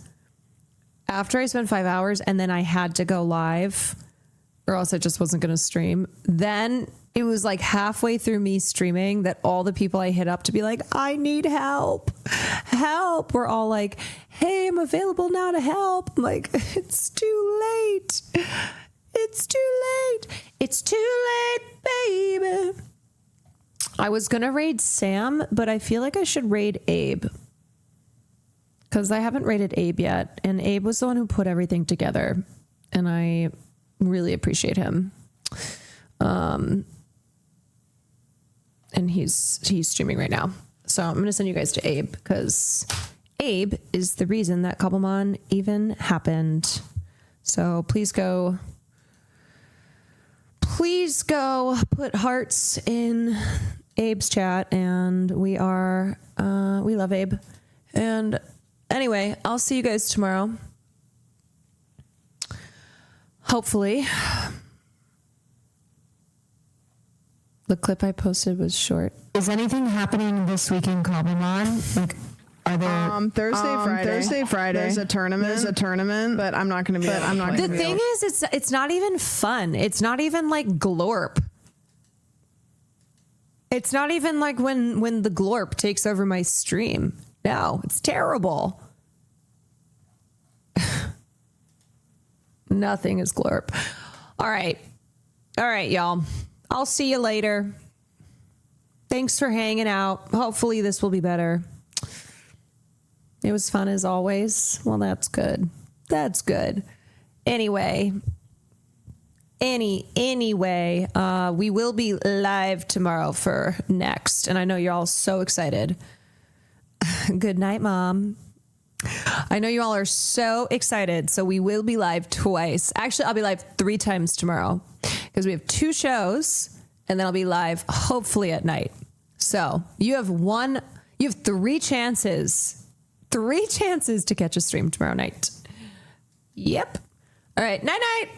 And then I had to go live or else I just wasn't going to stream. Then it was like halfway through me streaming that all the people I hit up to be like, I need help. We're all like, hey, I'm available now to help. I'm like, it's too late. It's too late, baby. I was going to raid Sam, but I feel like I should raid Abe. Because I haven't raided Abe yet. And Abe was the one who put everything together. And I really appreciate him. And he's streaming right now. So I'm going to send you guys to Abe. Because Abe is the reason that Cobblemon even happened. So please go put hearts in Abe's chat, and we love Abe. And anyway, I'll see you guys tomorrow. Hopefully. The clip I posted was short. Is anything happening this week in Cobblemon? Like, are there Thursday, Friday. There's a tournament, but I'm not going to be. The thing is, it's not even fun. It's not even like glorp. It's not even like when the glorp takes over my stream. No, it's terrible. Nothing is glorp. All right, y'all. I'll see you later. Thanks for hanging out. Hopefully this will be better. It was fun as always. Well, that's good. That's good. Anyway, we will be live tomorrow for Next, and I know you're all so excited. Good night, Mom. I know you all are so excited, so we will be live twice. Actually, I'll be live 3 times tomorrow because we have 2 shows, and then I'll be live hopefully at night. So you have 3 chances. 3 chances to catch a stream tomorrow night. Yep. All right. Night.